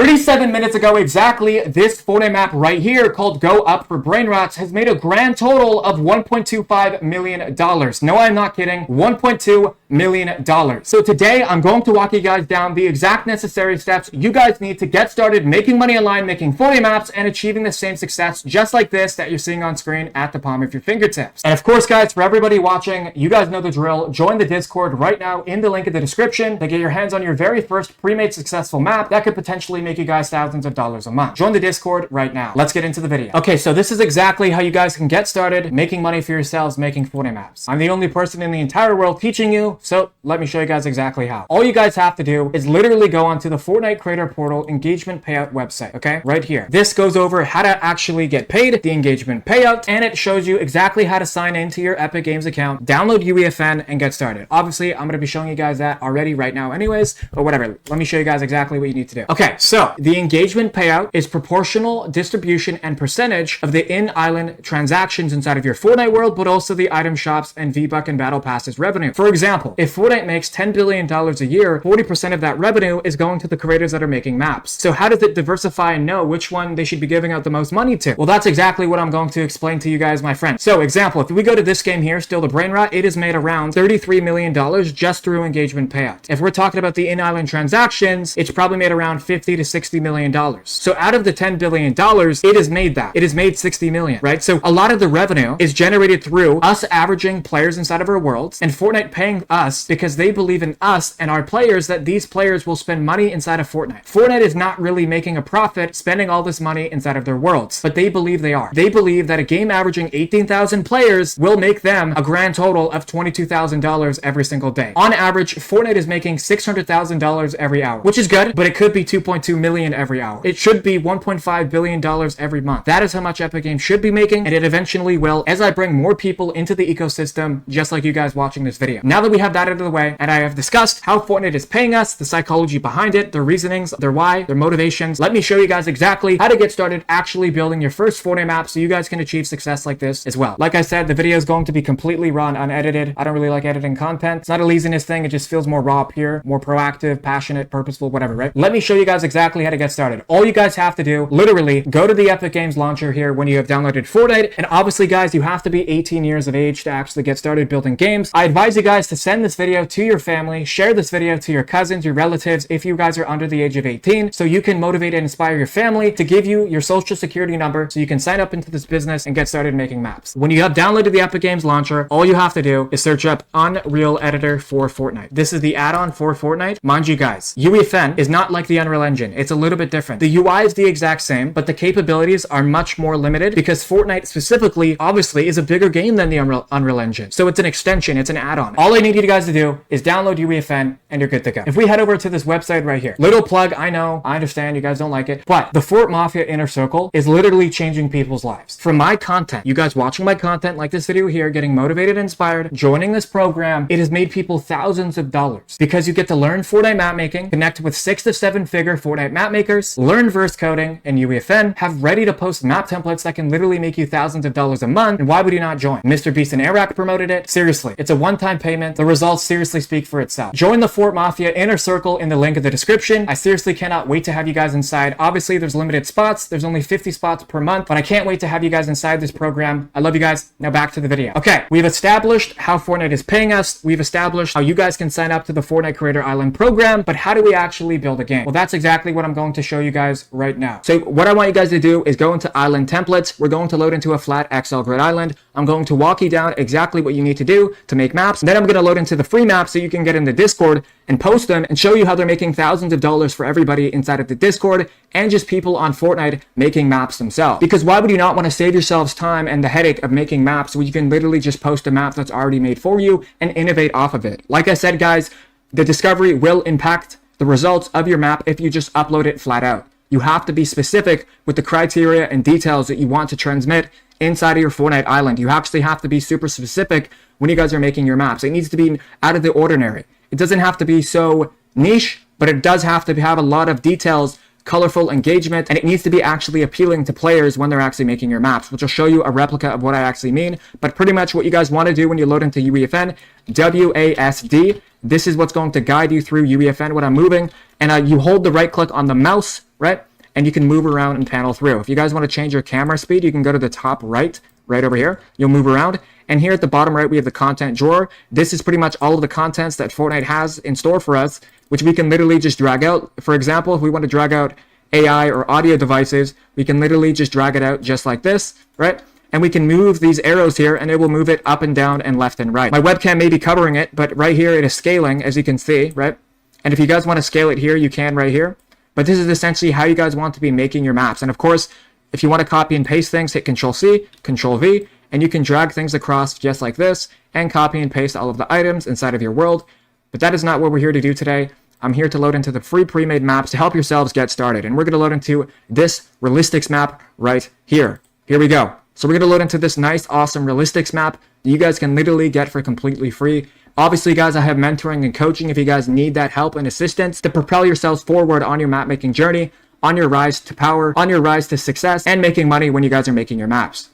37 minutes ago exactly, this Fortnite map right here called Go Up for Brain Rots has made a grand total of $1.25 million. No, I'm not kidding. $1.2 million. So today I'm going to walk you guys down the exact necessary steps you guys need to get started making money online, making Fortnite maps, and achieving the same success just like this that you're seeing on screen at the palm of your fingertips. And of course, guys, for everybody watching, you guys know the drill. Join the Discord right now in the link in the description to get your hands on your very first pre-made successful map that could potentially make you guys thousands of dollars a month. Join the Discord right now. Let's get into the video. Okay, so this is exactly how you guys can get started making money for yourselves making Fortnite maps. I'm the only person in the entire world teaching you, so let me show you guys exactly how. All you guys have to do is literally go onto the Fortnite Creator Portal engagement payout website, okay? Right here. This goes over how to actually get paid, the engagement payout, and it shows you exactly how to sign into your Epic Games account, download UEFN, and get started. Obviously, I'm going to be showing you guys that already right now anyways, but whatever. Let me show you guys exactly what you need to do. Okay, so the engagement payout is proportional distribution and percentage of the in-island transactions inside of your Fortnite world, but also the item shops and V-Buck and Battle Passes revenue. For example, if Fortnite makes $10 billion a year, 40% of that revenue is going to the creators that are making maps. So how does it diversify and know which one they should be giving out the most money to? Well, that's exactly what I'm going to explain to you guys, my friend. So example, if we go to this game here, Still the Brain Rot, it has made around $33 million just through engagement payout. If we're talking about the in-island transactions, it's probably made around $50 to $60 million. So out of the $10 billion, it has made that. It has made $60 million, right? So a lot of the revenue is generated through us averaging players inside of our worlds and Fortnite paying us because they believe in us and our players that these players will spend money inside of Fortnite. Fortnite is not really making a profit spending all this money inside of their worlds, but they believe they are. They believe that a game averaging 18,000 players will make them a grand total of $22,000 every single day. On average, Fortnite is making $600,000 every hour, which is good, but it could be $2.2 million every hour. It should be $1.5 billion every month. That is how much Epic Games should be making, and it eventually will as I bring more people into the ecosystem, just like you guys watching this video. Now that we have that out of the way, and I have discussed how Fortnite is paying us, the psychology behind it, their reasonings, their why, their motivations, let me show you guys exactly how to get started actually building your first Fortnite map so you guys can achieve success like this as well. Like I said, the video is going to be completely raw and unedited. I don't really like editing content. It's not a laziness thing. It just feels more raw up here, more proactive, passionate, purposeful, whatever, right? Let me show you guys exactly how to get started. All you guys have to do, literally, go to the Epic Games launcher here when you have downloaded Fortnite. And obviously, guys, you have to be 18 years of age to actually get started building games. I advise you guys to send this video to your family, share this video to your cousins, your relatives, if you guys are under the age of 18, so you can motivate and inspire your family to give you your social security number so you can sign up into this business and get started making maps. When you have downloaded the Epic Games launcher, all you have to do is search up Unreal Editor for Fortnite. This is the add-on for Fortnite. Mind you guys, UEFN is not like the Unreal Engine. It's a little bit different. The UI is the exact same, but the capabilities are much more limited because Fortnite specifically, obviously, is a bigger game than the Unreal Engine. So it's an extension, it's an add-on. All I need you guys to do is download UEFN and you're good to go. If we head over to this website right here, little plug, I know, I understand you guys don't like it, but the Fort Mafia Inner Circle is literally changing people's lives. From my content, you guys watching my content like this video here, getting motivated, inspired, joining this program, it has made people thousands of dollars because you get to learn Fortnite map making, connect with 6 to 7 figure Fortnite map makers, learn verse coding and UEFN, have ready to post map templates that can literally make you thousands of dollars a month, and why would you not join? Mr. Beast and Airrack promoted it. Seriously, it's a one-time payment. The results seriously speak for itself. Join the Fort Mafia Inner Circle in the link in the description. I seriously cannot wait to have you guys inside. Obviously, there's limited spots. There's only 50 spots per month, but I can't wait to have you guys inside this program. I love you guys. Now back to the video. Okay, we've established how Fortnite is paying us. We've established how you guys can sign up to the Fortnite Creator Island program, but how do we actually build a game? Well, that's exactly what I'm going to show you guys right now. So what I want you guys to do is go into Island Templates. We're going to load into a flat XL grid island. I'm going to walk you down exactly what you need to do to make maps. And then I'm going to load into the free maps so you can get in the Discord and post them and show you how they're making thousands of dollars for everybody inside of the Discord and just people on Fortnite making maps themselves. Because why would you not want to save yourselves time and the headache of making maps where you can literally just post a map that's already made for you and innovate off of it? Like I said, guys, the discovery will impact the results of your map if you just upload it flat out. You have to be specific with the criteria and details that you want to transmit inside of your Fortnite island. You actually have to be super specific when you guys are making your maps. It needs to be out of the ordinary. It doesn't have to be so niche, but it does have to have a lot of details colorful engagement, and it needs to be actually appealing to players when they're actually making your maps, which will show you a replica of what I actually mean. But pretty much what you guys want to do when you load into UEFN, WASD, this is what's going to guide you through UEFN when I'm moving, and you hold the right click on the mouse, right? And you can move around and panel through. If you guys want to change your camera speed, you can go to the top right over here. You'll move around. And here at the bottom right, we have the content drawer. This is pretty much all of the contents that Fortnite has in store for us, which we can literally just drag out. For example, if we want to drag out AI or audio devices, we can literally just drag it out just like this, right? And we can move these arrows here and it will move it up and down and left and right. My webcam may be covering it, but right here it is scaling, as you can see, right? And if you guys want to scale it here, you can right here. But this is essentially how you guys want to be making your maps. And of course, if you want to copy and paste things, hit Control-C, Control-V, and you can drag things across just like this and copy and paste all of the items inside of your world. But that is not what we're here to do today. I'm here to load into the free pre-made maps to help yourselves get started. And we're going to load into this Realistics map right here. Here we go. So we're going to load into this nice, awesome Realistics map that you guys can literally get for completely free. Obviously, guys, I have mentoring and coaching if you guys need that help and assistance to propel yourselves forward on your map making journey, on your rise to power, on your rise to success, and making money when you guys are making your maps.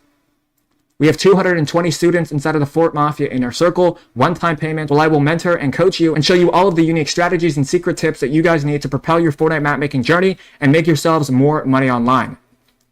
We have 220 students inside of the Fort Mafia Inner Circle, one-time payment, where I will mentor and coach you and show you all of the unique strategies and secret tips that you guys need to propel your Fortnite map making journey and make yourselves more money online.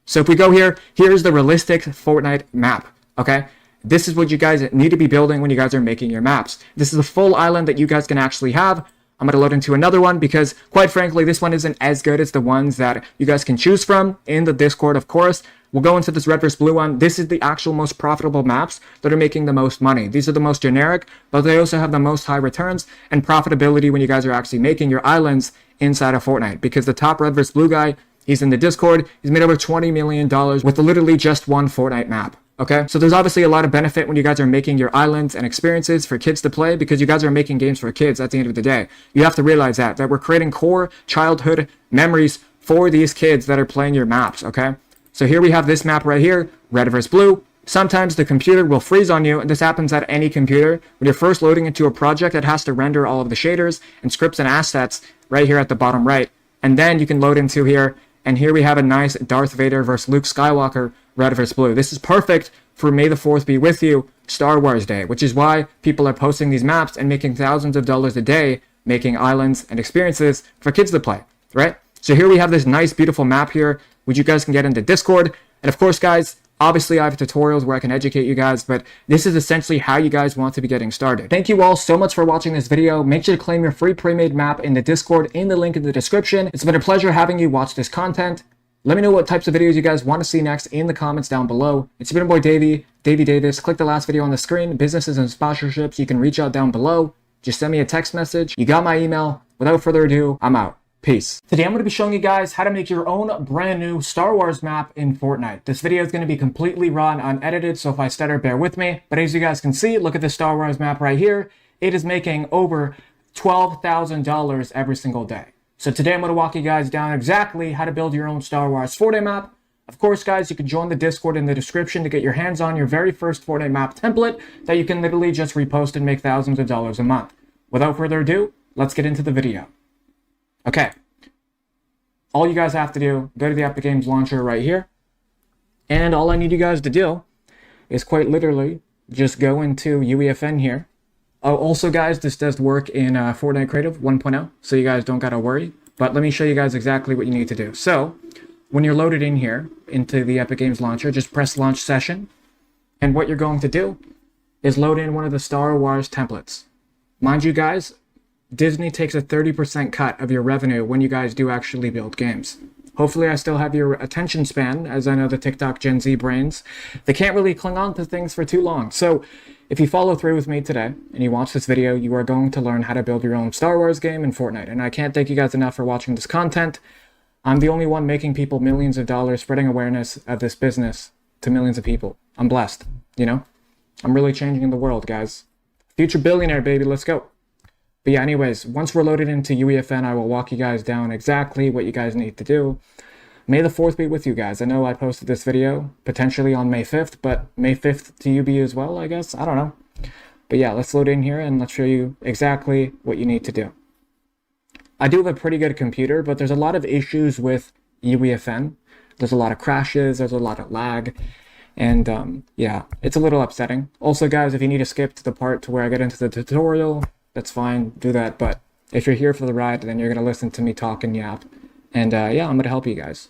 So if we go here, here's the realistic Fortnite map, okay? This is what you guys need to be building when you guys are making your maps. This is a full island that you guys can actually have. I'm going to load into another one because, quite frankly, this one isn't as good as the ones that you guys can choose from in the Discord, of course. We'll go into this red versus blue one. This is the actual most profitable maps that are making the most money. These are the most generic, but they also have the most high returns and profitability when you guys are actually making your islands inside of Fortnite. Because the top red versus blue guy, he's in the Discord. He's made over $20 million with literally just one Fortnite map. Okay, so there's obviously a lot of benefit when you guys are making your islands and experiences for kids to play because you guys are making games for kids at the end of the day. You have to realize that we're creating core childhood memories for these kids that are playing your maps, okay? So here we have this map right here, red versus blue. Sometimes the computer will freeze on you, and this happens at any computer. When you're first loading into a project, it has to render all of the shaders and scripts and assets right here at the bottom right. And then you can load into here, and here we have a nice Darth Vader versus Luke Skywalker red versus blue. This is perfect for May the 4th be with you Star Wars Day, which is why people are posting these maps and making thousands of dollars a day making islands and experiences for kids to play, right? So here we have this nice, beautiful map here, which you guys can get into Discord. And of course, guys, obviously I have tutorials where I can educate you guys, but this is essentially how you guys want to be getting started. Thank you all so much for watching this video. Make sure to claim your free pre-made map in the Discord in the link in the description. It's been a pleasure having you watch this content. Let me know what types of videos you guys want to see next in the comments down below. It's been your boy Davey Davis. Click the last video on the screen. Businesses and sponsorships, you can reach out down below. Just send me a text message. You got my email. Without further ado, I'm out. Peace. Today I'm going to be showing you guys how to make your own brand new Star Wars map in Fortnite. This video is going to be completely raw and unedited, so if I stutter, bear with me. But as you guys can see, look at the Star Wars map right here. It is making over $12,000 every single day. So today I'm going to walk you guys down exactly how to build your own Star Wars Fortnite map. Of course, guys, you can join the Discord in the description to get your hands on your very first Fortnite map template that you can literally just repost and make thousands of dollars a month. Without further ado, let's get into the video. Okay. All you guys have to do, go to the Epic Games launcher right here. And all I need you guys to do is quite literally just go into UEFN here. Oh, also, guys, this does work in Fortnite Creative 1.0, so you guys don't gotta worry. But let me show you guys exactly what you need to do. So, when you're loaded in here into the Epic Games launcher, just press Launch Session. And what you're going to do is load in one of the Star Wars templates. Mind you, guys, Disney takes a 30% cut of your revenue when you guys do actually build games. Hopefully I still have your attention span, as I know the TikTok Gen Z brains, they can't really cling on to things for too long. So if you follow through with me today and you watch this video, you are going to learn how to build your own Star Wars game in Fortnite. And I can't thank you guys enough for watching this content. I'm the only one making people millions of dollars, spreading awareness of this business to millions of people. I'm blessed, you know? I'm really changing the world, guys. Future billionaire, baby, let's go. But yeah, anyways, once we're loaded into UEFN, I will walk you guys down exactly what you guys need to do. May the 4th be with you guys. I know I posted this video potentially on May 5th, but May 5th to you be as well, I guess. I don't know. But yeah, let's load in here and let's show you exactly what you need to do. I do have a pretty good computer, but there's a lot of issues with UEFN. There's a lot of crashes, there's a lot of lag, and yeah, it's a little upsetting. Also, guys, if you need to skip to the part to where I get into the tutorial, that's fine, do that, but if you're here for the ride, then you're going to listen to me talk and yap, and yeah, I'm going to help you guys.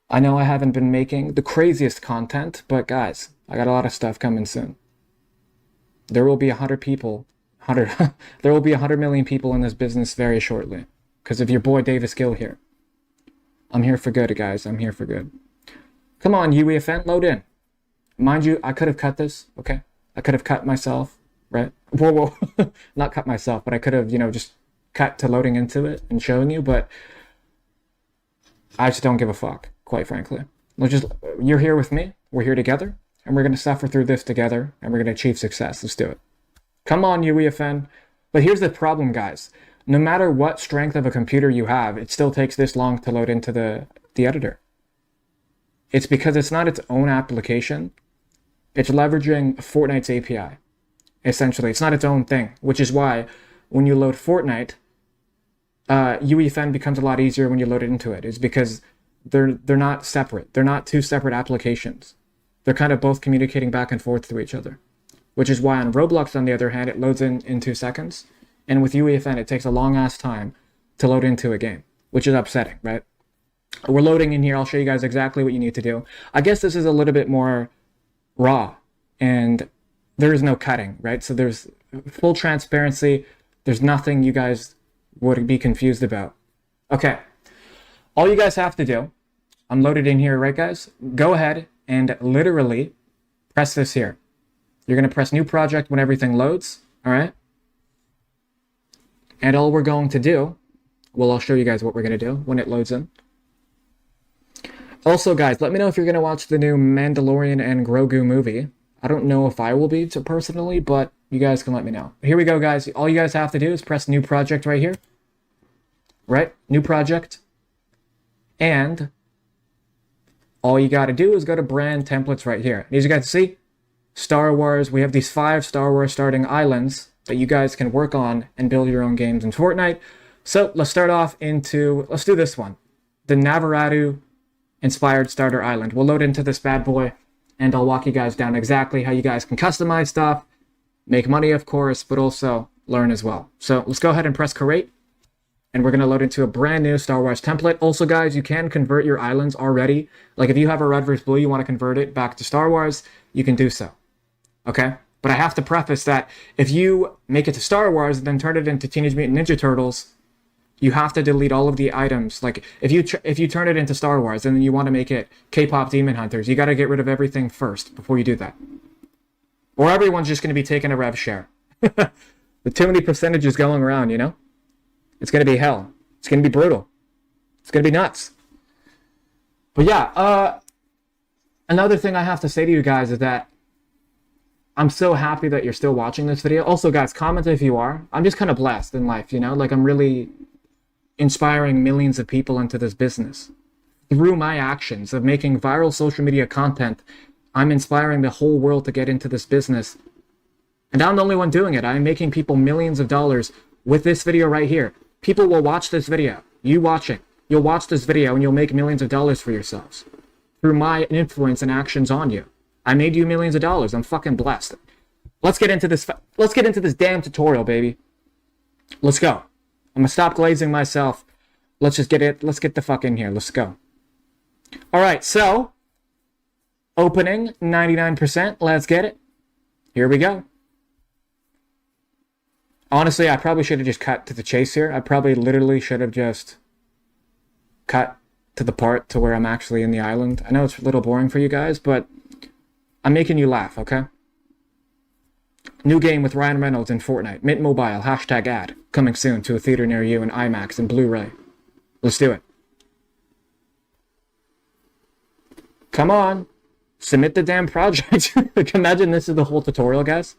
I know I haven't been making the craziest content, but guys, I got a lot of stuff coming soon. There will be 100 people, 100, there will be 100 million people in this business very shortly, because of your boy Davis Gill here. I'm here for good, guys. I'm here for good. Come on, UEFN, load in. Mind you, I could have cut this, okay? I could have cut myself, right? Whoa. Not cut myself, but I could have, you know, just cut to loading into it and showing you, but I just don't give a fuck, quite frankly. You're here with me, we're here together, and we're going to suffer through this together, and we're going to achieve success. Let's do it. Come on, UEFN. But here's the problem, guys. No matter what strength of a computer you have, it still takes this long to load into the editor. It's because it's not its own application. It's leveraging Fortnite's API. Essentially, it's not its own thing, which is why when you load Fortnite, UEFN becomes a lot easier when you load it into it. It's because they're not separate. They're not two separate applications. They're kind of both communicating back and forth to each other, which is why on Roblox, on the other hand, it loads in 2 seconds. And with UEFN, it takes a long-ass time to load into a game, which is upsetting, right? We're loading in here. I'll show you guys exactly what you need to do. I guess this is a little bit more raw, and there is no cutting, right? So there's full transparency. There's nothing you guys would be confused about. Okay. All you guys have to do, I'm loaded in here, right, guys? Go ahead and literally press this here. You're going to press new project when everything loads, all right? And all we're going to do, well, I'll show you guys what we're going to do when it loads in. Also, guys, let me know if you're going to watch the new Mandalorian and Grogu movie. I don't know if I will be personally, but you guys can let me know. Here we go, guys. All you guys have to do is press new project right here. Right? New project. And all you got to do is go to brand templates right here. As you guys see, Star Wars, we have these 5 Star Wars starting islands that you guys can work on and build your own games in Fortnite. So let's start off let's do this one. The Navaradu inspired starter island. We'll load into this bad boy and I'll walk you guys down exactly how you guys can customize stuff, make money, of course, but also learn as well. So let's go ahead and press create. And we're going to load into a brand new Star Wars template. Also, guys, you can convert your islands already. Like if you have a red versus blue, you want to convert it back to Star Wars, you can do so. Okay? But I have to preface that if you make it to Star Wars and then turn it into Teenage Mutant Ninja Turtles, you have to delete all of the items. Like if you turn it into Star Wars and then you want to make it K-pop Demon Hunters, you got to get rid of everything first before you do that. Or everyone's just going to be taking a rev share. With too many percentages going around, you know? It's going to be hell. It's going to be brutal. It's going to be nuts. But yeah, another thing I have to say to you guys is that I'm so happy that you're still watching this video. Also, guys, comment if you are. I'm just kind of blessed in life, you know? Like, I'm really inspiring millions of people into this business. Through my actions of making viral social media content, I'm inspiring the whole world to get into this business. And I'm the only one doing it. I'm making people millions of dollars with this video right here. People will watch this video. You watching. You'll watch this video and you'll make millions of dollars for yourselves. Through my influence and actions on you. I made you millions of dollars. I'm fucking blessed. Let's get into this. Let's get into this damn tutorial, baby. Let's go. I'm gonna stop glazing myself. Let's just get it. Let's get the fuck in here. Let's go. All right. So, opening 99%. Let's get it. Here we go. Honestly, I probably should have just cut to the chase here. I probably literally should have just cut to the part to where I'm actually in the island. I know it's a little boring for you guys, but I'm making you laugh, okay? New game with Ryan Reynolds in Fortnite. Mint Mobile, #ad. Coming soon to a theater near you in IMAX and Blu-ray. Let's do it. Come on. Submit the damn project. Imagine this is the whole tutorial, guys.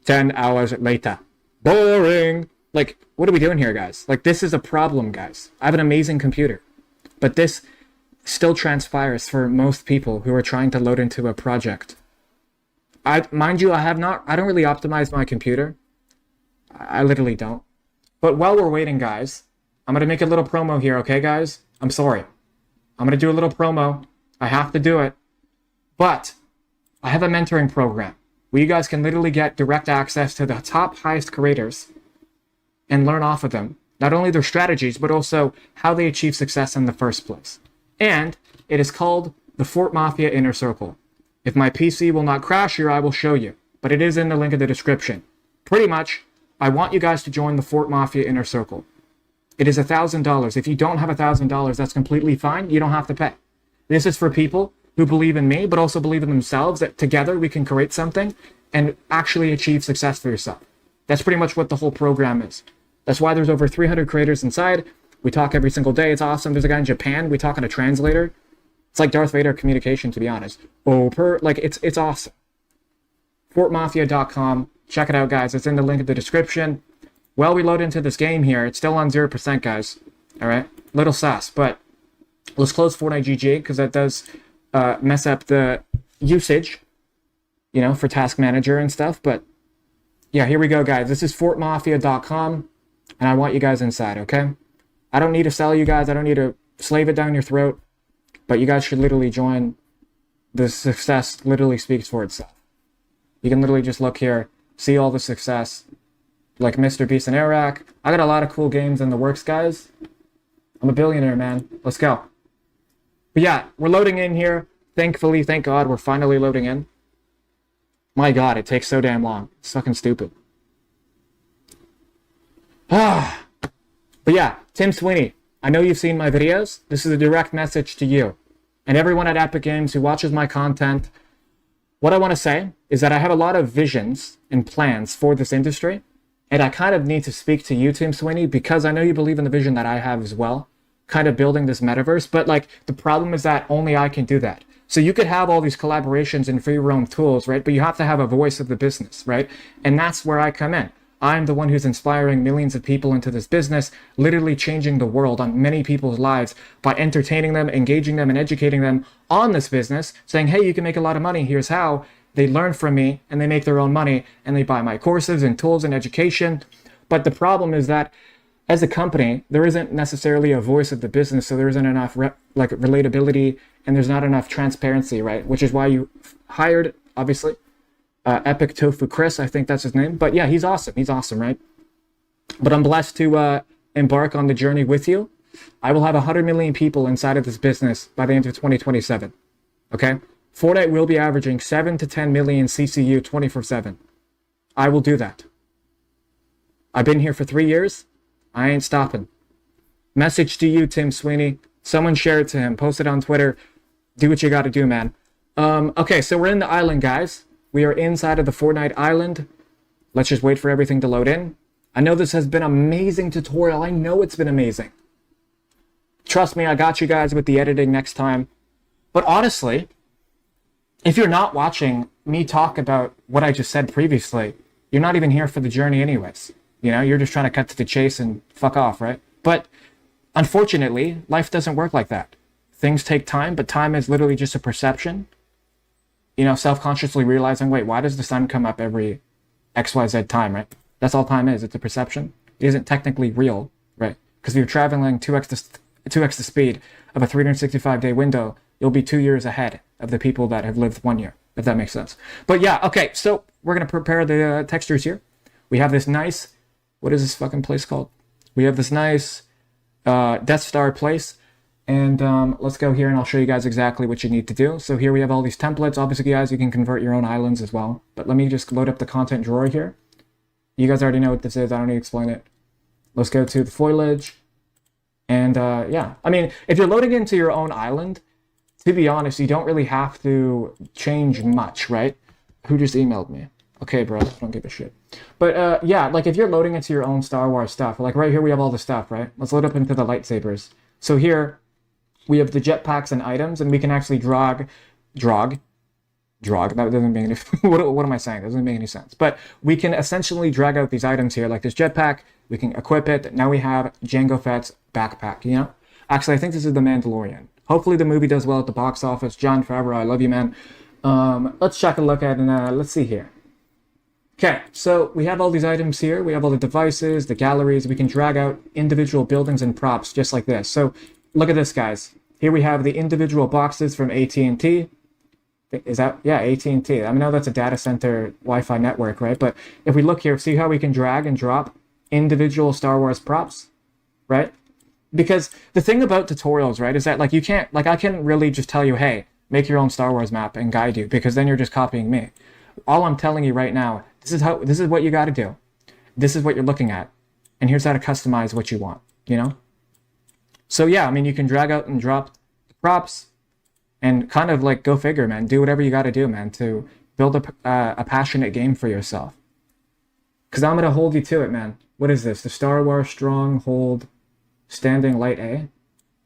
10 hours later. Boring. Like, what are we doing here, guys? Like, this is a problem, guys. I have an amazing computer. But this still transpires for most people who are trying to load into a project. Mind you, I don't really optimize my computer. I literally don't. But while we're waiting, guys, I'm going to make a little promo here, okay, guys? I'm sorry. I'm going to do a little promo. I have to do it. But I have a mentoring program where you guys can literally get direct access to the top highest creators and learn off of them. Not only their strategies, but also how they achieve success in the first place. And it is called the Fort Mafia Inner Circle. If my PC will not crash here, I will show you. But it is in the link in the description. Pretty much, I want you guys to join the Fort Mafia Inner Circle. It is $1,000. If you don't have $1,000, that's completely fine. You don't have to pay. This is for people who believe in me, but also believe in themselves, that together we can create something and actually achieve success for yourself. That's pretty much what the whole program is. That's why there's over 300 creators inside. We talk every single day. It's awesome. There's a guy in Japan. We talk on a translator. It's like Darth Vader communication, to be honest. It's awesome. FortMafia.com. Check it out, guys. It's in the link in the description. While we load into this game here, it's still on 0%, guys. All right? Little sus, but let's close Fortnite GG because that does mess up the usage, you know, for Task Manager and stuff. But yeah, here we go, guys. This is FortMafia.com, and I want you guys inside, okay? I don't need to sell you guys. I don't need to slave it down your throat, but you guys should literally join. The success literally speaks for itself. You can literally just look here, see all the success, like Mr. Beast and Iraq. I got a lot of cool games in the works, guys. I'm a billionaire, man. Let's go. But yeah, we're loading in here. Thankfully, thank God, we're finally loading in. My God, it takes so damn long. It's fucking stupid. But yeah, Tim Sweeney, I know you've seen my videos. This is a direct message to you and everyone at Epic Games who watches my content. What I want to say is that I have a lot of visions and plans for this industry. And I kind of need to speak to you, Tim Sweeney, because I know you believe in the vision that I have as well, kind of building this metaverse. But like, the problem is that only I can do that. So you could have all these collaborations and free roam tools, right? But you have to have a voice of the business, right? And that's where I come in. I'm the one who's inspiring millions of people into this business, literally changing the world on many people's lives by entertaining them, engaging them, and educating them on this business, saying, hey, you can make a lot of money. Here's how. They learn from me and they make their own money and they buy my courses and tools and education. But the problem is that as a company, there isn't necessarily a voice of the business. So there isn't enough relatability and there's not enough transparency, right? Which is why you hired, obviously, Epic Tofu Chris. I think that's his name. But yeah, he's awesome. He's awesome, right? But I'm blessed to embark on the journey with you. I will have 100 million people inside of this business by the end of 2027. Okay? Fortnite will be averaging 7 to 10 million CCU 24/7. I will do that. I've been here for 3 years. I ain't stopping. Message to you, Tim Sweeney. Someone share it to him. Post it on Twitter. Do what you got to do, man. Okay, so we're in the island, guys. We are inside of the Fortnite island. Let's just wait for everything to load in. I know this has been an amazing tutorial. I know it's been amazing. Trust me, I got you guys with the editing next time. But honestly, if you're not watching me talk about what I just said previously, you're not even here for the journey anyways. You know, you're just trying to cut to the chase and fuck off, right? But unfortunately, life doesn't work like that. Things take time, but time is literally just a perception. You know, self-consciously realizing, wait, why does the sun come up every XYZ time, right? That's all time is. It's a perception. It isn't technically real, right? Because if you're traveling 2x the speed of a 365-day window, you'll be 2 years ahead of the people that have lived 1 year, if that makes sense. But yeah, okay, so we're going to prepare the textures here. We have this nice, what is this fucking place called? We have this nice Death Star place. And let's go here and I'll show you guys exactly what you need to do. So here we have all these templates. Obviously, guys, you can convert your own islands as well. But let me just load up the content drawer here. You guys already know what this is. I don't need to explain it. Let's go to the foliage. And yeah, I mean, if you're loading into your own island, to be honest, you don't really have to change much, right? Who just emailed me? Okay, bro, I don't give a shit. But yeah, like if you're loading into your own Star Wars stuff, like right here we have all the stuff, right? Let's load up into the lightsabers. So here we have the jetpacks and items, and we can actually drag. That doesn't make any. What am I saying? That doesn't make any sense. But we can essentially drag out these items here, like this jetpack. We can equip it. Now we have Jango Fett's backpack. You know, actually, I think this is the Mandalorian. Hopefully, the movie does well at the box office. Jon Favreau, I love you, man. Let's check a look at and let's see here. Okay, so we have all these items here. We have all the devices, the galleries. We can drag out individual buildings and props just like this. So look at this, guys. Here we have the individual boxes from AT&T. Is that, yeah, AT&T. I know that's a data center Wi-Fi network, right? But if we look here, see how we can drag and drop individual Star Wars props, right? Because the thing about tutorials, right, is that like you can't, like I can't really just tell you, hey, make your own Star Wars map and guide you, because then you're just copying me. All I'm telling you right now, this is what you got to do. This is what you're looking at. And here's how to customize what you want, you know? So yeah, I mean, you can drag out and drop the props and kind of like go figure, man. Do whatever you got to do, man, to build a passionate game for yourself. Because I'm going to hold you to it, man. What is this? The Star Wars Stronghold Standing Light A?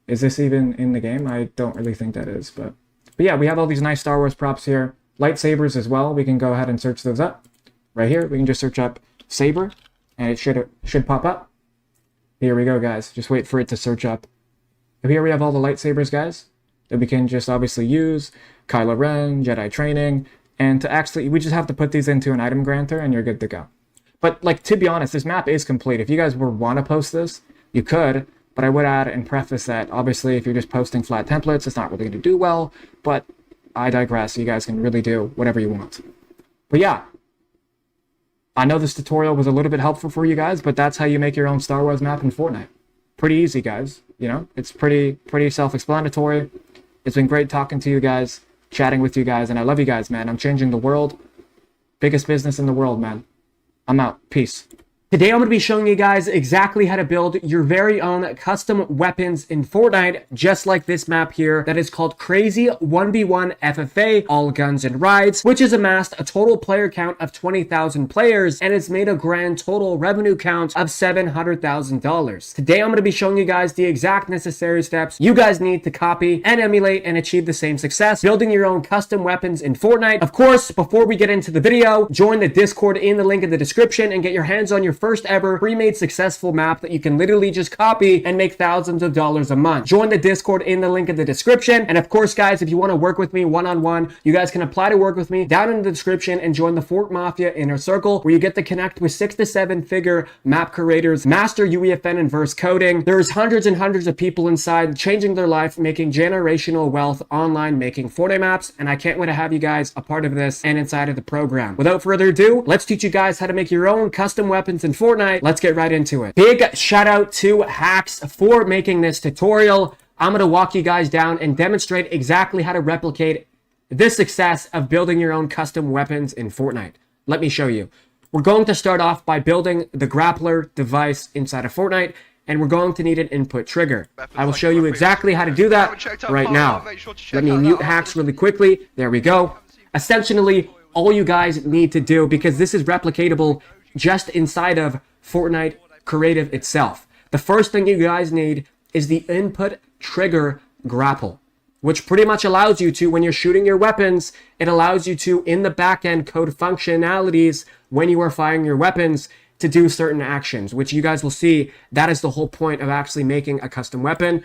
Is this even in the game? I don't really think that is, but yeah, we have all these nice Star Wars props here. Lightsabers as well. We can go ahead and search those up. Right here, we can just search up saber, and it should pop up. Here we go, guys. Just wait for it to search up. Here we have all the lightsabers, guys, that we can just obviously use. Kylo Ren, Jedi training, and to actually, we just have to put these into an item granter, and you're good to go. But like, to be honest, this map is complete. If you guys want to post this, you could, but I would add and preface that obviously if you're just posting flat templates, it's not really going to do well, but I digress. You guys can really do whatever you want. But yeah, I know this tutorial was a little bit helpful for you guys, but that's how you make your own Star Wars map in Fortnite. Pretty easy, guys. You know, it's pretty self-explanatory. It's been great talking to you guys, chatting with you guys, and I love you guys, man. I'm changing the world. Biggest business in the world, man. I'm out. Peace. Today I'm going to be showing you guys exactly how to build your very own custom weapons in Fortnite, just like this map here that is called Crazy 1v1 FFA, All Guns and Rides, which has amassed a total player count of 20,000 players, and it's made a grand total revenue count of $700,000. Today I'm going to be showing you guys the exact necessary steps you guys need to copy and emulate and achieve the same success, building your own custom weapons in Fortnite. Of course, before we get into the video, join the Discord in the link in the description and get your hands on your first ever pre-made successful map that you can literally just copy and make thousands of dollars a month. Join the Discord in the link in the description. And of course, guys, if you want to work with me one-on-one, you guys can apply to work with me down in the description and join the Fort Mafia Inner Circle, where you get to connect with 6 to 7 figure map creators, master UEFN and verse coding. There's hundreds and hundreds of people inside changing their life, making generational wealth online, making Fortnite maps, and I can't wait to have you guys a part of this and inside of the program. Without further ado, let's teach you guys how to make your own custom weapons in Fortnite. Let's get right into it. Big shout out to Hacks for making this tutorial. I'm going to walk you guys down and demonstrate exactly how to replicate the success of building your own custom weapons in Fortnite. Let me show you. We're going to start off by building the grappler device inside of Fortnite, and we're going to need an input trigger. I will show you exactly how to do that right now. Let me mute Hacks really quickly. There we go. Essentially, all you guys need to do, because this is replicatable just inside of Fortnite Creative itself, the first thing you guys need is the input trigger grapple, which pretty much allows you to, when you're shooting your weapons, it allows you to, in the backend, code functionalities when you are firing your weapons to do certain actions, which you guys will see. That is the whole point of actually making a custom weapon.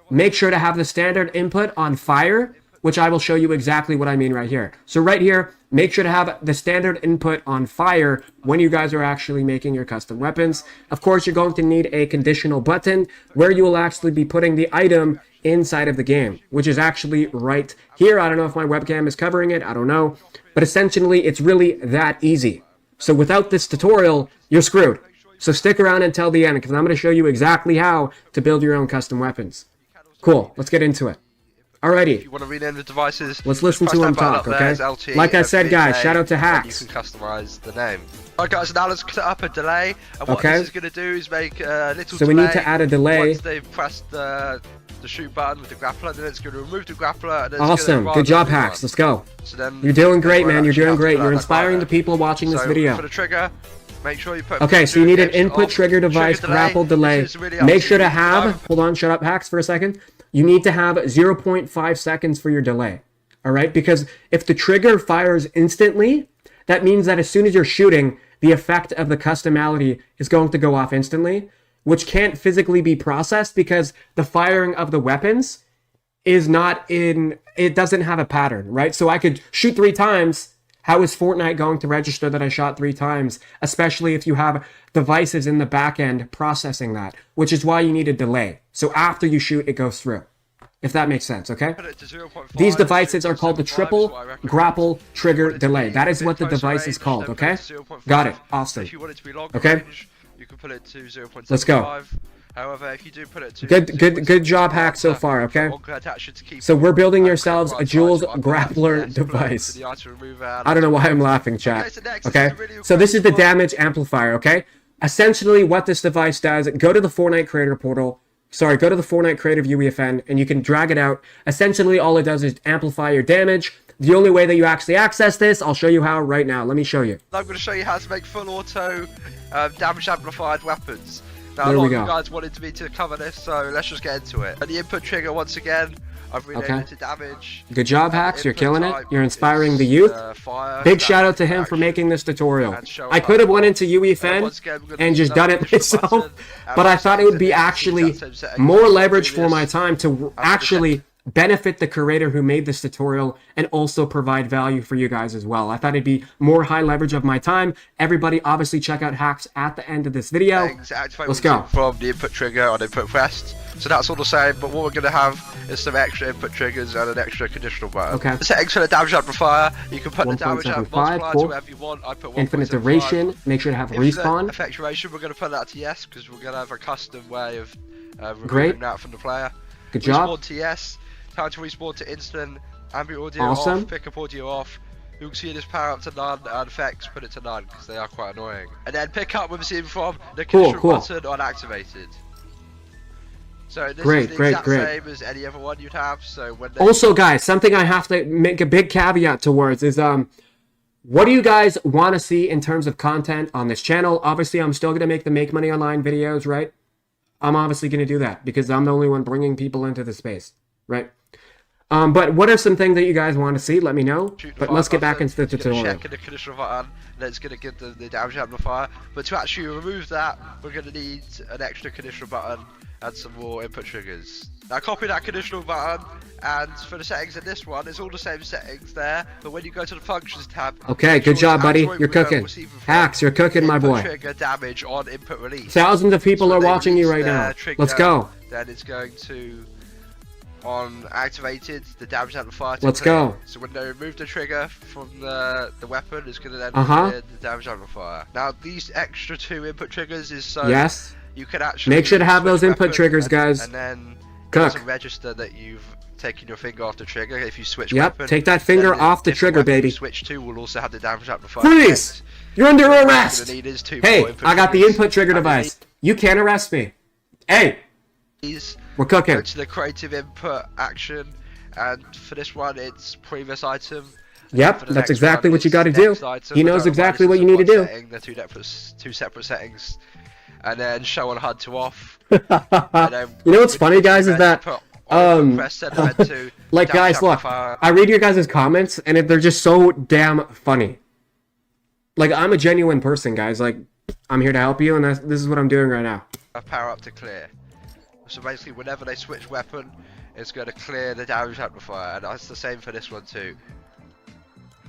Make sure to have the standard input on fire, which I will show you exactly what I mean right here. So right here, make sure to have the standard input on fire when you guys are actually making your custom weapons. Of course, you're going to need a conditional button where you will actually be putting the item inside of the game, which is actually right here. I don't know if my webcam is covering it. I don't know. But essentially, it's really that easy. So without this tutorial, you're screwed. So stick around until the end, because I'm going to show you exactly how to build your own custom weapons. Cool. Let's get into it. Alrighty, if you want to rename the devices, let's listen to him talk, okay? Like I said, guys, shout out to Hacks. You can customize the name. Alright guys, now let's set up a delay, and what this is going to do is make a little delay. So we need to add a delay. Once they've pressed the shoot button with the grappler, then it's going to remove the grappler. And awesome, good job, Hacks, let's go. So then you're doing great, man, you're doing great. You're inspiring the people watching this video. For the trigger, make sure you put okay, so you need an input trigger device, grapple delay. Make sure to have, hold on, shut up, Hacks, for a second. You need to have 0.5 seconds for your delay, all right? Because if the trigger fires instantly, that means that as soon as you're shooting, the effect of the customality is going to go off instantly, which can't physically be processed because the firing of the weapons is not in, it doesn't have a pattern, right? So I could shoot 3 times, How is Fortnite going to register that I shot 3 times, especially if you have devices in the back end processing that, which is why you need a delay. So after you shoot, it goes through. If that makes sense, okay? These devices are called the triple grapple trigger delay. That is what the device is called, okay? Got it. Awesome. Okay? You can put it to 0.75. Let's go. However, if you do put it to good job, hack so far, okay? So we're building yourselves a Jules grappler device. I don't know why I'm laughing, chat. Okay? So this is the damage amplifier, okay? Essentially, what this device does, go to the Fortnite creator portal. Sorry, go to the Fortnite creative UEFN, and you can drag it out. Essentially, all it does is amplify your damage. The only way that you actually access this, I'll show you how right now. Let me show you. I'm going to show you how to make full auto damage amplified weapons. Now, there a lot we of go. you guys wanted me to cover this, so let's just get into it. And the input trigger, once again, I've renamed it to damage. Good job, Hacks. You're killing it. You're inspiring the youth. Big shout out to him for making this tutorial. I could have went into UEFN and just done it myself, but I thought it would be actually more leverage for my time to actually benefit the creator who made this tutorial and also provide value for you guys as well. I thought it'd be more high leverage of my time. Everybody obviously check out Hacks at the end of this video. Let's go. From the input trigger on input pressed. So that's all the same, but what we're going to have is some extra input triggers and an extra conditional button. Okay. The settings for the damage amplifier, you can put the damage multiplier to wherever you want. I put 1.75. Infinite duration, make sure to have respawn. Effect duration, we're going to put that to yes, because we're going to have a custom way of removing that from the player. Good job. Respawn to yes. Time to respawn to instant, ambient audio Awesome. off, pickup audio off. You can see this power up to none, and effects put it to none because they are quite annoying. And then pick up we've seen from the conditional button on activated. So this is the exact same as any other one you'd have. So when also, guys, something I have to make a big caveat towards is what do you guys want to see in terms of content on this channel? Obviously, I'm still gonna make the Make Money Online videos, right? I'm obviously gonna do that because I'm the only one bringing people into the space, right? But what are some things that you guys want to see? Let me know. But let's get back into the tutorial. Check the conditional button, then it's going to give the damage amplifier. But to actually remove that, we're going to need an extra conditional button and some more input triggers. Now copy that conditional button, and for the settings in this one, it's all the same settings there. But when you go to the functions tab, okay, good job, buddy. You're cooking. Hacks, you're cooking, my boy. Trigger damage on input release. Thousands of people are watching you right now. Let's go. Then it's going to on activated the damage amplifier. Let's go. So when they remove the trigger from the weapon, it's going to then clear the damage amplifier. Now these extra 2 input triggers is so you can actually make sure to have those input triggers, guys. And then it doesn't register that you've taken your finger off the trigger if you switch weapon. Take that finger off the trigger, baby. Switch to will also have the damage amplifier. Freeze! You're under arrest. Hey, I got the input trigger device. You can't arrest me. Hey. We're cooking. Go to the creative input action, and for this one it's previous item. Yep, that's exactly what you got to do. He knows exactly what you need to do. They're two separate settings, and then show on HUD to off. You know what's funny, guys, is that like, guys, look, I read your guys' comments, and they're just so damn funny. Like, I'm a genuine person, guys. Like, I'm here to help you, and this is what I'm doing right now. Power up to clear. So basically, whenever they switch weapon, it's going to clear the damage amplifier, and that's the same for this one too.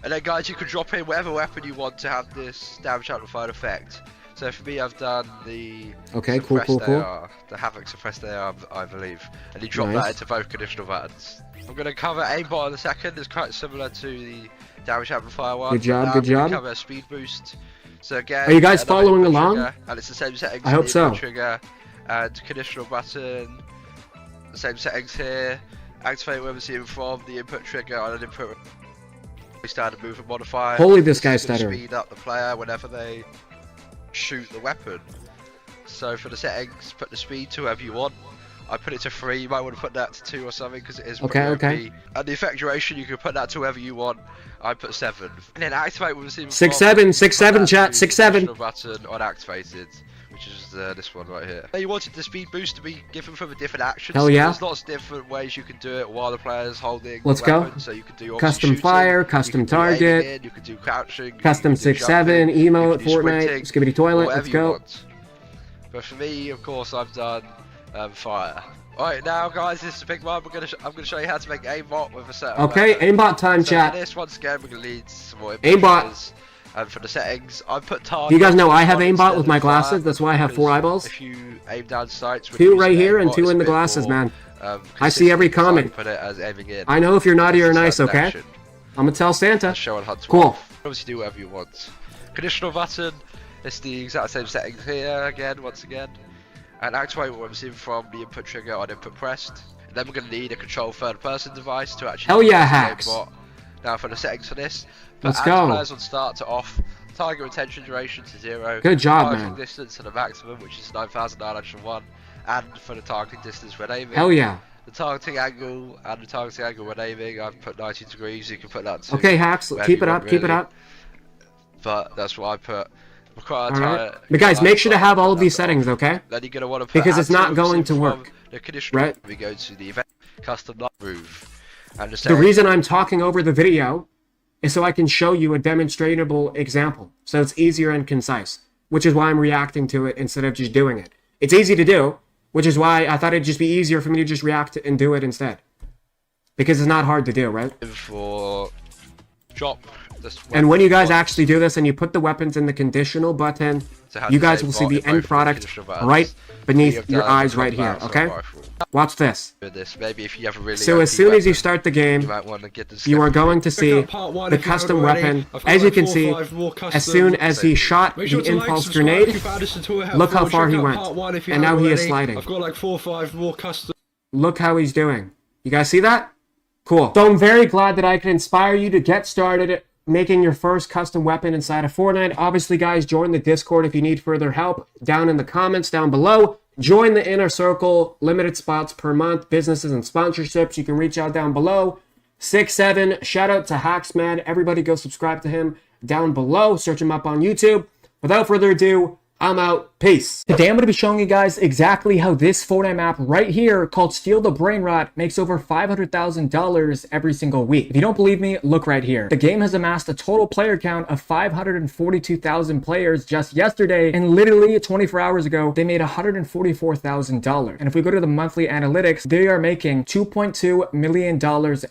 And then, guys, you can drop in whatever weapon you want to have this damage amplified effect. So for me, I've done the the Havoc suppressed AR, I believe, and you drop that into both conditional buttons. I'm going to cover aimbot in a second. It's quite similar to the damage amplifier one. Good job, good job. Cover a speed boost. So again, are you guys following along? And it's the same settings. I hope so. Trigger and conditional button, the same settings here. Activate wherever seen from the input trigger on an input standard movement modifier. Holy, this guy's stuttering. Speed up the player whenever they shoot the weapon. So for the settings, put the speed to wherever you want. I put it to 3. You might want to put that to 2 or something because it is pretty OP. And the effect duration, you can put that to wherever you want. I put 7. And then activate with the 6-7 chat, 6-7 button on activated, which is this one right here. You wanted the speed boost to be given from a different action. Hell yeah. There's lots of different ways you can do it while the player's holding Let's the weapon. go. So you can do custom shooting, fire, custom target, you can do crouching, custom 6-7, emote, Fortnite, skibbity toilet, let's go. But for me, of course, I've done fire. Alright, now guys, this is a big one. I'm gonna show you how to make aimbot with a certain Okay, weapon. aimbot time, So chat. for this, once again, we're gonna need some more Aimbot. images. And for the settings, I put target. Do you guys know I have aimbot instead with my of fire, glasses? That's why I have 4 eyeballs. If you aim down sights, when 2 you're right using here and aimbot, 2 it's in a the bit glasses, more, man. I see every consistent, so I comment. put it as aiming in. I know if you're naughty or It's nice, like an okay? action. I'm gonna tell Santa. That's showing HUD Cool. off. Obviously do whatever you want. Conditional button, it's the exact same settings here again, once again. And activate what I'm seeing from the input trigger on input pressed. And then we're going to need a control third person device to actually Hell yeah, use the hacks. aimbot. Now for the settings for this, Let's add go. players on start to off, target retention duration to 0. Good job, targeting man. distance to the maximum, which is 9,901. And for the targeting distance when aiming. Hell yeah. The targeting angle and the targeting angle when aiming, I've put 90 degrees, you can put that to Okay, hacks, wherever keep you it want, up, keep it really. up. But that's what I put. Alright. But guys, make sure to have all of these settings, okay? Then you're gonna want to put Because it's not active going to from work. The conditional, Right? We go to the event custom light roof. And The reason I'm talking over the video is so I can show you a demonstrable example. So it's easier and concise. Which is why I'm reacting to it instead of just doing it. It's easy to do, which is why I thought it'd just be easier for me to just react and do it instead. Because it's not hard to do, right? for drop this And when you guys weapon actually do this and you put the weapons in the conditional button, to have you the guys same will see bot the in both end the product conditional buttons. right We beneath have your done eyes the right here, combat okay? rifle. Watch this. With this, maybe if you have a really So as OP soon as you weapon, start the you game, might want to get the you are second going to see Part one the if you haven't custom already. weapon. I've got As you like can 4 or see, 5 more as custom. soon as he shot Make sure the to like, impulse subscribe grenade, if you found this tutorial look how helpful. far he Check out went. part one if you And now haven't he is already. sliding. I've got like 4 or 5 more custom. Look how he's doing. You guys see that? Cool. So I'm very glad that I can inspire you to get started making your first custom weapon inside of Fortnite. Obviously, guys, join the Discord if you need further help down in the comments down below. Join the Inner Circle, limited spots per month, businesses and sponsorships. You can reach out down below. 6-7, shout out to Hacksman. Everybody go subscribe to him down below. Search him up on YouTube. Without further ado, I'm out. Peace. Today I'm going to be showing you guys exactly how this Fortnite map right here called Steal the Brain Rot makes over $500,000 every single week. If you don't believe me, look right here. The game has amassed a total player count of 542,000 players just yesterday, and literally 24 hours ago, they made $144,000. And if we go to the monthly analytics, they are making $2.2 million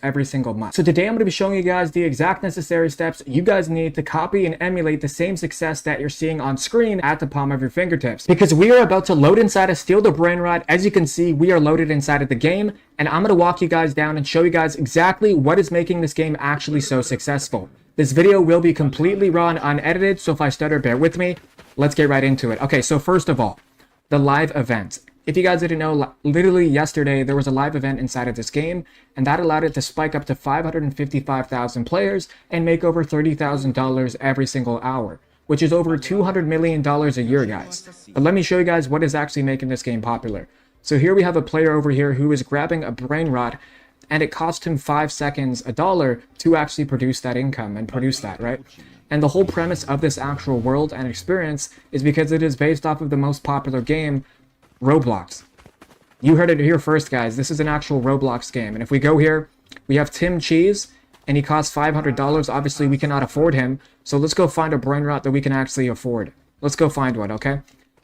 every single month. So today I'm going to be showing you guys the exact necessary steps you guys need to copy and emulate the same success that you're seeing on screen at the palm of your fingertips. Because we are about to load inside of Steal the Brain Rot. As you can see, we are loaded inside of the game, and I'm going to walk you guys down and show you guys exactly what is making this game actually so successful. This video will be completely raw and unedited, so if I stutter, bear with me. Let's get right into it. Okay, so first of all, the live event. If you guys didn't know, literally yesterday, there was a live event inside of this game, and that allowed it to spike up to 555,000 players and make over $30,000 every single hour, which is over $200 million a year, guys. But let me show you guys what is actually making this game popular. So here we have a player over here who is grabbing a brain rot, and it cost him 5 seconds, $1, to actually produce that income and produce that, right? And the whole premise of this actual world and experience is because it is based off of the most popular game, Roblox. You heard it here first, guys. This is an actual Roblox game. And if we go here, we have Tim Cheese, and he costs $500. Obviously, we cannot afford him. So let's go find a brain rot that we can actually afford. Let's go find one, okay?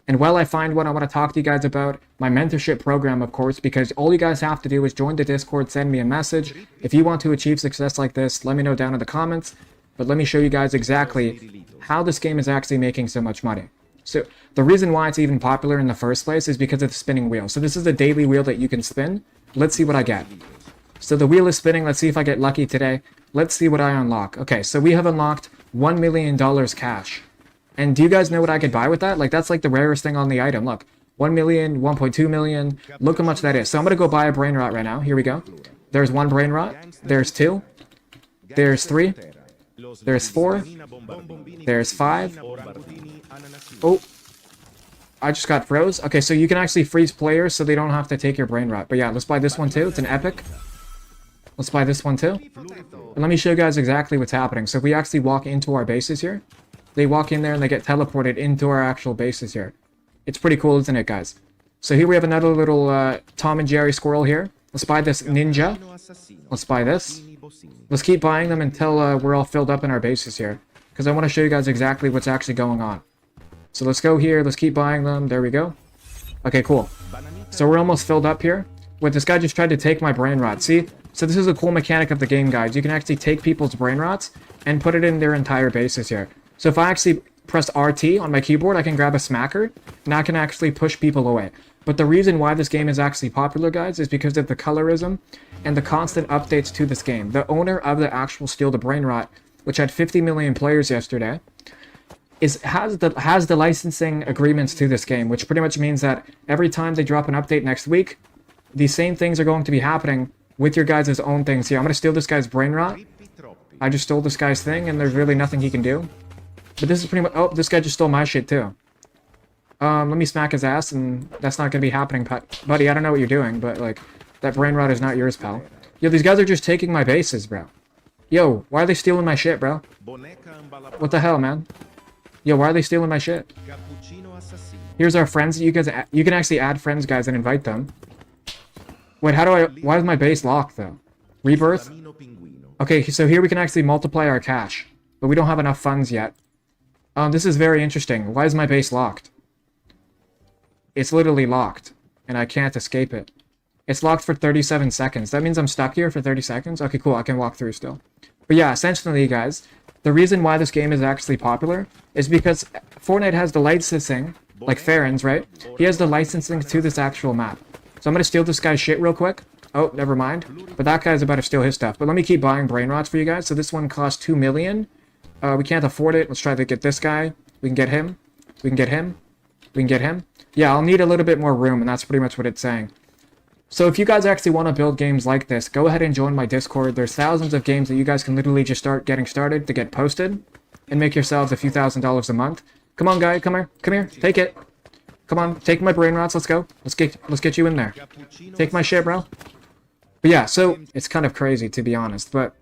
And while I find one, I want to talk to you guys about my mentorship program, of course, because all you guys have to do is join the Discord, send me a message. If you want to achieve success like this, let me know down in the comments. But let me show you guys exactly how this game is actually making so much money. So the reason why it's even popular in the first place is because of the spinning wheel. So this is a daily wheel that you can spin. Let's see what I get. So the wheel is spinning. Let's see if I get lucky today. Let's see what I unlock. Okay, so we have unlocked $1 million cash. And do you guys know what I could buy with that? Like, that's like the rarest thing on the item. Look, 1 million, 1.2 million. Look how much that is. So I'm going to go buy a brain rot right now. Here we go. There's 1 brain rot. There's 2. There's 3. There's 4. There's 5. Oh, I just got froze. Okay, so you can actually freeze players so they don't have to take your brain rot. But yeah, let's buy this one too. It's an epic. Let's buy this one too. And let me show you guys exactly what's happening. So if we actually walk into our bases here, they walk in there and they get teleported into our actual bases here. It's pretty cool, isn't it, guys? So here we have another little Tom and Jerry squirrel here. Let's buy this ninja. Let's buy this. Let's keep buying them until we're all filled up in our bases here, because I want to show you guys exactly what's actually going on. So let's go here. Let's keep buying them. There we go. Okay, cool. So we're almost filled up here. Wait, this guy just tried to take my brain rot. See? So this is a cool mechanic of the game, guys. You can actually take people's brain rots and put it in their entire bases here. So if I actually press RT on my keyboard, I can grab a smacker, and I can actually push people away. But the reason why this game is actually popular, guys, is because of the colorism and the constant updates to this game. The owner of the actual Steal the Brain Rot, which had 50 million players yesterday, has the licensing agreements to this game, which pretty much means that every time they drop an update next week, these same things are going to be happening with your guys' own things here. I'm going to steal this guy's brain rot. I just stole this guy's thing, and there's really nothing he can do. But this is pretty much... Oh, this guy just stole my shit, too. Let me smack his ass, and that's not going to be happening, buddy. I don't know what you're doing, but, like, that brain rot is not yours, pal. Yo, these guys are just taking my bases, bro. Yo, why are they stealing my shit, bro? What the hell, man? Yo, why are they stealing my shit? Here's our friends. You can actually add friends, guys, and invite them. Wait, how do I... Why is my base locked, though? Rebirth? Okay, so here we can actually multiply our cash. But we don't have enough funds yet. This is very interesting. Why is my base locked? It's literally locked. And I can't escape it. It's locked for 37 seconds. That means I'm stuck here for 30 seconds? Okay, cool. I can walk through still. But yeah, essentially, guys, the reason why this game is actually popular is because Fortnite has the licensing, like Farron's, right? He has the licensing to this actual map. So I'm going to steal this guy's shit real quick. Oh, never mind. But that guy's about to steal his stuff. But let me keep buying brain rots for you guys. So this one costs 2 million. We can't afford it. Let's try to get this guy. We can get him. We can get him. We can get him. Yeah, I'll need a little bit more room, and that's pretty much what it's saying. So if you guys actually want to build games like this, go ahead and join my Discord. There's thousands of games that you guys can literally just start getting started to get posted and make yourselves a few $1,000s a month. Come on, guy. Come here. Come here. Take it. Come on. Take my brain rots. Let's go. Let's get you in there. Take my shit, bro. But yeah, so it's kind of crazy, to be honest. But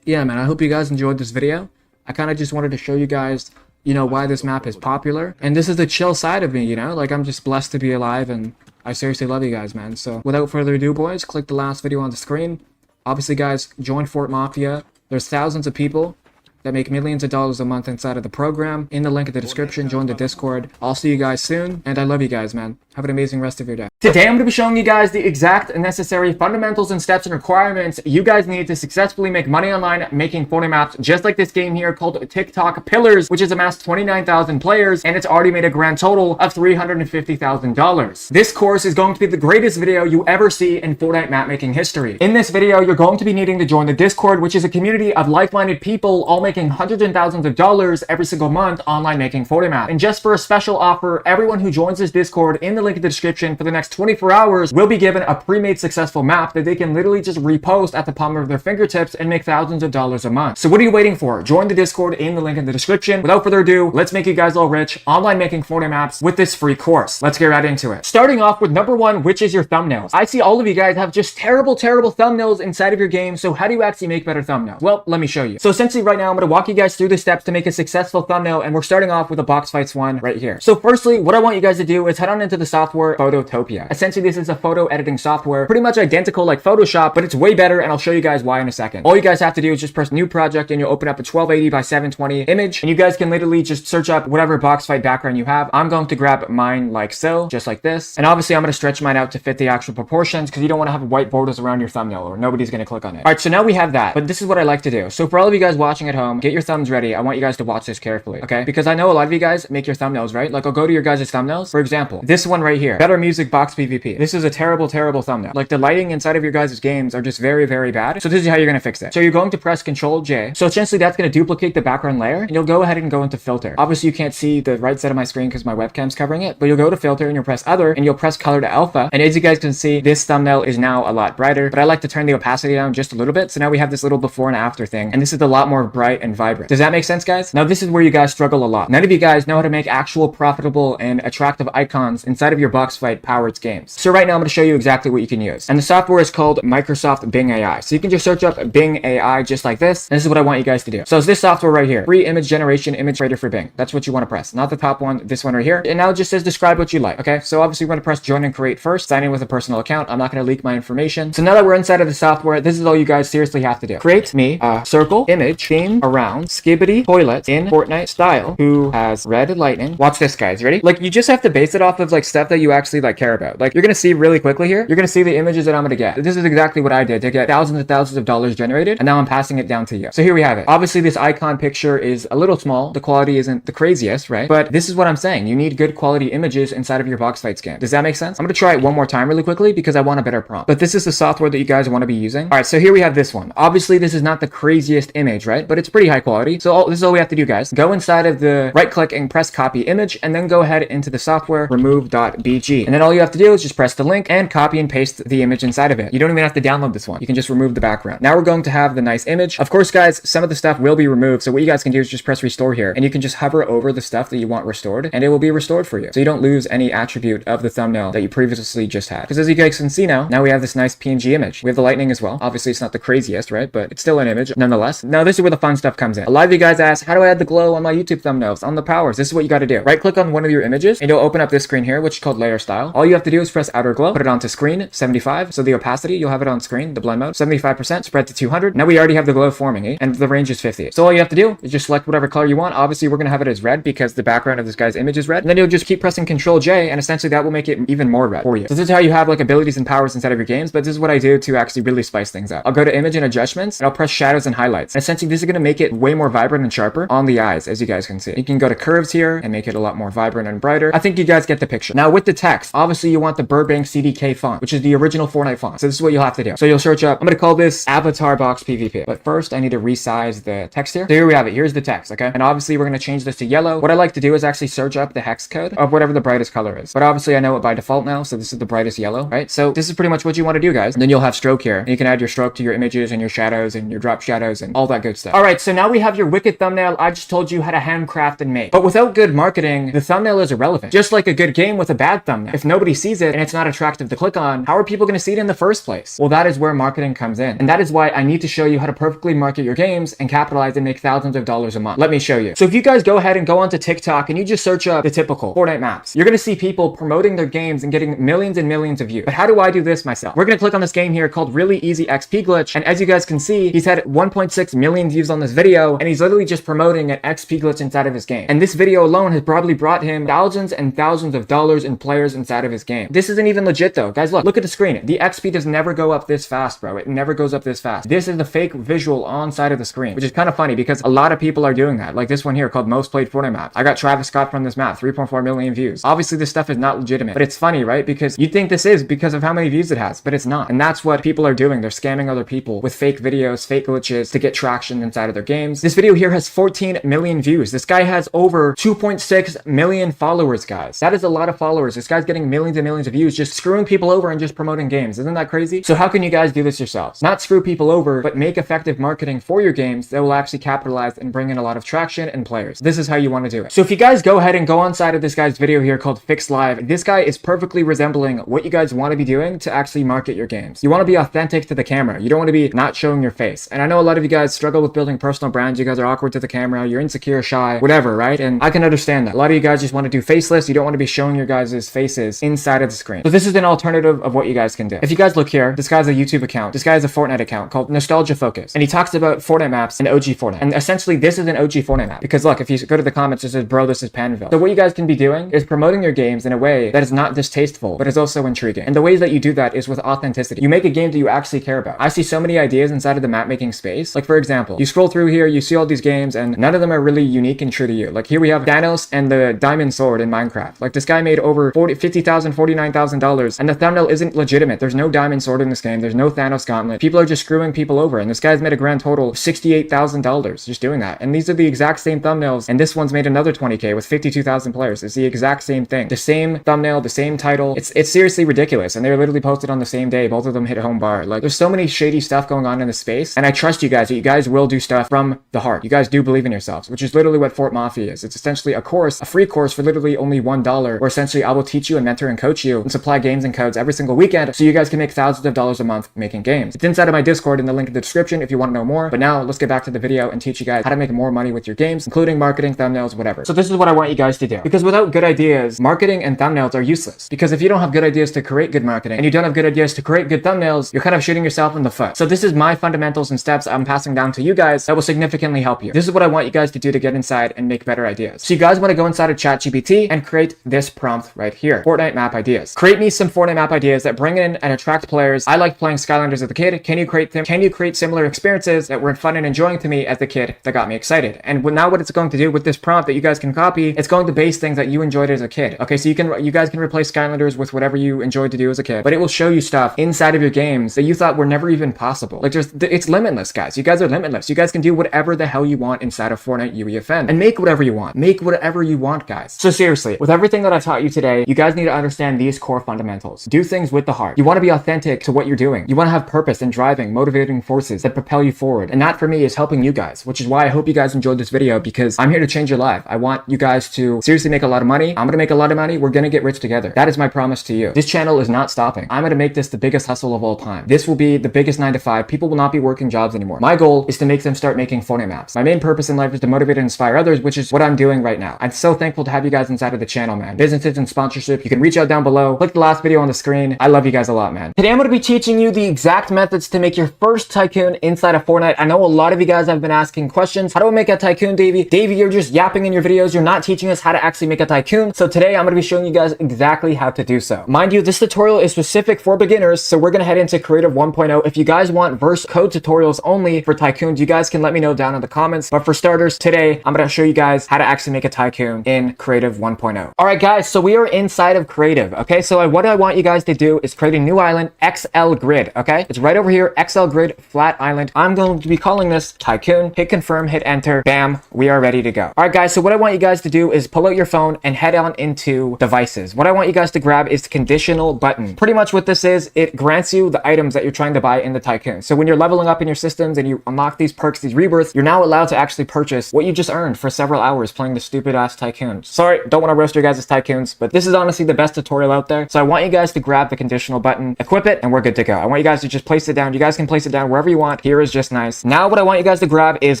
yeah, man, I hope you guys enjoyed this video. I kind of just wanted to show you guys, you know, why this map is popular. And this is the chill side of me, you know? Like, I'm just blessed to be alive, and I seriously love you guys, man. So without further ado, boys, click the last video on the screen. Obviously, guys, join Fort Mafia. There's thousands of people that make millions of dollars a month inside of the program. In the link in the description, join the Discord. I'll see you guys soon, and I love you guys, man. Have an amazing rest of your day. Today, I'm going to be showing you guys the exact necessary fundamentals and steps and requirements you guys need to successfully make money online making Fortnite maps just like this game here called TikTok Pillars, which has amassed 29,000 players, and it's already made a grand total of $350,000. This course is going to be the greatest video you ever see in Fortnite map making history. In this video, you're going to be needing to join the Discord, which is a community of like-minded people all making hundreds and thousands of dollars every single month online making Fortnite map. And just for a special offer, everyone who joins this Discord in the link in the description for the next 24 hours will be given a pre-made successful map that they can literally just repost at the palm of their fingertips and make thousands of dollars a month. So what are you waiting for? Join the Discord in the link in the description. Without further ado, let's make you guys all rich online making Fortnite maps with this free course. Let's get right into it. Starting off with number one, which is your thumbnails. I see all of you guys have just terrible thumbnails inside of your game. So how do you actually make better thumbnails? Well, let me show you. So essentially right now, I'm going to walk you guys through the steps to make a successful thumbnail, and we're starting off with a box fights one right here. So firstly, what I want you guys to do is head on into the software Phototopia. Essentially, this is a photo editing software, pretty much identical like Photoshop, but it's way better, and I'll show you guys why in a second. All you guys have to do is just press new project, and you'll open up a 1280 by 720 image, and you guys can literally just search up whatever box fight background you have. I'm going to grab mine like so, just like this, and obviously I'm going to stretch mine out to fit the actual proportions because you don't want to have white borders around your thumbnail or nobody's going to click on it. All right, so now we have that, but this is what I like to do. So for all of you guys watching at home, get your thumbs ready. I want you guys to watch this carefully, okay? Because I know a lot of you guys make your thumbnails, right? Like, I'll go to your guys' thumbnails. For example, this one right here, Better Music Box PvP. This is a terrible thumbnail. Like, the lighting inside of your guys' games are just very bad. So this is how you're going to fix it. So you're going to press Control J. So essentially that's going to duplicate the background layer, and you'll go ahead and go into filter. Obviously you can't see the right side of my screen because my webcam's covering it, but you'll go to filter and you'll press other, and you'll press color to alpha. And as you guys can see, this thumbnail is now a lot brighter, but I like to turn the opacity down just a little bit. So now we have this little before and after thing, and this is a lot more bright and vibrant. Does that make sense, guys? Now this is where you guys struggle a lot. None of you guys know how to make actual profitable and attractive icons inside of your box fight powered games. So right now I'm going to show you exactly what you can use. And the software is called Microsoft Bing AI. So you can just search up Bing AI just like this. And this is what I want you guys to do. So it's this software right here. Free image generation image creator for Bing. That's what you want to press. Not the top one, this one right here. And now it just says describe what you like. Okay, so obviously we're going to press join and create first. Sign in with a personal account. I'm not going to leak my information. So now that we're inside of the software, this is all you guys seriously have to do. Create me a circle image theme around skibbity toilet in Fortnite style who has red lightning. Watch this, guys. Ready? Like, you just have to base it off of like stuff that you actually like care about. Like you're gonna see really quickly here, you're gonna see the images that I'm gonna get. This is exactly what I did to get thousands and thousands of dollars generated, and now I'm passing it down to you. So here we have it. Obviously this icon picture is a little small, the quality isn't the craziest, right? But this is what I'm saying, you need good quality images inside of your box fights game. Does that make sense? I'm gonna try it one more time really quickly because I want a better prompt. But this is the software that you guys want to be using. All right, so here we have this one. Obviously this is not the craziest image, right? But it's pretty high quality. So this is all we have to do, guys. Go inside of the right click and press copy image, and then go ahead into the software remove.bg, and then all you have to do is just press the link and copy and paste the image inside of it. You don't even have to download this one. You can just remove the background. Now we're going to have the nice image. Of course, guys, some of the stuff will be removed. So what you guys can do is just press restore here, and you can just hover over the stuff that you want restored, and it will be restored for you. So you don't lose any attribute of the thumbnail that you previously just had. Because as you guys can see now we have this nice PNG image. We have the lightning as well. Obviously it's not the craziest, right? But it's still an image nonetheless. Now this is where the fun stuff comes in. A lot of you guys ask, how do I add the glow on my YouTube thumbnails, on the powers? This is what you got to do. Right click on one of your images, and you'll open up this screen here, which is called layer style. All you have to do is press outer glow, put it onto screen 75. So the opacity, you'll have it on screen, the blend mode, 75%, spread to 200. Now we already have the glow forming, and the range is 50. So all you have to do is just select whatever color you want. Obviously we're going to have it as red because the background of this guy's image is red. And then you'll just keep pressing Control J, and essentially that will make it even more red for you. So this is how you have like abilities and powers inside of your games, but this is what I do to actually really spice things up. I'll go to image and adjustments, and I'll press shadows and highlights. And essentially this is going to make it way more vibrant and sharper on the eyes, as you guys can see. You can go to curves here and make it a lot more vibrant and brighter. I think you guys get the picture. Now with the text, obviously you want the Burbank CDK font, which is the original Fortnite font. So this is what you'll have to do. So you'll search up, I'm going to call this Avatar Box PvP. But first I need to resize the text here. So here we have it. Here's the text, okay? And obviously we're going to change this to yellow. What I like to do is actually search up the hex code of whatever the brightest color is. But obviously I know it by default now, so this is the brightest yellow, right? So this is pretty much what you want to do, guys. And then you'll have stroke here. And you can add your stroke to your images and your shadows and your drop shadows and all that good stuff. All right, so now we have your wicked thumbnail I just told you how to handcraft and make. But without good marketing, the thumbnail is irrelevant. Just like a good game with a bad thumbnail. If nobody sees it and it's not attractive to click on, how are people going to see it in the first place? Well, that is where marketing comes in. And that is why I need to show you how to perfectly market your games and capitalize and make thousands of dollars a month. Let me show you. So if you guys go ahead and go onto TikTok and you just search up the typical Fortnite Maps, you're going to see people promoting their games and getting millions and millions of views. But how do I do this myself? We're going to click on this game here called Really Easy XP Glitch. And as you guys can see, he's had 1.6 million views on this video, and he's literally just promoting an XP glitch inside of his game. And this video alone has probably brought him thousands and thousands of dollars in players inside of his game. This isn't even legit though. Guys, look at the screen. The XP does never go up this fast, bro. It never goes up this fast. This is the fake visual on side of the screen, which is kind of funny because a lot of people are doing that. Like this one here called Most Played Fortnite Map. I got Travis Scott from this map, 3.4 million views. Obviously this stuff is not legitimate, but it's funny, right? Because you think this is because of how many views it has, but it's not. And that's what people are doing. They're scamming other people with fake videos, fake glitches to get traction inside of their games. This video here has 14 million views. This guy has over 2.6 million followers, guys. That is a lot of followers. This guy's getting millions and millions of views just screwing people over and just promoting games. Isn't that crazy? So how can you guys do this yourselves? Not screw people over, but make effective marketing for your games that will actually capitalize and bring in a lot of traction and players. This is how you want to do it. So if you guys go ahead and go on side of this guy's video here called Fix Live, this guy is perfectly resembling what you guys want to be doing to actually market your games. You want to be authentic to the camera. You don't want to be not showing your face. And I know a lot of you guys struggle with building personal brands. You guys are awkward to the camera. You're insecure, shy, whatever, right? And I can understand that. A lot of you guys just want to do faceless. You don't want to be showing your guys' faces inside of the screen. So this is an alternative of what you guys can do. If you guys look here, this guy's a YouTube account. This guy has a Fortnite account called Nostalgia Focus. And he talks about Fortnite maps and OG Fortnite. And essentially this is an OG Fortnite map. Because look, if you go to the comments, it says, bro, this is Panville. So what you guys can be doing is promoting your games in a way that is not distasteful, but is also intriguing. And the ways that you do that is with authenticity. You make a game that you actually care about. I see so many ideas inside of the map making space. Like for example, you scroll through here, you see all these games and none of them are really unique and true to you. Like here we have Thanos and the Diamond Sword in Minecraft. Like this guy made over $50,000, $49,000 and the thumbnail isn't legitimate. There's no Diamond Sword in this game. There's no Thanos Gauntlet. People are just screwing people over and this guy's made a grand total of $68,000 just doing that. And these are the exact same thumbnails and this one's made another 20K with 52,000 players. It's the exact same thing. The same thumbnail, the same title. It's seriously ridiculous and they're literally posted on the same day. Both of them hit home bar. Like there's so many shady stuff going on in the space and I trust you guys that you guys will do stuff from the heart. You guys do believe in yourselves, which is literally what Fort Mafia is. It's essentially a course, a free course for literally only $1 where essentially I will teach you and mentor and coach you and supply games and codes every single weekend so you guys can make thousands of dollars a month making games. It's inside of my Discord in the link in the description if you want to know more. But now let's get back to the video and teach you guys how to make more money with your games, including marketing, thumbnails, whatever. So this is what I want you guys to do. Because without good ideas, marketing and thumbnails are useless. Because if you don't have good ideas to create good marketing and you don't have good ideas to create good thumbnails, you're kind of shooting yourself in the foot. So this is my fundamentals and steps I'm passing down to you guys that will significantly help you. This is what I want you guys to do to get inside and make better ideas. So you guys want to go inside of ChatGPT and create this prompt month right here. Fortnite map ideas. Create me some Fortnite map ideas that bring in and attract players. I liked playing Skylanders as a kid. Can you create them? Can you create similar experiences that were fun and enjoying to me as the kid that got me excited? And now what it's going to do with this prompt that you guys can copy, it's going to base things that you enjoyed as a kid. Okay, so you guys can replace Skylanders with whatever you enjoyed to do as a kid, but it will show you stuff inside of your games that you thought were never even possible. Like it's limitless, guys. You guys are limitless. You guys can do whatever the hell you want inside of Fortnite UEFN and make whatever you want. Make whatever you want, guys. So seriously, with everything that I taught you today, you guys need to understand these core fundamentals. Do things with the heart. You want to be authentic to what you're doing. You want to have purpose and driving, motivating forces that propel you forward. And that for me is helping you guys, which is why I hope you guys enjoyed this video, because I'm here to change your life. I want you guys to seriously make a lot of money. I'm going to make a lot of money. We're going to get rich together. That is my promise to you. This channel is not stopping. I'm going to make this the biggest hustle of all time. This will be the biggest 9 to 5. People will not be working jobs anymore. My goal is to make them start making Fortnite maps. My main purpose in life is to motivate and inspire others, which is what I'm doing right now. I'm so thankful to have you guys inside of the channel, man. Businesses and sponsorship, you can reach out down below. Click the last video on the screen. I love you guys a lot, man. Today I'm going to be teaching you the exact methods to make your first tycoon inside of Fortnite. I know a lot of you guys have been asking questions. How do I make a tycoon, Davey? Davey, you're just yapping in your videos. You're not teaching us how to actually make a tycoon. So today I'm going to be showing you guys exactly how to do so. Mind you, this tutorial is specific for beginners, so we're going to head into Creative 1.0. If you guys want verse code tutorials only for tycoons, you guys can let me know down in the comments. But for starters, today I'm going to show you guys how to actually make a tycoon in Creative 1.0. All right, guys, so we are inside of Creative. Okay, so what I want you guys to do is create a new island, XL Grid. Okay, it's right over here, XL Grid Flat Island. I'm going to be calling this Tycoon. Hit confirm, hit enter. Bam, we are ready to go. All right, guys, so what I want you guys to do is pull out your phone and head on into devices. What I want you guys to grab is the conditional button. Pretty much what this is, it grants you the items that you're trying to buy in the Tycoon. So when you're leveling up in your systems and you unlock these perks, these rebirths, you're now allowed to actually purchase what you just earned for several hours playing the stupid ass Tycoon. Sorry, don't want to roast your guys' Tycoons, but this is honestly the best tutorial out there. So I want you guys to grab the conditional button, equip it, and we're good to go. I want you guys to just place it down. You guys can place it down wherever you want. Here is just nice. Now what I want you guys to grab is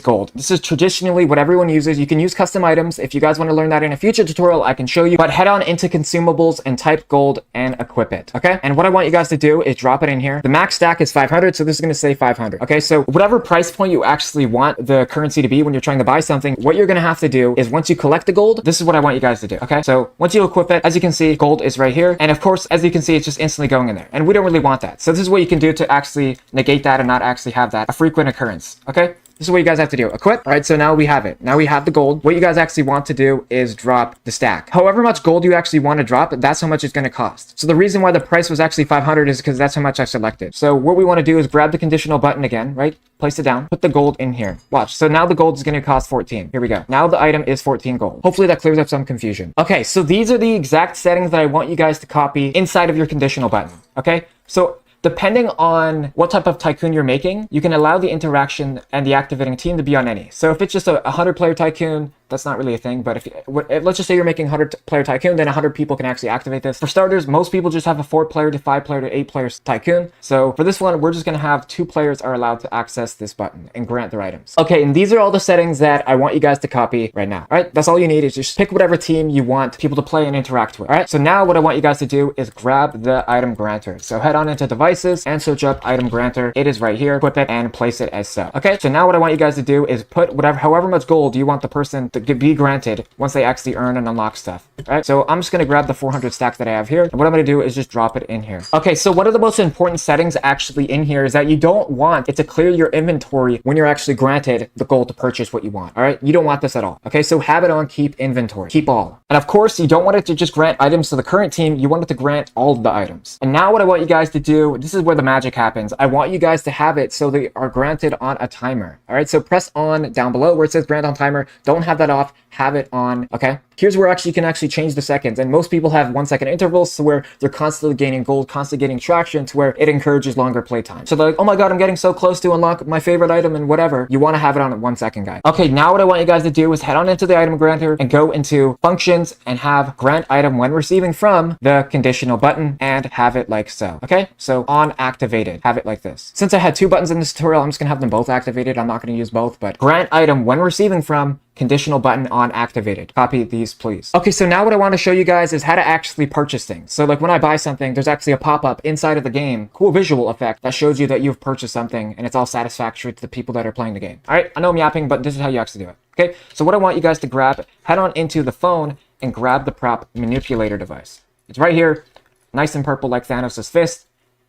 gold. This is traditionally what everyone uses. You can use custom items. If you guys want to learn that in a future tutorial, I can show you, but head on into consumables and type gold and equip it. Okay. And what I want you guys to do is drop it in here. The max stack is 500. So this is going to say 500. Okay. So whatever price point you actually want the currency to be when you're trying to buy something, what you're going to have to do is once you collect the gold, this is what I want you guys to do. Okay. So once you equip it, as you can see, gold is right here. And of course, as you can see, it's just instantly going in there. And we don't really want that. So this is what you can do to actually negate that and not actually have that a frequent occurrence. Okay. This is what you guys have to do. Equip. All right, so now we have it. Now we have the gold. What you guys actually want to do is drop the stack. However much gold you actually want to drop, that's how much it's going to cost. So the reason why the price was actually 500 is because that's how much I selected. So what we want to do is grab the conditional button again, right? Place it down. Put the gold in here. Watch. So now the gold is going to cost 14. Here we go. Now the item is 14 gold. Hopefully that clears up some confusion. Okay, so these are the exact settings that I want you guys to copy inside of your conditional button. Okay, so depending on what type of tycoon you're making, you can allow the interaction and the activating team to be on any. So if it's just a 100-player tycoon, that's not really a thing, but if let's just say you're making 100-player tycoon, then 100 people can actually activate this. For starters, most people just have a 4-player to 5-player to 8-player tycoon. So for this one, we're just going to have 2 players are allowed to access this button and grant their items. Okay, and these are all the settings that I want you guys to copy right now. All right, that's all you need is just pick whatever team you want people to play and interact with. All right, so now what I want you guys to do is grab the item granter. So head on into devices and search up item granter. It is right here. Equip it and place it as so. Okay, so now what I want you guys to do is put however much gold you want the person to be granted once they actually earn and unlock stuff. All right, so I'm just going to grab the 400 stacks that I have here, and what I'm going to do is just drop it in here. Okay, so one of the most important settings actually in here is that you don't want it to clear your inventory when you're actually granted the gold to purchase what you want. All right, you don't want this at all. Okay, so have it on keep inventory, keep all. And of course, you don't want it to just grant items to the current team. You want it to grant all of the items. And now what I want you guys to do, this is where the magic happens. I want you guys to have it so they are granted on a timer. All right, so press on down below where it says grant on timer. Don't have that off. Have it on. Okay, here's where you can actually change the seconds, and most people have 1-second intervals, so where they're constantly gaining gold, constantly getting traction, to where it encourages longer playtime. So they're like, oh my god, I'm getting so close to unlock my favorite item and whatever. You want to have it on at 1 second, guys. Okay, now what I want you guys to do is head on into the item granter and go into functions and have grant item when receiving from the conditional button and have it like so. Okay, so on activated, have it like this. Since I had 2 buttons in this tutorial, I'm just gonna have them both activated. I'm not gonna use both, but grant item when receiving from conditional button on activated. Copy these, please. Okay, so now what I want to show you guys is how to actually purchase things. So like when I buy something, there's actually a pop-up inside of the game, cool visual effect that shows you that you've purchased something and it's all satisfactory to the people that are playing the game. All right, I know I'm yapping, but this is how you actually do it. Okay, so what I want you guys to grab, head on into the phone and grab the prop manipulator device. It's right here, nice and purple like Thanos' fist.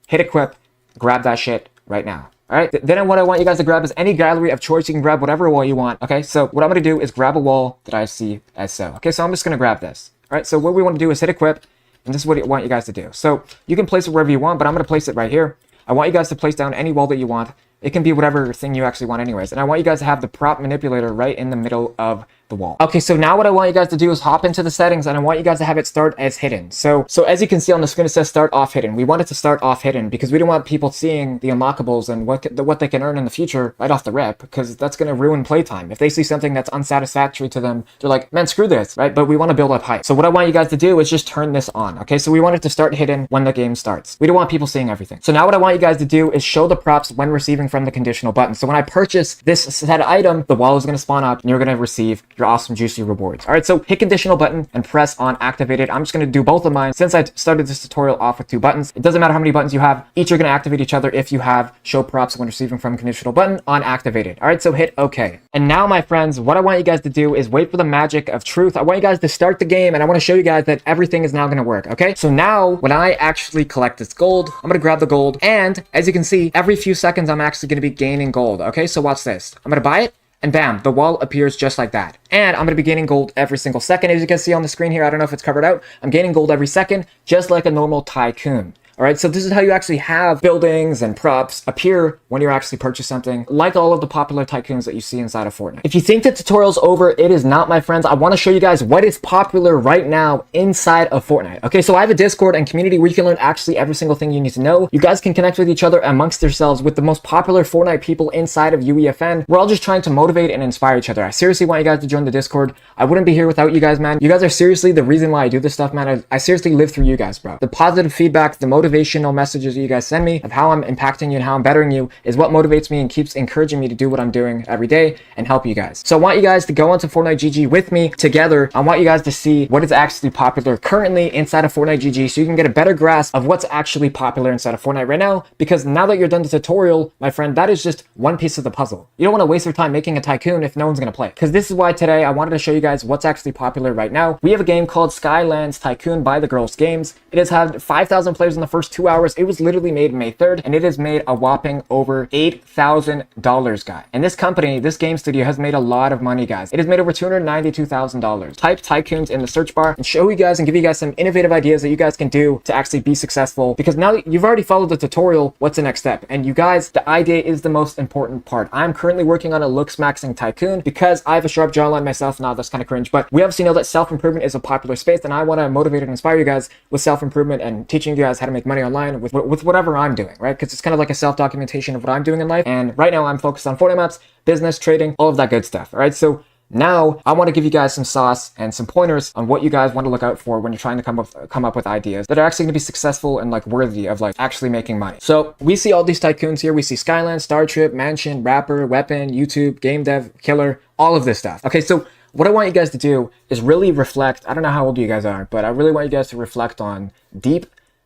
Hit equip, grab that shit right now. All right, then what I want you guys to grab is any gallery of choice. You can grab whatever wall you want. Okay, so what I'm gonna do is grab a wall that I see as so. Okay, so I'm just gonna grab this. All right, so what we want to do is hit equip, and this is what I want you guys to do. So you can place it wherever you want, but I'm gonna place it right here. I want you guys to place down any wall that you want. It can be whatever thing you actually want anyways. And I want you guys to have the prop manipulator right in the middle of the wall. Okay, so now what I want you guys to do is hop into the settings, and I want you guys to have it start as hidden. So as you can see on the screen, it says start off hidden. We want it to start off hidden because we don't want people seeing the unlockables and what they can earn in the future right off the rip, because that's going to ruin playtime. If they see something that's unsatisfactory to them, they're like, man, screw this, right? But we want to build up hype. So what I want you guys to do is just turn this on. Okay, so we want it to start hidden when the game starts. We don't want people seeing everything. So now what I want you guys to do is show the props when receiving from the conditional button. So when I purchase this set item, the wall is going to spawn up and you're going to receive your awesome juicy rewards. All right, so hit conditional button and press on activated. I'm just going to do both of mine since I started this tutorial off with 2 buttons. It doesn't matter how many buttons you have. Each are going to activate each other if you have show props when receiving from conditional button on activated. All right, so hit OK. And now, my friends, what I want you guys to do is wait for the magic of truth. I want you guys to start the game, and I want to show you guys that everything is now going to work. Okay, so now when I actually collect this gold, I'm going to grab the gold, and as you can see, every few seconds I'm actually going to be gaining gold. Okay, so watch this. I'm going to buy it, and bam, the wall appears just like that. And I'm going to be gaining gold every single second. As you can see on the screen here, I don't know if it's covered out. I'm gaining gold every second, just like a normal tycoon. All right, so this is how you actually have buildings and props appear when you actually purchase something, like all of the popular tycoons that you see inside of Fortnite. If you think the tutorial's over, it is not, my friends. I want to show you guys what is popular right now inside of Fortnite. Okay, so I have a Discord and community where you can learn actually every single thing you need to know. You guys can connect with each other amongst yourselves with the most popular Fortnite people inside of UEFN. We're all just trying to motivate and inspire each other. I seriously want you guys to join the Discord. I wouldn't be here without you guys, man. You guys are seriously the reason why I do this stuff, man. I seriously live through you guys, bro. The positive feedback, the motivational messages that you guys send me of how I'm impacting you and how I'm bettering you is what motivates me and keeps encouraging me to do what I'm doing every day and help you guys. So I want you guys to go onto Fortnite GG with me together. I want you guys to see what is actually popular currently inside of Fortnite GG so you can get a better grasp of what's actually popular inside of Fortnite right now, because now that you're done the tutorial, my friend, that is just one piece of the puzzle. You don't want to waste your time making a tycoon if no one's going to play it, because this is why today I wanted to show you guys what's actually popular right now. We have a game called Skylands Tycoon by the Girls Games. It has had 5,000 players in the first 2 hours. It was literally made May 3rd, and it has made a whopping over $8,000, guys. And this company, this game studio, has made a lot of money, guys. It has made over $292,000. Type tycoons in the search bar and show you guys and give you guys some innovative ideas that you guys can do to actually be successful, because now that you've already followed the tutorial, what's the next step? And you guys, the idea is the most important part. I'm currently working on a looks maxing tycoon because I have a sharp jawline myself. Now that's kind of cringe, but we obviously know that self-improvement is a popular space, and I want to motivate and inspire you guys with self-improvement and teaching you guys how to make money online with whatever I'm doing, right? Because it's kind of like a self-documentation of what I'm doing in life. And right now I'm focused on Fortnite Maps, business, trading, all of that good stuff. All right, so now I want to give you guys some sauce and some pointers on what you guys want to look out for when you're trying to come up with ideas that are actually going to be successful and like worthy of like actually making money. So we see all these tycoons here. We see Skyland, Star Trip, Mansion, Rapper, Weapon, YouTube, Game Dev, Killer, all of this stuff. Okay, so what I want you guys to do is really reflect. I don't know how old you guys are, but I really want you guys to reflect on deep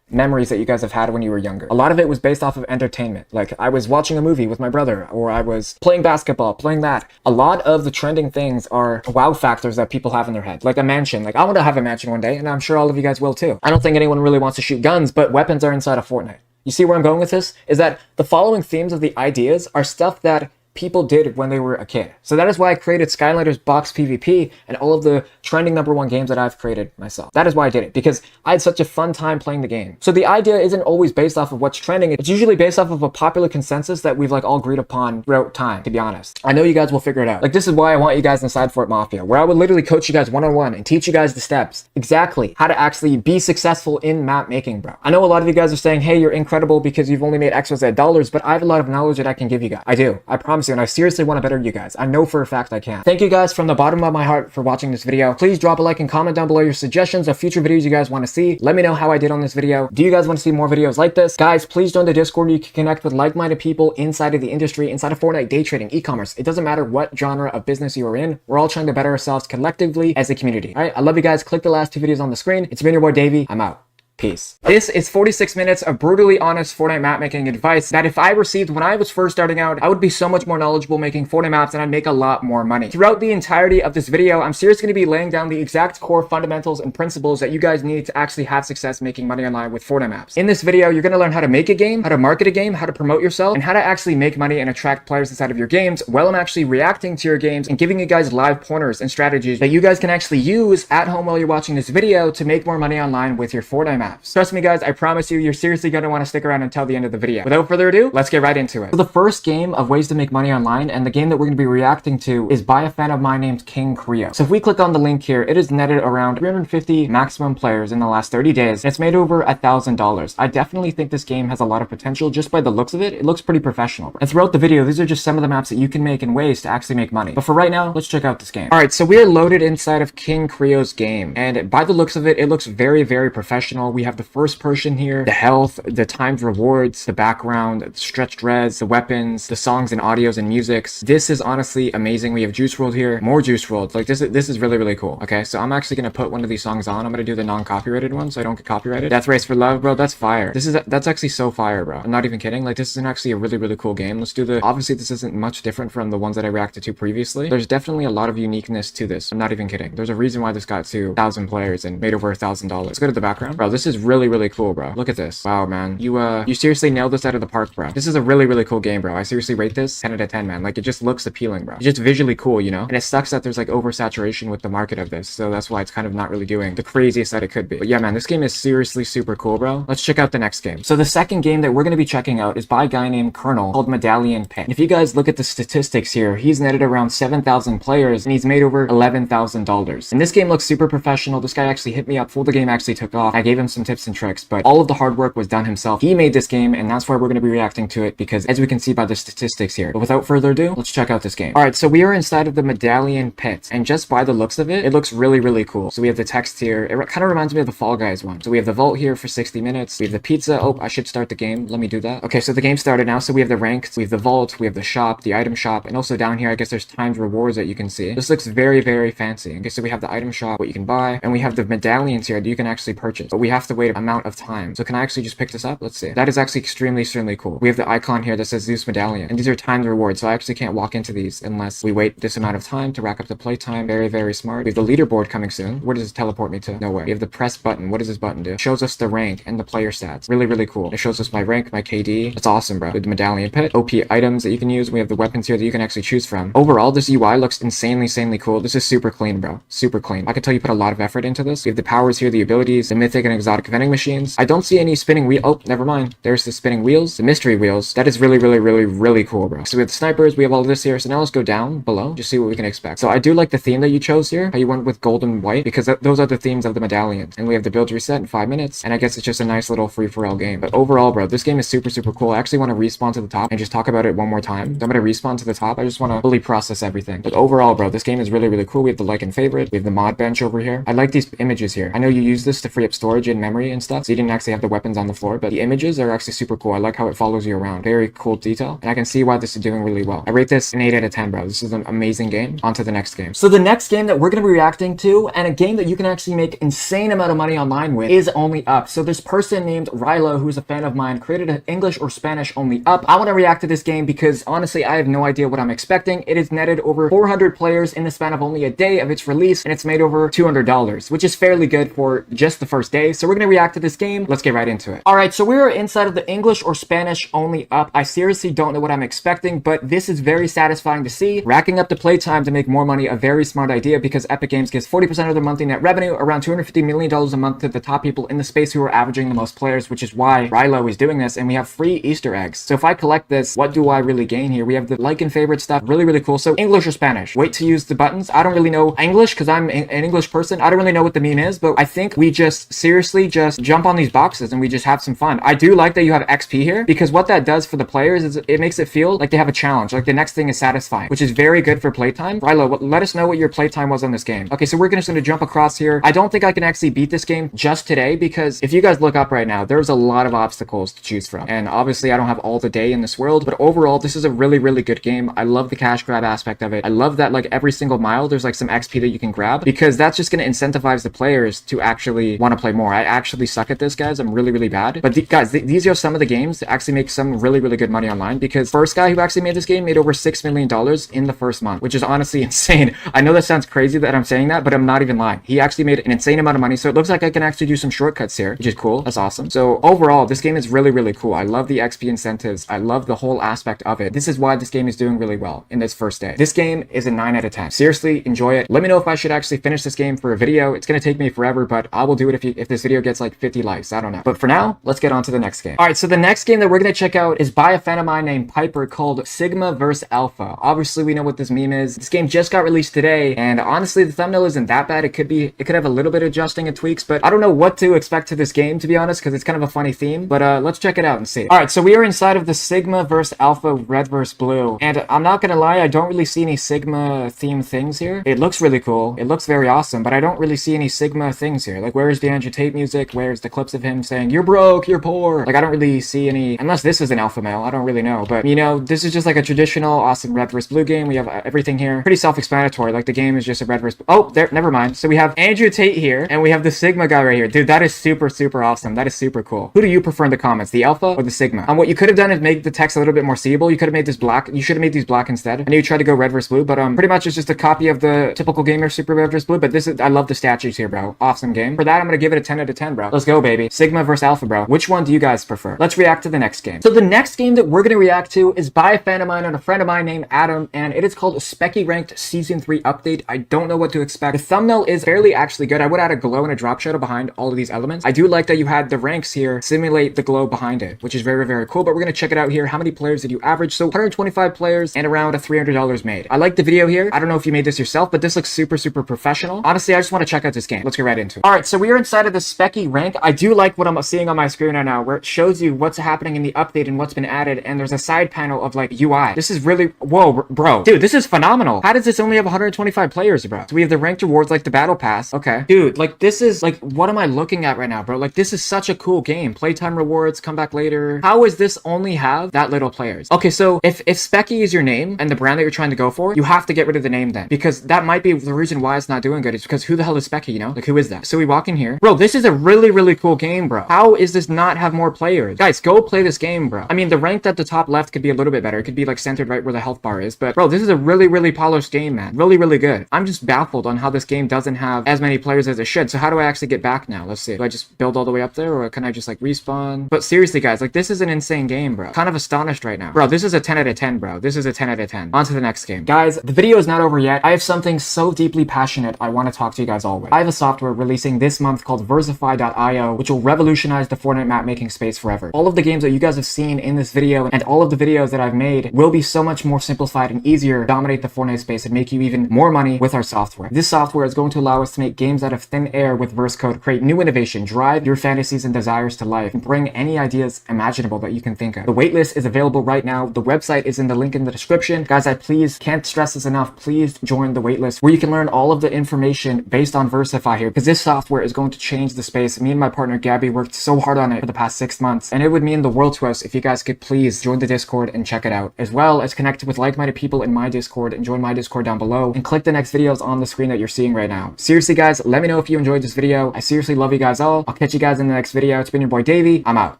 memories that you guys have had when you were younger. A lot of it was based off of entertainment. Like I was watching a movie with my brother, or I was playing basketball, playing that. A lot of the trending things are wow factors that people have in their head. Like a mansion. Like I want to have a mansion one day, and I'm sure all of you guys will too. I don't think anyone really wants to shoot guns, but weapons are inside of Fortnite. You see where I'm going with this? Is that the following themes of the ideas are stuff that people did when they were a kid. So that is why I created Skylanders Box PvP and all of the trending #1 games that I've created myself. That is why I did it, because I had such a fun time playing the game. So the idea isn't always based off of what's trending. It's usually based off of a popular consensus that we've like all agreed upon throughout time, to be honest. I know you guys will figure it out. Like this is why I want you guys inside Fort Mafia, where I would literally coach you guys one-on-one and teach you guys the steps, exactly how to actually be successful in map making, bro. I know a lot of you guys are saying, hey, you're incredible because you've only made XYZ dollars, but I have a lot of knowledge that I can give you guys. I do. I promise you, and I seriously want to better you guys. I know for a fact I can. Thank you guys from the bottom of my heart for watching this video. Please drop a like and comment down below your suggestions of future videos you guys want to see. Let me know how I did on this video. Do you guys want to see more videos like this? Guys, please join the Discord. You can connect with like-minded people inside of the industry, inside of Fortnite, day trading, e-commerce. It doesn't matter what genre of business you are in. We're all trying to better ourselves collectively as a community. All right, I love you guys. Click the last 2 videos on the screen. It's been your boy Davey. I'm out. Peace. This is 46 minutes of brutally honest Fortnite map making advice that if I received when I was first starting out, I would be so much more knowledgeable making Fortnite maps and I'd make a lot more money. Throughout the entirety of this video, I'm seriously going to be laying down the exact core fundamentals and principles that you guys need to actually have success making money online with Fortnite maps. In this video, you're going to learn how to make a game, how to market a game, how to promote yourself, and how to actually make money and attract players inside of your games while I'm actually reacting to your games and giving you guys live pointers and strategies that you guys can actually use at home while you're watching this video to make more money online with your Fortnite maps. Trust me guys, I promise you, you're seriously going to want to stick around until the end of the video. Without further ado, let's get right into it. So the first game of ways to make money online, and the game that we're going to be reacting to, is by a fan of mine named King Creo. So if we click on the link here, it has netted around 350 maximum players in the last 30 days, and it's made over $1,000. I definitely think this game has a lot of potential just by the looks of it. It looks pretty professional. And throughout the video, these are just some of the maps that you can make in ways to actually make money. But for right now, let's check out this game. Alright, so we are loaded inside of King Creo's game, and by the looks of it, it looks very, very professional. We have the first person here, the health, the timed rewards, the background, the stretched res, the weapons, the songs and audios and musics. This is honestly amazing. We have Juice WRLD here, more Juice WRLD. Like this is really, really cool. Okay, so I'm actually gonna put one of these songs on. I'm gonna do the non-copyrighted one so I don't get copyrighted. Death Race for Love, bro, that's fire. That's actually so fire, bro. I'm not even kidding. Like this is actually a really, really cool game. Let's do the, obviously this isn't much different from the ones that I reacted to previously. There's definitely a lot of uniqueness to this. I'm not even kidding. There's a reason why this got to 1,000 players and made over $1,000. Let's go to the background. Bro, this is really, really cool, bro. Look at this. Wow, man. You seriously nailed this out of the park, bro. This is a really, really cool game, bro. I seriously rate this 10 out of 10, man. Like, it just looks appealing, bro. It's just visually cool, you know? And it sucks that there's, like, oversaturation with the market of this, so that's why it's kind of not really doing the craziest that it could be. But yeah, man, this game is seriously super cool, bro. Let's check out the next game. So the second game that we're going to be checking out is by a guy named Colonel called Medallion Pit. And if you guys look at the statistics here, he's netted around 7,000 players, and he's made over $11,000. And this game looks super professional. This guy actually hit me up before the game actually took off. I gave him some tips and tricks, but all of the hard work was done himself. He made this game, and that's why we're going to be reacting to it, because as we can see by the statistics here. But without further ado, let's check out this game. Alright, so we are inside of the Medallion Pit, and just by the looks of it, it looks really, really cool. So we have the text here. It kind of reminds me of the Fall Guys one. So we have the vault here for 60 minutes. We have the pizza. Oh, I should start the game. Let me do that. Okay, so the game started now. So we have the ranked, we have the vault, we have the shop, the item shop, and also down here, I guess there's timed rewards that you can see. This looks very, very fancy. Okay, so we have the item shop, what you can buy, and we have the medallions here that you can actually purchase, but we have to wait an amount of time. So can I actually just pick this up? Let's see. That is actually extremely, extremely cool. We have the icon here that says Zeus Medallion, and these are timed rewards, so I actually can't walk into these unless we wait this amount of time to rack up the playtime. Very, very smart. We have the leaderboard coming soon. Where does this teleport me to? Nowhere. We have the press button. What does this button do? It shows us the rank and the player stats. Really, really cool. It shows us my rank, my KD. That's awesome, bro. With the medallion pit, OP items that you can use. We have the weapons here that you can actually choose from. Overall, this UI looks insanely, insanely cool. This is super clean, bro. Super clean. I can tell you put a lot of effort into this. We have the powers here, the abilities, the mythic and exotic vending machines. I don't see any spinning wheel. Oh, never mind. There's the spinning wheels, the mystery wheels. That is really, really, really, really cool, bro. So we have the snipers. We have all of this here. So now let's go down below. Just see what we can expect. So I do like the theme that you chose here. How you went with gold and white, because those are the themes of the medallions. And we have the build reset in 5 minutes. And I guess it's just a nice little free-for-all game. But overall, bro, this game is super, super cool. I actually want to respawn to the top and just talk about it one more time. I'm going to respawn to the top. I just want to fully process everything. But overall, bro, this game is really, really cool. We have the like and favorite. We have the mod bench over here. I like these images here. I know you use this to free up storage and memory and stuff, so you didn't actually have the weapons on the floor, but the images are actually super cool. I like how it follows you around. Very cool detail, and I can see why this is doing really well. I rate this an 8 out of 10, bro. This is an amazing game. On to the next game. So the next game that we're going to be reacting to, and a game that you can actually make insane amount of money online with, is Only Up. So this person named Rilo, who's a fan of mine, created an English or Spanish Only Up. I want to react to this game because honestly, I have no idea what I'm expecting. It is netted over 400 players in the span of only a day of its release, and it's made over $200, which is fairly good for just the first day. So we're going to react to this game. Let's get right into it. All right, so we're inside of the English or Spanish Only Up. I seriously don't know what I'm expecting, but this is very satisfying to see. Racking up the playtime to make more money, a very smart idea, because Epic Games gives 40% of their monthly net revenue, around $250 million a month, to the top people in the space who are averaging the most players, which is why Rilo is doing this, and we have free Easter eggs. So if I collect this, what do I really gain here? We have the like and favorite stuff. Really, really cool. So English or Spanish? Wait to use the buttons. I don't really know English because I'm an English person. I don't really know what the meme is, but I think we just seriously just jump on these boxes and we just have some fun. I do like that you have XP here, because what that does for the players is it makes it feel like they have a challenge, like the next thing is satisfying, which is very good for playtime. Rilo, let us know what your playtime was on this game. Okay, so we're just going to jump across here. I don't think I can actually beat this game just today, because if you guys look up right now, there's a lot of obstacles to choose from, and obviously I don't have all the day in this world, but overall this is a really, really good game. I love the cash grab aspect of it. I love that like every single mile there's like some XP that you can grab, because that's just going to incentivize the players to actually want to play more. actually suck at this, guys. I'm really, really bad. But guys, these are some of the games that actually make some really, really good money online, because first guy who actually made this game made over $6 million in the first month, which is honestly insane. I know that sounds crazy that I'm saying that, but I'm not even lying. He actually made an insane amount of money. So it looks like I can actually do some shortcuts here, which is cool. That's awesome. So overall, this game is really, really cool. I love the XP incentives. I love the whole aspect of it. This is why this game is doing really well in this first day. This game is a 9 out of 10. Seriously, enjoy it. Let me know if I should actually finish this game for a video. It's going to take me forever, but I will do it if this video gets like 50 likes. I don't know. But for now, let's get on to the next game. All right, so the next game that we're going to check out is by a fan of mine named Piper, called Sigma vs Alpha. Obviously, we know what this meme is. This game just got released today, and honestly, the thumbnail isn't that bad. It could have a little bit of adjusting and tweaks, but I don't know what to expect to this game, to be honest, because it's kind of a funny theme. But let's check it out and see. All right, so we are inside of the Sigma vs Alpha red vs blue, and I'm not gonna lie, I don't really see any Sigma themed things here. It looks really cool. It looks very awesome, but I don't really see any Sigma things here. Like, where's the Andrew Tate music? Where's the clips of him saying, "You're broke, you're poor"? Like, I don't really see any, unless this is an alpha male. I don't really know, but you know, this is just like a traditional awesome red vs blue game. We have everything here pretty self-explanatory. Like, the game is just a red vs blue. Oh, there, never mind. So we have Andrew Tate here, and we have the Sigma guy right here. Dude, that is super, super awesome. That is super cool. Who do you prefer in the comments, the alpha or the Sigma? What you could have done is make the text a little bit more seeable. You could have made this black. You should have made these black instead. I know you tried to go red vs blue, but pretty much it's just a copy of the typical gamer super red vs blue. But this is, I love the statues here, bro. Awesome game. For that, I'm gonna give it a 10 out of 10, bro. Let's go, baby. Sigma vs Alpha, bro. Which one do you guys prefer? Let's react to the next game. So the next game that we're gonna react to is by a fan of mine and a friend of mine named Adam, and it is called Specky Ranked Season 3 Update. I don't know what to expect. The thumbnail is fairly actually good. I would add a glow and a drop shadow behind all of these elements. I do like that you had the ranks here simulate the glow behind it, which is very, very cool. But we're gonna check it out here. How many players did you average? So 125 players and around $300 made. I like the video here. I don't know if you made this yourself, but this looks super, super professional. Honestly, I just want to check out this game. Let's get right into it. All right, so we are inside of the Specky rank. I do like what I'm seeing on my screen right now, where it shows you what's happening in the update and what's been added, and there's a side panel of like UI. This is really, whoa, bro. Dude, this is phenomenal. How does this only have 125 players, bro? So we have the ranked rewards like the battle pass. Okay. Dude, like this is like, what am I looking at right now, bro? Like this is such a cool game. Playtime rewards, come back later. How is this only have that little players? Okay, so if Specky is your name and the brand that you're trying to go for, you have to get rid of the name then, because that might be the reason why it's not doing good. It's because who the hell is Specky, you know? Like, who is that? So we walk in here. Bro, this is a really, really cool game, bro. How is this not have more players? Guys, go play this game, bro. I mean, the ranked at the top left could be a little bit better. It could be like centered right where the health bar is, but bro, this is a really, really polished game, man. Really, really good. I'm just baffled on how this game doesn't have as many players as it should. So how do I actually get back now? Let's see. Do I just build all the way up there, or can I just like respawn? But seriously, guys, like this is an insane game, bro. Kind of astonished right now. Bro, this is a 10 out of 10, bro. This is a 10 out of 10. On to the next game. Guys, the video is not over yet. I have something so deeply passionate I want to talk to you guys all with. I have a software releasing this month called Versify.io, which will revolutionize the Fortnite map making space forever. All of the games that you guys have seen in this video and all of the videos that I've made will be so much more simplified and easier to dominate the Fortnite space and make you even more money with our software. This software is going to allow us to make games out of thin air with verse code, create new innovation, drive your fantasies and desires to life, and bring any ideas imaginable that you can think of. The waitlist is available right now. The website is in the link in the description. Guys, I please can't stress this enough. Please join the waitlist where you can learn all of the information based on Versify here, because this software is going to change the space. Me and my partner Gabby worked so hard on it for the past 6 months, and it would mean the world to us if you guys could please join the Discord and check it out, as well as connect with like-minded people in my Discord and join my Discord down below and click the next videos on the screen that you're seeing right now. Seriously, guys, let me know if you enjoyed this video. I seriously love you guys all. I'll catch you guys in the next video. It's been your boy Davey. I'm out.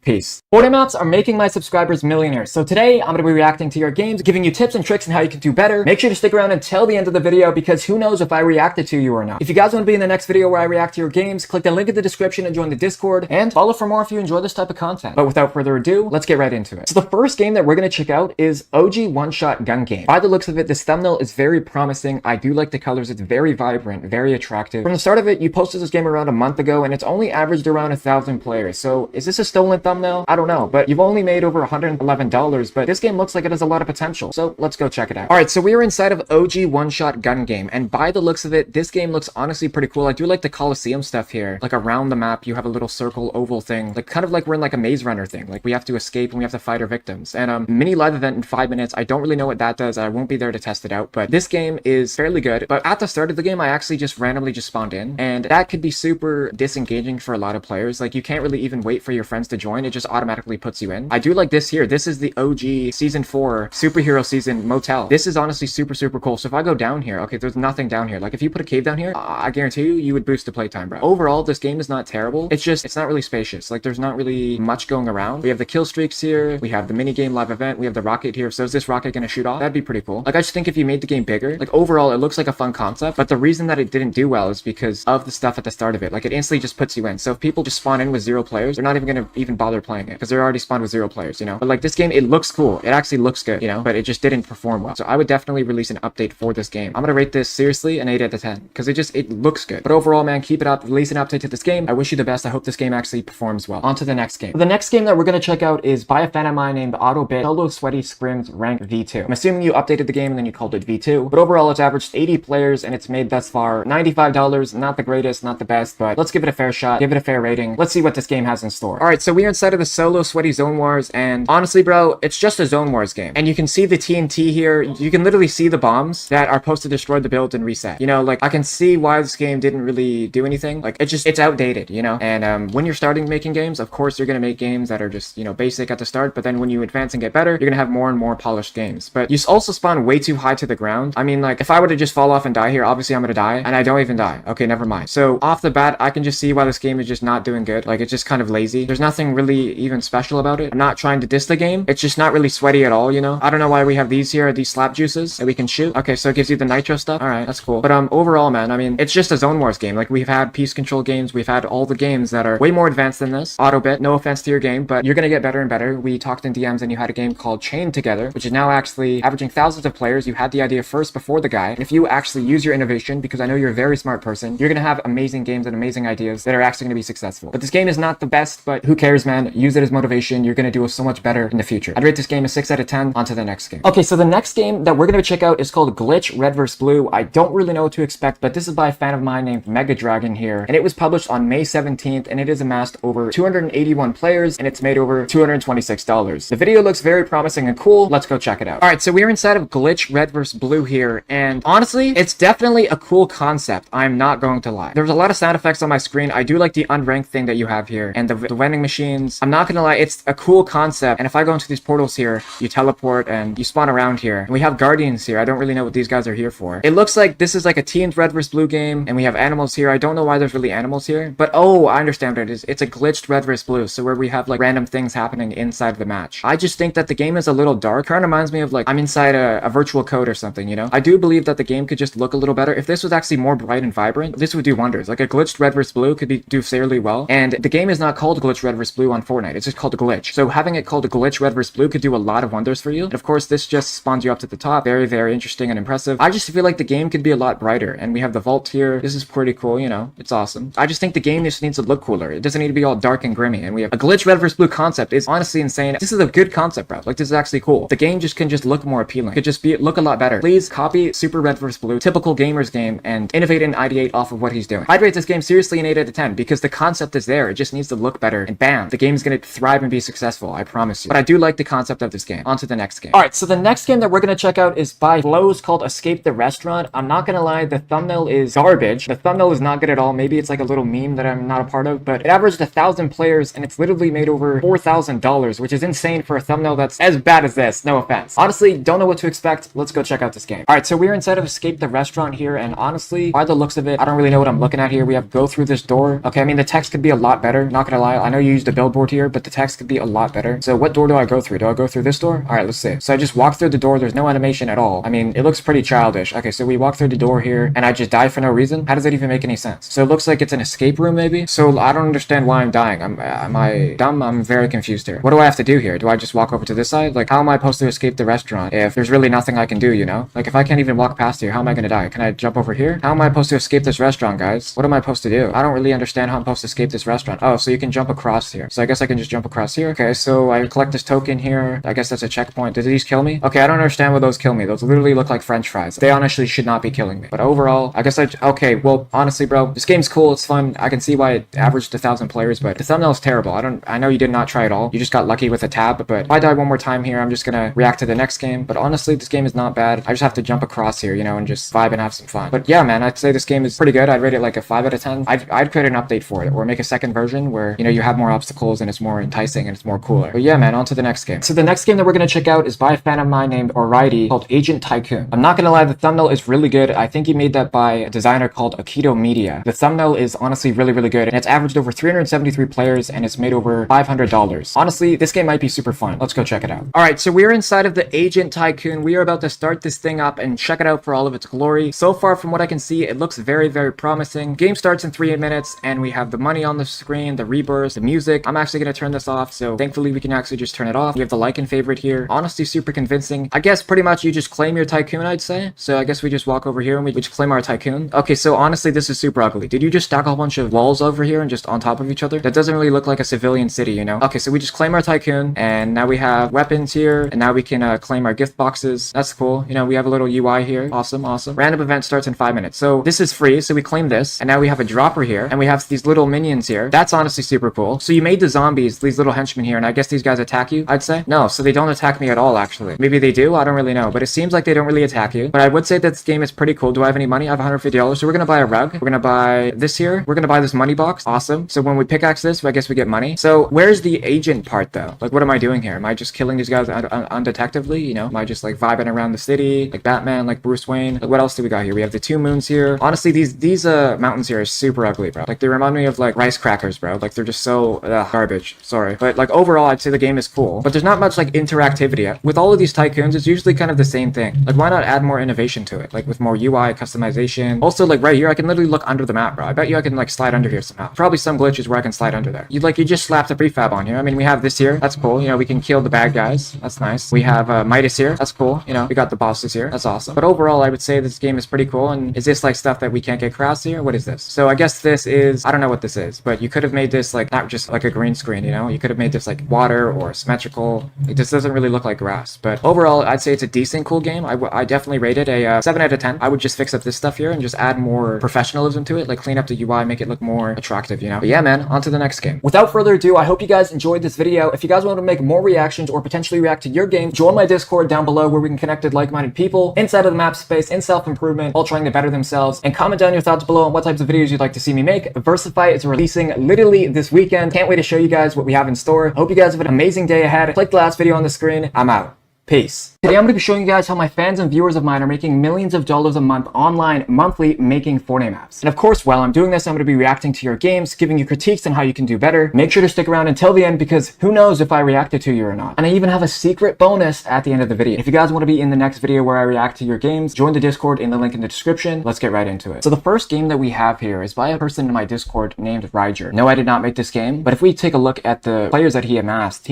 Peace. Fortnite Maps are making my subscribers millionaires. So today, I'm going to be reacting to your games, giving you tips and tricks on how you can do better. Make sure to stick around until the end of the video, because who knows if I reacted to you or not. If you guys want to be in the next video where I react to your games, click the link in the description and join the Discord, and follow for more if you enjoy this type of content. But without further ado, let's get right into it. So the first game that we're going to check out is OG One-Shot Gun Game. By the looks of it, this thumbnail is very promising. I do like the colors. It's very vibrant, very attractive. From the start of it, you posted this game around a month ago, and it's only averaged around 1,000 players. So is this a stolen thumbnail? I don't know. But you've only made over $111, but this game looks like it has a lot of potential. So let's go check it out. All right, so we are inside of OG One-Shot Gun Game, and by the looks of it, this game looks honestly pretty cool. I do like the Coliseum stuff here. Like around the map, you have a little circle oval thing, like kind of like we're in like a maze runner thing. Like we have to escape and we have to fight our victims. And mini live event in 5 minutes. I don't really know what that does. I won't be there to test it out, but this game is fairly good. But at the start of the game, I actually just randomly spawned in, and that could be super disengaging for a lot of players. Like you can't really even wait for your friends to join. point, it just automatically puts you in. I do like this here. This is the OG season 4 superhero season motel. This is honestly super cool. So if I go down here, okay, there's nothing down here. Like if you put a cave down here, I guarantee you would boost the playtime, bro. Overall, this game is not terrible. It's not really spacious. Like there's not really much going around. We have the kill streaks here. We have the mini game live event. We have the rocket here. So is this rocket gonna shoot off? That'd be pretty cool. Like I just think if you made the game bigger, like overall, it looks like a fun concept. But the reason that it didn't do well is because of the stuff at the start of it. Like it instantly just puts you in. So if people just spawn in with 0 players, they're not even gonna even bother playing it because they're already spawned with 0 players, you know? But like this game, it looks cool. It actually looks good, you know? But it just didn't perform well. So I would definitely release an update for this game. I'm gonna rate this seriously an 8 out of 10 because it looks good. But overall, man, keep it up. Release an update to this game. I wish you the best. I hope this game actually performs well. On to the next game. The next game that we're gonna check out is by a fan of mine named AutoBit, Solo Sweaty Scrims Rank V2. I'm assuming you updated the game and then you called it V2. But overall, it's averaged 80 players and it's made thus far $95. Not the greatest, not the best, but let's give it a fair shot. Give it a fair rating. Let's see what this game has in store. All right, so we are inside of the Solo Sweaty Zone Wars, and honestly, bro, it's just a Zone Wars game. And you can see the TNT here. You can literally see the bombs that are supposed to destroy the build and reset. You know, like I can see why this game didn't really do anything. Like it's outdated, you know? And when you're starting making games, of course you're gonna make games that are just, you know, basic at the start, but then when you advance and get better, you're gonna have more and more polished games. But you also spawn way too high to the ground. I mean, like if I were to just fall off and die here, obviously I'm gonna die, and I don't even die. Okay, never mind. So off the bat, I can just see why this game is just not doing good. Like it's just kind of lazy. There's nothing really even special about it. I'm not trying to diss the game. It's just not really sweaty at all, you know? I don't know why we have these here, these slap juices that we can shoot. Okay, so it gives you the nitro stuff. All right, that's cool. But overall, man, I mean, it's just a Zone Wars game. Like we've had Peace Control games, we've had all the games that are way more advanced than this. AutoBit, no offense to your game, but you're gonna get better and better. We talked in DMs and you had a game called Chained Together, which is now actually averaging thousands of players. You had the idea first before the guy. And if you actually use your innovation, because I know you're a very smart person, you're gonna have amazing games and amazing ideas that are actually gonna be successful. But this game is not the best, but who cares, man? Use it as motivation. You're gonna do so much better in the future. I'd rate this game a 6 out of 10. On to the next game. Okay, so the next game that we're gonna check out is called Glitch Red vs. Blue. I don't really know what to expect, but this is by a fan of mine named Mega Dragon here, and it was published on May 17th, and it has amassed over 281 players, and it's made over $226. The video looks very promising and cool. Let's go check it out. All right, so we're inside of Glitch Red vs. Blue here, and honestly, it's definitely a cool concept. I'm not going to lie. There's a lot of sound effects on my screen. I do like the unranked thing that you have here, and the vending machines. I'm not gonna lie, it's a cool concept, and if I go into these portals here, you teleport and you spawn around here. And we have guardians here. I don't really know what these guys are here for. It looks like this is like a teamed Red vs. Blue game, and we have animals here. I don't know why there's really animals here, but oh, I understand what it is. It's a glitched Red vs. Blue, so where we have like random things happening inside of the match. I just think that the game is a little dark. Kind of reminds me of like I'm inside a virtual code or something, you know? I do believe that the game could just look a little better. If this was actually more bright and vibrant, this would do wonders. Like a glitched Red vs. Blue could do fairly well. And the game is not called Glitch Red vs. Blue on Fortnite. It's just called a Glitch. So having it called a Glitch Red vs. Blue could do a lot of wonders for you. And of course, this just spawns you up to the top. Very, very interesting and impressive. I just feel like the game could be a lot brighter. And we have the vault here. This is pretty cool, you know? It's awesome. I just think the game just needs to look cooler. It doesn't need to be all dark and grimy. And we have a Glitch Red vs. Blue concept. It's honestly insane. This is a good concept, bro. Like, this is actually cool. The game just can just look more appealing. It could just look a lot better. Please copy Super Red vs. Blue, typical gamers game, and innovate and ideate off of what he's doing. I'd rate this game seriously an 8 out of 10 because the concept is there. It just needs to look better, and bam, the game's gonna thrive and be successful. I promise you. But I do like the concept of this game. On to the next game. All right, so the next game that we're gonna check out is by Flows called Escape the Restaurant. I'm not gonna lie, the thumbnail is garbage. The thumbnail is not good at all. Maybe it's like a little meme that I'm not a part of, but it averaged 1,000 players, and it's literally made over $4,000, which is insane for a thumbnail that's as bad as this. No offense. Honestly, don't know what to expect. Let's go check out this game. All right, so we're inside of Escape the Restaurant here, and honestly, by the looks of it, I don't really know what I'm looking at here. We have go through this door. Okay, I mean, the text could be a lot better. Not gonna lie. I know you used a billboard here, but the text could be a lot better. So what door do I go through? Do I go through this door? All right, let's see. So I just walk through the door. There's no animation at all. I mean, it looks pretty childish. Okay, so we walk through the door here, and I just die for no reason. How does that even make any sense? So it looks like it's an escape room, maybe? So I don't understand why I'm dying. Am I dumb? I'm very confused here. What do I have to do here? Do I just walk over to this side? Like, how am I supposed to escape the restaurant if there's really nothing I can do, you know? Like, if I can't even walk past here, how am I gonna die? Can I jump over here? How am I supposed to escape this restaurant, guys? What am I supposed to do? I don't really understand how I'm supposed to escape this restaurant. Oh, so you can jump across here. So I guess I can just jump across here. Okay, so I collect this token here. I guess that's a checkpoint. Did these kill me? Okay, I don't understand what those kill me. Those literally look like French fries. They honestly should not be killing me. But overall, I guess okay, well, honestly, bro, this game's cool. It's fun. I can see why it averaged 1,000 players, but the thumbnail is terrible. I know you did not try at all. You just got lucky with a tab, but if I die one more time here, I'm just gonna react to the next game. But honestly, this game is not bad. I just have to jump across here, you know, and just vibe and have some fun. But yeah, man, I'd say this game is pretty good. I'd rate it like a 5 out of 10. I'd create an update for it, or make a second version where, you know, you have more obstacles levels and it's more enticing and it's more cooler. But yeah, man, on to the next game. So the next game that we're gonna check out is by a fan of mine named Alrighty called Agent Tycoon. I'm not gonna lie, the thumbnail is really good. I think he made that by a designer called Akito Media. The thumbnail is honestly really, really good, and it's averaged over 373 players and it's made over $500. Honestly, this game might be super fun. Let's go check it out. All right, so we're inside of the Agent Tycoon. We are about to start this thing up and check it out for all of its glory. So far, from what I can see, it looks very, very promising. Game starts in 3 minutes, and we have the money on the screen, the rebirth, the music. I'm actually gonna turn this off, so thankfully we can actually just turn it off. We have the like and favorite here. Honestly, super convincing. I guess pretty much you just claim your tycoon, I'd say. So I guess we just walk over here and we just claim our tycoon. Okay, so honestly, this is super ugly. Did you just stack a whole bunch of walls over here and just on top of each other? That doesn't really look like a civilian city, you know? Okay, so we just claim our tycoon, and now we have weapons here, and now we can claim our gift boxes. That's cool. You know, we have a little UI here. Awesome, awesome. Random event starts in 5 minutes. So this is free, so we claim this, and now we have a dropper here, and we have these little minions here. That's honestly super cool. So you made the zombies, these little henchmen here, and I guess these guys attack you, I'd say? No, so they don't attack me at all, actually. Maybe they do? I don't really know, but it seems like they don't really attack you. But I would say that this game is pretty cool. Do I have any money? I have $150, so we're gonna buy a rug. We're gonna buy this here. We're gonna buy this money box. Awesome. So when we pickaxe this, I guess we get money. So where's the agent part, though? Like, what am I doing here? Am I just killing these guys undetectively, you know? Am I just, like, vibing around the city, like Batman, like Bruce Wayne? Like, what else do we got here? We have the 2 moons here. Honestly, these mountains here are super ugly, bro. Like, they remind me of, like, rice crackers, bro. Like, they're just so garbage. Sorry. But, like, overall, I'd say the game is cool. But there's not much, like, interactivity. With all of these tycoons, it's usually kind of the same thing. Like, why not add more innovation to it? Like, with more UI customization. Also, like, right here, I can literally look under the map, bro. I bet you I can, like, slide under here somehow. Probably some glitches where I can slide under there. You just slapped a prefab on here. I mean, we have this here. That's cool. You know, we can kill the bad guys. That's nice. We have Midas here. That's cool. You know, we got the bosses here. That's awesome. But overall, I would say this game is pretty cool. And is this, like, stuff that we can't get crafts here? What is this? So I guess this is, I don't know what this is, but you could have made this, like, not just, like, a green screen, you know? You could have made this, like, water or symmetrical. It just doesn't really look like grass. But overall, I'd say it's a decent, cool game. I definitely rate it a 7 out of 10. I would just fix up this stuff here and just add more professionalism to it, like clean up the UI, make it look more attractive, you know? But yeah, man, on to the next game. Without further ado, I hope you guys enjoyed this video. If you guys want to make more reactions or potentially react to your game, join my Discord down below where we can connect with like-minded people inside of the map space, in self-improvement, all trying to better themselves. And comment down your thoughts below on what types of videos you'd like to see me make. Versify is releasing literally this weekend. Can't wait to show you guys what we have in store. Hope you guys have an amazing day ahead. Click the last video on the screen. I'm out. Peace. Today I'm going to be showing you guys how my fans and viewers of mine are making millions of dollars a month online, monthly, making Fortnite maps. And of course, while I'm doing this, I'm going to be reacting to your games, giving you critiques on how you can do better. Make sure to stick around until the end because who knows if I reacted to you or not. And I even have a secret bonus at the end of the video. If you guys want to be in the next video where I react to your games, join the Discord in the link in the description. Let's get right into it. So the first game that we have here is by a person in my Discord named Ryger. No, I did not make this game, but if we take a look at the players that he amassed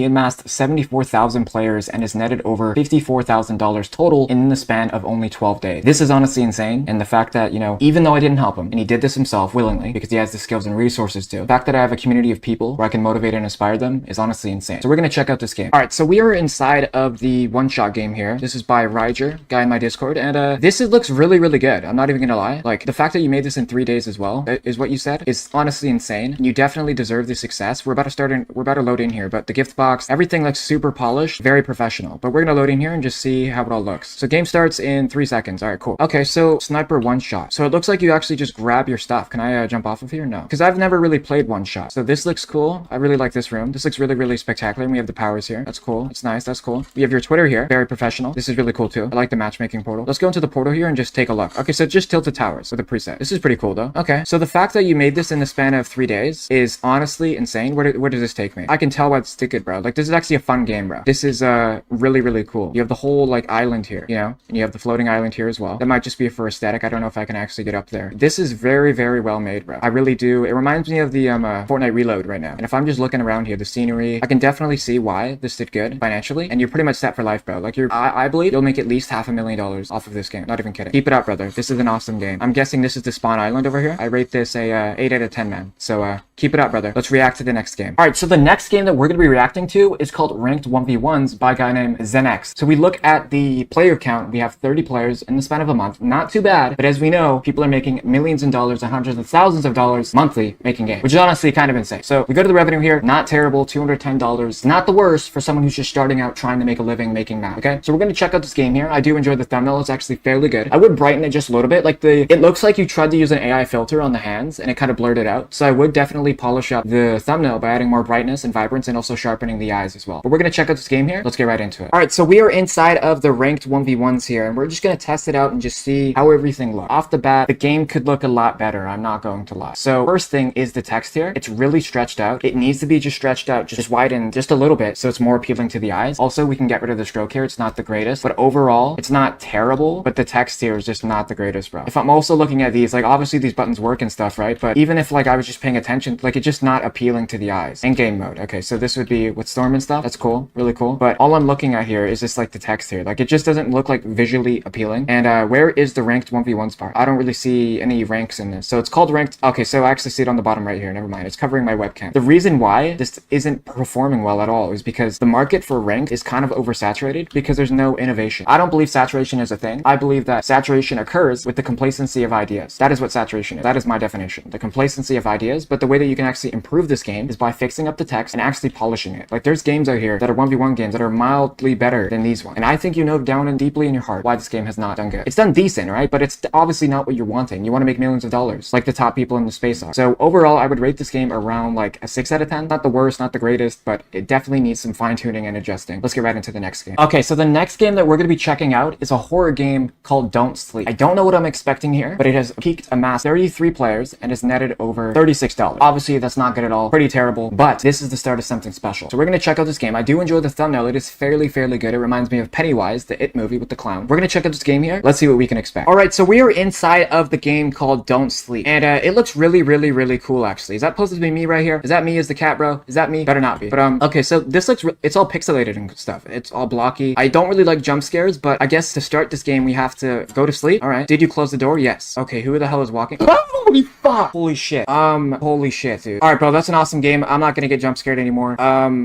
74,000 players and has netted over $54,000 total in the span of only 12 days. This is honestly insane. And the fact that, you know, even though I didn't help him and he did this himself willingly because he has the skills and resources to, the fact that I have a community of people where I can motivate and inspire them is honestly insane. So we're going to check out this game. All right. So we are inside of the one-shot game here. This is by Ryger, guy in my Discord. And this looks really, really good. I'm not even going to lie. Like the fact that you made this in 3 days as well is what you said is honestly insane. You definitely deserve the success. We're about to load in here, but the gift box, everything looks super polished, very professional, but we're going to load in here and just see how it all looks. So game starts in 3 seconds. All right, cool. Okay, so sniper one shot. So it looks like you actually just grab your stuff. Can I jump off of here? No, because I've never really played one shot. So this looks cool. I really like this room. This looks really, really spectacular. And we have the powers here. That's cool. It's nice. That's cool. We have your Twitter here. Very professional. This is really cool too. I like the matchmaking portal. Let's go into the portal here and just take a look. Okay, so just tilted towers with a preset. This is pretty cool though. Okay, so the fact that you made this in the span of 3 days is honestly insane. Where does this take me? I can tell what's ticket, bro. Like this is actually a fun game, bro. This is really, really cool. You have the whole like island here, you know, and you have the floating island here as well. That might just be for aesthetic. I don't know if I can actually get up there. This is very, very well made, bro. I really do. It reminds me of the Fortnite Reload right now. And if I'm just looking around here, the scenery, I can definitely see why this did good financially. And you're pretty much set for life, bro. Like I believe you'll make at least $500,000 off of this game. Not even kidding. Keep it up, brother. This is an awesome game. I'm guessing this is the spawn island over here. I rate this a 8 out of 10, man. So keep it up, brother. Let's react to the next game. All right, so the next game that we're going to be reacting to is called Ranked 1v1s by a guy named Zenex. So we look at the player count, we have 30 players in the span of a month. Not too bad, but as we know, people are making millions in dollars and hundreds of thousands of dollars monthly making games, which is honestly kind of insane. So we go to the revenue here, not terrible, $210. Not the worst for someone who's just starting out trying to make a living making maps. Okay, so we're going to check out this game here. I do enjoy the thumbnail. It's actually fairly good. I would brighten it just a little bit. Like it looks like you tried to use an AI filter on the hands and it kind of blurred it out. So I would definitely polish up the thumbnail by adding more brightness and vibrance and also sharpening the eyes as well. But we're going to check out this game here. Let's get right into it. All right, so we are inside of the ranked 1v1s here and we're just going to test it out and just see how everything looks. Off the bat, the game could look a lot better. I'm not going to lie. So first thing is the text here. It's really stretched out. It needs to be just stretched out, just widened just a little bit so it's more appealing to the eyes. Also, we can get rid of the stroke here. It's not the greatest, but overall, it's not terrible, but the text here is just not the greatest, bro. If I'm also looking at these, like obviously these buttons work and stuff, right? But even if like I was just paying attention, like it's just not appealing to the eyes. In game mode. Okay, so this would be with Storm and stuff. That's cool, really cool. But all I'm looking at here is just like the text here. Like it just doesn't look like visually appealing. And where is the ranked 1v1s part? I don't really see any ranks in this. So it's called ranked. Okay, so I actually see it on the bottom right here. Never mind. It's covering my webcam. The reason why this isn't performing well at all is because the market for ranked is kind of oversaturated because there's no innovation. I don't believe saturation is a thing. I believe that saturation occurs with the complacency of ideas. That is what saturation is. That is my definition. The complacency of ideas, but the way that you can actually improve this game is by fixing up the text and actually polishing it. Like there's games out here that are 1v1 games that are mildly better than these ones. And I think you know down and deeply in your heart why this game has not done good. It's done decent, right? But it's obviously not what you're wanting. You want to make millions of dollars like the top people in the space are. So overall, I would rate this game around like a 6 out of 10. Not the worst, not the greatest, but it definitely needs some fine tuning and adjusting. Let's get right into the next game. Okay, so the next game that we're going to be checking out is a horror game called Don't Sleep. I don't know what I'm expecting here, but it has amassed 33 players and has netted over $36. Obviously, that's not good at all. Pretty terrible, but this is the start of something special. So we're going to check out this game. I do enjoy the thumbnail. It is fairly good. It reminds me of Pennywise, the It movie with the clown. We're going to check out this game here. Let's see what we can expect. All right, so we are inside of the game called Don't Sleep, and it looks really cool, actually. Is that supposed to be me right here? Is that me as the cat, bro? Is that me? Better not be. But okay, so this looks it's all pixelated and stuff. It's all blocky. I don't really like jump scares, but I guess to start this game we have to go to sleep. All right, did you close the door? Yes. Okay, who the hell is walking? Holy fuck. Holy shit, dude. All right, bro, that's an awesome game. I'm not gonna get jump scared anymore.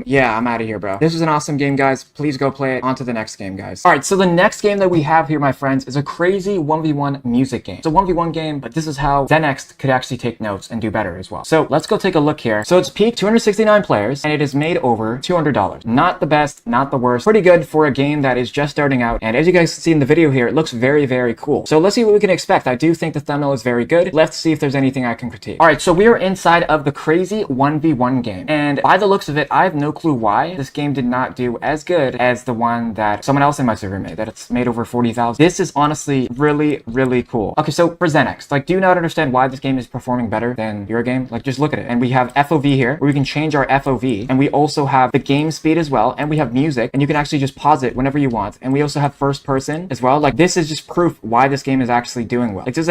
Yeah, I'm out of here, bro. This was an awesome game, guys. Please go play it. On to the next game, guys. All right, so the next game that we have here, my friends, is a crazy 1v1 music game. It's a 1v1 game, but this is how ZenX could actually take notes and do better as well. So let's go take a look here. So it's peaked 269 players and it is made over $200. Not the best, not the worst. Pretty good for a game that is just starting out. And as you guys see in the video here, it looks very cool. So let's see what we can expect. I do think the thumbnail is very good. Let's see if there's anything I can critique. All right, so we are inside of the crazy 1v1 game. And by the looks of it, I have no clue why this game did not do as good as the one that someone else in my server made, that it's made over 40,000. This is honestly really cool. Okay, so for ZenX, like, do you not understand why this game is performing better than your game? Like, just look at it. And we have FOV here, where we can change our FOV. And we also have the game speed as well. And we have music, and you can actually just pause it whenever you want. And we also have first person as well. Like, this is just proof why this game is actually doing well. Like, this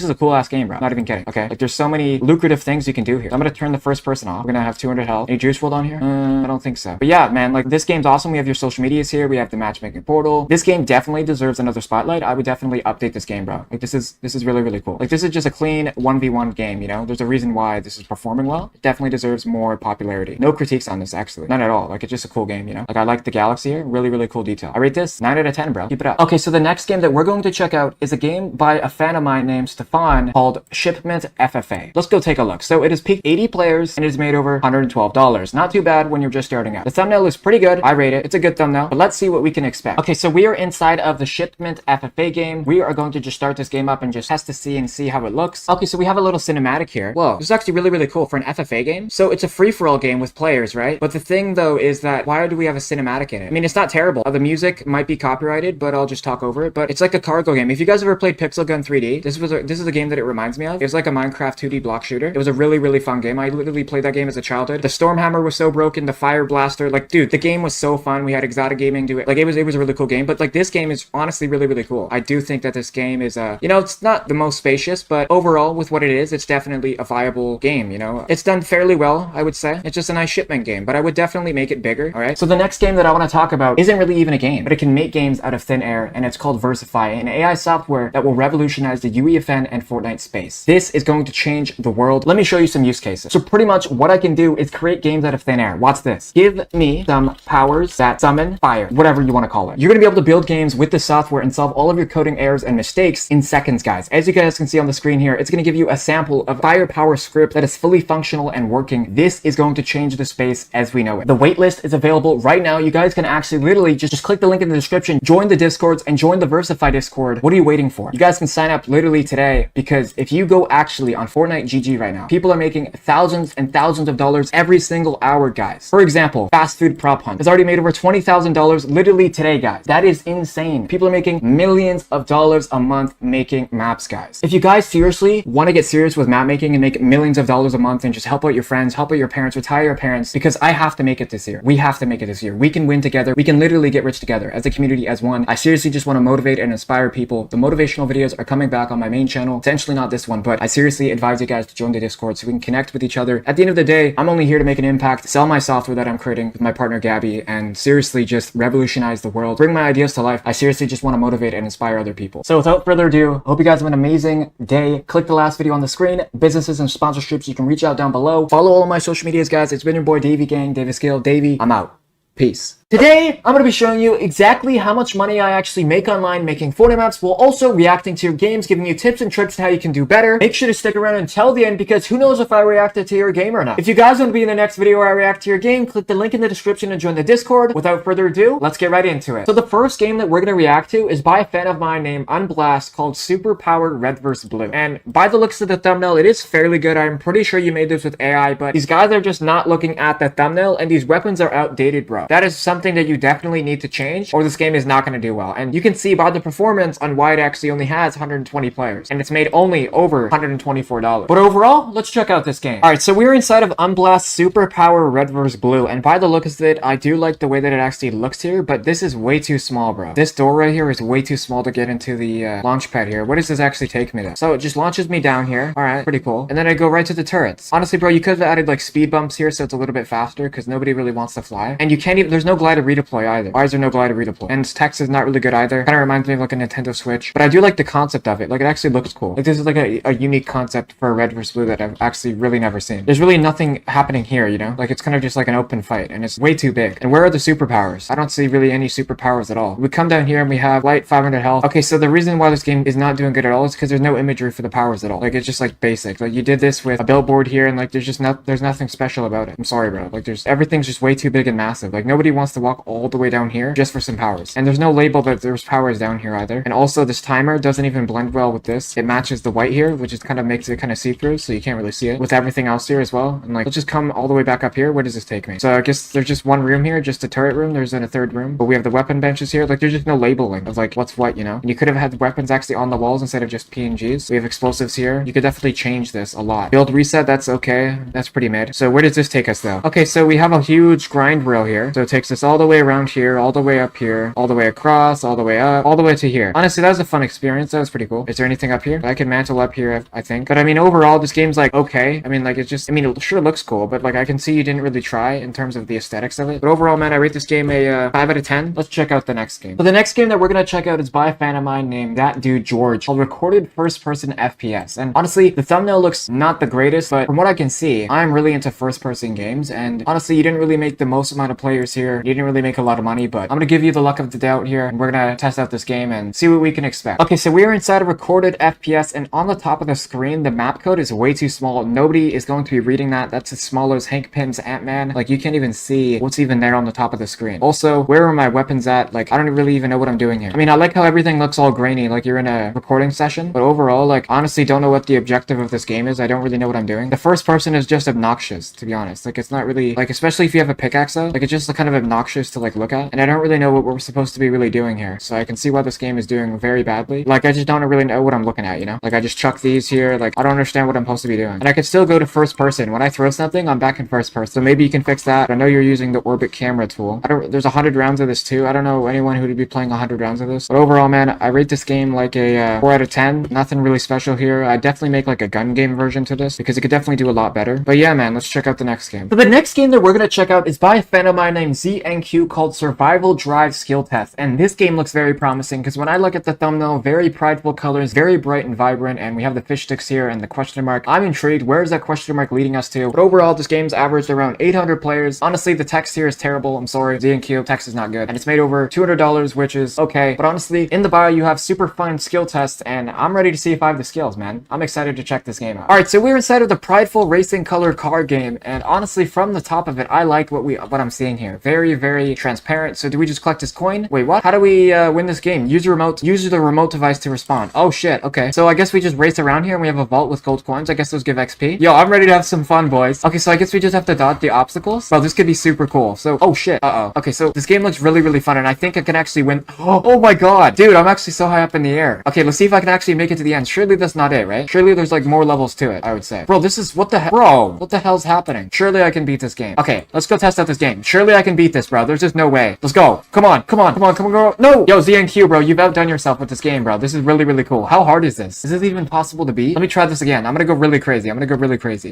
is a cool ass game, bro. I'm not even kidding, okay? Like, there's so many lucrative things you can do here. So I'm gonna turn the first person off. We're gonna have 200 health. Any juice world on here? I don't think so. But yeah, man, like, this game's awesome. We have your social medias here. We have the matchmaking portal. This game definitely deserves another spotlight. I would definitely update this game, bro. Like, this is really cool. Like, this is just a clean 1v1 game, you know? There's a reason why this is performing well. It definitely deserves more popularity. No critiques on this, actually. None at all. Like, it's just a cool game, you know? Like, I like the galaxy here. Really cool detail. I rate this 9 out of 10, bro. Keep it up. Okay, so the next game that we're going to check out is a game by a fan of mine named Stefan called Shipment FFA. Let's go take a look. So it has peaked 80 players and it has made over $112. Not too bad when you're just starting out. The thumbnail is pretty good. I rate it. It's a good thumbnail, but let's see what we can expect. Okay, so we are inside of the Shipment FFA game. We are going to just start this game up and just test to see how it looks. Okay, so we have a little cinematic here. Whoa, this is actually really cool for an FFA game. So it's a free-for-all game with players, right? But the thing though is that why do we have a cinematic in it? I mean, it's not terrible. The music might be copyrighted, but I'll just talk over it. But it's like a cargo game. If you guys ever played Pixel Gun 3D, this is a game that it reminds me of. It was like a Minecraft 2D block shooter. It was a really fun game. I literally played that game as a childhood. The Stormhammer was so broken. The Fire Blaster, like, dude, the game was so fun. We had Exotic Gaming do it. Like, it was a really cool game. But like, this game is honestly really cool. I do think that this game is you know, it's not the most spacious, but overall with what it is, it's definitely a viable game, you know? It's done fairly well, I would say. It's just a nice shipment game, but I would definitely make it bigger, all right? So the next game that I want to talk about isn't really even a game, but it can make games out of thin air, and it's called Versify, an AI software that will revolutionize the UEFN and Fortnite space. This is going to change the world. Let me show you some use cases. So pretty much what I can do is create games out of thin air. Watch this. Give me some powers that summon fire. What whatever you want to call it. You're going to be able to build games with the software and solve all of your coding errors and mistakes in seconds, guys. As you guys can see on the screen here, it's going to give you a sample of firepower script that is fully functional and working. This is going to change the space as we know it. The waitlist is available right now. You guys can actually literally just click the link in the description, join the Discords, and join the Versify Discord. What are you waiting for? You guys can sign up literally today, because if you go actually on Fortnite GG right now, people are making thousands and thousands of dollars every single hour, guys. For example, Fast Food Prop Hunt has already made over $20,000 literally today, guys. That is insane. People are making millions of dollars a month making maps, guys. If you guys seriously want to get serious with map making and make millions of dollars a month and just help out your friends, help out your parents, retire your parents, because I have to make it this year. We have to make it this year. We can win together. We can literally get rich together as a community, as one. I seriously just want to motivate and inspire people. The motivational videos are coming back on my main channel. Potentially not this one, but I seriously advise you guys to join the Discord so we can connect with each other. At the end of the day, I'm only here to make an impact, sell my software that I'm creating with my partner Gabby, and seriously just revolutionize the world, bring my ideas to life. I seriously just want to motivate and inspire other people. So without further ado, I hope you guys have an amazing day. Click the last video on the screen. Businesses and sponsorships, you can reach out down below. Follow all of my social medias, guys. It's been your boy Davy Gang, Davy Skill, Davy. I'm out. Peace. Today, I'm going to be showing you exactly how much money I actually make online making Fortnite maps, while also reacting to your games, giving you tips and tricks on how you can do better. Make sure to stick around until the end, because who knows if I reacted to your game or not. If you guys want to be in the next video where I react to your game, click the link in the description and join the Discord. Without further ado, let's get right into it. So the first game that we're going to react to is by a fan of mine named Unblast, called Super Powered Red vs. Blue. And by the looks of the thumbnail, it is fairly good. I'm pretty sure you made this with AI, but these guys are just not looking at the thumbnail, and these weapons are outdated, bro. That is something that you definitely need to change, or this game is not going to do well. And you can see by the performance on why it actually only has 120 players, and it's made only over $124. But overall, let's check out this game. All right, so we're inside of Unblast Super Power Red vs. Blue, and by the look of it, I do like the way that it actually looks here, but this is way too small, bro. This door right here is way too small to get into the launch pad here. What does this actually take me to? So it just launches me down here. All right, pretty cool. And then I go right to the turrets. Honestly, bro, you could have added like speed bumps here so it's a little bit faster, because nobody really wants to fly. And you can't even, there's no glide to redeploy either. Why is there no glide to redeploy? And text is not really good either. Kind of reminds me of like a Nintendo Switch, but I do like the concept of it. Like, it actually looks cool. Like, this is like a unique concept for Red vs. Blue that I've actually really never seen. There's really nothing happening here, you know? Like, it's kind of just like an open fight, and it's way too big. And where are the superpowers? I don't see really any superpowers at all. We come down here and we have light, 500 health. Okay, so the reason why this game is not doing good at all is because there's no imagery for the powers at all. Like, it's just like basic. Like, you did this with a billboard here, and like there's nothing special about it. I'm sorry, bro. Like, everything's just way too big and massive. Like, nobody wants to walk all the way down here just for some powers. And there's no label that there's powers down here either. And also, this timer doesn't even blend well with this. It matches the white here, which is kind of makes it kind of see-through, so you can't really see it with everything else here as well. And like, let's just come all the way back up here. Where does this take me? So I guess there's just one room here, just a turret room. There's then a third room, but we have the weapon benches here. Like, there's just no labeling of like what's what, you know? And you could have had weapons actually on the walls instead of just PNGs. We have explosives here. You could definitely change this a lot. Build reset, that's okay. That's pretty mid. So where does this take us though? Okay, so we have a huge grind rail here. So it takes us all the way around here, all the way up here, all the way across, all the way up, all the way to here. Honestly, that was a fun experience. That was pretty cool. Is there anything up here? I can mantle up here, I think. But I mean, overall, this game's like okay. I mean, like, it's just, I mean, it sure looks cool, but like, I can see you didn't really try in terms of the aesthetics of it. But overall, man, I rate this game a 5 out of 10. Let's check out the next game. So the next game that we're gonna check out is by a fan of mine named That Dude George, called Recorded First Person FPS. And honestly, the thumbnail looks not the greatest, but from what I can see, I'm really into first person games. And honestly, you didn't really make the most amount of players here. You didn't really make a lot of money, but I'm gonna give you the luck of the doubt here, and we're gonna test out this game and see what we can expect. Okay, so we're inside of Recorded FPS, and on the top of the screen, the map code is way too small. Nobody is going to be reading that. That's as small as Hank Pym's Ant-Man. Like, you can't even see what's even there on the top of the screen. Also, where are my weapons at? Like, I don't really even know what I'm doing here. I mean, I like how everything looks all grainy, like you're in a recording session, but overall, like, honestly don't know what the objective of this game is. I don't really know what I'm doing. The first person is just obnoxious, to be honest. Like, it's not really, like, especially if you have a pickaxe out, like, it's just kind of obnoxious to, like, look at, and I don't really know what we're supposed to be really doing here, so I can see why this game is doing very badly. Like, I just don't really know what I'm looking at, you know? Like, I just chuck these here, like, I don't understand what I'm supposed to be doing. And I can still go to first person. When I throw something, I'm back in first person, so maybe you can fix that. I know you're using the orbit camera tool. There's 100 rounds of this too. I don't know anyone who would be playing 100 rounds of this, but overall, man, I rate this game like a 4 out of 10. Nothing really special here. I definitely make like a gun game version to this, because it could definitely do a lot better. But yeah, man, let's check out the next game. So the next game that we're gonna check out is by a fan of mine named ZA ZNQ called Survival Drive Skill Test. And this game looks very promising because when I look at the thumbnail, very prideful colors, very bright and vibrant, and we have the fish sticks here and the question mark. I'm intrigued. Where is that question mark leading us to? But overall, this game's averaged around 800 players. Honestly, the text here is terrible. I'm sorry. ZNQ text is not good. And it's made over $200, which is okay. But honestly, in the bio, you have super fun skill tests, and I'm ready to see if I have the skills, man. I'm excited to check this game out. All right, so we're inside of the prideful racing color card game, and honestly, from the top of it, I like what I'm seeing here. Very, very transparent. So do we just collect this coin? Wait, what? How do we win this game? Use the remote device to respond. Oh shit. Okay, so I guess we just race around here and we have a vault with gold coins. I guess those give XP. Yo, I'm ready to have some fun, boys. Okay, so I guess we just have to dodge the obstacles. Well, this could be super cool. So, oh shit. Okay, so this game looks really, really fun, and I think I can actually win. Oh my god, dude, I'm actually so high up in the air. Okay, let's see if I can actually make it to the end. Surely that's not it, right? Surely there's like more levels to it, I would say. Bro, this is what the hell? Bro, what the hell's happening? Surely I can beat this game. Okay, let's go test out this game. Surely I can beat this, bro. There's just no way. Let's go. Come on, come on, come on, come on, girl. No! Yo, ZNQ, bro, you've outdone yourself with this game, bro. This is really, really cool. How hard is this? Is this even possible to beat? Let me try this again. I'm gonna go really crazy. All right,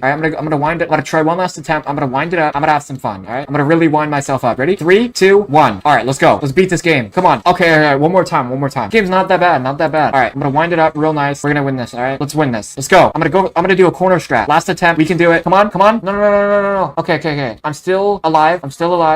I'm gonna wind it. I'm gonna try one last attempt. I'm gonna wind it up. I'm gonna have some fun. All right, I'm gonna really wind myself up. Ready? 3, 2, 1. All right, let's go. Let's beat this game. Come on. Okay, all right, one more time. Game's not that bad. Not that bad. All right, I'm gonna wind it up real nice. We're gonna win this. All right, let's win this. Let's go. I'm gonna do a corner strat. Last attempt. We can do it. Come on, come on. No. Okay. I'm still alive.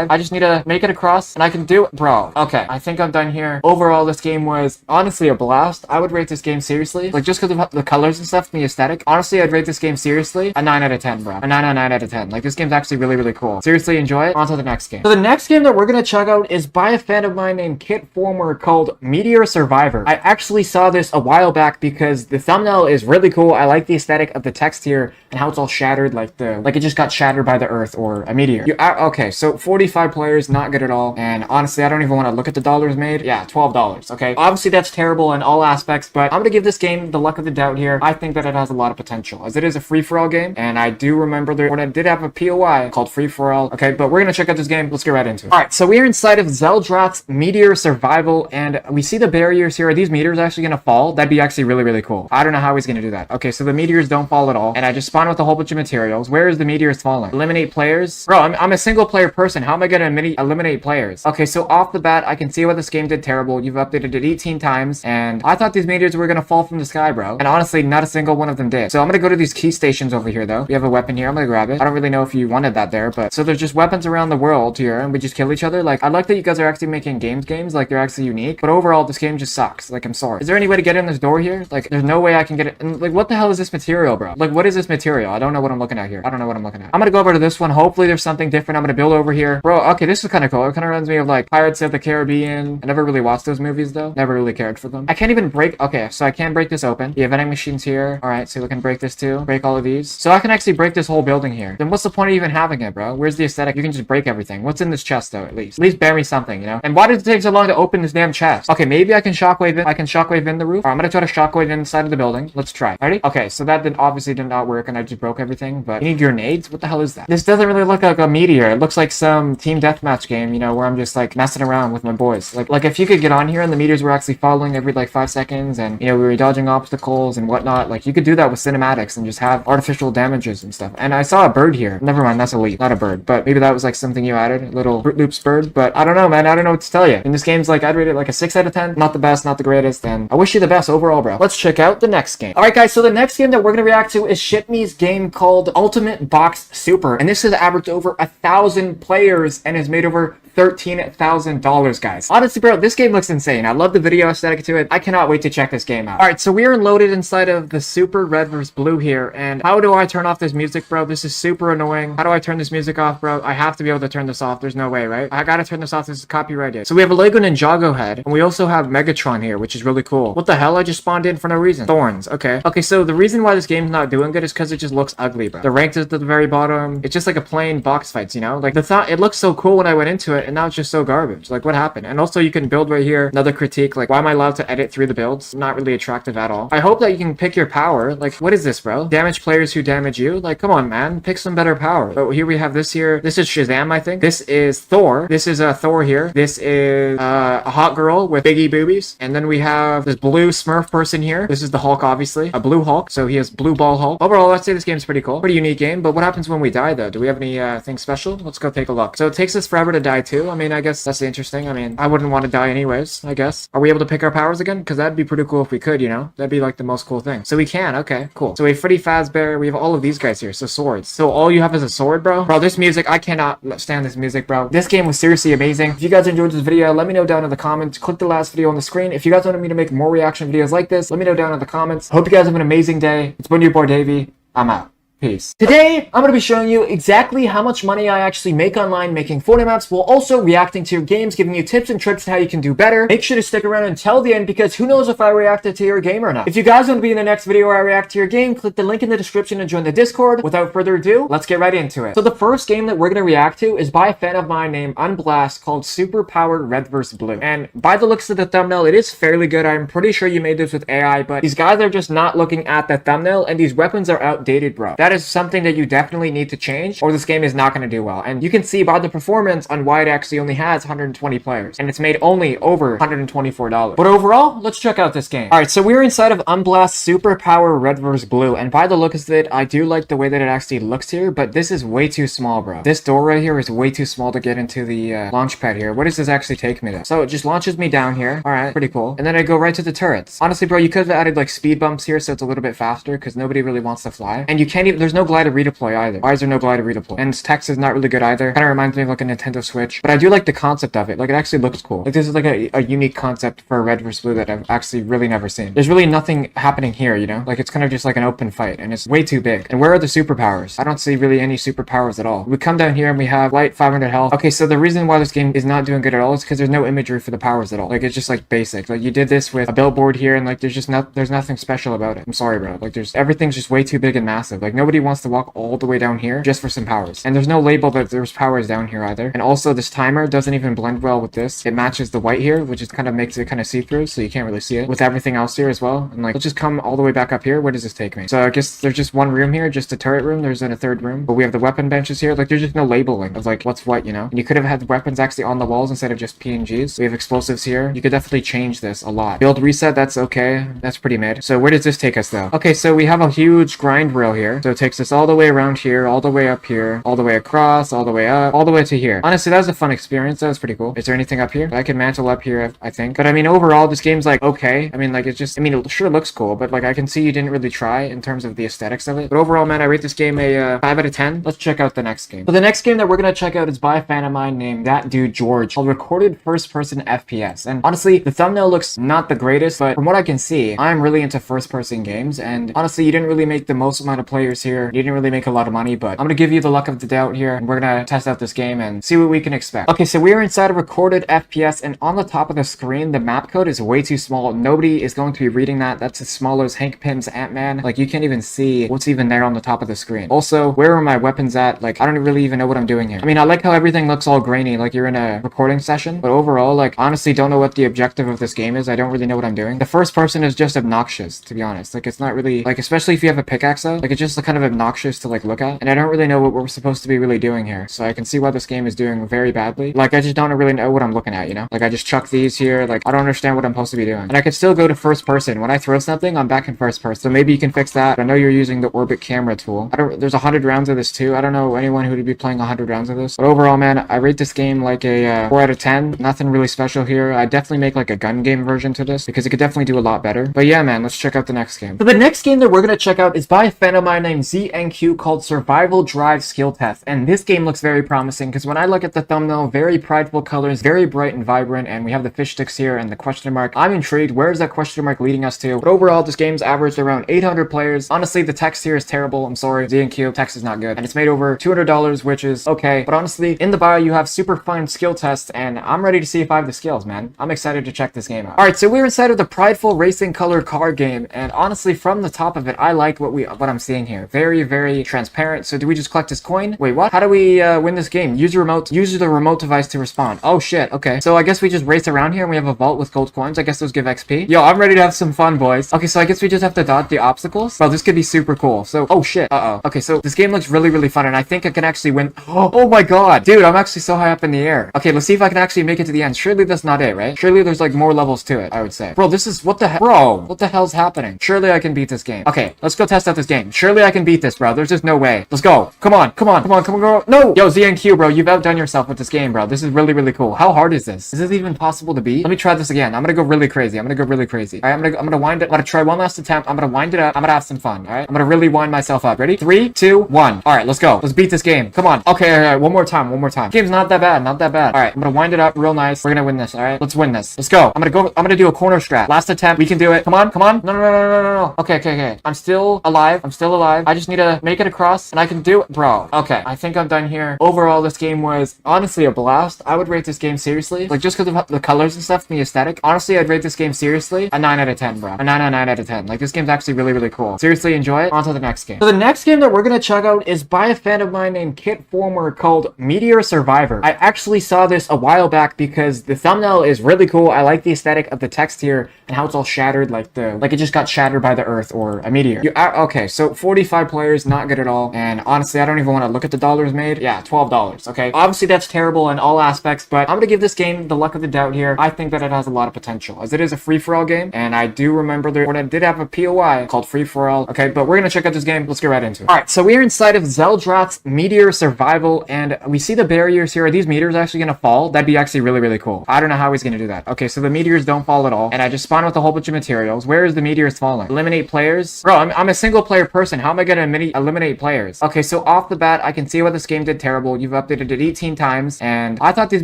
I just need to make it across, and I can do it, bro. Okay, I think I'm done here. Overall, this game was honestly a blast. I would rate this game seriously, like just because of the colors and stuff, and the aesthetic. Honestly, I'd rate this game seriously a 9 out of 10, bro. A 9 out of 10. Like, this game's actually really, really cool. Seriously, enjoy it. On to the next game. So the next game that we're gonna check out is by a fan of mine named Kit Former called Meteor Survivor. I actually saw this a while back because the thumbnail is really cool. I like the aesthetic of the text here and how it's all shattered, like it just got shattered by the earth or a meteor. Okay, so 45 players, not good at all. And honestly, I don't even want to look at the dollars made. Yeah, $12. Okay, obviously that's terrible in all aspects, but I'm gonna give this game the luck of the doubt here. I think that it has a lot of potential, as it is a free-for-all game, and I do remember when it did have a POI called free-for-all. Okay, but we're gonna check out this game. Let's get right into it. All right, so we're inside of Zeldrat's Meteor Survival, and we see the barriers here. Are these meteors actually gonna fall? That'd be actually really, really cool. I don't know how he's gonna do that. Okay, so the meteors don't fall at all, and I just spawn with a whole bunch of materials. Where is the meteors falling? Eliminate players? Bro, I'm a single player person. How am I gonna eliminate players? Okay, so off the bat, I can see why this game did terrible. You've updated it 18 times, and I thought these meteors were gonna fall from the sky, bro. And honestly, not a single one of them did. So I'm gonna go to these key stations over here, though. We have a weapon here. I'm gonna grab it. I don't really know if you wanted that there, but so there's just weapons around the world here, and we just kill each other. Like, I like that you guys are actually making games, like they're actually unique. But overall, this game just sucks. Like, I'm sorry. Is there any way to get in this door here? Like, there's no way I can get it. And like, what the hell is this material, bro? Like, what is this material? I don't know what I'm looking at here. I'm gonna go over to this one. Hopefully there's something different. I'm gonna build over here. Bro, okay, this is kind of cool. It kind of reminds me of like Pirates of the Caribbean. I never really watched those movies though. Never really cared for them. I can't even break. Okay, so I can break this open. The vending machine's here. All right, so we can break this too. Break all of these. So I can actually break this whole building here. Then what's the point of even having it, bro? Where's the aesthetic? You can just break everything. What's in this chest though, at least? At least bear me something, you know? And why does it take so long to open this damn chest? Okay, maybe I can shockwave it. I can shockwave in the roof. All right, I'm gonna try to shockwave inside of the building. Let's try. Ready? Okay, so that obviously did not work, and I just broke everything. But you need grenades? What the hell is that? This doesn't really look like a meteor. It looks like some team deathmatch game, you know, where I'm just like messing around with my boys. Like if you could get on here and the meteors were actually falling every like 5 seconds, and you know we were dodging obstacles and whatnot. Like you could do that with cinematics and just have artificial damages and stuff. And I saw a bird here. Never mind, that's a leaf, not a bird. But maybe that was like something you added, a little Fruit Loops bird. But I don't know, man. I don't know what to tell you. And this game's like, I'd rate it like a 6 out of 10. Not the best, not the greatest. And I wish you the best overall, bro. Let's check out the next game. All right, guys. So the next game that we're gonna react to is Shitme's game called Ultimate Box Super, and this has averaged over 1,000 players and has made over $13,000, guys. Honestly, bro, this game looks insane. I love the video aesthetic to it. I cannot wait to check this game out. All right, so we are loaded inside of the Super Red vs. Blue here, and how do I turn off this music, bro? This is super annoying. How do I turn this music off, bro? I have to be able to turn this off. There's no way, right? I gotta turn this off. This is copyrighted. So we have a Lego Ninjago head, and we also have Megatron here, which is really cool. What the hell? I just spawned in for no reason. Thorns. Okay. Okay, so the reason why this game's not doing good is because it just looks ugly, bro. The ranked is at the very bottom. It's just like a plain box fights, you know? Like it looked so cool when I went into it, and now it's just so garbage. Like, what happened? And also, you can build right here. Another critique, like, why am I allowed to edit through the builds? Not really attractive at all. I hope that you can pick your power. Like, what is this, bro? Damage players who damage you? Like, come on, man. Pick some better power. But here we have this here. This is Shazam, I think. This is Thor. This is Thor here. This is a hot girl with biggie boobies. And then we have this blue Smurf person here. This is the Hulk, obviously. A blue Hulk. So he has blue ball Hulk. Overall, I'd say this game's pretty cool. Pretty unique game. But what happens when we die, though? Do we have any thing special? Let's go take a look. So it takes us forever to die, too. I mean, I guess that's interesting. I mean, I wouldn't want to die anyways, I guess. Are we able to pick our powers again? Because that'd be pretty cool if we could, you know? That'd be like the most cool thing. So we can, okay, cool. So we have Freddy Fazbear, we have all of these guys here, so swords. So all you have is a sword, bro? Bro, this music, I cannot stand this music, bro. This game was seriously amazing. If you guys enjoyed this video, let me know down in the comments. Click the last video on the screen. If you guys wanted me to make more reaction videos like this, let me know down in the comments. Hope you guys have an amazing day. It's been your boy Davey. I'm out. Peace. Today, I'm going to be showing you exactly how much money I actually make online making Fortnite maps, while also reacting to your games, giving you tips and tricks on how you can do better. Make sure to stick around until the end, because who knows if I reacted to your game or not. If you guys want to be in the next video where I react to your game, click the link in the description and join the Discord. Without further ado, let's get right into it. So the first game that we're going to react to is by a fan of mine named Unblast, called Super Powered Red vs. Blue. And by the looks of the thumbnail, it is fairly good. I'm pretty sure you made this with AI, but these guys are just not looking at the thumbnail, and these weapons are outdated, bro. That is something that you definitely need to change, or this game is not going to do well. And you can see by the performance on why it actually only has 120 players, and it's made only over $124. But overall, let's check out this game. All right, so we're inside of Unblast Super Power Red vs. Blue, and by the looks of it, I do like the way that it actually looks here, but this is way too small, bro. This door right here is way too small to get into the launch pad here. What does this actually take me to? So it just launches me down here. All right, pretty cool. And then I go right to the turrets. Honestly, bro, you could have added like speed bumps here so it's a little bit faster, because nobody really wants to fly. And you can't even, there's no glide to redeploy either. Why is there no glide to redeploy? And text is not really good either. Kind of reminds me of like a Nintendo Switch, but I do like the concept of it. Like, it actually looks cool. Like, this is like a unique concept for Red vs. Blue that I've actually really never seen. There's really nothing happening here, you know? Like, it's kind of just like an open fight, and it's way too big. And where are the superpowers? I don't see really any superpowers at all. We come down here and we have light, 500 health. Okay, so the reason why this game is not doing good at all is because there's no imagery for the powers at all. Like, it's just like basic. Like, you did this with a billboard here, and like there's nothing special about it. I'm sorry, bro. Like, everything's just way too big and massive. Like, nobody wants to walk all the way down here just for some powers. And there's no label that there's powers down here either. And also, this timer doesn't even blend well with this. It matches the white here, which is kind of makes it kind of see-through, so you can't really see it with everything else here as well. And like, let's just come all the way back up here. Where does this take me? So I guess there's just one room here, just a turret room. There's in a third room, but we have the weapon benches here. Like, there's just no labeling of like what's what, you know? And you could have had the weapons actually on the walls instead of just PNGs. We have explosives here. You could definitely change this a lot. Build reset, that's okay. That's pretty mid. So where does this take us though? Okay, so we have a huge grind rail here. So it takes us all the way around here, all the way up here, all the way across, all the way up, all the way to here. Honestly, that was a fun experience. That was pretty cool. Is there anything up here? I can mantle up here, I think. But I mean, overall, this game's like okay. I mean, like, it's just, I mean, it sure looks cool, but like, I can see you didn't really try in terms of the aesthetics of it. But overall, man, I rate this game a 5 out of 10. Let's check out the next game. So the next game that we're gonna check out is by a fan of mine named That Dude George, called Recorded First Person FPS. And honestly, the thumbnail looks not the greatest, but from what I can see, I'm really into first person games. And honestly, you didn't really make the most amount of players here. You didn't really make a lot of money, but I'm gonna give you the luck of the doubt here, and we're gonna test out this game and see what we can expect. Okay, so we are inside of Recorded FPS, and on the top of the screen, the map code is way too small. Nobody is going to be reading that. That's as small as Hank Pym's Ant-Man. Like, you can't even see what's even there on the top of the screen. Also, where are my weapons at? Like, I don't really even know what I'm doing here. I mean, I like how everything looks all grainy, like you're in a recording session, but overall, like, honestly don't know what the objective of this game is. I don't really know what I'm doing. The first person is just obnoxious, to be honest. Like, it's not really, like, especially if you have a pickaxe though, like, it's just kind of obnoxious to like look at, and I don't really know what we're supposed to be really doing here. So I can see why this game is doing very badly. Like, I just don't really know what I'm looking at, you know? Like, I just chuck these here. Like, I don't understand what I'm supposed to be doing. And I could still go to first person. When I throw something, I'm back in first person. So maybe you can fix that. I know you're using the orbit camera tool. There's 100 rounds of this too. I don't know anyone who would be playing 100 rounds of this. But overall, man, I rate this game like a 4 out of 10. Nothing really special here. I'd definitely make like a gun game version to this, because it could definitely do a lot better. But yeah, man, let's check out the next game. So the next game that we're gonna check out is by a fan of mine named ZNQ, called Survival Drive Skill Test. And this game looks very promising, because when I look at the thumbnail, very prideful colors, very bright and vibrant, and we have the fish sticks here and the question mark. I'm intrigued. Where is that question mark leading us to? But overall, this game's averaged around 800 players. Honestly, the text here is terrible. I'm sorry, ZNQ, text is not good. And it's made over $200, which is okay. But honestly, in the bio, you have super fun skill tests, and I'm ready to see if I have the skills, man. I'm excited to check this game out. Alright, so we're inside of the prideful racing color car game, and honestly, from the top of it, I like what I'm seeing here. Very, very transparent. So do we just collect this coin? Wait, what? How do we win this game? Use the remote device to respond. Oh shit, okay. So I guess we just race around here and we have a vault with gold coins. I guess those give XP. Yo, I'm ready to have some fun, boys. Okay, so I guess we just have to dodge the obstacles. Bro, this could be super cool. So, oh shit. Uh-oh. Okay, so this game looks really, really fun, and I think I can actually win. Oh my god. Dude, I'm actually so high up in the air. Okay, let's see if I can actually make it to the end. Surely that's not it, right? Surely there's like more levels to it, I would say. Bro, this is, what the hell? Bro, what the hell's happening? Surely I can beat this game. Okay, let's go test out this game. Surely I can fucking beat this, bro. There's just no way. Let's go. Come on, come on, come on, come on, girl. No! Yo, ZNQ, bro, you've outdone yourself with this game, bro. This is really, really cool. How hard is this? Is this even possible to beat? Let me try this again. I'm gonna go really crazy. I'm gonna go really crazy. All right, I'm gonna wind it. I'm gonna try one last attempt. I'm gonna wind it up. I'm gonna have some fun, all right? I'm gonna really wind myself up. Ready? 3, 2, 1. All right, let's go. Let's beat this game. Come on. Okay, all right, one more time, one more time. Game's not that bad, not that bad. All right, I'm gonna wind it up real nice. We're gonna win this, all right? Let's win this. Let's go. I'm gonna do a corner strat. Last attempt. We can do it. Come on, come on. No, no, no, no, no, no, no. Okay, okay, okay. I'm still alive. I'm still alive. I just need to make it across and I can do it. Bro. Okay, I think I'm done here. Overall, this game was honestly a blast. I would rate this game seriously. Like, just because of the colors and stuff and the aesthetic. Honestly, I'd rate this game seriously a 9 out of 10, bro. A 9 out of 10. Like, this game's actually really, really cool. Seriously, enjoy it. On to the next game. So the next game that we're gonna check out is by a fan of mine named Kit Former called Meteor Survivor. I actually saw this a while back because the thumbnail is really cool. I like the aesthetic of the text here and how it's all shattered, like it just got shattered by the earth or a meteor. Okay, so 45 players, not good at all. And honestly, I don't even want to look at the dollars made. Yeah, $12. Okay, obviously that's terrible in all aspects, but I'm gonna give this game the luck of the doubt here. I think that it has a lot of potential, as it is a free-for-all game, and I do remember when it did have a POI called free-for-all. Okay, but we're gonna check out this game. Let's get right into it. All right, so we are inside of Zeldrat's Meteor Survival, and we see the barriers here. Are these meteors actually gonna fall? That'd be actually really, really cool. I don't know how he's gonna do that. Okay, so the meteors don't fall at all, and I just spawn with a whole bunch of materials. Where is the meteors falling? Eliminate players? Bro, I'm a single player person. How am I gonna eliminate players? Okay, so off the bat, I can see why this game did terrible. You've updated it 18 times, and I thought these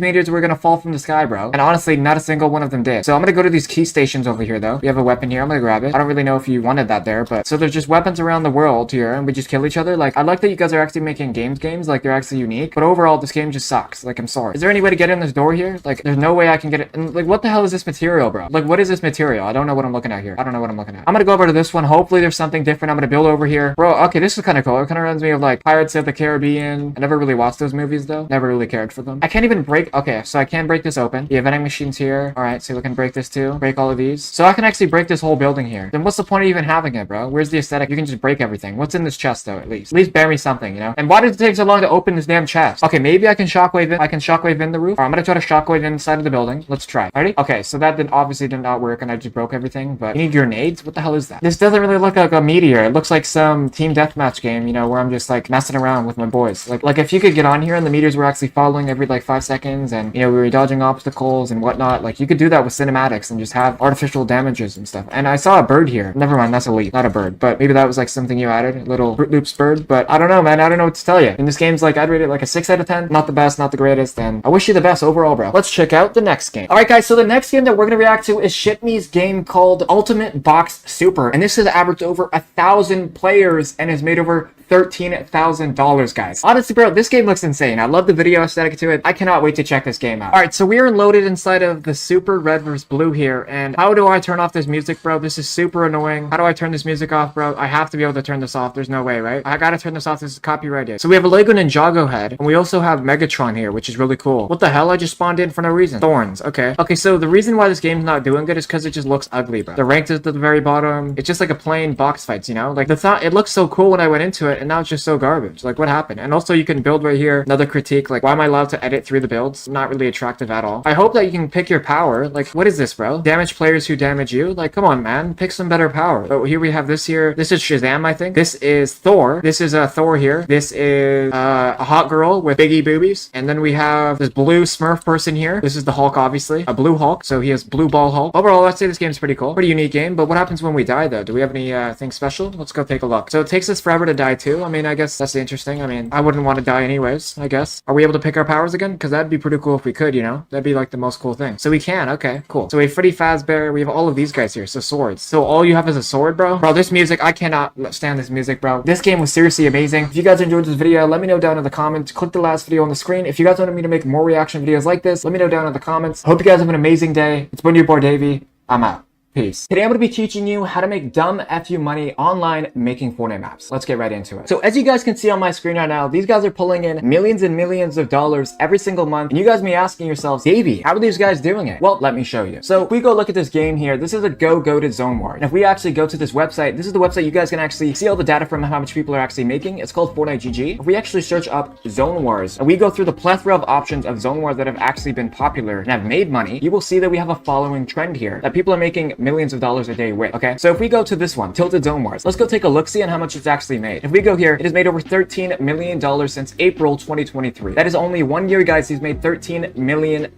meteors were gonna fall from the sky, bro. And honestly, not a single one of them did. So I'm gonna go to these key stations over here, though. We have a weapon here. I'm gonna grab it. I don't really know if you wanted that there, but so there's just weapons around the world here, and we just kill each other. Like, I like that you guys are actually making games. Like, they're actually unique. But overall, this game just sucks. Like, I'm sorry. Is there any way to get in this door here? Like, there's no way I can get it. And, like, what the hell is this material, bro? Like, what is this material? I don't know what I'm looking at here. I don't know what I'm looking at. I'm gonna go over to this one. Hopefully, there's something different. I'm gonna build over here. Bro, okay, this is kind of cool. It kind of reminds me of, like, Pirates of the Caribbean. I never really watched those movies, though. Never really cared for them. I can't even break. Okay, so I can break this open. The vending machine's here. All right, so we can break this too. Break all of these. So I can actually break this whole building here. Then what's the point of even having it, bro? Where's the aesthetic? You can just break everything. What's in this chest, though, at least? At least bear me something, you know? And why does it take so long to open this damn chest? Okay, maybe I can shockwave it. I can shockwave in the roof. Or I'm gonna try to shockwave inside of the building. Let's try. Ready? Okay, so that obviously did not work, and I just broke everything. But you need grenades? What the hell is that? This doesn't really look like a meteor. It looks like some team deathmatch game, you know, where I'm just like messing around with my boys. Like if you could get on here and the meteors were actually following every like 5 seconds, and you know, we were dodging obstacles and whatnot. Like, you could do that with cinematics and just have artificial damages and stuff. And I saw a bird here. Never mind, that's a leaf, not a bird. But maybe that was like something you added, a little Fruit Loops bird. But I don't know, man. I don't know what to tell you. And this game's like, I'd rate it like a 6 out of 10. Not the best, not the greatest. And I wish you the best overall, bro. Let's check out the next game. All right, guys. So the next game that we're gonna react to is Shitme's game called Ultimate Box Super, and this has averaged over 1,000 players and has made over $13,000, guys. Honestly, bro, this game looks insane. I love the video aesthetic to it. I cannot wait to check this game out. All right, so we are loaded inside of the Super Red vs. Blue here, and how do I turn off this music, bro? This is super annoying. How do I turn this music off, bro? I have to be able to turn this off. There's no way, right? I gotta turn this off. This is copyrighted. So we have a Lego Ninjago head, and we also have Megatron here, which is really cool. What the hell? I just spawned in for no reason. Thorns. Okay. Okay, so the reason why this game's not doing good is because it just looks ugly, bro. The ranked is at the very bottom. It's just like a plain box fights, you know? Like, it looked so cool when I went into it, and now it's just so garbage. Like, what happened? And also, you can build right here. Another critique. Like, why am I allowed to edit through the builds? Not really attractive at all. I hope that you can pick your power. Like, what is this, bro? Damage players who damage you? Like, come on, man. Pick some better power. But here we have this here. This is Shazam, I think. This is Thor. This is Thor here. This is a hot girl with biggie boobies. And then we have this blue Smurf person here. This is the Hulk, obviously. A blue Hulk. So he has blue ball Hulk. Overall, I'd say this game's pretty cool. Pretty unique game. But what happens when we die, though? Do we have any thing special? Let's go take a look. So it takes us forever to die, too. I mean, I guess that's interesting. I mean, I wouldn't want to die anyways, I guess. Are we able to pick our powers again? Because that'd be pretty cool if we could, you know? That'd be like the most cool thing. So we can. Okay, cool. So we have Freddy Fazbear. We have all of these guys here. So swords. So all you have is a sword, bro? Bro, this music, I cannot stand this music, bro. This game was seriously amazing. If you guys enjoyed this video, let me know down in the comments. Click the last video on the screen. If you guys wanted me to make more reaction videos like this, let me know down in the comments. Hope you guys have an amazing day. It's been your boy, Davey. I'm out. Peace. Today I'm going to be teaching you how to make dumb FU money online making Fortnite maps. Let's get right into it. So as you guys can see on my screen right now, these guys are pulling in millions and millions of dollars every single month. And you guys may be asking yourselves, Davey, how are these guys doing it? Well, let me show you. So if we go look at this game here, this is a go-goated zone war. And if we actually go to this website, this is the website you guys can actually see all the data from how much people are actually making. It's called Fortnite GG. If we actually search up zone wars and we go through the plethora of options of zone wars that have actually been popular and have made money, you will see that we have a following trend here, that people are making millions of dollars a day with, okay? So if we go to this one, Tilted Zone Wars, let's go take a look, see on how much it's actually made. If we go here, it has made over $13 million since April 2023. That is only 1 year, guys. He's made $13 million.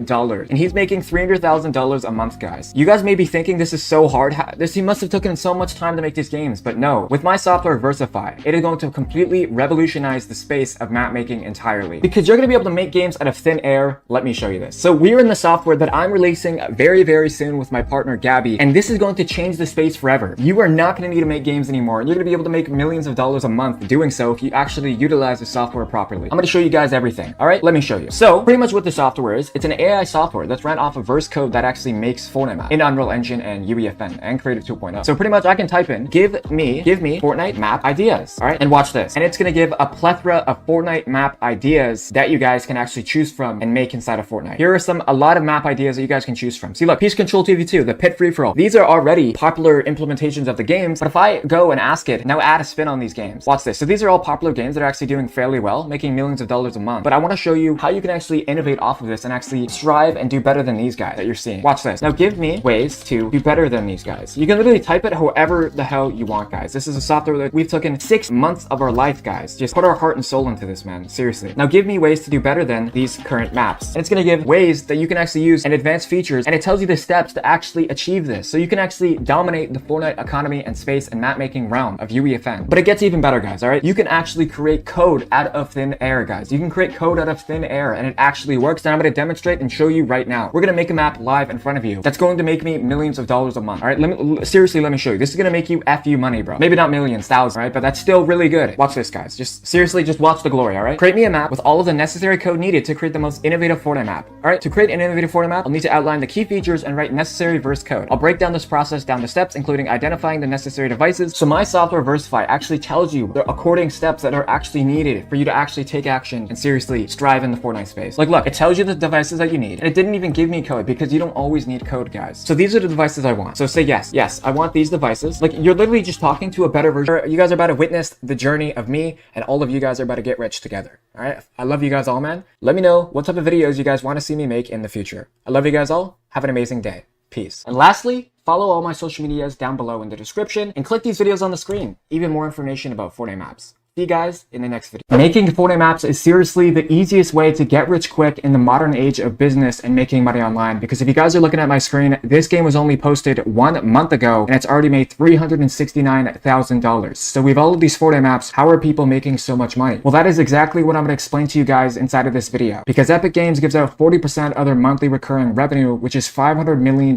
And he's making $300,000 a month, guys. You guys may be thinking this is so hard. He must have taken so much time to make these games, but no. With my software Versify, it is going to completely revolutionize the space of map making entirely. Because you're going to be able to make games out of thin air. Let me show you this. So we're in the software that I'm releasing very, very soon with my partner Davhy, and this is going to change the space forever. You are not going to need to make games anymore, and you're going to be able to make millions of dollars a month doing so if you actually utilize the software properly. I'm going to show you guys everything. All right, let me show you. So pretty much what the software is, it's an AI software that's ran off of verse code that actually makes Fortnite Map in Unreal Engine and UEFN and Creative 2.0. So pretty much I can type in, give me Fortnite map ideas. All right, and watch this. And it's going to give a plethora of Fortnite map ideas that you guys can actually choose from and make inside of Fortnite. Here are a lot of map ideas that you guys can choose from. See, look, Peace Control TV2, the Pit Free For All. These are already popular implementations of the games, but if I go and ask it, now add a spin on these games. Watch this. So these are all popular games that are actually doing fairly well, making millions of dollars a month. But I want to show you how you can actually innovate off of this and actually strive and do better than these guys that you're seeing. Watch this. Now give me ways to do better than these guys. You can literally type it however the hell you want, guys. This is a software that we've taken 6 months of our life, guys. Just put our heart and soul into this, man. Seriously. Now give me ways to do better than these current maps. And it's going to give ways that you can actually use and advanced features, and it tells you the steps to actually achieve this. So you can actually dominate the Fortnite economy and space and map making realm of UEFN. But it gets even better, guys, all right? You can actually create code out of thin air, guys. You can create code out of thin air, and it actually works. And I'm going to demonstrate and show you right now. We're going to make a map live in front of you that's going to make me millions of dollars a month, all right? Seriously, let me show you. This is going to make you FU money, bro. Maybe not millions, thousands, all right? But that's still really good. Watch this, guys. Just seriously, just watch the glory, all right? Create me a map with all of the necessary code needed to create the most innovative Fortnite map, all right? To create an innovative Fortnite map, I'll need to outline the key features and write necessary verse code. I'll break down this process down to steps, including identifying the necessary devices. So my software Versify actually tells you the according steps that are actually needed for you to actually take action and seriously strive in the Fortnite space. Like, look, it tells you the devices that you need, and it didn't even give me code because you don't always need code, guys. So these are the devices I want. So say yes, I want these devices. Like, you're literally just talking to a better version. You guys are about to witness the journey of me, and all of you guys are about to get rich together. All right, I love you guys all, man. Let me know what type of videos you guys want to see me make in the future. I love you guys all. Have an amazing day. Peace. And lastly, follow all my social medias down below in the description and click these videos on the screen. Even more information about Fortnite Maps. See you guys in the next video. Making Fortnite Maps is seriously the easiest way to get rich quick in the modern age of business and making money online. Because if you guys are looking at my screen, this game was only posted 1 month ago and it's already made $369,000. So we have all of these Fortnite Maps. How are people making so much money? Well, that is exactly what I'm going to explain to you guys inside of this video. Because Epic Games gives out 40% of their monthly recurring revenue, which is $500 million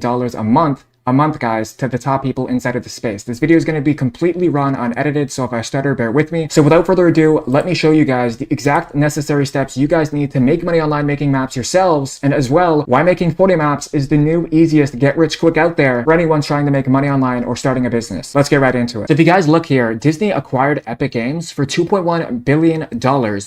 a month, guys, to the top people inside of the space. This video is going to be completely run unedited, so if I stutter, bear with me. So without further ado, let me show you guys the exact necessary steps you guys need to make money online making maps yourselves, and as well, why making Fortnite Maps is the new easiest get rich quick out there for anyone trying to make money online or starting a business. Let's get right into it. So if you guys look here, Disney acquired Epic Games for $2.1 billion,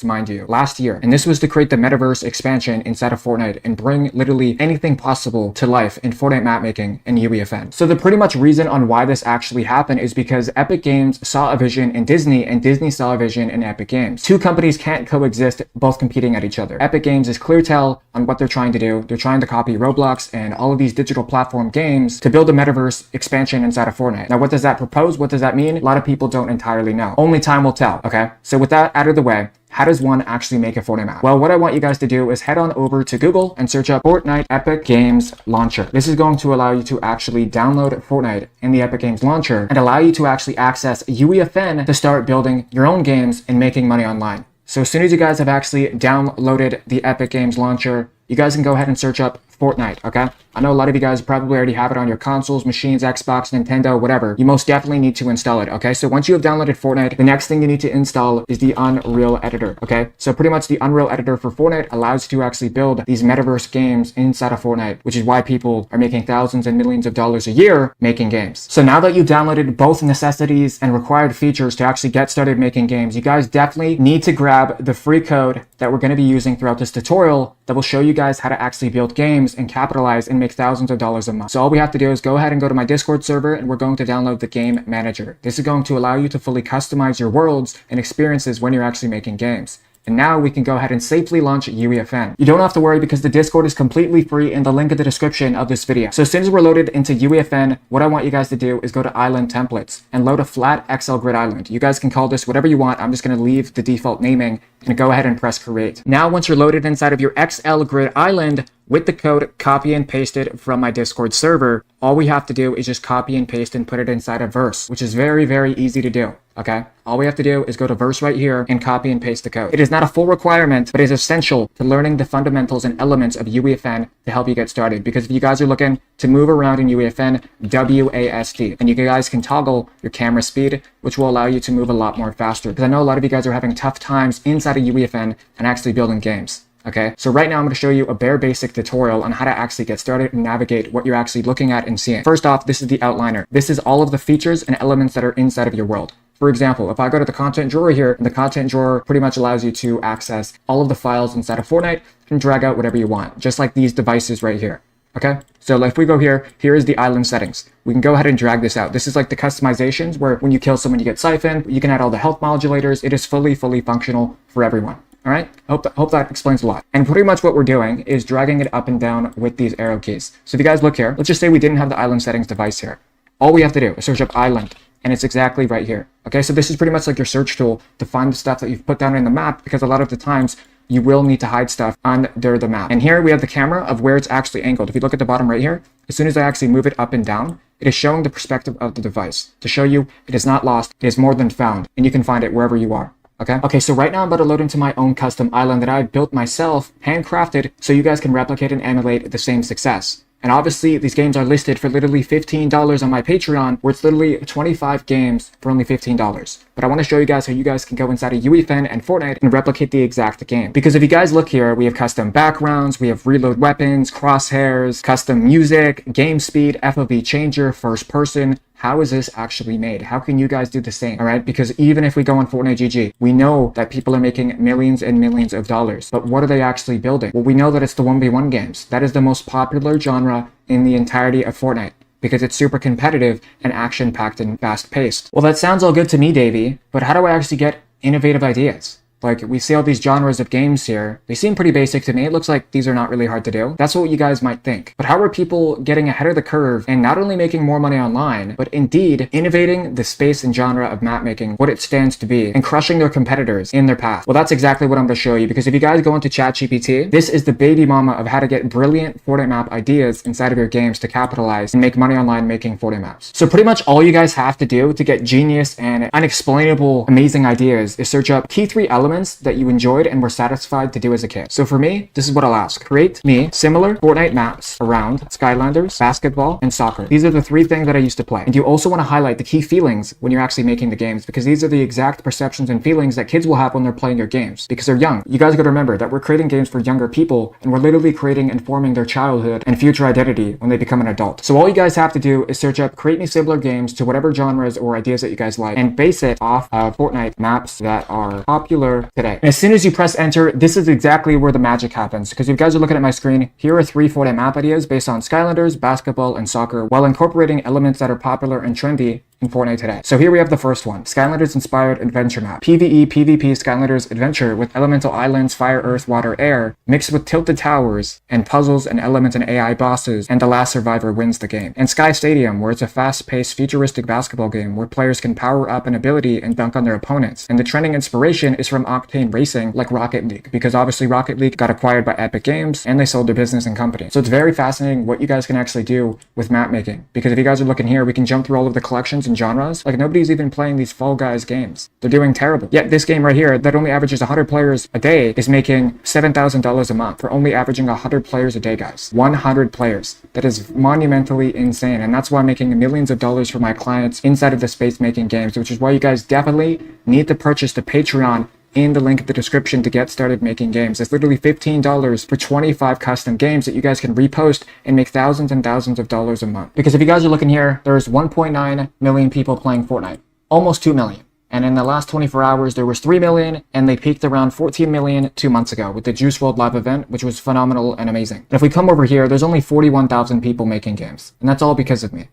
mind you, last year. And this was to create the metaverse expansion inside of Fortnite and bring literally anything possible to life in Fortnite map making and UEFN. So the pretty much reason on why this actually happened is because Epic Games saw a vision in Disney and Disney saw a vision in Epic Games. Two companies can't coexist both competing at each other. Epic Games is clear tell on what they're trying to do. They're trying to copy Roblox and all of these digital platform games to build a metaverse expansion inside of Fortnite. Now, what does that propose? What does that mean? A lot of people don't entirely know. Only time will tell, okay? So with that out of the way, how does one actually make a Fortnite map? Well, what I want you guys to do is head on over to Google and search up Fortnite Epic Games Launcher. This is going to allow you to actually download Fortnite in the Epic Games Launcher and allow you to actually access UEFN to start building your own games and making money online. So as soon as you guys have actually downloaded the Epic Games Launcher, you guys can go ahead and search up Fortnite, okay? I know a lot of you guys probably already have it on your consoles, machines, Xbox, Nintendo, whatever. You most definitely need to install it, okay? So once you have downloaded Fortnite, the next thing you need to install is the Unreal Editor, okay? So pretty much the Unreal Editor for Fortnite allows you to actually build these metaverse games inside of Fortnite, which is why people are making thousands and millions of dollars a year making games. So now that you've downloaded both necessities and required features to actually get started making games, you guys definitely need to grab the free code that we're going to be using throughout this tutorial that will show you guys how to actually build games and capitalize and make thousands of dollars a month. So all we have to do is go ahead and go to my Discord server and we're going to download the Game Manager. This is going to allow you to fully customize your worlds and experiences when you're actually making games. And now we can go ahead and safely launch UEFN. You don't have to worry because the Discord is completely free in the link in the description of this video. So as soon as we're loaded into UEFN, what I want you guys to do is go to Island Templates and load a flat XL grid island. You guys can call this whatever you want. I'm just going to leave the default naming and go ahead and press create. Now, once you're loaded inside of your XL grid island, with the code copy and pasted from my Discord server, all we have to do is just copy and paste and put it inside a verse, which is very, very easy to do. Okay, all we have to do is go to verse right here and copy and paste the code. It is not a full requirement, but it is essential to learning the fundamentals and elements of UEFN to help you get started. Because if you guys are looking to move around in UEFN, WASD, and you guys can toggle your camera speed, which will allow you to move a lot more faster. Because I know a lot of you guys are having tough times inside of UEFN and actually building games. Okay, so right now I'm going to show you a bare basic tutorial on how to actually get started and navigate what you're actually looking at and seeing. First off, this is the outliner. This is all of the features and elements that are inside of your world. For example, if I go to the content drawer here, the content drawer pretty much allows you to access all of the files inside of Fortnite and drag out whatever you want, just like these devices right here. Okay, so if we go here, here is the island settings. We can go ahead and drag this out. This is like the customizations where when you kill someone, you get siphoned. You can add all the health modulators. It is fully functional for everyone. All right, hope that explains a lot. And pretty much what we're doing is dragging it up and down with these arrow keys. So if you guys look here, let's just say we didn't have the island settings device here. All we have to do is search up island, and it's exactly right here. Okay, so this is pretty much like your search tool to find the stuff that you've put down in the map, because a lot of the times you will need to hide stuff under the map. And here we have the camera of where it's actually angled. If you look at the bottom right here, as soon as I actually move it up and down, it is showing the perspective of the device to show you it is not lost, it is more than found, and you can find it wherever you are. Okay, so right now I'm about to load into my own custom island that I've built myself, handcrafted, so you guys can replicate and emulate the same success. And obviously, these games are listed for literally $15 on my Patreon, where it's literally 25 games for only $15. But I want to show you guys how you guys can go inside of UEFN and Fortnite and replicate the exact game. Because if you guys look here, we have custom backgrounds, we have reload weapons, crosshairs, custom music, game speed, FOV changer, first person. How is this actually made? How can you guys do the same? All right, because even if we go on Fortnite GG, we know that people are making millions and millions of dollars. But what are they actually building? Well, we know that it's the 1v1 games. That is the most popular genre in the entirety of Fortnite, because it's super competitive and action-packed and fast-paced. Well, that sounds all good to me, Davey, but how do I actually get innovative ideas? Like, we see all these genres of games here. They seem pretty basic to me. It looks like these are not really hard to do. That's what you guys might think. But how are people getting ahead of the curve and not only making more money online, but indeed innovating the space and genre of map making, what it stands to be, and crushing their competitors in their path? Well, that's exactly what I'm going to show you, because if you guys go into ChatGPT, this is the baby mama of how to get brilliant Fortnite map ideas inside of your games to capitalize and make money online making Fortnite maps. So pretty much all you guys have to do to get genius and unexplainable amazing ideas is search up key 3 elements that you enjoyed and were satisfied to do as a kid. So for me, this is what I'll ask. Create me similar Fortnite maps around Skylanders, basketball, and soccer. These are the 3 things that I used to play. And you also want to highlight the key feelings when you're actually making the games, because these are the exact perceptions and feelings that kids will have when they're playing your games, because they're young. You guys got to remember that we're creating games for younger people, and we're literally creating and forming their childhood and future identity when they become an adult. So all you guys have to do is search up create me similar games to whatever genres or ideas that you guys like, and base it off of Fortnite maps that are popular today. And as soon as you press enter, this is exactly where the magic happens. Because if you guys are looking at my screen, here are 3 Fortnite map ideas based on Skylanders, basketball, and soccer, while incorporating elements that are popular and trendy in Fortnite today. So here we have the first one, Skylanders inspired adventure map. PvE, PvP Skylanders adventure with elemental islands, fire, earth, water, air, mixed with tilted towers and puzzles and elements and AI bosses, and the last survivor wins the game. And Sky Stadium, where it's a fast-paced futuristic basketball game where players can power up an ability and dunk on their opponents. And the trending inspiration is from Octane Racing, like Rocket League, because obviously Rocket League got acquired by Epic Games and they sold their business and company. So it's very fascinating what you guys can actually do with map making, because if you guys are looking here, we can jump through all of the collections and genres. Like, nobody's even playing these Fall Guys games. They're doing terrible. Yet this game right here that only averages 100 players a day is making $7,000 a month for only averaging 100 players a day, guys. 100 players. That is monumentally insane, and that's why I'm making millions of dollars for my clients inside of the space making games, which is why you guys definitely need to purchase the Patreon in the link in the description to get started making games. It's literally $15 for 25 custom games that you guys can repost and make thousands and thousands of dollars a month. Because if you guys are looking here, there's 1.9 million people playing Fortnite, almost 2 million. And in the last 24 hours, there was 3 million, and they peaked around 14 million 2 months ago with the Juice WRLD live event, which was phenomenal and amazing. And if we come over here, there's only 41,000 people making games, and that's all because of me.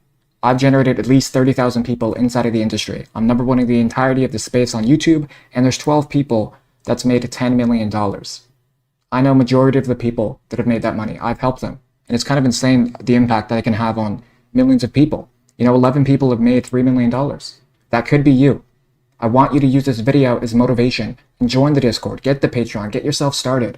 I've generated at least 30,000 people inside of the industry. I'm #1 in the entirety of the space on YouTube, and there's 12 people that's made $10 million. I know majority of the people that have made that money. I've helped them. And it's kind of insane the impact that I can have on millions of people. 11 people have made $3 million. That could be you. I want you to use this video as motivation and join the Discord, get the Patreon, get yourself started.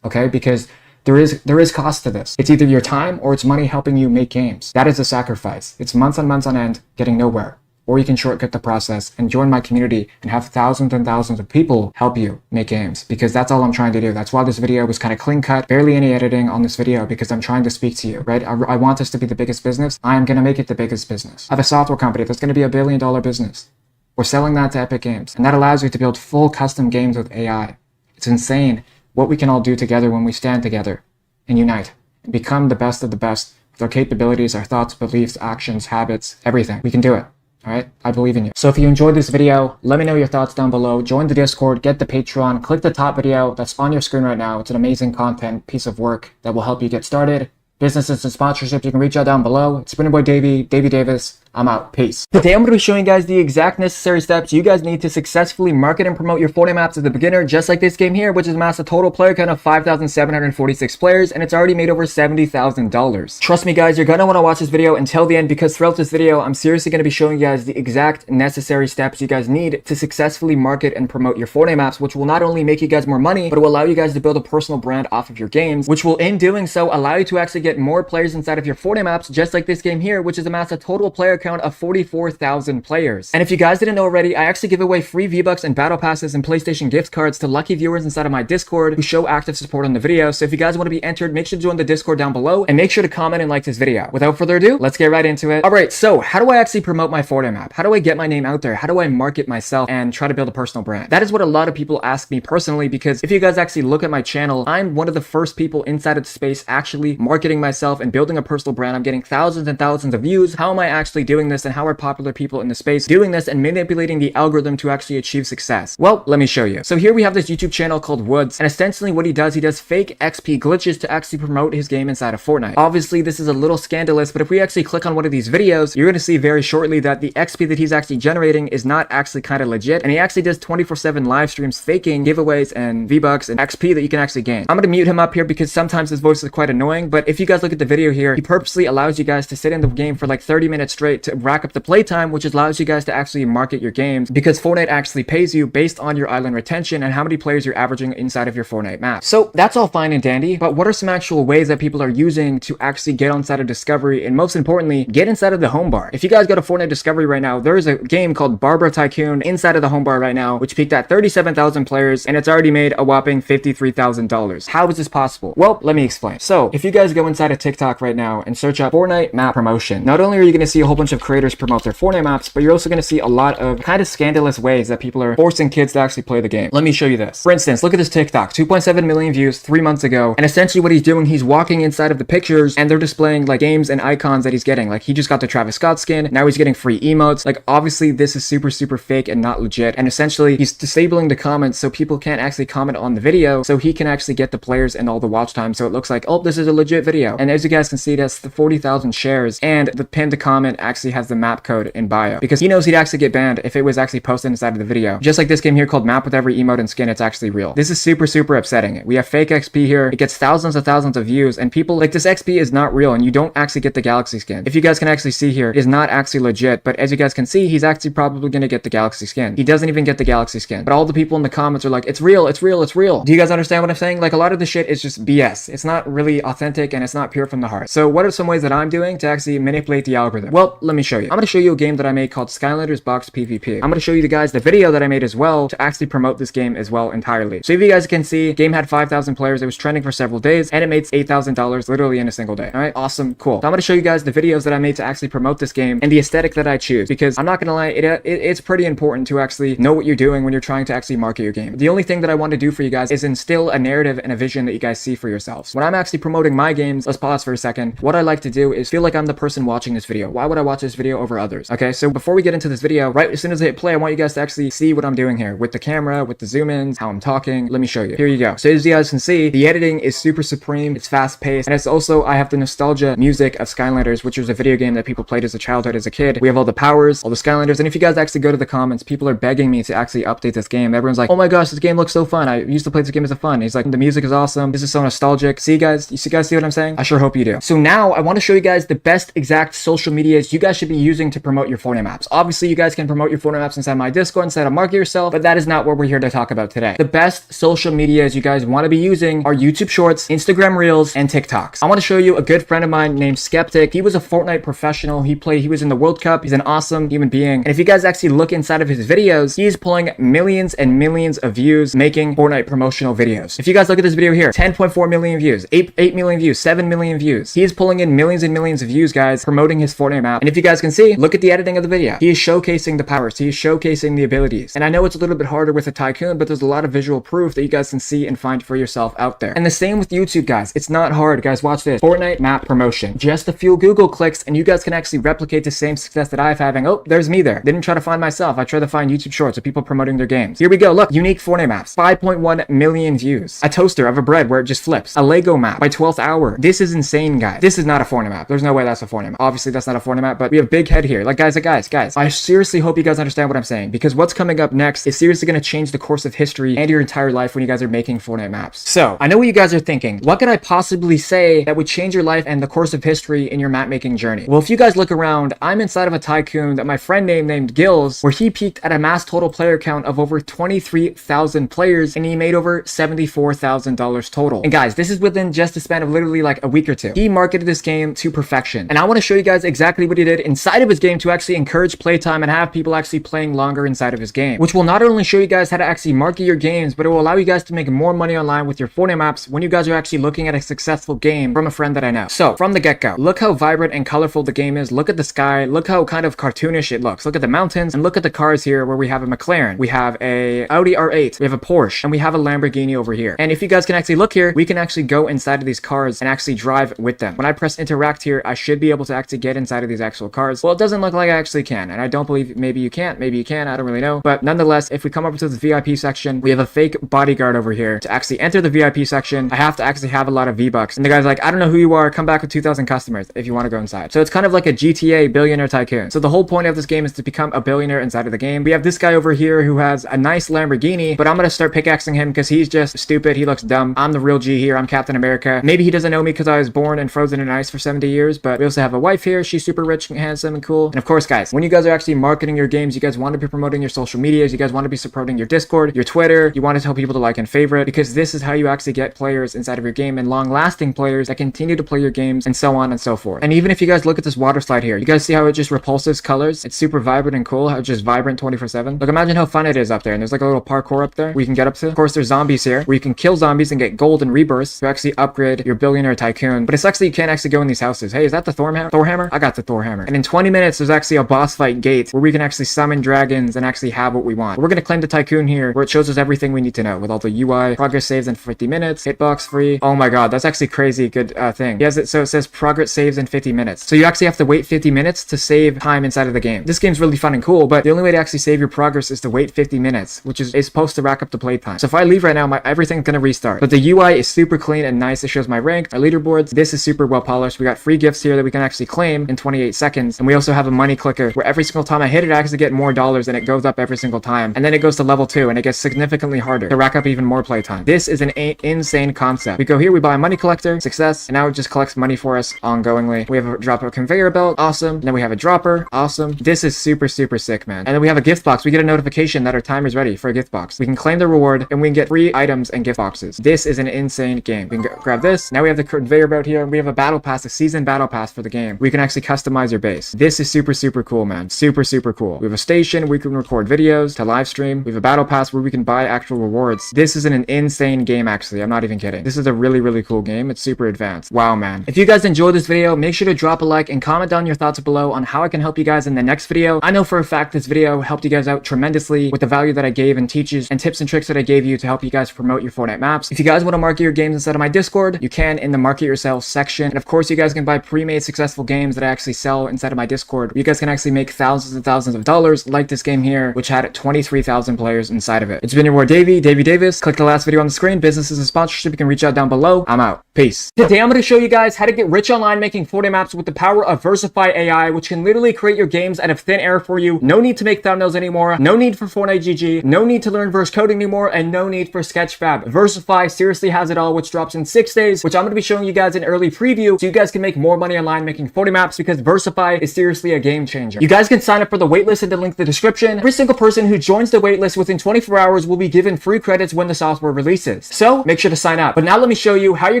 Okay? Because there is cost to this. It's either your time or it's money helping you make games. That is a sacrifice. It's months on end getting nowhere. Or you can shortcut the process and join my community and have thousands and thousands of people help you make games, because that's all I'm trying to do. That's why this video was kind of clean cut, barely any editing on this video, because I'm trying to speak to you, right? I want this to be the biggest business. I am going to make it the biggest business. I have a software company that's going to be $1 billion business. We're selling that to Epic Games, and that allows you to build full custom games with AI. It's insane what we can all do together when we stand together and unite and become the best of the best with our capabilities, our thoughts, beliefs, actions, habits, everything. We can do it. All right, I believe in you. So if you enjoyed this video, let me know your thoughts down below. Join the Discord, get the Patreon, click the top video that's on your screen right now. It's an amazing content piece of work that will help you get started. Businesses and sponsorships, you can reach out down below. It's been your boy Davey Davis. I'm out. Peace. Today I'm going to be showing you guys the exact necessary steps you guys need to successfully market and promote your Fortnite maps as a beginner, just like this game here, which has amassed a total player count of 5,746 players, and it's already made over $70,000. Trust me guys, you're going to want to watch this video until the end, because throughout this video, I'm seriously going to be showing you guys the exact necessary steps you guys need to successfully market and promote your Fortnite maps, which will not only make you guys more money, but it will allow you guys to build a personal brand off of your games, which will in doing so allow you to actually get more players inside of your Fortnite maps, just like this game here, which has amassed a total player count of 44,000 players. And if you guys didn't know already, I actually give away free V-Bucks and battle passes and PlayStation gift cards to lucky viewers inside of my Discord who show active support on the video. So if you guys want to be entered, make sure to join the Discord down below and make sure to comment and like this video. Without further ado, let's get right into it. All right, so how do I actually promote my Fortnite map? How do I get my name out there? How do I market myself and try to build a personal brand? That is what a lot of people ask me personally, because if you guys actually look at my channel, I'm one of the first people inside of the space actually marketing myself and building a personal brand. I'm getting thousands and thousands of views. How am I actually doing this, and how are popular people in the space doing this and manipulating the algorithm to actually achieve success? Well, let me show you. So here we have this YouTube channel called Woods, and essentially what he does fake XP glitches to actually promote his game inside of Fortnite. Obviously this is a little scandalous, but if we actually click on one of these videos, you're going to see very shortly that the XP that he's actually generating is not actually kind of legit, and he actually does 24/7 live streams faking giveaways and V-Bucks and XP that you can actually gain. I'm going to mute him up here because sometimes his voice is quite annoying, but if you guys look at the video here, he purposely allows you guys to sit in the game for like 30 minutes straight to rack up the playtime, which allows you guys to actually market your games, because Fortnite actually pays you based on your island retention and how many players you're averaging inside of your Fortnite map. So that's all fine and dandy, but what are some actual ways that people are using to actually get inside of Discovery, and most importantly, get inside of the home bar? If you guys go to Fortnite Discovery right now, there is a game called Barbara Tycoon inside of the home bar right now, which peaked at 37,000 players, and it's already made a whopping $53,000. How is this possible? Well, let me explain. So if you guys go inside of TikTok right now and search up Fortnite map promotion, not only are you going to see a whole bunch of creators promote their Fortnite maps, but you're also going to see a lot of kind of scandalous ways that people are forcing kids to actually play the game. Let me show you this. For instance, look at this TikTok, 2.7 million views 3 months ago, and essentially what he's doing, he's walking inside of the pictures and they're displaying like games and icons that he's getting. Like he just got the Travis Scott skin, now he's getting free emotes. Like obviously this is super fake and not legit, and essentially he's disabling the comments so people can't actually comment on the video, so he can actually get the players and all the watch time, so it looks like, oh, this is a legit video. And as you guys can see, that's the 40,000 shares, and the pinned comment actually has the map code in bio, because he knows he'd actually get banned if it was actually posted inside of the video. Just like this game here called Map with every emote and skin, it's actually real. This is super upsetting. We have fake XP here, it gets thousands of views, and people like, this XP is not real, and you don't actually get the galaxy skin. If you guys can actually see here, it is not actually legit, but as you guys can see, he's actually probably gonna get the galaxy skin. He doesn't even get the galaxy skin, but all the people in the comments are like, it's real, it's real, it's real. Do you guys understand what I'm saying? Like a lot of the shit is just BS. It's not really authentic and it's not pure from the heart. So what are some ways that I'm doing to actually manipulate the algorithm? Well, let me show you. I'm going to show you a game that I made called Skylanders Box PvP. I'm going to show you guys the video that I made as well to actually promote this game as well entirely. So if you guys can see, game had 5,000 players. It was trending for several days and it made $8,000 literally in a single day. All right, awesome, cool. So I'm going to show you guys the videos that I made to actually promote this game and the aesthetic that I choose, because I'm not going to lie, it's pretty important to actually know what you're doing when you're trying to actually market your game. The only thing that I want to do for you guys is instill a narrative and a vision that you guys see for yourselves. When I'm actually promoting my game, games, let's pause for a second. What I like to do is feel like I'm the person watching this video. Why would I watch this video over others? Okay, so before we get into this video, right as soon as I hit play, I want you guys to actually see what I'm doing here with the camera, with the zoom ins, how I'm talking. Let me show you. Here you go. So as you guys can see, the editing is super supreme. It's fast paced. And it's also, I have the nostalgia music of Skylanders, which was a video game that people played as a childhood, as a kid. We have all the powers, all the Skylanders. And if you guys actually go to the comments, people are begging me to actually update this game. Everyone's like, oh my gosh, this game looks so fun. I used to play this game as a fun. He's like, the music is awesome. This is so nostalgic. See guys, you guys see what I'm saying? I sure hope you do. So now I want to show you guys the best exact social medias you guys should be using to promote your Fortnite maps. Obviously, you guys can promote your Fortnite maps inside my Discord, inside of Market Yourself, but that is not what we're here to talk about today. The best social medias you guys want to be using are YouTube Shorts, Instagram Reels, and TikToks. I want to show you a good friend of mine named Skeptic. He was a Fortnite professional. He was in the World Cup. He's an awesome human being. And if you guys actually look inside of his videos, he's pulling millions and millions of views making Fortnite promotional videos. If you guys look at this video here, 10.4 million views, 8 million views, 7 million views. He is pulling in millions and millions of views, guys, promoting his Fortnite map. And if you guys can see, look at the editing of the video. He is showcasing the powers. He is showcasing the abilities. And I know it's a little bit harder with a tycoon, but there's a lot of visual proof that you guys can see and find for yourself out there. And the same with YouTube, guys. It's not hard, guys. Watch this. Fortnite map promotion. Just a few Google clicks, and you guys can actually replicate the same success that I've having. Oh, there's me there. Didn't try to find myself. I tried to find YouTube Shorts of people promoting their games. Here we go. Look, unique Fortnite maps. 5.1 million views. A toaster of a bread where it just flips. A Lego map by 12th hour. This is insane, guys. This is not a Fortnite map. There's no way that's a Fortnite map. Obviously, that's not a Fortnite map, but we have big head here. Like, guys. I seriously hope you guys understand what I'm saying, because what's coming up next is seriously going to change the course of history and your entire life when you guys are making Fortnite maps. So, I know what you guys are thinking. What could I possibly say that would change your life and the course of history in your map making journey? Well, if you guys look around, I'm inside of a tycoon that my friend named Gills, where he peaked at a mass total player count of over 23,000 players, and he made over $74,000 total. And guys, this is within just a span of literally like a week or two. He marketed this game to perfection. And I want to show you guys exactly what he did inside of his game to actually encourage playtime and have people actually playing longer inside of his game, which will not only show you guys how to actually market your games, but it will allow you guys to make more money online with your Fortnite maps when you guys are actually looking at a successful game from a friend that I know. So from the get-go, look how vibrant and colorful the game is. Look at the sky. Look how kind of cartoonish it looks. Look at the mountains, and look at the cars here, where we have a McLaren, we have a Audi R8, we have a Porsche, and we have a Lamborghini over here. And if you guys can actually look here, we can actually go inside of these cars and actually drive with them. When I press interact here, I should be able to actually get inside of these actual cars. Well, it doesn't look like I actually can, and I don't believe, maybe you can't, maybe you can, I don't really know. But nonetheless, if we come up to the VIP section, we have a fake bodyguard over here. To actually enter the VIP section, I have to actually have a lot of V-Bucks. And the guy's like, I don't know who you are, come back with 2,000 customers if you want to go inside. So it's kind of like a GTA billionaire tycoon. So the whole point of this game is to become a billionaire inside of the game. We have this guy over here who has a nice Lamborghini, but I'm gonna start pickaxing him because he's just stupid. He looks dumb. I'm the real G here. I'm Captain America. Maybe he doesn't know me because I was born and frozen in ice for 70 years, but we also have a wife here. She's super rich and handsome and cool. And of course, guys, when you guys are actually marketing your games, you guys want to be promoting your social medias, you guys want to be supporting your Discord, your Twitter, you want to tell people to like and favorite, because this is how you actually get players inside of your game and long-lasting players that continue to play your games, and so on and so forth. And even if you guys look at this water slide here, you guys see how it just repulses colors? It's super vibrant and cool, how it's just vibrant 24/7. Look, imagine how fun it is up there, and there's like a little parkour up there where you can get up to. Of course, there's zombies here where you can kill zombies and get gold and rebirths to actually upgrade your billionaire tycoon. But it's actually, you can't actually go in these houses. Hey, is that the Thor hammer? I got the Thor hammer. And in 20 minutes, there's actually a boss fight gate where we can actually summon dragons and actually have what we want. We're gonna claim the tycoon here, where it shows us everything we need to know with all the UI, progress saves in 50 minutes, hitbox free. Oh my god, that's actually crazy good thing. He has it so it says progress saves in 50 minutes. So you actually have to wait 50 minutes to save time inside of the game. This game's really fun and cool, but the only way to actually save your progress is to wait 50 minutes, which is supposed to rack up the playtime. So if I leave right now, everything's gonna restart. But the UI is super clean and nice. It shows my rank, our leaderboards. This is super well polished. We got free gifts here that we can actually claim in 28 seconds. And we also have a money clicker where every single time I hit it, I actually get more dollars, and it goes up every single time. And then it goes to level 2, and it gets significantly harder to rack up even more playtime. This is an insane concept. We go here, we buy a money collector, success, and now it just collects money for us ongoingly. We have a drop of conveyor belt, awesome. And then we have a dropper, awesome. This is super sick, man. And then we have a gift box. We get a notification that our timer's ready for a gift box. We can claim the reward, and we can get free items and gift boxes. This is an insane game. We can grab this. Now we have the conveyor belt here. We have a battle pass, a season battle pass for the game. We can actually customize your base. This is super cool, man. Super cool. We have a station where we can record videos to live stream. We have a battle pass where we can buy actual rewards. This is an insane game, actually. I'm not even kidding. This is a really cool game. It's super advanced. Wow, man. If you guys enjoyed this video, make sure to drop a like and comment down your thoughts below on how I can help you guys in the next video. I know for a fact this video helped you guys out tremendously with the value that I gave and teaches and tips and tricks that I gave you to help you guys promote your Fortnite maps. If you guys want to market your games inside of my Discord, you can in the market yourself section. And of course, you guys can buy pre-made successful games that I actually sell inside of my Discord. You guys can actually make thousands and thousands of dollars, like this game here, which had 23,000 players inside of it. It's been your boy Davey Davis. Click the last video on the screen. Businesses and sponsorship, you can reach out down below. I'm out. Peace. Today, I'm going to show you guys how to get rich online making Fortnite maps with the power of Versify AI, which can literally create your games out of thin air for you. No need to make thumbnails anymore. No need for Fortnite GG. No need to learn verse coding anymore. And no need for Sketchfab. Versify seriously has it all, which drops in 6 days, which I'm going to be showing you guys an early preview so you guys can make more money online making Fortnite maps, because Versify is seriously a game changer. You guys can sign up for the waitlist in the link in the description. Every single person who joins the waitlist within 24 hours will be given free credits when the software releases. So make sure to sign up. But now let me show you how you're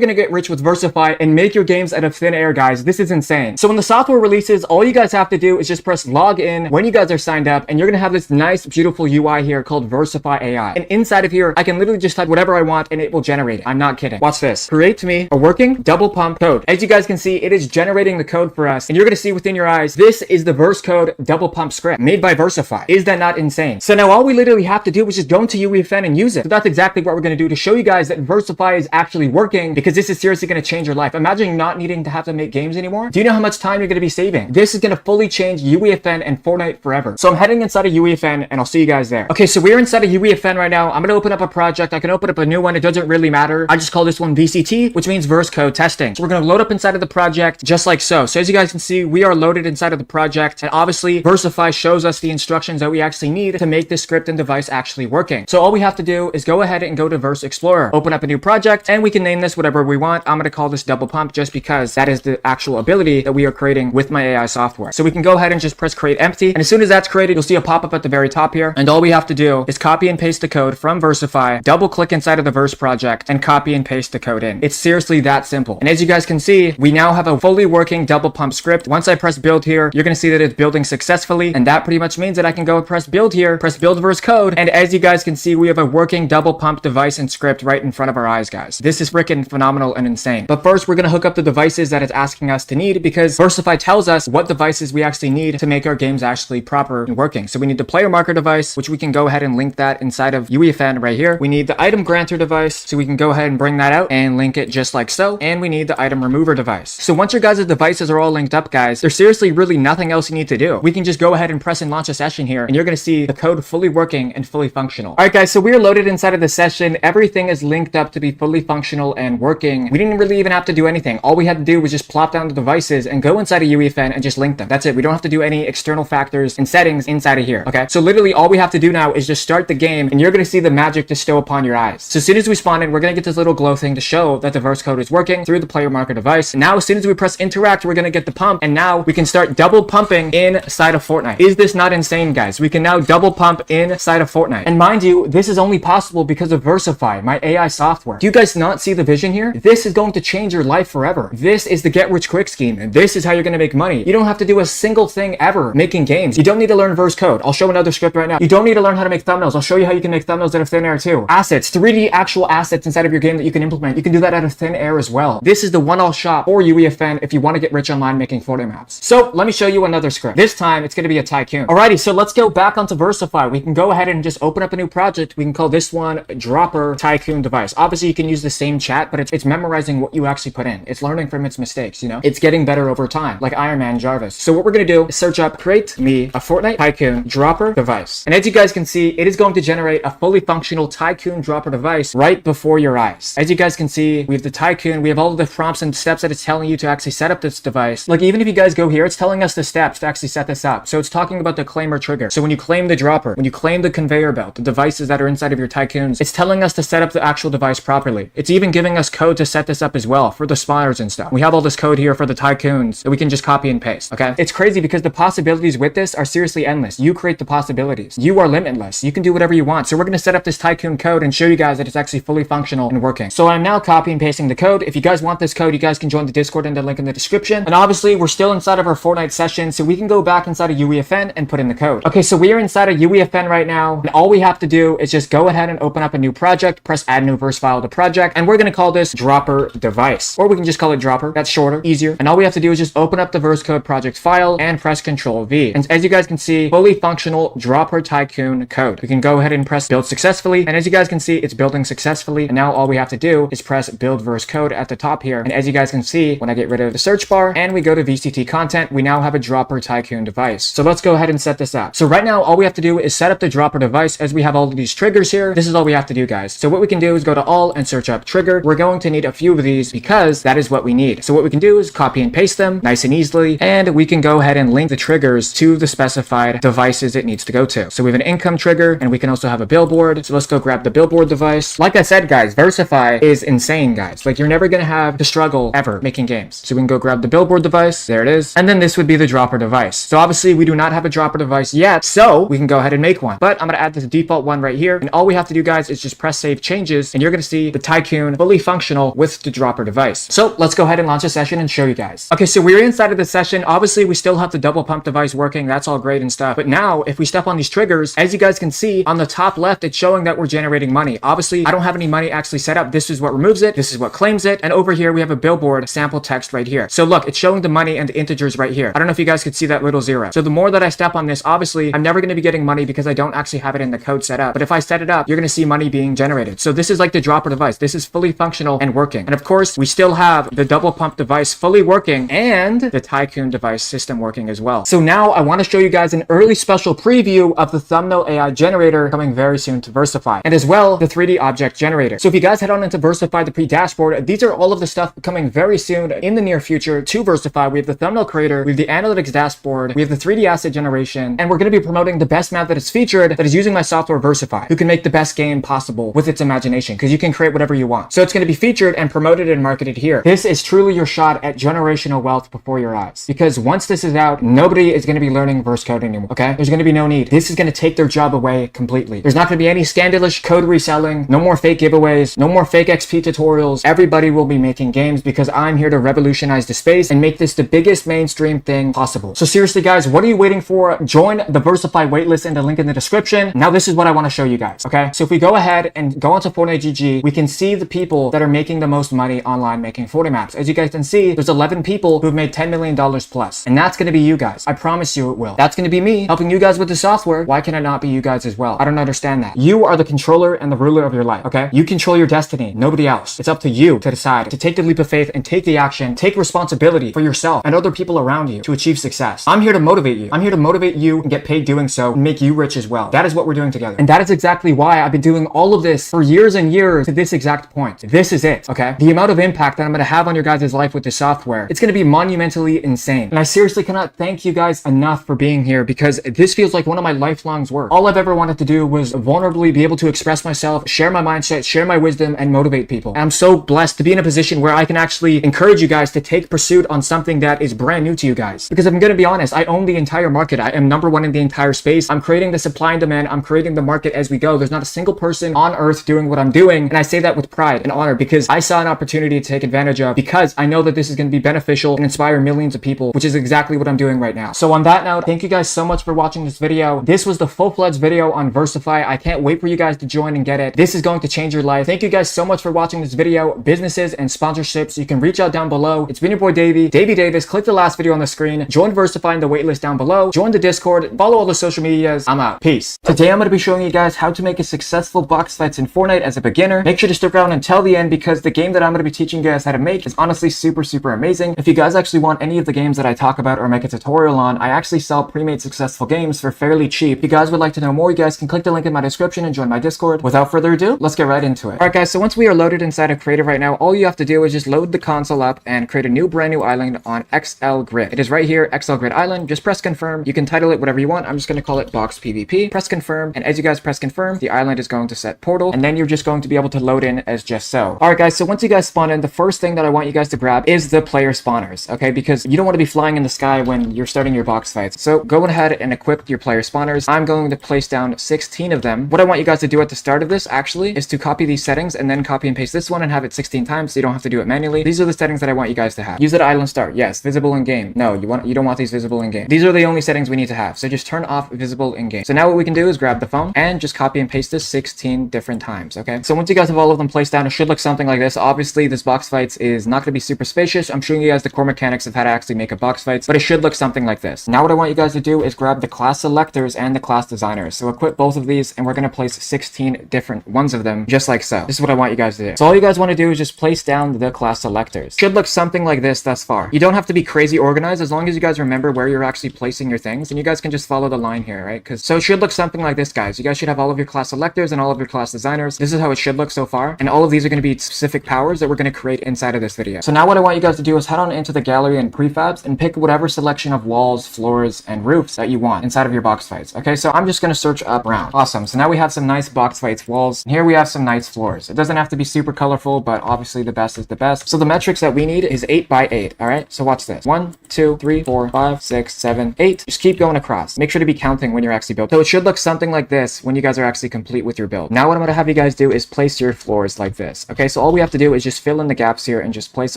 going to get rich with Versify and make your games out of thin air, guys. This is insane. So when the software releases, all you guys have to do is just press log in when you guys are signed up, and you're going to have this nice, beautiful UI here called Versify AI. And inside of here, I can literally just type whatever I want and it will generate it. I'm not kidding. Watch this. Create me a working double pump code. As you guys can see, it is generating the code for us, and you're going to see within your eyes, this is the verse code double pump script made by Versify. Is that not insane? So now all we literally have to do is just go into UEFN and use it. So that's exactly what we're going to do to show you guys that Versify is actually working, because this is seriously going to change your life. Imagine not needing to have to make games anymore. Do you know how much time you're going to be saving? This is going to fully change UEFN and Fortnite forever. So I'm heading inside of UEFN and I'll see you guys there. Okay, so we're inside of UEFN right now. I'm going to open up a project. I can open up a new one. It doesn't really matter. I just call this one VCT, which means verse code testing. So we're going to load up inside of the project just like so. So as you guys can see, we are loaded inside of the project, and obviously Versify shows us the instructions that we actually need to make this script and device actually working. So all we have to do is go ahead and go to Verse Explorer, open up a new project, and we can name this whatever we want. I'm going to call this double pump just because that is the actual ability that we are creating with my AI software. So we can go ahead and just press create empty. And as soon as that's created, you'll see a pop-up at the very top here. And all we have to do is copy and paste the code from Versify, double click inside of the Verse project, and copy and paste the code in. It's seriously that simple. And as you guys can see, we now have a fully working double pump script. Once I press build here, you're going to see that it's building successfully. And that pretty much means that I can go press build here, press build verse code. And as you guys can see, we have a working double pump device and script right in front of our eyes, guys. This is freaking phenomenal and insane. But first, we're going to hook up the devices that it's asking us to need, because Versify tells us what devices we actually need to make our games actually proper and working. So we need the player marker device, which we can go ahead and link that inside of UEFN right here. We need the item granter device, so we can go ahead and bring that out and link it just like so. And we need the item remover device. So once your guys' devices are all linked up, guys, there's seriously really nothing else you need to do. We can just go ahead and press and launch a session here, and you're going to see the code fully working and fully functional. All right, guys, so we're loaded inside of the session. Everything is linked up to be fully functional and working. We didn't really even have to do anything. All we had to do was just plop down the devices and go inside of UEFN and just link them. That's it. We don't have to do any external factors and settings inside of here. Okay, so literally all we have to do now is just start the game, and you're going to see the magic bestow upon your eyes. So as soon as we spawn in, we're going to get this little glow thing to show that the verse code is working through the player marker device. And now as soon as we press interact, we're going to get the pump, and now we can start double pumping inside of Fortnite. Is this not insane, guys? We can now double pump inside of Fortnite. And mind you, this is only possible because of Versify, my AI software. Do you guys not see the vision here? This is going to change your life forever. This is the get rich quick scheme, and this is how you're going to make money. You don't have to do a single thing ever making games. You don't need to learn verse code. I'll show another script right now. You don't need to learn how to make thumbnails. I'll show you how you can make thumbnails out of thin air too. Assets, 3D actual assets inside of your game that you can implement. You can do that out of thin air as well. This is the one-all shop for UEFN if you want to get rich online making Fortnite maps. So let me show you another script. This time it's going to be a tycoon. Alrighty, so let's go back onto Versify. We can go ahead and just open up a new project. We can call this one Dropper Tycoon Device. Obviously you can use the same chat, but it's memorizing what you actually put in. It's learning from its mistakes, you know? It's getting better over time, like Iron Man Jarvis. So what we're going to do is search up create me a Fortnite Tycoon Dropper Device. And as you guys can see, it is going to generate a fully functional Tycoon Dropper device right before your eyes. As you guys can see, we have the Tycoon, we have all of the prompts and steps that it's telling you to actually set up this device. Like even if you guys go here, it's telling us the steps to actually set this up. So it's talking about the claimer trigger. So when you claim the dropper, when you claim the conveyor belt, the devices that are inside of your Tycoons, it's telling us to set up the actual device properly. It's even giving us code to set this up as well for the spawners and stuff. We have all this code here for the Tycoons that we can just copy and paste. Okay, it's crazy because the possibilities with this are seriously endless. You create the possibilities. You are limitless. You can do whatever you want. So we're going to set up this Tycoon code and show you guys that it's actually fully functional and working. So I'm now copying and pasting the code. If you guys want this code, you guys can join the Discord in the link in the description. And obviously we're still inside of our Fortnite session, so we can go back inside of UEFN and put in the code. Okay, so we are inside of UEFN right now, and all we have to do is just go ahead and open up a new project, press add new verse file to project, and we're going to call this Dropper Device, or we can just call it Dropper. That's shorter, easier. And all we have to do is just open up the verse code project file and press Control V. And as you guys can see, fully functional Dropper Tycoon code. We can go ahead and press build successfully, and as you guys can see, it's building successfully. And now all we have to do is press build verse code at the top here. And as you guys can see, when I get rid of the search bar and we go to VCT content, we now have a dropper tycoon device. So let's go ahead and set this up. So right now, all we have to do is set up the dropper device. As we have all of these triggers here, this is all we have to do, guys. So what we can do is go to all and search up trigger. We're going to need a few of these because that is what we need. So what we can do is copy and paste them nice and easily, and we can go ahead and link the triggers to the specified devices it needs to go to. So we have an income trigger, and we can also have a billboard. So let's go grab the billboard device. Like I said, guys, Versify is insane, guys. Like, you're never gonna have to struggle ever making games. So we can go grab the billboard device. There it is. And then this would be the dropper device. So obviously we do not have a dropper device yet, so we can go ahead and make one. But I'm gonna add this default one right here, and all we have to do, guys, is just press save changes, and you're gonna see the tycoon fully functional with the dropper device. So let's go ahead and launch a session and show you guys. Okay, so we're inside of the session. Obviously we still have the double pump device working. That's all great and stuff. But now if we step on these triggers, as you guys can see on the top left, it's showing that we're generating money. Obviously I don't have any money actually set up. This is what removes it. This is what claims it. And over here we have a billboard sample text right here. So look, it's showing the money and the integers right here. I don't know if you guys could see that little zero. So the more that I step on this, obviously I'm never going to be getting money because I don't actually have it in the code set up. But if I set it up, you're going to see money being generated. So this is like the dropper device. This is fully functional and working. And of course, we still have the double pump device fully working and the tycoon device system working as well. So now I want to show you guys an early special preview of the thumbnail AI generator coming very soon to Versify, and as well the 3D object generator. So if you guys head on into Versify, the pre-dashboard, these are all of the stuff coming very soon in the near future to Versify. We have the thumbnail creator, we have the analytics dashboard, we have the 3D asset generation, and we're going to be promoting the best map that is featured that is using my software Versify, who can make the best game possible with its imagination, because you can create whatever you want. So it's going to be featured and promoted and marketed here. This is truly your shot at generational wealth before your eyes, because once this is out, nobody is going to be learning verse code anymore. Okay, there's going to be no need. This is going to take their job away completely. There's not going to be any scandalous code reselling, no more fake giveaways, no more fake XP tutorials. Everybody will be making games because I'm here to revolutionize the space and make this the biggest mainstream thing possible. So seriously, guys, what are you waiting for? Join the Versify waitlist in the link in the description. Now this is what I want to show you guys. Okay, so if we go ahead and go onto Fortnite GG, we can see the people that are making the most money online making Fortnite maps. As you guys can see, there's 11 people who've made $10 million plus, and that's going to be you guys. I promise you it will. That's going to be me helping you guys with the software. Why can I not be you guys as well? I don't understand that. You are the controller and the ruler of your life. Okay, you control your destiny, nobody else. It's up to you to decide to take the leap of faith and take the action, take responsibility for yourself and other people around you to achieve success. I'm here to motivate you. I'm here to motivate you and get paid doing so and make you rich as well. That is what we're doing together, and that is exactly why I've been doing all of this for years and years to this exact point. This is it. Okay, the amount of impact that I'm going to have on your guys' life with this software, it's going to be monumentally insane, and I seriously cannot thank you guys enough for being here, because this feels like one of my lifelong's work. All I've ever wanted to do was vulnerably be able to express myself, share my mindset, share my wisdom, and motivate people. And I'm so blessed to be in a position where I can actually encourage you guys to take pursuit on something that is brand new to you guys, because I'm going to be honest, I own the entire market. I am number one in the entire space. I'm creating the supply and demand. I'm creating the market as we go. There's not a single person on earth doing what I'm doing, and I say that with pride and honor because I saw an opportunity to take advantage of, because I know that this is going to be beneficial and inspire millions of people, which is exactly what I'm doing right now. So on that note, thank you guys so much for watching this video. This was the full-fledged video on Versify. I can't wait for you guys to join and get it. This is going to change your life. Thank you guys so much for watching this video. Businesses and sponsorships, you can reach out down below. It's been your boy Davey Davis. Click the last video on the screen. Join Versify in the waitlist down below. Join the Discord. Follow all the social medias. I'm out. Peace. Today I'm going to be showing you guys how to make a successful box fights in Fortnite as a beginner. Make sure to stick around until the end, because the game that I'm going to be teaching you guys how to make is honestly super amazing. If you guys actually want any of the games that I talk about or make a tutorial on, I actually sell pre-made successful games for fairly cheap. If you guys would like to know more, you guys can click the link in my description and join my Discord. Without further ado, let's get right into it. Alright guys, so once we are loaded inside of Creative right now, all you have to do is just load the console up and create a brand new island on XL Grid. It is right here, XL Grid Island. Just press confirm. You can title it whatever you want. I'm just going to call it Box PvP. Press confirm, and as you guys press confirm, the island is going to set portal, and then you're just going to be able to load in as just so. Alright guys, so once you guys spawn in, the first thing that I want you guys to grab is the player spawners, okay? Because you don't want to be flying in the sky when you're starting your box fights. So go ahead and equip your player spawners. I'm going to place down 16 of them. What I want you guys to do at the start of this actually is to copy these settings and then copy and paste this one and have it 16 times so you don't have to do it manually. These are the settings that I want you guys to have. Use it at island start. Yes. Visible in game. No, you don't want these visible in game. These are the only settings we need to have. So just turn off visible in game. So now what we can do is grab the phone and just copy and paste this 16 different times. Okay. So once you guys have all of them placed down, it should look something like this. Obviously this box fights is not going to be super spacious. I'm showing you guys the core mechanics of how to actually make a box fights, but it should look something like this. Now what I want you guys to do is grab the class selectors and the class designers. So equip both of these, and we're going to place 16 different ones of them just like so. This is what I want you guys to do. So all you guys want to do is just place place down the class selectors. Should look something like this thus far. You don't have to be crazy organized as long as you guys remember where you're actually placing your things, and you guys can just follow the line here, right? So it should look something like this, guys. You guys should have all of your class selectors and all of your class designers. This is how it should look so far, and all of these are going to be specific powers that we're going to create inside of this video. So now what I want you guys to do is head on into the gallery and prefabs and pick whatever selection of walls, floors, and roofs that you want inside of your box fights. Okay, so I'm just going to search up round. Awesome. So now we have some nice box fights walls, and here we have some nice floors. It doesn't have to be super colorful, but obviously the best is the best. So the metrics that we need is 8 by 8. All right, so watch this. 1, 2, 3, 4, 5, 6, 7, 8. Just keep going across. Make sure to be counting when you're actually building. So it should look something like this when you guys are actually complete with your build. Now what I'm going to have you guys do is place your floors like this. Okay, so all we have to do is just fill in the gaps here and just place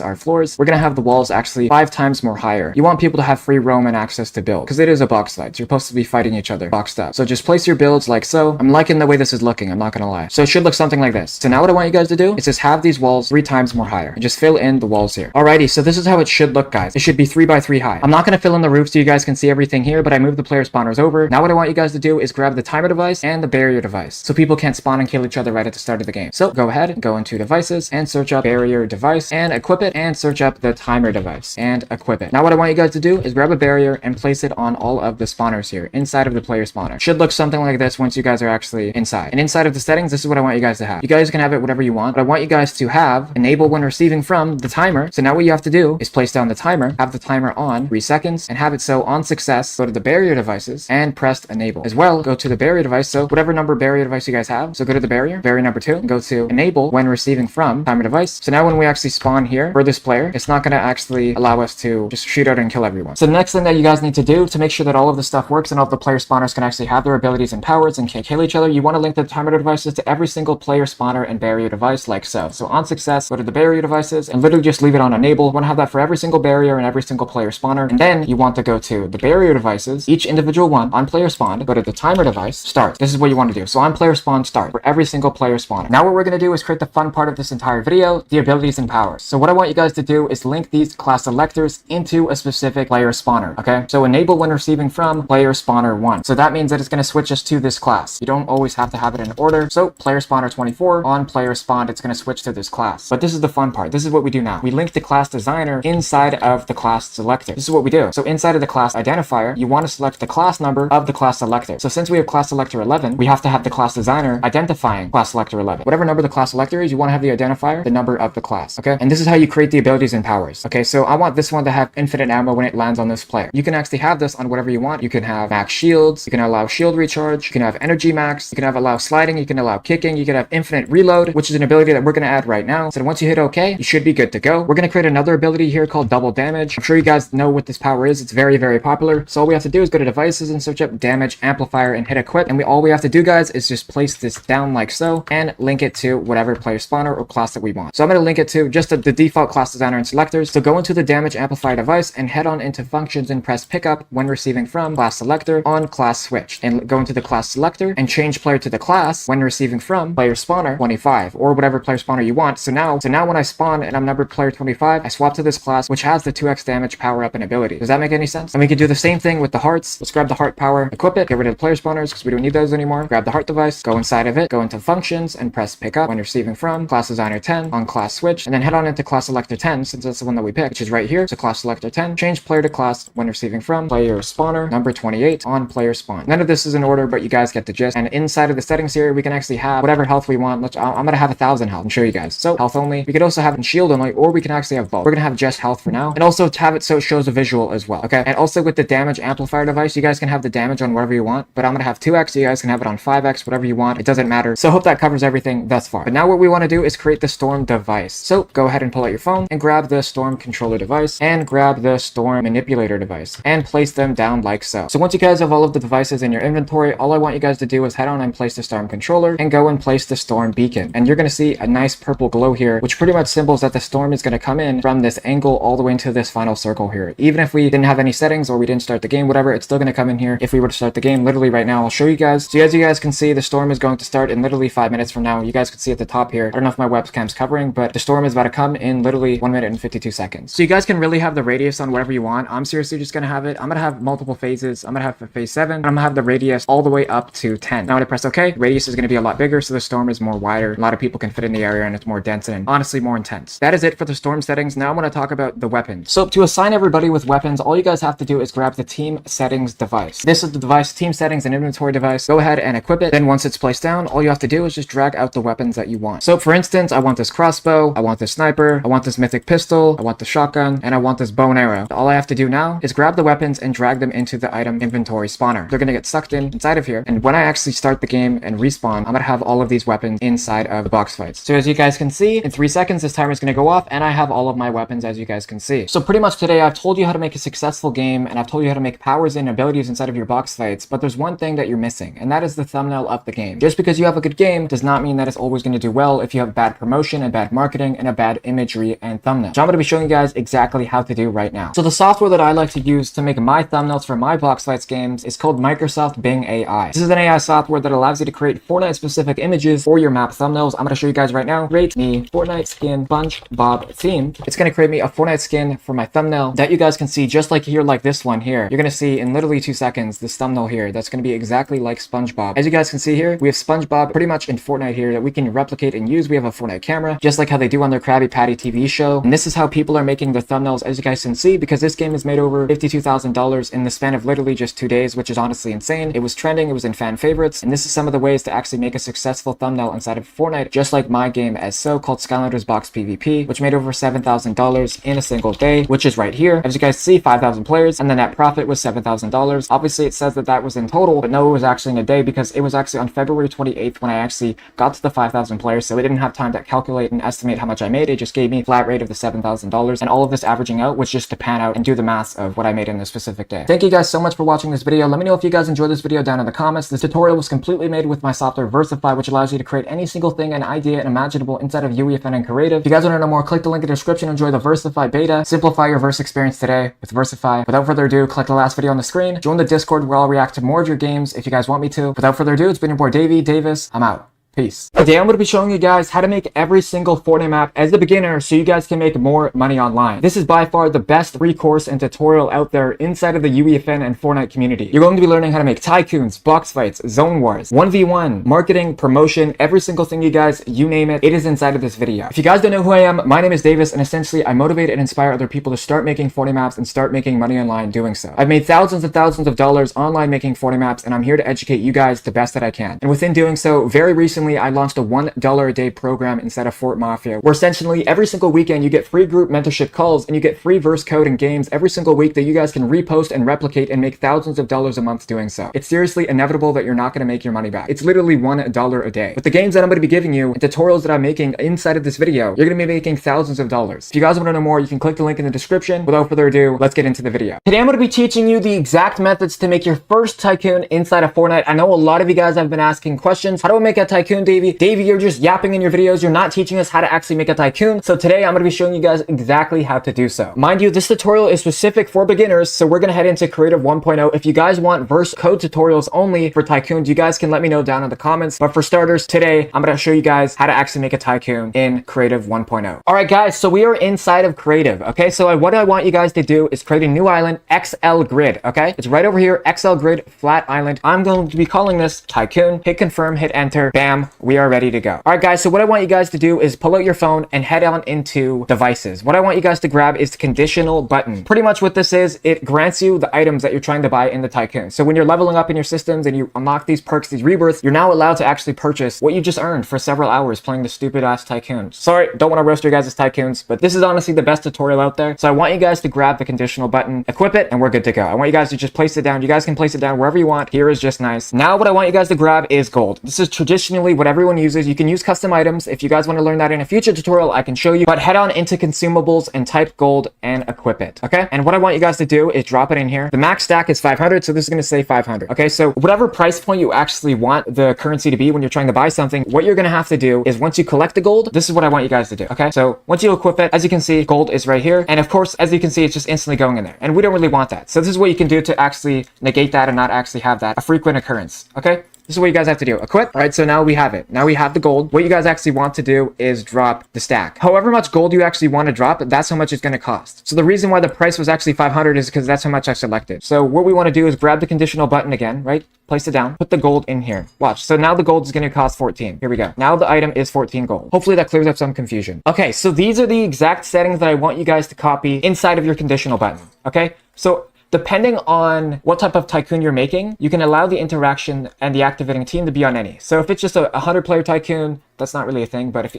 our floors. We're going to have the walls actually 5 times more higher. You want people to have free roam and access to build because it is a box fight. So you're supposed to be fighting each other boxed up. So just place your builds like so. I'm liking the way this is looking. I'm not going to lie. So it should look something like this. So now what I want you guys to do is just have these walls 3 times more higher and just fill in the walls here. Alrighty, so this is how it should look, guys. It should be 3 by 3 high. I'm not going to fill in the roof so you guys can see everything here, but I moved the player spawners over. Now what I want you guys to do is grab the timer device and the barrier device so people can't spawn and kill each other right at the start of the game. So go ahead, go into devices and search up barrier device and equip it, and search up the timer device and equip it. Now what I want you guys to do is grab a barrier and place it on all of the spawners here inside of the player spawner. Should look something like this once you guys are actually inside. And inside of the settings, this is what I want you guys to have. You guys can have it whatever you want, but I want you guys to have enable when receiving from the timer. So now what you have to do is place down the timer, have the timer on 3 seconds, and have it so on success, go to the barrier devices and press enable. As well, go to the barrier device, so whatever number barrier device you guys have. So go to the barrier number 2, and go to enable when receiving from timer device. So now when we actually spawn here for this player, it's not going to actually allow us to just shoot out and kill everyone. So the next thing that you guys need to do to make sure that all of this stuff works and all of the player spawners can actually have their abilities and powers and can't kill each other, you want to link the timer devices to every single player spawner and barrier device like so. So on success, go to the barrier devices and literally just leave it on enable. You want to have that for every single barrier and every single player spawner. And then you want to go to the barrier devices, each individual one on player spawn, go to the timer device, start. This is what you want to do. So on player spawn, start for every single player spawner. Now what we're going to do is create the fun part of this entire video, the abilities and powers. So what I want you guys to do is link these class selectors into a specific player spawner. Okay, so enable when receiving from player spawner 1. So that means that it's going to switch us to this class. You don't always have to have it in order. So player spawner 24 on player spawned, it's going to switch to this class. But this is the fun part. This is what we do now. We link the class designer inside of the class selector. This is what we do. So inside of the class identifier, you want to select the class number of the class selector. So since we have class selector 11, we have to have the class designer identifying class selector 11. Whatever number the class selector is, you want to have the identifier, the number of the class. Okay, and this is how you create the abilities and powers. Okay, so I want this one to have infinite ammo when it lands on this player. You can actually have this on whatever you want. You can have max shields, you can allow shield recharge, you can have energy max, you can have allow sliding, you can allow kicking, you can have infinite reload, which is an ability that we're going to add right now. So once you hit OK, you should be good to go. We're going to create another ability here called double damage. I'm sure you guys know what this power is. It's very, very popular. So all we have to do is go to devices and search up damage amplifier and hit equip. And all we have to do, guys, is just place this down like so and link it to whatever player spawner or class that we want. So I'm going to link it to just the default class designer and selectors. So go into the damage amplifier device and head on into functions and press pickup when receiving from class selector on class switch, and go into the class selector and change player to the class when receiving from player spawner 25 or whatever player spawner you want. So now when I spawn and I'm numbered player 25, I swap to this class which has the 2x damage power up and ability. Does that make any sense? And we can do the same thing with the hearts. Let's grab the heart power, equip it, get rid of the player spawners because we don't need those anymore. Grab the heart device, go inside of it, go into functions and press pickup when receiving from class designer 10 on class switch, and then head on into class selector 10 since that's the one that we picked, which is right here. So class selector 10, change player to class when receiving from player spawner number 28 on player spawn. None of this is in order, but you guys get the gist. And inside of the settings here, we can actually have whatever health we want. I'm gonna have 1,000 health and show you guys. So health only. We could also have shield only, or we can actually have both. We're gonna have just health for now, and also to have it so it shows a visual as well. Okay, and also with the damage amplifier device, you guys can have the damage on whatever you want, but I'm gonna have 2x. You guys can have it on 5x, whatever you want. It doesn't matter. So I hope that covers everything thus far. But now what we want to do is create the storm device. So go ahead and pull out your phone and grab the storm controller device and grab the storm manipulator device and place them down like so. So once you guys have all of the devices in your inventory, all I want you guys to do is head on and place the storm controller and go and place the storm beacon. And you're going to see a nice purple glow here, which pretty much symbols that the storm is going to come in from this angle all the way into this final circle here. Even if we didn't have any settings or we didn't start the game, whatever, it's still going to come in here if we were to start the game. Literally right now, I'll show you guys. So as you guys can see, the storm is going to start in literally 5 minutes from now. You guys can see at the top here. I don't know if my webcam's covering, but the storm is about to come in literally 1 minute and 52 seconds. So you guys can really have the radius on whatever you want. I'm seriously just going to have it. I'm going to have multiple phases. I'm going to have phase 7. And I'm going to have the radius all the way up to 10. Now when I press OK, radius is going to be a lot bigger, so the storm is more wider. A lot of people can fit in the area and it's more dense and even honestly more intense. That is it for the storm settings. Now I want to talk about the weapons. So to assign everybody with weapons, all you guys have to do is grab the team settings device. This is the device, team settings and inventory device. Go ahead and equip it. Then once it's placed down, all you have to do is just drag out the weapons that you want. So for instance, I want this crossbow, I want this sniper, I want this mythic pistol, I want the shotgun, and I want this bow and arrow. All I have to do now is grab the weapons and drag them into the item inventory spawner. They're gonna get sucked inside of here, and when I actually start the game and respawn, I'm gonna have all of these weapons inside of the box fights. So as you guys can see, in 3 seconds this timer is gonna go off, and I have all of my weapons as you guys can see. So pretty much today I've told you how to make a successful game, and I've told you how to make powers and abilities inside of your box fights, but there's one thing that you're missing, and that is the thumbnail of the game. Just because you have a good game does not mean that it's always going to do well if you have bad promotion and bad marketing and a bad imagery and thumbnail. So I'm going to be showing you guys exactly how to do right now. So the software that I like to use to make my thumbnails for my box fights games is called Microsoft Bing AI. This is an AI software that allows you to create Fortnite specific images for your map thumbnails. I'm going to show you guys right now. Create me Fortnite skin SpongeBob theme. It's going to create me a Fortnite skin for my thumbnail that you guys can see just like here, like this one here. You're going to see in literally 2 seconds this thumbnail here that's going to be exactly like SpongeBob. As you guys can see here, we have SpongeBob pretty much in Fortnite here that we can replicate and use. We have a Fortnite camera, just like how they do on their Krabby Patty TV show. And this is how people are making their thumbnails, as you guys can see, because this game has made over $52,000 in the span of literally just 2 days, which is honestly insane. It was trending, it was in fan favorites, and this is some of the ways to actually make a successful thumbnail inside of Fortnite, just like my game as so called Skylanders Box PvP, which made over $7,000 in a single day, which is right here. As you guys see, 5,000 players, and the net profit was $7,000. Obviously, it says that that was in total, but no, it was actually in a day because it was actually on February 28th when I actually got to the 5,000 players, so it didn't have time to calculate and estimate how much I made. It just gave me a flat rate of the $7,000, and all of this averaging out was just to pan out and do the math of what I made in this specific day. Thank you guys so much for watching this video. Let me know if you guys enjoyed this video down in the comments. This tutorial was completely made with my software Versify, which allows you to create any single thing and idea and imaginable inside of UEFN and Creative. If you guys want to know more, click the link in the description. Enjoy the Versify beta. Simplify your verse experience today with Versify. Without further ado, click the last video on the screen. Join the Discord where I'll react to more of your games if you guys want me to. Without further ado, it's been your boy Davy Davis. I'm out. Peace. Today I'm going to be showing you guys how to make every single Fortnite map as a beginner so you guys can make more money online. This is by far the best free course and tutorial out there inside of the UEFN and Fortnite community. You're going to be learning how to make tycoons, box fights, zone wars, 1v1, marketing, promotion, every single thing you guys, you name it, it is inside of this video. If you guys don't know who I am, my name is Davis, and essentially I motivate and inspire other people to start making Fortnite maps and start making money online doing so. I've made thousands and thousands of dollars online making Fortnite maps, and I'm here to educate you guys the best that I can. And within doing so, very recently I launched a $1 a day program inside of Fort Mafia, where essentially every single weekend you get free group mentorship calls and you get free verse code and games every single week that you guys can repost and replicate and make thousands of dollars a month doing so. It's seriously inevitable that you're not going to make your money back. It's literally $1 a day. With the games that I'm going to be giving you and tutorials that I'm making inside of this video, you're going to be making thousands of dollars. If you guys want to know more, you can click the link in the description. Without further ado, let's get into the video. Today I'm going to be teaching you the exact methods to make your first tycoon inside of Fortnite. I know a lot of you guys have been asking questions. How do I make a tycoon, Davey? Davey, you're just yapping in your videos. You're not teaching us how to actually make a tycoon. So today I'm going to be showing you guys exactly how to do so. Mind you, this tutorial is specific for beginners, so we're going to head into Creative 1.0. If you guys want verse code tutorials only for tycoons, you guys can let me know down in the comments. But for starters, today I'm going to show you guys how to actually make a tycoon in Creative 1.0. All right, guys, so we are inside of Creative. Okay, so what I want you guys to do is create a new island, XL Grid. Okay, it's right over here, XL Grid Flat Island. I'm going to be calling this Tycoon. Hit confirm, hit enter. Bam, we are ready to go. All right, guys, so what I want you guys to do is pull out your phone and head on into devices. What I want you guys to grab is the conditional button. Pretty much what this is, it grants you the items that you're trying to buy in the Tycoon. So when you're leveling up in your systems and you unlock these perks, these rebirths, you're now allowed to actually purchase what you just earned for several hours playing the stupid ass Tycoon. Sorry, don't want to roast your guys' Tycoons, but this is honestly the best tutorial out there. So I want you guys to grab the conditional button, equip it, and we're good to go. I want you guys to just place it down. You guys can place it down wherever you want. Here is just nice. Now what I want you guys to grab is gold. This is traditionally what everyone uses. You can use custom items. If you guys want to learn that in a future tutorial, I can show you, but head on into consumables and type gold and equip it. Okay, and what I want you guys to do is drop it in here. The max stack is 500, so this is going to say 500. Okay, so whatever price point you actually want the currency to be when you're trying to buy something, what you're going to have to do is once you collect the gold, this is what I want you guys to do. Okay, so once you equip it, as you can see, gold is right here, and of course, as you can see, it's just instantly going in there, and we don't really want that. So this is what you can do to actually negate that and not actually have that a frequent occurrence. Okay, This is what you guys have to do. Equip. All right, so now we have it. Now we have the gold. What you guys actually want to do is drop the stack. However much gold you actually want to drop, that's how much it's going to cost. So the reason why the price was actually 500 is because that's how much I selected. So what we want to do is grab the conditional button again, right? Place it down, put the gold in here. Watch. So now the gold is going to cost 14. Here we go. Now the item is 14 gold. Hopefully that clears up some confusion. Okay, so these are the exact settings that I want you guys to copy inside of your conditional button. Okay, so depending on what type of tycoon you're making, you can allow the interaction and the activating team to be on any. So if it's just a 100-player tycoon, that's not really a thing, but if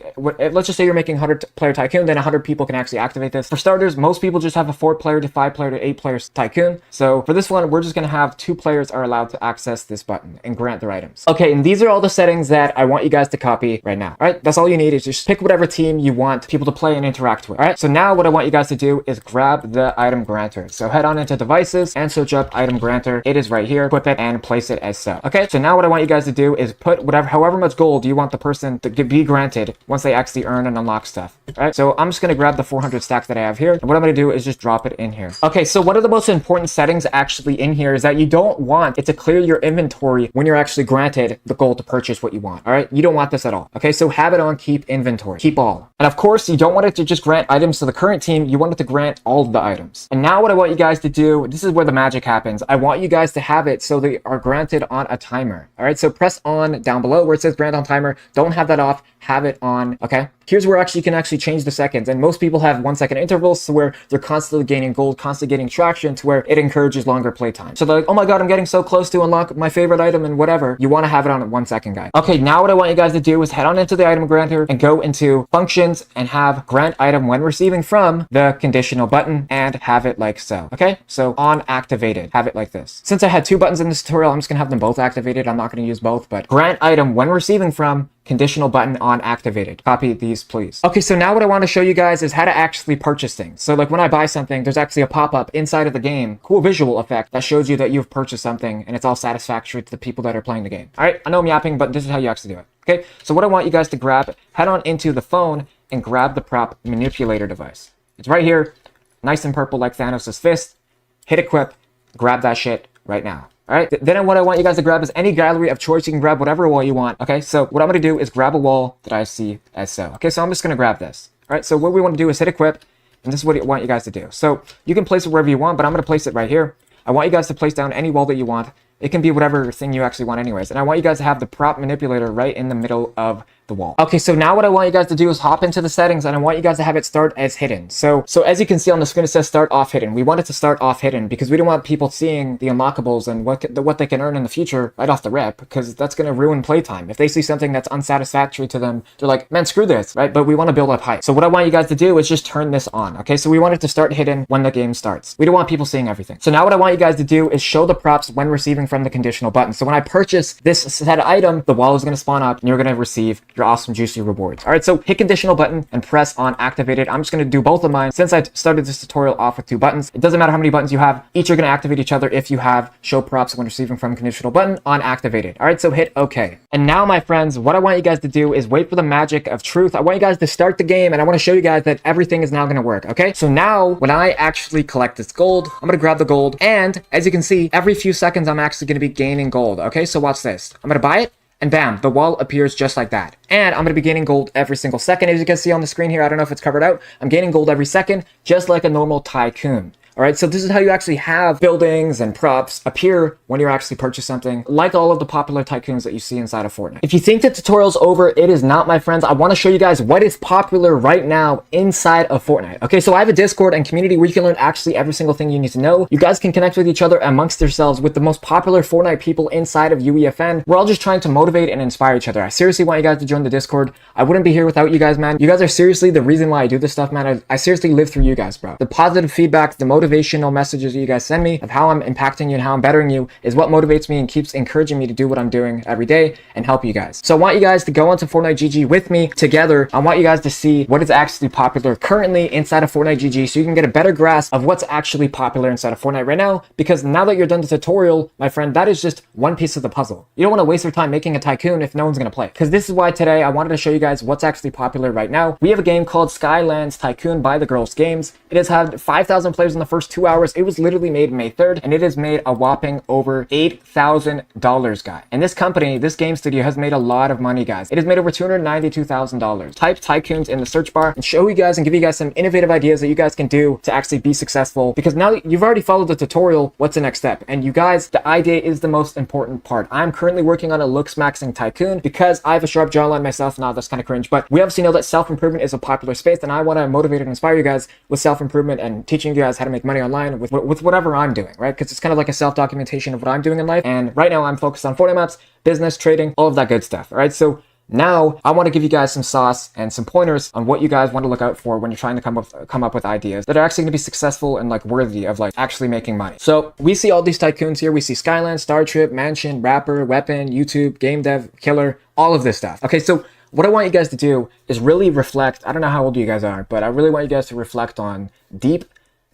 let's just say you're making 100-player tycoon, then 100 people can actually activate this. For starters, most people just have a 4-player to 5-player to 8-player tycoon. So for this one, we're just going to have 2 players are allowed to access this button and grant their items. Okay, and these are all the settings that I want you guys to copy right now. All right, that's all you need is just pick whatever team you want people to play and interact with. All right, so now what I want you guys to do is grab the item granter. So head on into devices and search up item granter. It is right here. Equip it and place it as so. Okay, so now what I want you guys to do is put however much gold you want the person to be granted once they actually earn and unlock stuff. All right, so I'm just going to grab the 400 stack that I have here, and what I'm going to do is just drop it in here. Okay, so one of the most important settings actually in here is that you don't want it to clear your inventory when you're actually granted the gold to purchase what you want. All right, you don't want this at all. Okay, so have it on keep inventory, keep all. And of course, you don't want it to just grant items to the current team, you want it to grant all of the items. And now what I want you guys to do, this is where the magic happens. I want you guys to have it so they are granted on a timer. All right, so press on down below where it says grant on timer. Don't have that off, have it on. Okay, here's where you can actually change the seconds, and most people have 1-second intervals, so where they're constantly gaining gold, constantly getting traction to where it encourages longer playtime. So they're like, oh my god, I'm getting so close to unlock my favorite item and whatever. You want to have it on at 1 second, guys. Okay, now what I want you guys to do is head on into the item granter and go into functions and have grant item when receiving from the conditional button and have it like so. Okay, so on activated, have it like this. Since I had 2 buttons in this tutorial, I'm just gonna have them both activated. I'm not gonna use both, but grant item when receiving from conditional button on activated. Copy these, please. Okay, so now what I want to show you guys is how to actually purchase things. So like when I buy something, there's actually a pop-up inside of the game, cool visual effect that shows you that you've purchased something and it's all satisfactory to the people that are playing the game. All right, I know I'm yapping, but this is how you actually do it. Okay, so what I want you guys to grab, head on into the phone and grab the prop manipulator device. It's right here, nice and purple like Thanos' fist. Hit equip, grab that shit right now. All right, then what I want you guys to grab is any gallery of choice. You can grab whatever wall you want. Okay, so what I'm going to do is grab a wall that I see as so. Okay, so I'm just going to grab this. All right, so what we want to do is hit equip, and this is what I want you guys to do. So you can place it wherever you want, but I'm going to place it right here. I want you guys to place down any wall that you want. It can be whatever thing you actually want anyways. And I want you guys to have the prop manipulator right in the middle of the wall. Okay, so now what I want you guys to do is hop into the settings, and I want you guys to have it start as hidden. So as you can see on the screen, it says start off hidden. We want it to start off hidden because we don't want people seeing the unlockables and what they can earn in the future right off the rip, because that's going to ruin playtime. If they see something that's unsatisfactory to them, they're like, man, screw this, right? But we want to build up hype. So what I want you guys to do is just turn this on. Okay, so we want it to start hidden when the game starts. We don't want people seeing everything. So now what I want you guys to do is show the props when receiving from the conditional button. So when I purchase this set item, the wall is going to spawn up and you're going to receive your awesome juicy rewards. All right, so hit conditional button and press on activated. I'm just going to do both of mine since I started this tutorial off with 2 buttons. It doesn't matter how many buttons you have. Each are going to activate each other if you have show props when receiving from conditional button on activated. All right, so hit OK. And now, my friends, what I want you guys to do is wait for the magic of truth. I want you guys to start the game, and I want to show you guys that everything is now going to work. Okay, so now when I actually collect this gold, I'm going to grab the gold, and as you can see, every few seconds I'm actually going to be gaining gold. Okay, so watch this. I'm going to buy it, and bam, the wall appears just like that. And I'm going to be gaining gold every single second. As you can see on the screen here, I don't know if it's covered out. I'm gaining gold every second, just like a normal tycoon. All right, so this is how you actually have buildings and props appear when you actually purchase something, like all of the popular tycoons that you see inside of Fortnite. If you think the tutorial's over, it is not, my friends. I want to show you guys what is popular right now inside of Fortnite. Okay, so I have a Discord and community where you can learn actually every single thing you need to know. You guys can connect with each other amongst yourselves with the most popular Fortnite people inside of UEFN. We're all just trying to motivate and inspire each other. I seriously want you guys to join the Discord. I wouldn't be here without you guys, man. You guys are seriously the reason why I do this stuff, man. I seriously live through you guys, bro. The positive feedback, the motivational messages that you guys send me of how I'm impacting you and how I'm bettering you is what motivates me and keeps encouraging me to do what I'm doing every day and help you guys. So I want you guys to go onto Fortnite GG with me together. I want you guys to see what is actually popular currently inside of Fortnite GG so you can get a better grasp of what's actually popular inside of Fortnite right now, because now that you're done the tutorial, my friend, that is just one piece of the puzzle. You don't want to waste your time making a tycoon if no one's going to play. Because this is why today I wanted to show you guys what's actually popular right now. We have a game called Skylands Tycoon by the Girls Games. It has had 5,000 players in the first 2 hours. It was literally made May 3rd, and it has made a whopping over $8,000, guys. And this company, this game studio, has made a lot of money, guys. It has made over $292,000. Type tycoons in the search bar and show you guys and give you guys some innovative ideas that you guys can do to actually be successful, because now that you've already followed the tutorial, what's the next step? And you guys, the idea is the most important part. I'm currently working on a looks maxing tycoon because I have a sharp jawline myself. Now that's kind of cringe, but we obviously know that self-improvement is a popular space, and I want to motivate and inspire you guys with self-improvement and teaching you guys how to make money online with whatever I'm doing, right? Because it's kind of like a self-documentation of what I'm doing in life. And right now I'm focused on Fortnite Maps, business, trading, all of that good stuff. All right, so now I want to give you guys some sauce and some pointers on what you guys want to look out for when you're trying to come up with ideas that are actually going to be successful and like worthy of like actually making money. So we see all these tycoons here. We see Skyland, Star Trip, Mansion, Rapper, Weapon, YouTube, Game Dev, Killer, all of this stuff. Okay, so what I want you guys to do is really reflect. I don't know how old you guys are, but I really want you guys to reflect on deep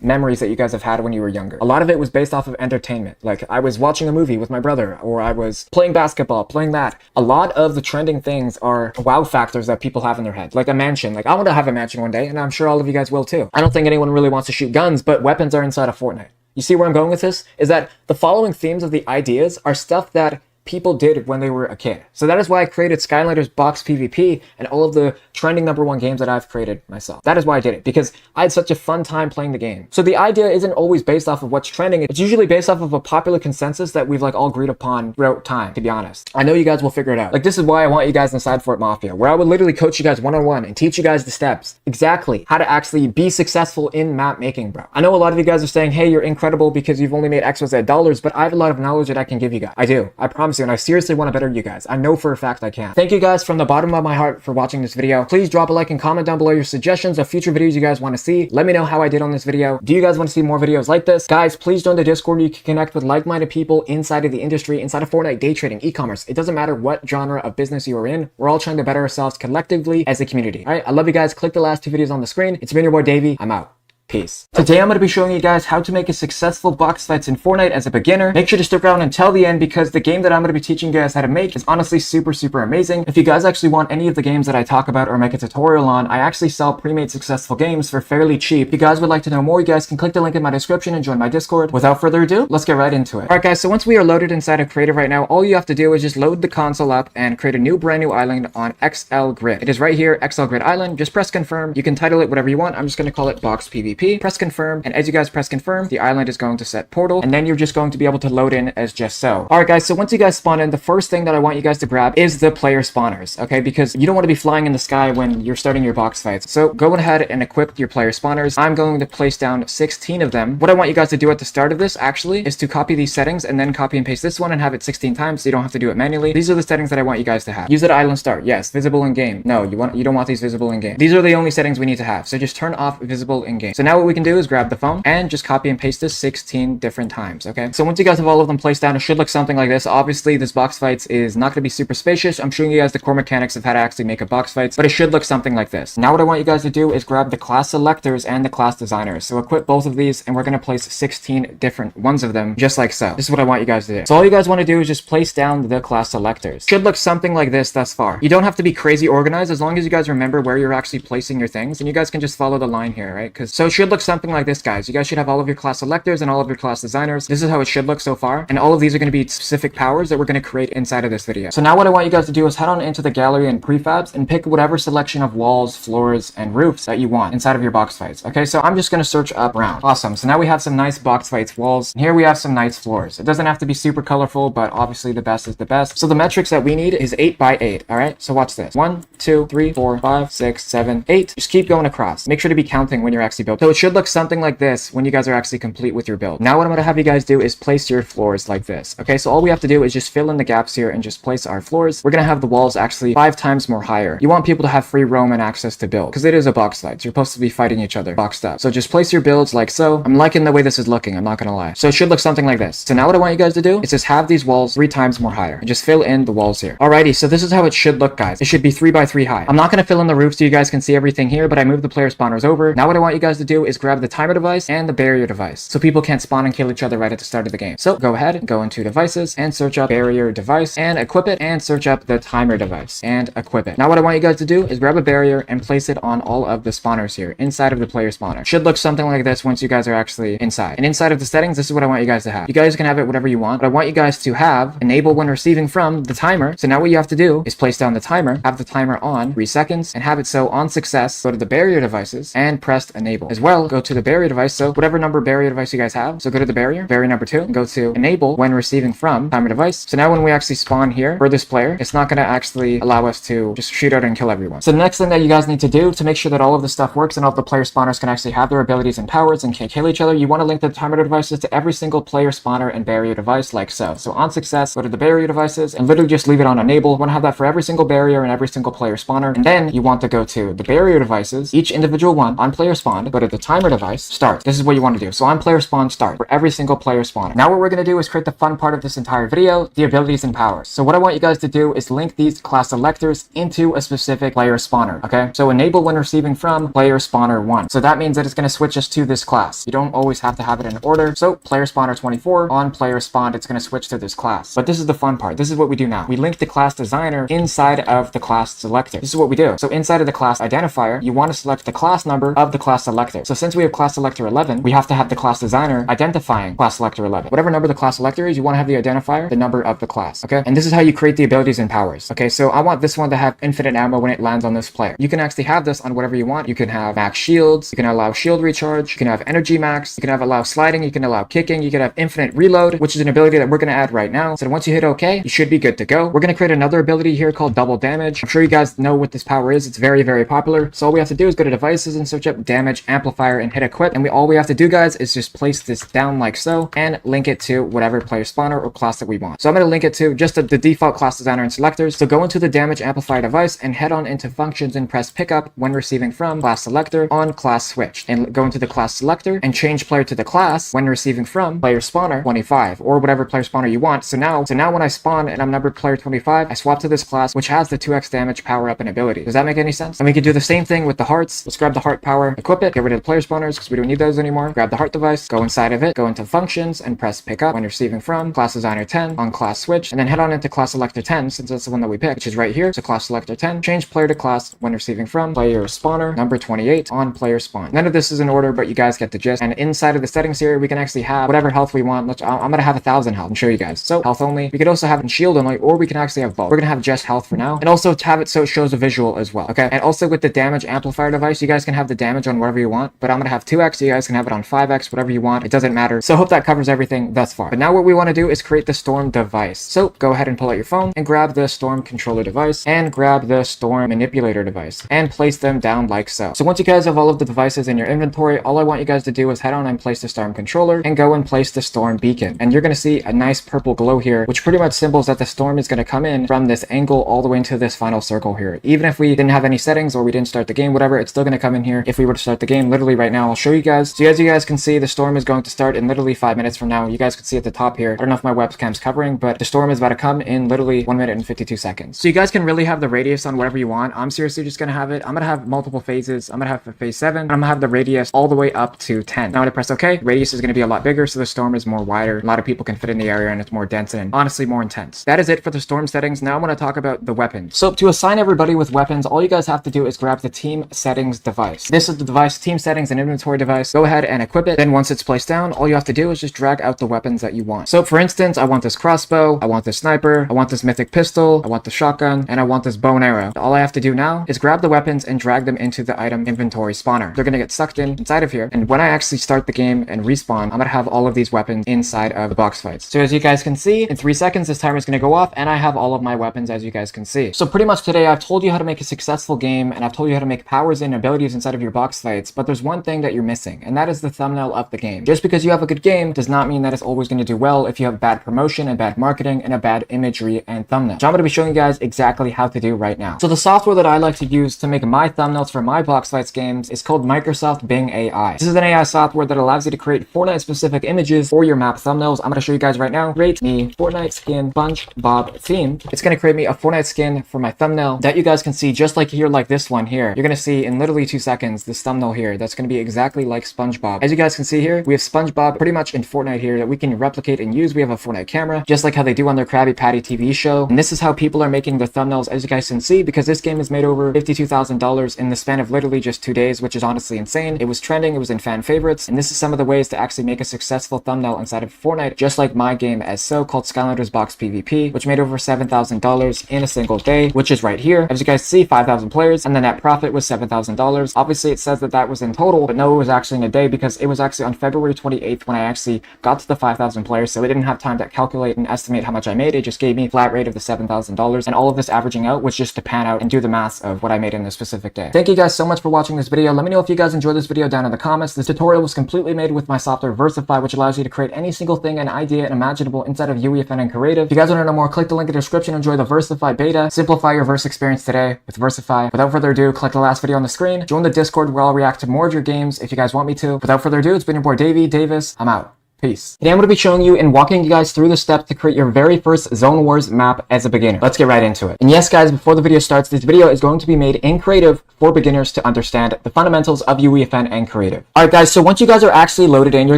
memories that you guys have had when you were younger. A lot of it was based off of entertainment. Like I was watching a movie with my brother, or I was playing basketball, playing that. A lot of the trending things are wow factors that people have in their head. Like a mansion. Like I want to have a mansion one day, and I'm sure all of you guys will too. I don't think anyone really wants to shoot guns, but weapons are inside of Fortnite. You see where I'm going with this? Is that the following themes of the ideas are stuff that people did when they were a kid. So that is why I created Skylanders Box PvP and all of the trending #1 games that I've created myself. That is why I did it, because I had such a fun time playing the game. So the idea isn't always based off of what's trending. It's usually based off of a popular consensus that we've like all agreed upon throughout time, to be honest. I know you guys will figure it out. Like this is why I want you guys inside Fort Mafia, where I would literally coach you guys one-on-one and teach you guys the steps, exactly how to actually be successful in map making, bro. I know a lot of you guys are saying, hey, you're incredible because you've only made XYZ dollars, but I have a lot of knowledge that I can give you guys. I do. I promise you, and I seriously want to better you guys. I know for a fact I can. Thank you guys from the bottom of my heart for watching this video. Please drop a like and comment down below your suggestions of future videos you guys want to see. Let me know how I did on this video. Do you guys want to see more videos like this? Guys, please join the Discord. You can connect with like-minded people inside of the industry, inside of Fortnite, day trading, e-commerce. It doesn't matter what genre of business you are in. We're all trying to better ourselves collectively as a community. All right, I love you guys. Click the last 2 videos on the screen. It's been your boy Davey. I'm out. Peace. Today I'm going to be showing you guys how to make a successful box fights in Fortnite as a beginner. Make sure to stick around until the end, because the game that I'm going to be teaching you guys how to make is honestly super amazing. If you guys actually want any of the games that I talk about or make a tutorial on, I actually sell pre-made successful games for fairly cheap. If you guys would like to know more, you guys can click the link in my description and join my Discord. Without further ado, let's get right into it. Alright guys, so once we are loaded inside of Creative right now, all you have to do is just load the console up and create a brand new island on XL Grid. It is right here, XL Grid Island. Just press confirm. You can title it whatever you want. I'm just going to call it Box PvP. Press confirm. And as you guys press confirm, the island is going to set portal, and then you're just going to be able to load in as just so. Alright guys, so once you guys spawn in, the first thing that I want you guys to grab is the player spawners, okay? Because you don't want to be flying in the sky when you're starting your box fights. So go ahead and equip your player spawners. I'm going to place down 16 of them. What I want you guys to do at the start of this actually is to copy these settings and then copy and paste this one and have it 16 times so you don't have to do it manually. These are the settings that I want you guys to have. Use it at island start. Yes. Visible in game. No, you don't want these visible in game. These are the only settings we need to have. So just turn off visible in game. So now what we can do is grab the phone and just copy and paste this 16 different times, okay? So once you guys have all of them placed down, it should look something like this. Obviously, this box fights is not going to be super spacious. I'm showing you guys the core mechanics of how to actually make a box fights, but it should look something like this. Now what I want you guys to do is grab the class selectors and the class designers. So equip both of these, and we're going to place 16 different ones of them, just like so. This is what I want you guys to do. So all you guys want to do is just place down the class selectors. Should look something like this thus far. You don't have to be crazy organized as long as you guys remember where you're actually placing your things, and you guys can just follow the line here, right? So it should look something like this, guys. You guys should have all of your class selectors and all of your class designers. This is how it should look so far, and all of these are going to be specific powers that we're going to create inside of this video. So now what I want you guys to do is head on into the gallery and prefabs and pick whatever selection of walls, floors, and roofs that you want inside of your box fights. Okay, so I'm just going to search up round. Awesome. So now we have some nice box fights walls, and here we have some nice floors. It doesn't have to be super colorful, but obviously the best is the best. So the metrics that we need is 8 by 8. All right, so watch this. 1, 2, 3, 4, 5, 6, 7, 8. Just keep going across. Make sure to be counting when you're actually building. So it should look something like this when you guys are actually complete with your build. Now what I'm going to have you guys do is place your floors like this. Okay, so all we have to do is just fill in the gaps here and just place our floors. We're going to have the walls actually 5 times more higher. You want people to have free roam and access to build, because it is a box fight. So you're supposed to be fighting each other boxed up. So just place your builds like so. I'm liking the way this is looking, I'm not going to lie. So it should look something like this. So now what I want you guys to do is just have these walls 3 times more higher and just fill in the walls here. Alrighty, so this is how it should look, guys. It should be 3 by 3 high. I'm not going to fill in the roof so you guys can see everything here, but I moved the player spawners over. Now what I want you guys to do do is grab the timer device and the barrier device, so people can't spawn and kill each other right at the start of the game. So go ahead and go into devices and search up barrier device and equip it, and search up the timer device and equip it. Now what I want you guys to do is grab a barrier and place it on all of the spawners here inside of the player spawner. Should look something like this once you guys are actually inside. And inside of the settings, this is what I want you guys to have. You guys can have it whatever you want, but I want you guys to have enable when receiving from the timer. So now what you have to do is place down the timer, have the timer on 3 seconds, and have it so on success, go to the barrier devices and press enable. As well, go to the barrier device, so whatever number barrier device you guys have. So go to the barrier number 2, and go to enable when receiving from timer device. So now when we actually spawn here for this player, it's not going to actually allow us to just shoot out and kill everyone. So the next thing that you guys need to do to make sure that all of this stuff works and all of the player spawners can actually have their abilities and powers and can't kill each other, you want to link the timer devices to every single player spawner and barrier device like so. So on success, go to the barrier devices and literally just leave it on enable. You want to have that for every single barrier and every single player spawner. And then you want to go to the barrier devices, each individual one on player spawn, go to the timer device, start. This is what you want to do. So on player spawn, start for every single player spawner. Now what we're going to do is create the fun part of this entire video, the abilities and powers. So what I want you guys to do is link these class selectors into a specific player spawner. Okay, so enable when receiving from player spawner 1. So that means that it's going to switch us to this class. You don't always have to have it in order. So player spawner 24 on player spawned, it's going to switch to this class. But this is the fun part. This is what we do now. We link the class designer inside of the class selector. This is what we do. So inside of the class identifier, you want to select the class number of the class selector. So since we have class selector 11, we have to have the class designer identifying class selector 11. Whatever number the class selector is, you want to have the identifier, the number of the class. Okay, and this is how you create the abilities and powers. Okay, so I want this one to have infinite ammo when it lands on this player. You can actually have this on whatever you want. You can have max shields, you can allow shield recharge, you can have energy max, you can have allow sliding, you can allow kicking, you can have infinite reload, which is an ability that we're going to add right now. So once you hit OK, you should be good to go. We're going to create another ability here called double damage. I'm sure you guys know what this power is. It's very, very popular. So all we have to do is go to devices and search up damage amplifier and hit equip. And all we have to do, guys, is just place this down like so and link it to whatever player spawner or class that we want. So I'm going to link it to just the default class designer and selectors. So go into the damage amplifier device and head on into functions and press pickup when receiving from class selector on class switch, and go into the class selector and change player to the class when receiving from player spawner 25 or whatever player spawner you want. So now when I spawn and I'm numbered player 25, I swap to this class which has the 2x damage power up and ability. Does that make any sense? And we can do the same thing with the hearts. Let's grab the heart power, equip it, get rid of the player spawners because we don't need those anymore. Grab the heart device, go inside of it, go into functions and press pickup when receiving from class designer 10 on class switch, and then head on into class selector 10 since that's the one that we picked, which is right here. So class selector 10, change player to class when receiving from player spawner number 28 on player spawn. None of this is in order, but you guys get the gist. And inside of the settings here, we can actually have whatever health we want. I'm gonna have 1,000 health and show you guys. So health only. We could also have it in shield only, or we can actually have both. We're gonna have just health for now, and also to have it so it shows a visual as well. Okay, and also with the damage amplifier device, you guys can have the damage on whatever you want, but I'm gonna have 2x. You guys can have it on 5x, whatever you want. It doesn't matter. So I hope that covers everything thus far. But now what we want to do is create the storm device. So go ahead and pull out your phone and grab the storm controller device and grab the storm manipulator device and place them down like so. So once you guys have all of the devices in your inventory, all I want you guys to do is head on and place the storm controller and go and place the storm beacon. And you're going to see a nice purple glow here, which pretty much symbols that the storm is going to come in from this angle all the way into this final circle here. Even if we didn't have any settings or we didn't start the game, whatever, it's still going to come in here if we were to start the game. Literally right now, I'll show you guys. So as you guys can see, the storm is going to start in literally 5 minutes from now. You guys can see at the top here. I don't know if my webcam's covering, but the storm is about to come in literally 1 minute and 52 seconds. So you guys can really have the radius on whatever you want. I'm seriously just going to have it. I'm going to have multiple phases. I'm going to have phase 7. And I'm going to have the radius all the way up to 10. Now when I press OK, radius is going to be a lot bigger, so the storm is more wider. A lot of people can fit in the area and it's more dense and honestly more intense. That is it for the storm settings. Now I want to talk about the weapons. So to assign everybody with weapons, all you guys have to do is grab the team settings device. This is the device, team settings and inventory device. Go ahead and equip it. Then once it's placed down, all you have to do is just drag out the weapons that you want. So for instance, I want this crossbow, I want this sniper, I want this mythic pistol, I want the shotgun, and I want this bow and arrow. All I have to do now is grab the weapons and drag them into the item inventory spawner. They're going to get sucked inside of here. And when I actually start the game and respawn, I'm going to have all of these weapons inside of the box fights. So as you guys can see, in 3 seconds, this timer is going to go off and I have all of my weapons as you guys can see. So pretty much today, I've told you how to make a successful game and I've told you how to make powers and abilities inside of your box fights, but there's one thing that you're missing, and that is the thumbnail of the game. Just because you have a good game does not mean that it's always going to do well if you have bad promotion and bad marketing and a bad imagery and thumbnail. So I'm going to be showing you guys exactly how to do right now. So the software that I like to use to make my thumbnails for my box fights games is called Microsoft Bing AI. This is an AI software that allows you to create Fortnite specific images for your map thumbnails. I'm going to show you guys right now. Create me Fortnite skin SpongeBob theme. It's going to create me a Fortnite skin for my thumbnail that you guys can see just like here, like this one here. You're going to see in literally 2 seconds this thumbnail here. that's going to be exactly like SpongeBob. As you guys can see here, we have SpongeBob pretty much in Fortnite here that we can replicate and use. We have a Fortnite camera, just like how they do on their Krabby Patty TV show. And this is how people are making their thumbnails, as you guys can see, because this game has made over $52,000 in the span of literally just 2 days, which is honestly insane. It was trending, it was in fan favorites, and this is some of the ways to actually make a successful thumbnail inside of Fortnite, just like my game as so, called Skylanders Box PvP, which made over $7,000 in a single day, which is right here. As you guys see, 5,000 players, and the net profit was $7,000. Obviously, it says that that was in total, but no, it was actually in a day, because it was actually on February 28th when I actually got to the 5,000 players, so it didn't have time to calculate and estimate how much I made. It just gave me a flat rate of the $7,000, and all of this averaging out was just to pan out and do the math of what I made in this specific day. Thank you guys so much for watching this video. Let me know if you guys enjoyed this video down in the comments. This tutorial was completely made with my software Versify, which allows you to create any single thing and idea and imaginable inside of UEFN and Creative. If you guys want to know more, click the link in the description. Enjoy the Versify beta. Simplify your verse experience today with Versify. Without further ado, click the last video on the screen. Join the Discord where I'll react to more of your games if you guys want me to. Without further ado, it's been your boy Davey Davis. I'm out. Peace. Today I'm going to be showing you and walking you guys through the steps to create your very first Zone Wars map as a beginner. Let's get right into it. And yes guys, before the video starts, this video is going to be made in Creative for beginners to understand the fundamentals of UEFN and Creative. Alright guys, so once you guys are actually loaded in, you're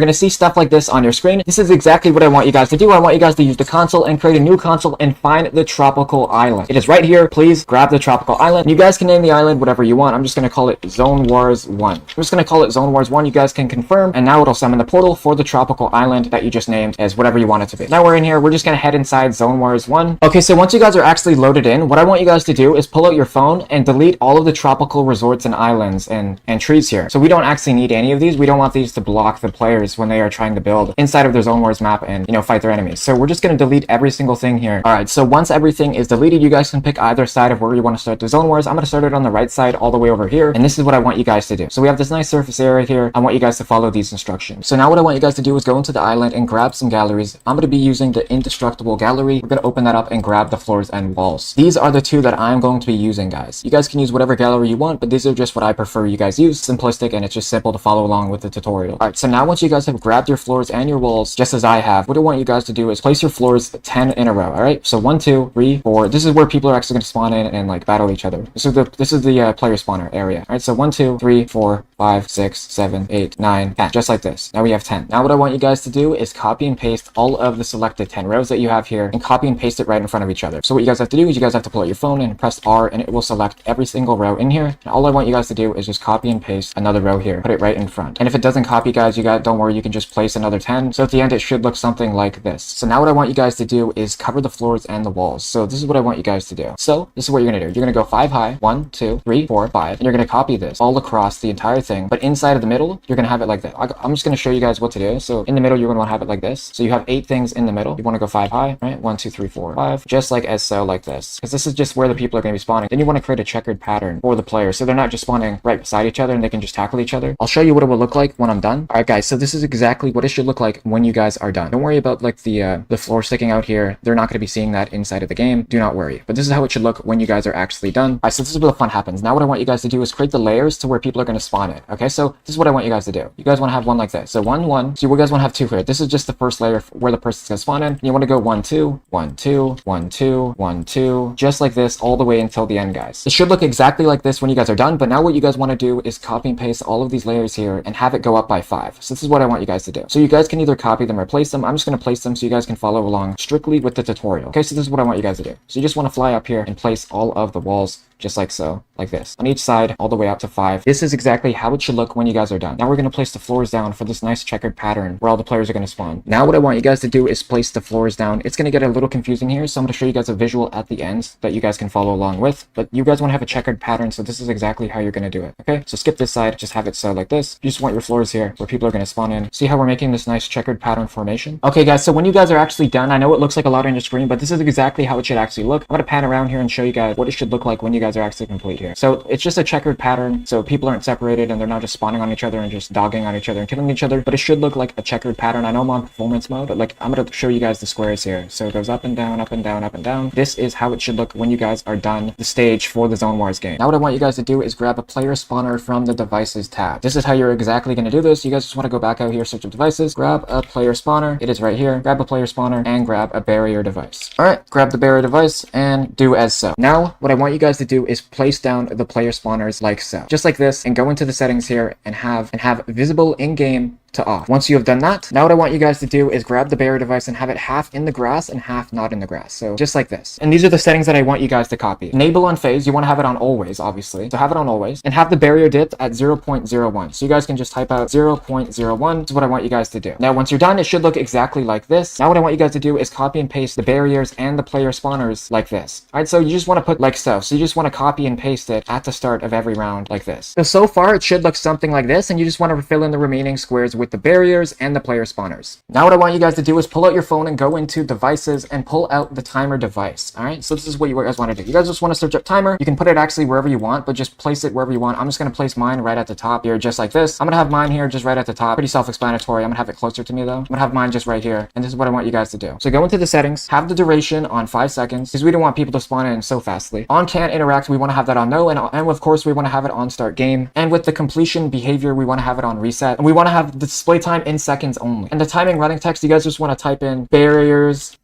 going to see stuff like this on your screen. This is exactly what I want you guys to do. I want you guys to use the console and create a new console and find the tropical island. It is right here. Please grab the tropical island. And you guys can name the island whatever you want. I'm just going to call it Zone Wars 1. I'm just going to call it Zone Wars 1. You guys can confirm, and now it'll summon the portal for the tropical island that you just named as whatever you want it to be. Now we're in here, we're just gonna head inside Zone Wars 1. Okay, so once you guys are actually loaded in, what I want you guys to do is pull out your phone and delete all of the tropical resorts and islands and trees here. So we don't actually need any of these. We don't want these to block the players when they are trying to build inside of their Zone Wars map and, you know, fight their enemies. So we're just gonna delete every single thing here. Alright, so once everything is deleted, you guys can pick either side of where you want to start the Zone Wars. I'm gonna start it on the right side all the way over here, and this is what I want you guys to do. So we have this nice surface area here. I want you guys to follow these instructions. So now what I want you guys to do is go into the island and grab some galleries. I'm going to be using the indestructible gallery. We're going to open that up and grab the floors and walls. These are the two that I'm going to be using, guys. You guys can use whatever gallery you want, but these are just what I prefer you guys use. Simplistic, and it's just simple to follow along with the tutorial. Alright, so now once you guys have grabbed your floors and your walls, just as I have, what I want you guys to do is place your floors 10 in a row. Alright, so 1, 2, 3, 4. This is where people are actually going to spawn in and like battle each other. This is the player spawner area. Alright, so 1, 2, 3, 4, 5, 6, 7, 8, 9, 10. Just like this. Now we have 10. Now what I want you guys to do is copy and paste all of the selected 10 rows that you have here and copy and paste it right in front of each other. So what you guys have to do is you guys have to pull out your phone and press R, and it will select every single row in here. And all I want you guys to do is just copy and paste another row here. Put it right in front. And if it doesn't copy, guys, don't worry, you can just place another 10. So at the end, it should look something like this. So now what I want you guys to do is cover the floors and the walls. So this is what I want you guys to do. So this is what you're going to do. You're going to go 5 high. 1, 2, 3, 4, 5. And you're going to copy this all across the entire thing. But inside of the middle, you're going to have it like that. I'm just going to show you guys what to do. So in the middle, you're going to want to have it like this. So you have 8 things in the middle. You want to go 5 high, right? 1, 2, 3, 4, 5. Just like as so, like this. Because this is just where the people are going to be spawning. Then you want to create a checkered pattern for the players, so they're not just spawning right beside each other and they can just tackle each other. I'll show you what it will look like when I'm done. Alright guys, so this is exactly what it should look like when you guys are done. Don't worry about like the floor sticking out here. They're not going to be seeing that inside of the game. Do not worry. But this is how it should look when you guys are actually done. Alright, so this is where the fun happens. Now what I want you guys to do is create the layers to where people are going to spawn in. Okay, so this is what I want you guys to do. You guys want to have one like this. So 1, 1. So you guys want to have 2 here. This is just the first layer where the person's going to spawn in. And you want to go 1, 2, 1, 2, 1, 2, 1, 2, just like this all the way until the end, guys. It should look exactly like this when you guys are done, but now what you guys want to do is copy and paste all of these layers here and have it go up by 5. So this is what I want you guys to do. So you guys can either copy them or place them. I'm just going to place them so you guys can follow along strictly with the tutorial. Okay, so this is what I want you guys to do. So you just want to fly up here and place all of the walls just like so, like this, on each side all the way up to 5. This is exactly how it should look when you guys are done. Now we're going to place the floors down for this nice checkered pattern where all the players are going to spawn. Now what I want you guys to do is place the floors down. It's going to get a little confusing here, so I'm going to show you guys a visual at the end that you guys can follow along with, but you guys want to have a checkered pattern, so this is exactly how you're going to do it. Okay, so skip this side, just have it so like this. You just want your floors here where people are going to spawn in. See how we're making this nice checkered pattern formation? Okay guys, so when you guys are actually done, I know it looks like a lot on your screen, but this is exactly how it should actually look. I'm going to pan around here and show you guys what it should look like when you guys are actually complete here. So it's just a checkered pattern, so people aren't separated and they're not just spawning on each other and just dogging on each other and killing each other, but it should look like a checkered pattern. I know I'm on performance mode, but like I'm going to show you guys the squares here. So it goes up and down, up and down, up and down. This is how it should look when you guys are done the stage for the Zone Wars game. Now what I want you guys to do is grab a player spawner from the devices tab. This is how you're exactly going to do this. You guys just want to go back out here, search of devices, grab a player spawner. It is right here. Grab a player spawner and grab a barrier device. All right, grab the barrier device and do as so. Now what I want you guys to do do is place down the player spawners like so, just like this, and go into the settings here and have visible in-game to off. Once you have done that, now what I want you guys to do is grab the barrier device and have it half in the grass and half not in the grass. So just like this. And these are the settings that I want you guys to copy. Enable on phase, you want to have it on always, obviously. So have it on always, and have the barrier depth at 0.01. So you guys can just type out 0.01. This is what I want you guys to do. Now, once you're done, it should look exactly like this. Now what I want you guys to do is copy and paste the barriers and the player spawners like this. All right, so you just want to put like so. So you just want to copy and paste it at the start of every round like this. So far, it should look something like this, and you just want to fill in the remaining squares with the barriers and the player spawners. Now what I want you guys to do is pull out your phone and go into devices and pull out the timer device. All right, so this is what you guys want to do. You guys just want to search up timer. You can put it actually wherever you want, but just place it wherever you want. I'm just going to place mine right at the top here, just like this. I'm going to have mine here just right at the top. Pretty self-explanatory. I'm going to have it closer to me though. I'm going to have mine just right here, and this is what I want you guys to do. So go into the settings, have the duration on 5 seconds, because we don't want people to spawn in so fastly. On can't interact, we want to have that on no, and of course we want to have it on start game. And with the completion behavior, we want to have it on reset, and we want to have the display time in seconds only. And the timing running text, you guys just want to type in barriers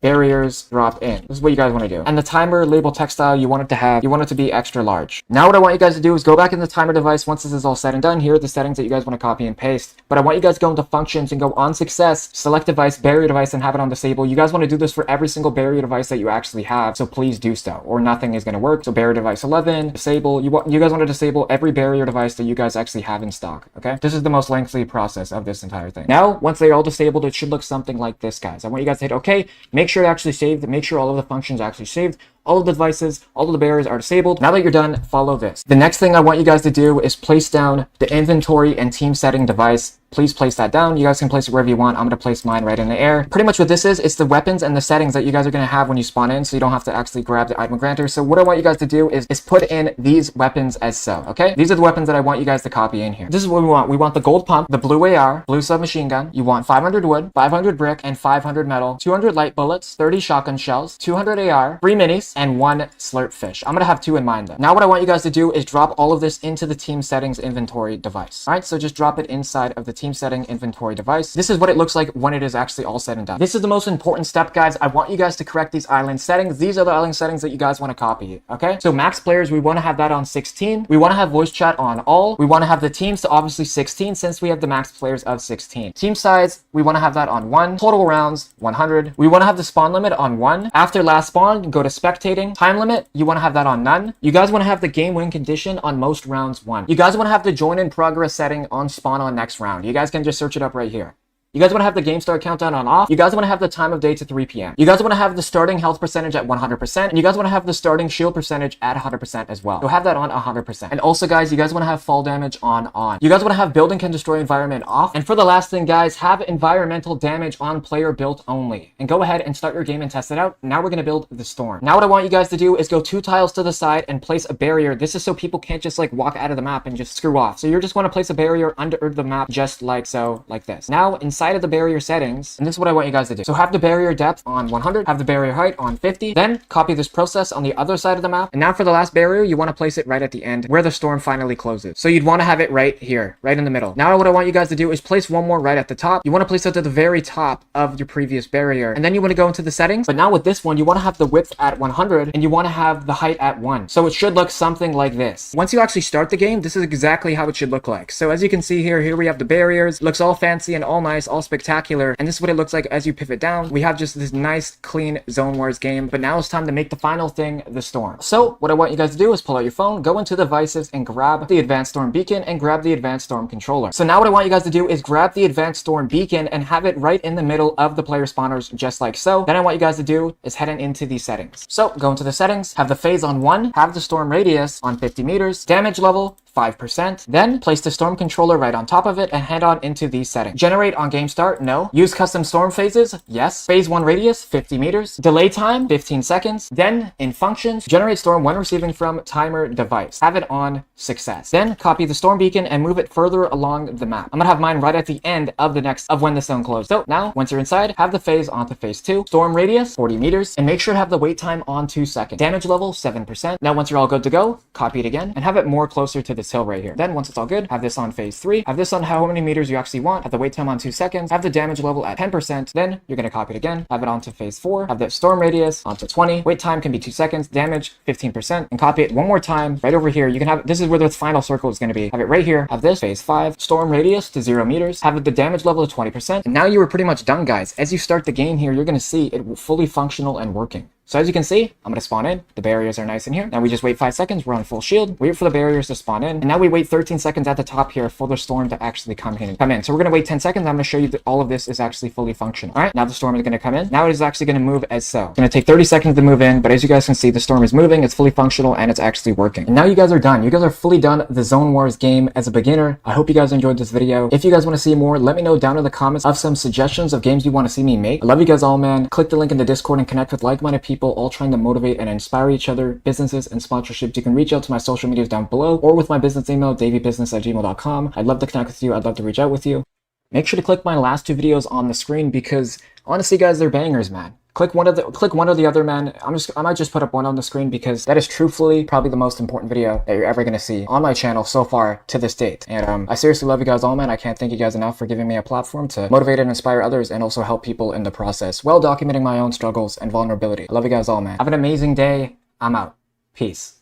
drop in. This is what you guys want to do. And the timer label text style, you want it to be extra large. Now what I want you guys to do is go back in the timer device. Once this is all said and done, here are the settings that you guys want to copy and paste. But I want you guys to go into functions and go on success, select device, barrier device, and have it on disable. You guys want to do this for every single barrier device that you actually have, so please do so, or nothing is going to work. So barrier device 11, disable. You guys want to disable every barrier device that you guys actually have in stock, okay? This is the most lengthy process of this entire thing. Now, once they're all disabled, it should look something like this, guys. I want you guys to hit OK, make sure it actually saved, make sure all of the functions are actually saved. All of the devices, all of the barriers are disabled. Now that you're done, follow this. The next thing I want you guys to do is place down the inventory and team setting device. Please place that down. You guys can place it wherever you want. I'm going to place mine right in the air. Pretty much what this is, it's the weapons and the settings that you guys are going to have when you spawn in, so you don't have to actually grab the item granter. So what I want you guys to do is put in these weapons as so, okay? These are the weapons that I want you guys to copy in here. This is what we want. We want the gold pump, the blue AR, blue submachine gun. You want 500 wood, 500 brick, and 500 metal, 200 light bullets, 30 shotgun shells, 200 AR, 3 minis, and 1 slurp fish. I'm going to have 2 in mind though. Now what I want you guys to do is drop all of this into the team settings inventory device. All right, so just drop it inside of the team setting inventory device. This is what it looks like when it is actually all said and done. This is the most important step, guys. I want you guys to correct these island settings. These are the island settings that you guys want to copy, okay? So max players, we want to have that on 16. We want to have voice chat on all. We want to have the teams to obviously 16 since we have the max players of 16. Team size, we want to have that on 1. Total rounds, 100. We want to have the spawn limit on 1. After last spawn, go to spectating. Time limit, you want to have that on none. You guys want to have the game win condition on most rounds 1. You guys want to have the join in progress setting on spawn on next round. You guys can just search it up right here. You guys want to have the game start countdown on off. You guys want to have the time of day to 3 p.m. You guys want to have the starting health percentage at 100%. And you guys want to have the starting shield percentage at 100% as well. So have that on 100%. And also, guys, you guys want to have fall damage on. You guys want to have building can destroy environment off. And for the last thing, guys, have environmental damage on player built only. And go ahead and start your game and test it out. Now we're going to build the storm. Now what I want you guys to do is go 2 tiles to the side and place a barrier. This is so people can't just like walk out of the map and just screw off. So you're just want to place a barrier under the map just like so, like this. Now inside of the barrier settings, and this is what I want you guys to do. So have the barrier depth on 100, have the barrier height on 50, then copy this process on the other side of the map. And now for the last barrier, you want to place it right at the end where the storm finally closes. So you'd want to have it right here, right in the middle. Now what I want you guys to do is place one more right at the top. You want to place it to the very top of your previous barrier. And then you want to go into the settings. But now with this one, you want to have the width at 100 and you want to have the height at 1. So it should look something like this. Once you actually start the game, this is exactly how it should look like. So as you can see here we have the barriers. It looks all fancy and all nice, all spectacular. And this is what it looks like as you pivot down. We have just this nice, clean Zone Wars game. But now it's time to make the final thing, the storm. So what I want you guys to do is pull out your phone, go into devices and grab the Advanced Storm Beacon and grab the Advanced Storm Controller. So now what I want you guys to do is grab the Advanced Storm Beacon and have it right in the middle of the player spawners, just like so. Then I want you guys to do is head into these settings. So go into the settings, have the phase on 1, have the storm radius on 50 meters, damage level 5%. Then place the storm controller right on top of it and head on into these settings. Generate on game start, no. Use custom storm phases, yes. Phase 1 radius, 50 meters. Delay time, 15 seconds. Then in functions, generate storm when receiving from timer device. Have it on success. Then copy the storm beacon and move it further along the map. I'm gonna have mine right at the end of when the zone closed. So now, once you're inside, have the phase onto phase 2. Storm radius, 40 meters. And make sure to have the wait time on 2 seconds. Damage level, 7%. Now once you're all good to go, copy it again and have it more closer to the this hill right here. Then once it's all good, have this on phase 3, have this on how many meters you actually want, have the wait time on 2 seconds, have the damage level at 10%, then you're going to copy it again, have it onto phase 4, have the storm radius onto 20, wait time can be 2 seconds, damage 15%, and copy it one more time right over here. You can have, this is where the final circle is going to be, have it right here, have this phase 5, storm radius to 0 meters, have the damage level to 20%, and now you are pretty much done, guys. As you start the game here, you're going to see it fully functional and working. So as you can see, I'm going to spawn in. The barriers are nice in here. Now we just wait 5 seconds. We're on full shield. Wait for the barriers to spawn in. And now we wait 13 seconds at the top here for the storm to actually come in. So we're going to wait 10 seconds. I'm going to show you that all of this is actually fully functional. All right, now the storm is going to come in. Now it is actually going to move as so. It's going to take 30 seconds to move in, but as you guys can see, the storm is moving. It's fully functional and it's actually working. And now you guys are done. You guys are fully done the Zone Wars game as a beginner. I hope you guys enjoyed this video. If you guys want to see more, let me know down in the comments of some suggestions of games you want to see me make. I love you guys all, man. Click the link in the Discord and connect with like-minded people all trying to motivate and inspire each other, businesses and sponsorships. You can reach out to my social medias down below or with my business email, davybusiness@gmail.com. I'd love to connect with you. I'd love to reach out with you. Make sure to click my last 2 videos on the screen because honestly, guys, they're bangers, man. Click one or the other, man. I might just put up one on the screen because that is truthfully probably the most important video that you're ever going to see on my channel so far to this date. And I seriously love you guys all, man. I can't thank you guys enough for giving me a platform to motivate and inspire others and also help people in the process while documenting my own struggles and vulnerability. I love you guys all, man. Have an amazing day. I'm out. Peace.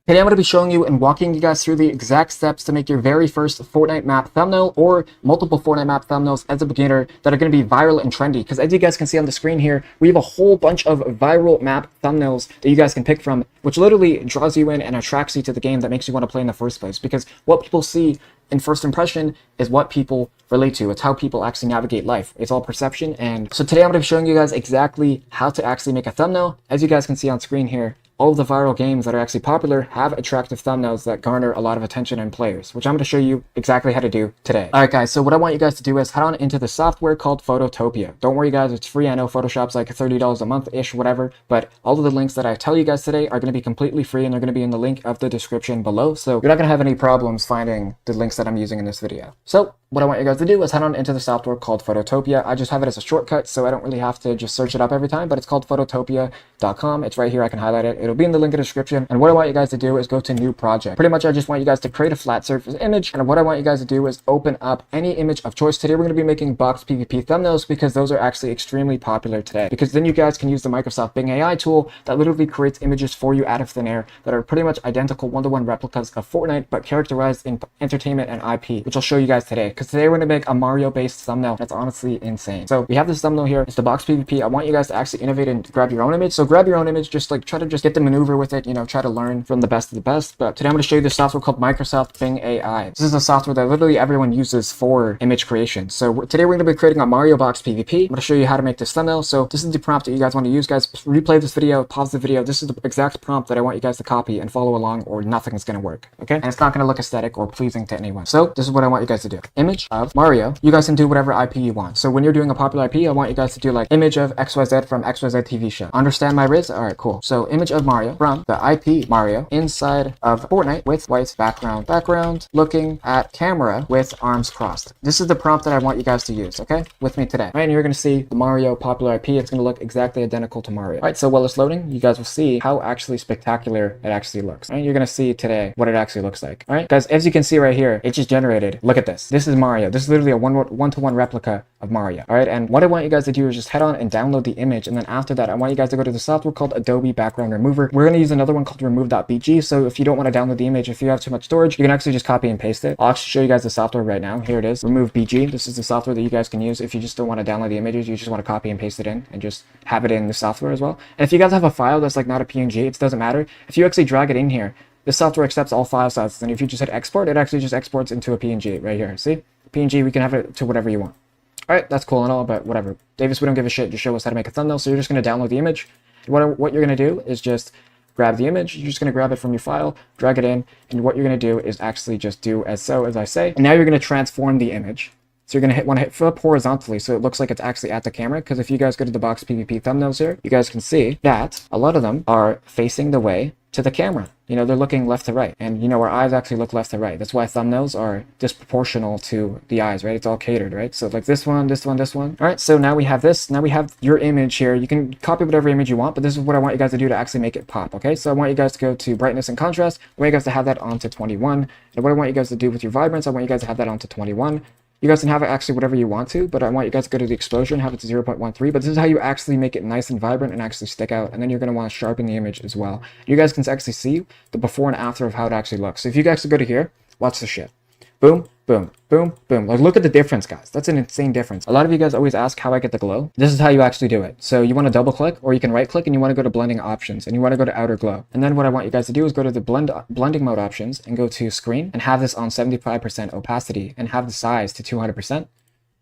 Today I'm going to be showing you and walking you guys through the exact steps to make your very first Fortnite map thumbnail or multiple Fortnite map thumbnails as a beginner that are going to be viral and trendy. Because as you guys can see on the screen here, we have a whole bunch of viral map thumbnails that you guys can pick from, which literally draws you in and attracts you to the game that makes you want to play in the first place. Because what people see in first impression is what people relate to. It's how people actually navigate life. It's all perception. And so today I'm going to be showing you guys exactly how to actually make a thumbnail. As you guys can see on screen here, all of the viral games that are actually popular have attractive thumbnails that garner a lot of attention and players, which I'm going to show you exactly how to do today. Alright guys, so what I want you guys to do is head on into the software called Phototopia. Don't worry guys, it's free. I know Photoshop's like $30 a month-ish, whatever, but all of the links that I tell you guys today are going to be completely free and they're going to be in the link of the description below, so you're not going to have any problems finding the links that I'm using in this video. So what I want you guys to do is head on into the software called Phototopia. I just have it as a shortcut, so I don't really have to just search it up every time, but it's called phototopia.com. It's right here. I can highlight it. It'll be in the link in the description. And what I want you guys to do is go to new project. Pretty much I just want you guys to create a flat surface image. And what I want you guys to do is open up any image of choice. Today we're going to be making box PvP thumbnails because those are actually extremely popular today. Because then you guys can use the Microsoft Bing AI tool that literally creates images for you out of thin air that are pretty much identical one-to-one replicas of Fortnite, but characterized in entertainment and IP, which I'll show you guys today. Because today we're going to make a Mario-based thumbnail that's honestly insane. So we have this thumbnail here. It's the box PvP. I want you guys to actually innovate and grab your own image. So grab your own image, just like try to just get the maneuver with it, you know, try to learn from the best of the best. But today I'm going to show you this software called Microsoft Bing AI. This is a software that literally everyone uses for image creation. So today we're going to be creating a Mario box PvP. I'm going to show you how to make this thumbnail. So this is the prompt that you guys want to use, guys. Replay this video, pause the video. This is the exact prompt that I want you guys to copy and follow along, or nothing is going to work. Okay, and it's not going to look aesthetic or pleasing to anyone. So this is what I want you guys to do. Image of Mario. You guys can do whatever IP you want. So when you're doing a popular IP, I want you guys to do like image of XYZ from XYZ TV show. Understand my riz? All right, cool. So image of Mario from the IP Mario inside of Fortnite with white background looking at camera with arms crossed. This is the prompt that I want you guys to use, okay, with me today. All right, and you're going to see the Mario popular IP. It's going to look exactly identical to Mario. All right, so while it's loading, you guys will see how actually spectacular it actually looks. All right, you're going to see today what it actually looks like. All right, guys, as you can see right here, it just generated. Look at this. This is Mario. This is literally a one-to-one replica of Mario. All right, and what I want you guys to do is just head on and download the image, and then after that, I want you guys to go to the software called Adobe Background Remover. We're going to use another one called remove.bg, so if you don't want to download the image, if you have too much storage, you can actually just copy and paste it. I'll actually show you guys the software right now. Here it is, remove.bg. This is the software that you guys can use if you just don't want to download the images, you just want to copy and paste it in and just have it in the software as well. And if you guys have a file that's like not a PNG, it doesn't matter. If you actually drag it in here, the software accepts all file sizes, and if you just hit export, it actually just exports into a PNG right here. See? PNG, we can have it to whatever you want. All right, that's cool and all, but whatever. Davis, we don't give a shit. Just show us how to make a thumbnail. So you're just going to download the image. What you're going to do is just grab the image. You're just going to grab it from your file, drag it in, and what you're going to do is actually just do as I say. And now you're going to transform the image. So you're gonna want to hit flip horizontally so it looks like it's actually at the camera. Because if you guys go to the box PvP thumbnails here, you guys can see that a lot of them are facing the way to the camera. You know, they're looking left to right. And, you know, our eyes actually look left to right. That's why thumbnails are disproportional to the eyes, right? It's all catered, right? So like this one, this one, this one. All right, so now we have this. Now we have your image here. You can copy whatever image you want, but this is what I want you guys to do to actually make it pop, okay? So I want you guys to go to brightness and contrast. I want you guys to have that onto 21. And what I want you guys to do with your vibrance, I want you guys to have that onto 21. You guys can have it actually whatever you want to, but I want you guys to go to the exposure and have it to 0.13. But this is how you actually make it nice and vibrant and actually stick out. And then you're going to want to sharpen the image as well. You guys can actually see the before and after of how it actually looks. So if you guys go to here, watch this shit. Boom, boom, boom, boom. Like, look at the difference, guys. That's an insane difference. A lot of you guys always ask how I get the glow. This is how you actually do it. So you want to double click, or you can right click, and you want to go to blending options, and you want to go to outer glow. And then what I want you guys to do is go to the blending mode options and go to screen and have this on 75% opacity and have the size to 200%.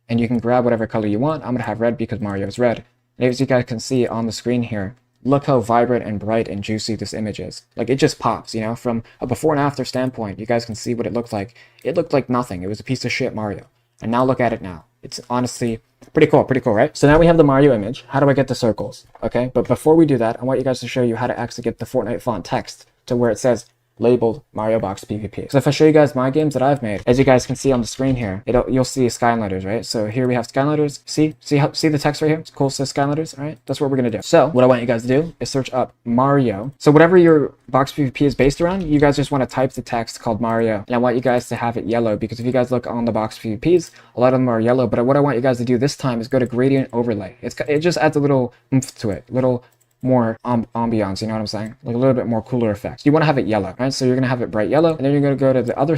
And you can grab whatever color you want. I'm going to have red because Mario is red. And as you guys can see on the screen here, look how vibrant and bright and juicy this image is. Like, it just pops, you know, from a before and after standpoint. You guys can see what it looked like. It looked like nothing. It was a piece of shit Mario. And now look at it now. It's honestly pretty cool, right? So now we have the Mario image. How do I get the circles? Okay, but before we do that, I want you guys to show you how to actually get the Fortnite font text to where it says labeled Mario Box PvP. So if I show you guys my games that I've made, as you guys can see on the screen here, you'll see Skylanders, right? So here we have Skylanders. See the text right here? It's cool, it says Skylanders, all right? That's what we're gonna do. So what I want you guys to do is search up Mario. So whatever your box PvP is based around, you guys just want to type the text called Mario. And I want you guys to have it yellow, because if you guys look on the box PvPs, a lot of them are yellow. But what I want you guys to do this time is go to gradient overlay. It just adds a little oomph to it, little more ambiance, you know what I'm saying? Like a little bit more cooler effects. You want to have it yellow, right? So you're going to have it bright yellow, and then you're going to go to the other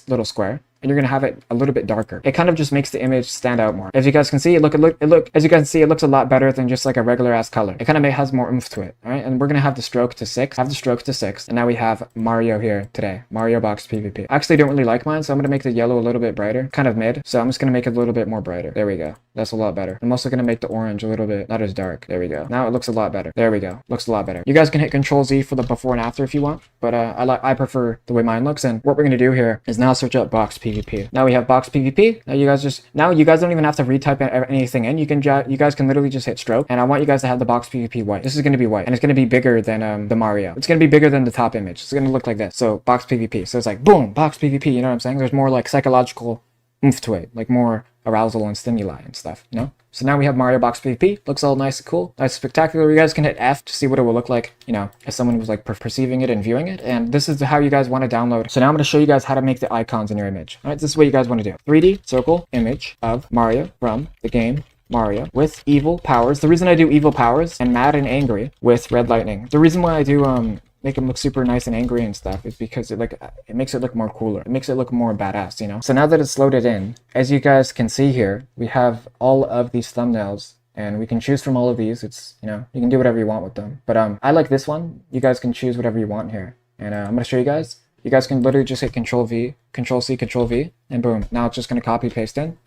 little square, and you're going to have it a little bit darker. It kind of just makes the image stand out more. As you guys can see, as you guys can see, it looks a lot better than just like a regular ass color. It kind of has more oomph to it, all right? And we're going to have the stroke to 6. Have the stroke to 6. And now we have Mario here today. Mario Box PvP. I actually don't really like mine, so I'm going to make the yellow a little bit brighter, kind of mid. So I'm just going to make it a little bit more brighter. There we go. That's a lot better. I'm also going to make the orange a little bit not as dark. There we go. Now it looks a lot better. There we go. Looks a lot better. You guys can hit Control Z for the before and after if you want, but I prefer the way mine looks. And what we're going to do here is now search up Box PvP. Now we have Box PvP. Now you guys don't even have to retype anything in. You guys can literally just hit stroke, and I want you guys to have the Box PvP white. This is going to be white, and it's going to be bigger than the Mario. It's going to be bigger than the top image. It's going to look like this. So Box PvP. So it's like boom, Box PvP. You know what I'm saying? There's more like psychological oomph to it, like more arousal and stimuli and stuff, you know? So now we have Mario Box PvP. Looks all nice and cool, nice and spectacular. You guys can hit F to see what it will look like, you know, as someone was like perceiving it and viewing it. And this is how you guys want to download. So now I'm going to show you guys how to make the icons in your image. All right, this is what you guys want to do. 3D circle image of Mario from the game Mario with evil powers. The reason I do evil powers and mad and angry with red lightning, the reason why I do make him look super nice and angry and stuff is because it makes it look more cooler. It makes it look more badass, you know? So now that it's loaded in, as you guys can see here, we have all of these thumbnails, and we can choose from all of these. It's, you know, you can do whatever you want with them. But I like this one. You guys can choose whatever you want here. And I'm gonna show you guys. You guys can literally just hit Control V, Control C, Control V, and boom. Now it's just gonna copy paste in.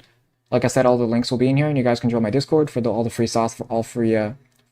Like I said, all the links will be in here, and you guys can join my Discord for all the free sauce for all free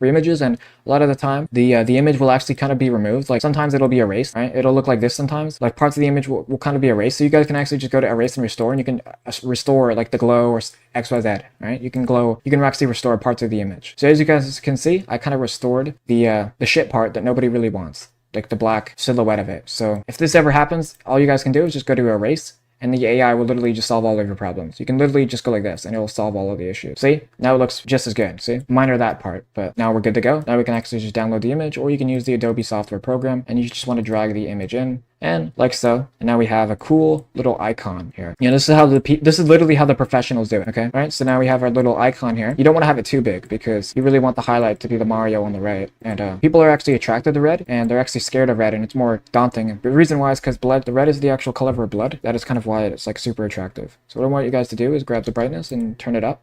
images. And a lot of the time the image will actually kind of be removed. Like sometimes it'll be erased, right? It'll look like this sometimes. Like parts of the image will kind of be erased. So you guys can actually just go to erase and restore, and you can restore like the glow or XYZ, right? You can actually restore parts of the image. So as you guys can see, I kind of restored the shit part that nobody really wants, like the black silhouette of it. So if this ever happens, all you guys can do is just go to erase, and the AI will literally just solve all of your problems. You can literally just go like this, and it will solve all of the issues. See? Now it looks just as good. See? Minor that part, but now we're good to go. Now we can actually just download the image, or you can use the Adobe software program, and you just want to drag the image in, and like so. And now we have a cool little icon here. You know, this is literally how the professionals do it, okay? All right, so now we have our little icon here. You don't want to have it too big, because you really want the highlight to be the Mario on the right. And people are actually attracted to red, and they're actually scared of red, and it's more daunting. And the reason why is because the red is the actual color of our blood. That is kind of why it's like super attractive. So what I want you guys to do is grab the brightness and turn it up.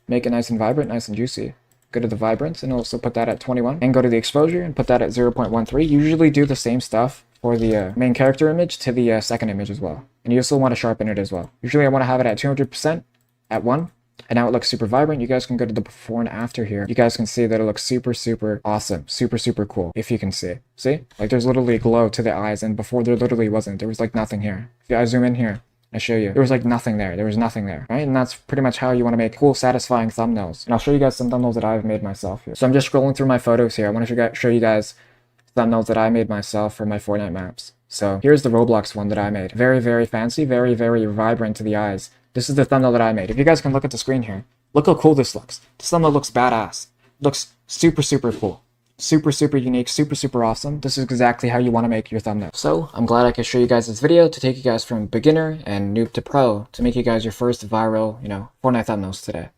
Make it nice and vibrant, nice and juicy. Go to the vibrance and also put that at 21, and go to the exposure and put that at 0.13. Usually do the same stuff for the main character image to the second image as well. And you also want to sharpen it as well. Usually I want to have it at 200% at 1. And now it looks super vibrant. You guys can go to the before and after here. You guys can see that it looks super, super awesome. Super, super cool. If you can see. See? Like there's literally a glow to the eyes, and before there literally wasn't. There was like nothing here. If I zoom in here, I show you. There was like nothing there. There was nothing there, right? And that's pretty much how you want to make cool, satisfying thumbnails. And I'll show you guys some thumbnails that I've made myself here. So I'm just scrolling through my photos here. I want to show you guys thumbnails that I made myself for my Fortnite maps. So here's the Roblox one that I made. Very, very fancy, very, very vibrant to the eyes. This is the thumbnail that I made. If you guys can look at the screen here, look how cool this looks. This thumbnail looks badass. Looks super, super cool. Super, super unique, super, super awesome. This is exactly how you want to make your thumbnail. So I'm glad I could show you guys this video to take you guys from beginner and noob to pro to make you guys your first viral, Fortnite thumbnails today.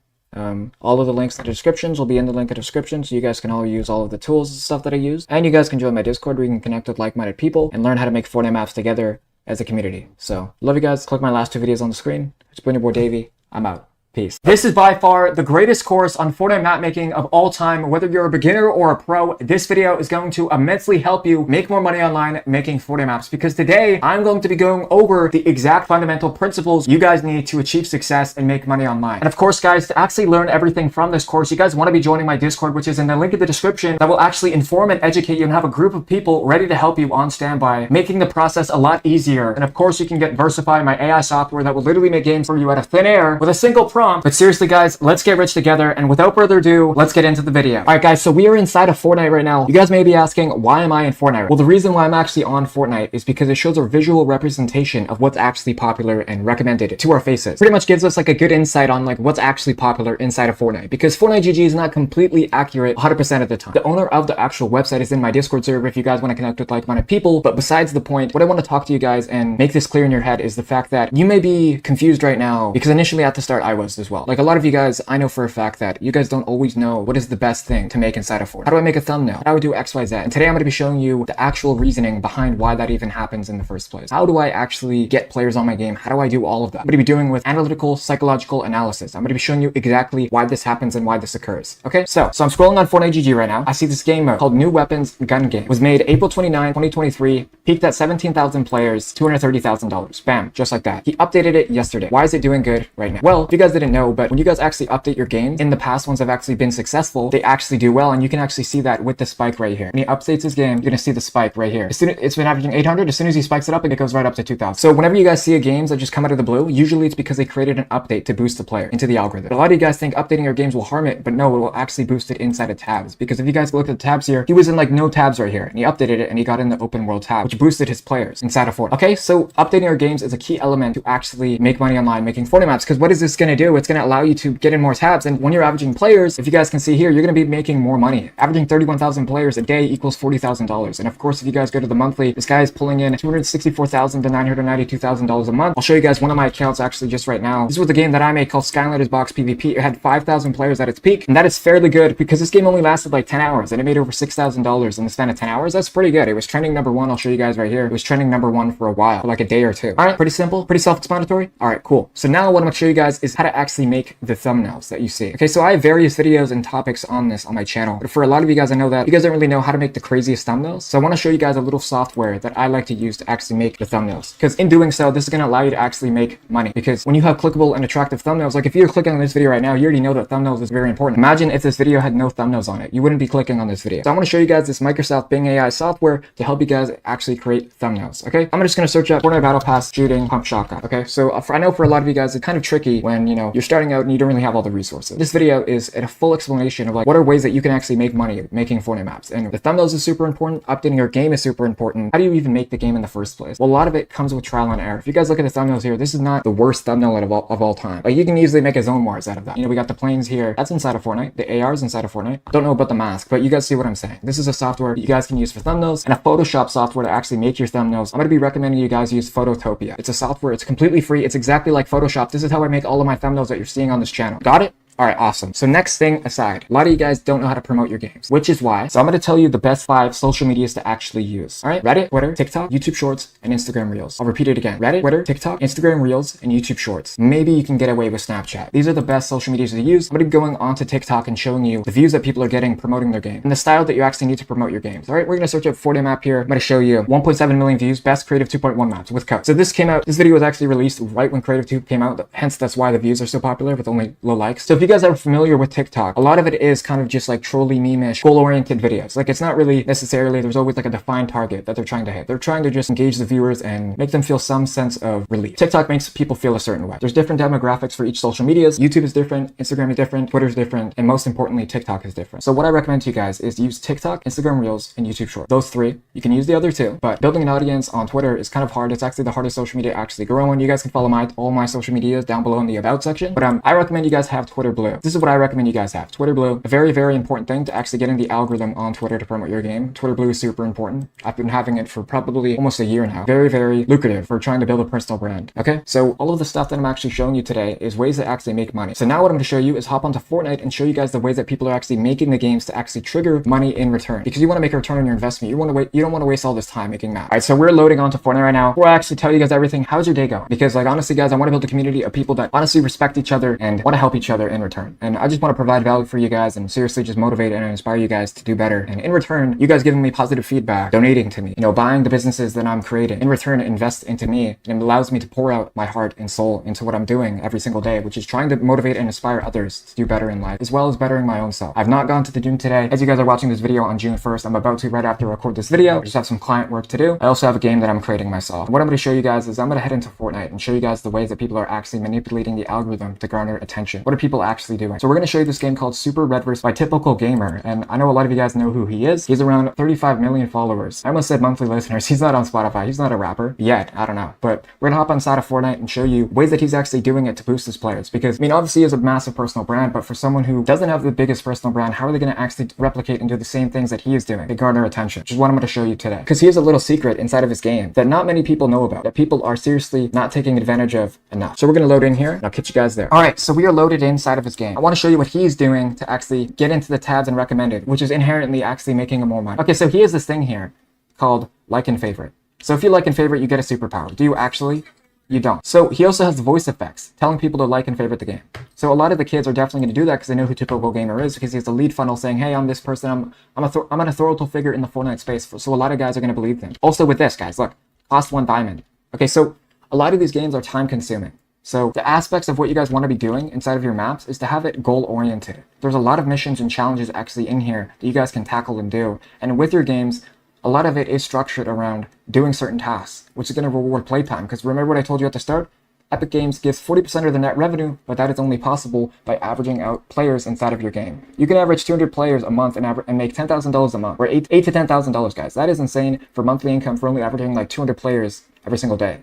All of the links in the descriptions will be in the link in the description, so you guys can all use all of the tools and stuff that I use. And you guys can join my Discord where you can connect with like-minded people and learn how to make Fortnite maps together as a community. So love you guys. Click my last 2 videos on the screen. It's been your boy Davey. I'm out. Peace. This is by far the greatest course on Fortnite map making of all time. Whether you're a beginner or a pro, this video is going to immensely help you make more money online making Fortnite maps, because today I'm going to be going over the exact fundamental principles you guys need to achieve success and make money online. And of course, guys, to actually learn everything from this course, you guys want to be joining my Discord, which is in the link in the description, that will actually inform and educate you and have a group of people ready to help you on standby, making the process a lot easier. And of course, you can get Versify, my AI software that will literally make games for you out of thin air with a single prompt. But seriously, guys, let's get rich together. And without further ado, let's get into the video. All right, guys, so we are inside of Fortnite right now. You guys may be asking, why am I in Fortnite? Well, the reason why I'm actually on Fortnite is because it shows a visual representation of what's actually popular and recommended to our faces. Pretty much gives us like a good insight on like what's actually popular inside of Fortnite, because Fortnite GG is not completely accurate 100% of the time. The owner of the actual website is in my Discord server if you guys want to connect with like-minded people. But besides the point, what I want to talk to you guys and make this clear in your head is the fact that you may be confused right now, because initially at the start I was as well. Like a lot of you guys, I know for a fact that you guys don't always know what is the best thing to make inside of Fortnite. How do I make a thumbnail? How do I do X, Y, Z? And today I'm going to be showing you the actual reasoning behind why that even happens in the first place. How do I actually get players on my game? How do I do all of that? I'm going to be doing with analytical, psychological analysis. I'm going to be showing you exactly why this happens and why this occurs. Okay, so I'm scrolling on Fortnite GG right now. I see this game mode called New Weapons Gun Game. It was made April 29, 2023, peaked at 17,000 players, $230,000. Bam, just like that. He updated it yesterday. Why is it doing good right now? Well, if you guys didn't know, but when you guys actually update your games, in the past ones have actually been successful, they actually do well, and you can actually see that with the spike right here. When he updates his game, you're gonna see the spike right here. As soon as it's been averaging 800, as soon as he spikes it up, it goes right up to 2,000. So whenever you guys see a games that just come out of the blue, usually it's because they created an update to boost the player into the algorithm. But a lot of you guys think updating your games will harm it, but no, it will actually boost it inside of tabs. Because if you guys look at the tabs here, he was in like no tabs right here, and he updated it and he got in the open world tab, which boosted his players inside of Fortnite. Okay, so updating your games is a key element to actually make money online making Fortnite maps, because what is this gonna do? It's gonna allow you to get in more tabs, and when you're averaging players, if you guys can see here, you're going to be making more money. Averaging 31,000 players a day equals $40,000. And of course, if you guys go to the monthly, this guy is pulling in $264,000 to $992,000 a month. I'll show you guys one of my accounts actually just right now. This was the game that I made called Skylanders Box PvP. It had 5,000 players at its peak, and that is fairly good because this game only lasted like 10 hours and it made over $6,000 in the span of 10 hours. That's pretty good. It was trending #1. I'll show you guys right here. It was trending #1 for a while, for like a day or two. All right, pretty simple, pretty self-explanatory. All right, cool. So now what I'm going to show you guys is how to actually make the thumbnails that you see. Okay, so I have various videos and topics on this on my channel, but for a lot of you guys, I know that you guys don't really know how to make the craziest thumbnails. So I want to show you guys a little software that I like to use to actually make the thumbnails, because in doing so, this is going to allow you to actually make money. Because when you have clickable and attractive thumbnails, like if you're clicking on this video right now, you already know that thumbnails is very important. Imagine if this video had no thumbnails on it, you wouldn't be clicking on this video. So I want to show you guys this Microsoft Bing AI software to help you guys actually create thumbnails. Okay, I'm just going to search up Fortnite Battle Pass shooting pump shotgun. Okay, so I know for a lot of you guys, it's kind of tricky when you're starting out and you don't really have all the resources. This video is a full explanation of like what are ways that you can actually make money making Fortnite maps. And the thumbnails is super important. Updating your game is super important. How do you even make the game in the first place? Well, a lot of it comes with trial and error. If you guys look at the thumbnails here, this is not the worst thumbnail of all time. Like you can easily make a Zone Wars out of that. We got the planes here. That's inside of Fortnite. The AR is inside of Fortnite. Don't know about the mask, but you guys see what I'm saying. This is a software you guys can use for thumbnails, and a Photoshop software to actually make your thumbnails. I'm going to be recommending you guys use Phototopia. It's a software. It's completely free. It's exactly like Photoshop. This is how I make all of my thumbnails that you're seeing on this channel. Got it? All right, awesome. So next thing aside, a lot of you guys don't know how to promote your games, which is why. So I'm going to tell you the best 5 social medias to actually use. All right, Reddit, Twitter, TikTok, YouTube Shorts, and Instagram Reels. I'll repeat it again. Reddit, Twitter, TikTok, Instagram Reels, and YouTube Shorts. Maybe you can get away with Snapchat. These are the best social medias to use. I'm going to be going on to TikTok and showing you the views that people are getting promoting their game and the style that you actually need to promote your games. All right, we're going to search up Fortnite map here. I'm going to show you 1.7 million views, best creative 2.1 maps with code. So this video was actually released right when creative 2 came out. Hence, that's why the views are so popular with only low likes. So if you guys are familiar with TikTok, a lot of it is kind of just like trolly meme-ish, goal-oriented videos. Like it's not really necessarily, there's always like a defined target that they're trying to hit. They're trying to just engage the viewers and make them feel some sense of relief. TikTok makes people feel a certain way. There's different demographics for each social medias. YouTube is different, Instagram is different, Twitter is different, and most importantly, TikTok is different. So what I recommend to you guys is use TikTok, Instagram Reels, and YouTube Shorts. Those three. You can use the other two, but building an audience on Twitter is kind of hard. It's actually the hardest social media to actually grow on. You guys can follow all my social medias down below in the about section, but I recommend you guys have Twitter Blue. This is what I recommend you guys have. Twitter Blue, a very, very important thing to actually get in the algorithm on Twitter to promote your game. Twitter Blue is super important. I've been having it for probably almost a year now. Very, very lucrative for trying to build a personal brand. Okay, so all of the stuff that I'm actually showing you today is ways to actually make money. So now what I'm going to show you is hop onto Fortnite and show you guys the ways that people are actually making the games to actually trigger money in return, because you want to make a return on your investment. You don't want to waste all this time making maps. All right, so we're loading onto Fortnite right now. Before I actually tell you guys everything, how's your day going? Because like honestly guys, I want to build a community of people that honestly respect each other and want to help each other in return. And I just want to provide value for you guys and seriously just motivate and inspire you guys to do better. And in return, you guys giving me positive feedback, donating to me, buying the businesses that I'm creating, in return invest into me, and it allows me to pour out my heart and soul into what I'm doing every single day, which is trying to motivate and inspire others to do better in life, as well as bettering my own self. I've not gone to the gym today. As you guys are watching this video on June 1st, I'm about to right after record this video. I just have some client work to do. I also have a game that I'm creating myself. What I'm going to show you guys is I'm going to head into Fortnite and show you guys the ways that people are actually manipulating the algorithm to garner attention. What are people actually doing? So we're going to show you this game called Super Redverse by Typical Gamer, and I know a lot of you guys know who he is. He's around 35 million followers. I almost said monthly listeners. He's not on Spotify. He's not a rapper yet. I don't know, but we're going to hop inside of Fortnite and show you ways that he's actually doing it to boost his players, because I mean obviously he has a massive personal brand, but for someone who doesn't have the biggest personal brand, how are they going to actually replicate and do the same things that he is doing to garner attention? Which is what I'm going to show you today, because he has a little secret inside of his game that not many people know about, that people are seriously not taking advantage of enough. So we're going to load in here and I'll catch you guys there. All right, so we are loaded inside of his game. I want to show you what he's doing to actually get into the tabs and recommended, which is inherently actually making him more money. Okay, so he has this thing here called like and favorite. So if you like and favorite, you get a superpower. Do you actually? You don't. So he also has voice effects telling people to like and favorite the game. So a lot of the kids are definitely going to do that because they know who Typical Gamer is, because he has a lead funnel saying, hey, I'm this person, I'm an authoritative figure in the Fortnite space. So a lot of guys are going to believe them. Also with this, guys, look, cost 1 diamond. Okay, so a lot of these games are time consuming. So the aspects of what you guys want to be doing inside of your maps is to have it goal oriented. There's a lot of missions and challenges actually in here that you guys can tackle and do. And with your games, a lot of it is structured around doing certain tasks, which is going to reward playtime. Because remember what I told you at the start? Epic Games gives 40% of the net revenue, but that is only possible by averaging out players inside of your game. You can average 200 players a month and make $10,000 a month, or $8 to $10,000, guys. That is insane for monthly income for only averaging like 200 players every single day,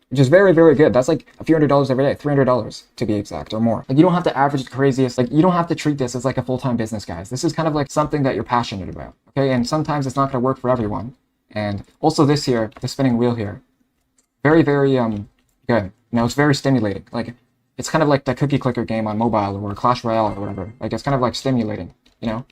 which is very, very good. That's like a few $100s every day, $300 to be exact, or more. Like you don't have to average the craziest, like you don't have to treat this as like a full-time business, guys. This is kind of like something that you're passionate about, okay? And sometimes it's not gonna work for everyone. And also this here, the spinning wheel here, very, very good. It's very stimulating. Like it's kind of like the cookie clicker game on mobile or Clash Royale or whatever. Like it's kind of like stimulating.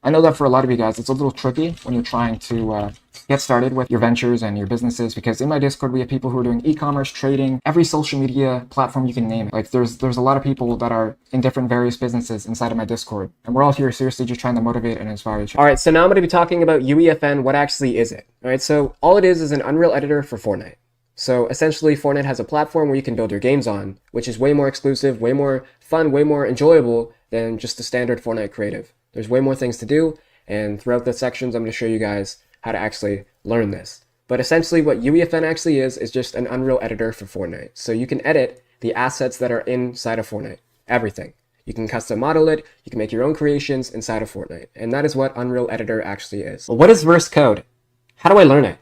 I know that for a lot of you guys, it's a little tricky when you're trying to get started with your ventures and your businesses, because in my Discord, we have people who are doing e-commerce, trading, every social media platform you can name it. Like there's a lot of people that are in different various businesses inside of my Discord, and we're all here seriously just trying to motivate and inspire each other. All right, so now I'm going to be talking about UEFN. What actually is it? All right, so all it is an Unreal editor for Fortnite. So essentially, Fortnite has a platform where you can build your games on, which is way more exclusive, way more fun, way more enjoyable than just the standard Fortnite creative. There's way more things to do, and throughout the sections, I'm going to show you guys how to actually learn this. But essentially, what UEFN actually is just an Unreal editor for Fortnite. So you can edit the assets that are inside of Fortnite, everything. You can custom model it, you can make your own creations inside of Fortnite, and that is what Unreal Editor actually is. Well, what is verse code? How do I learn it?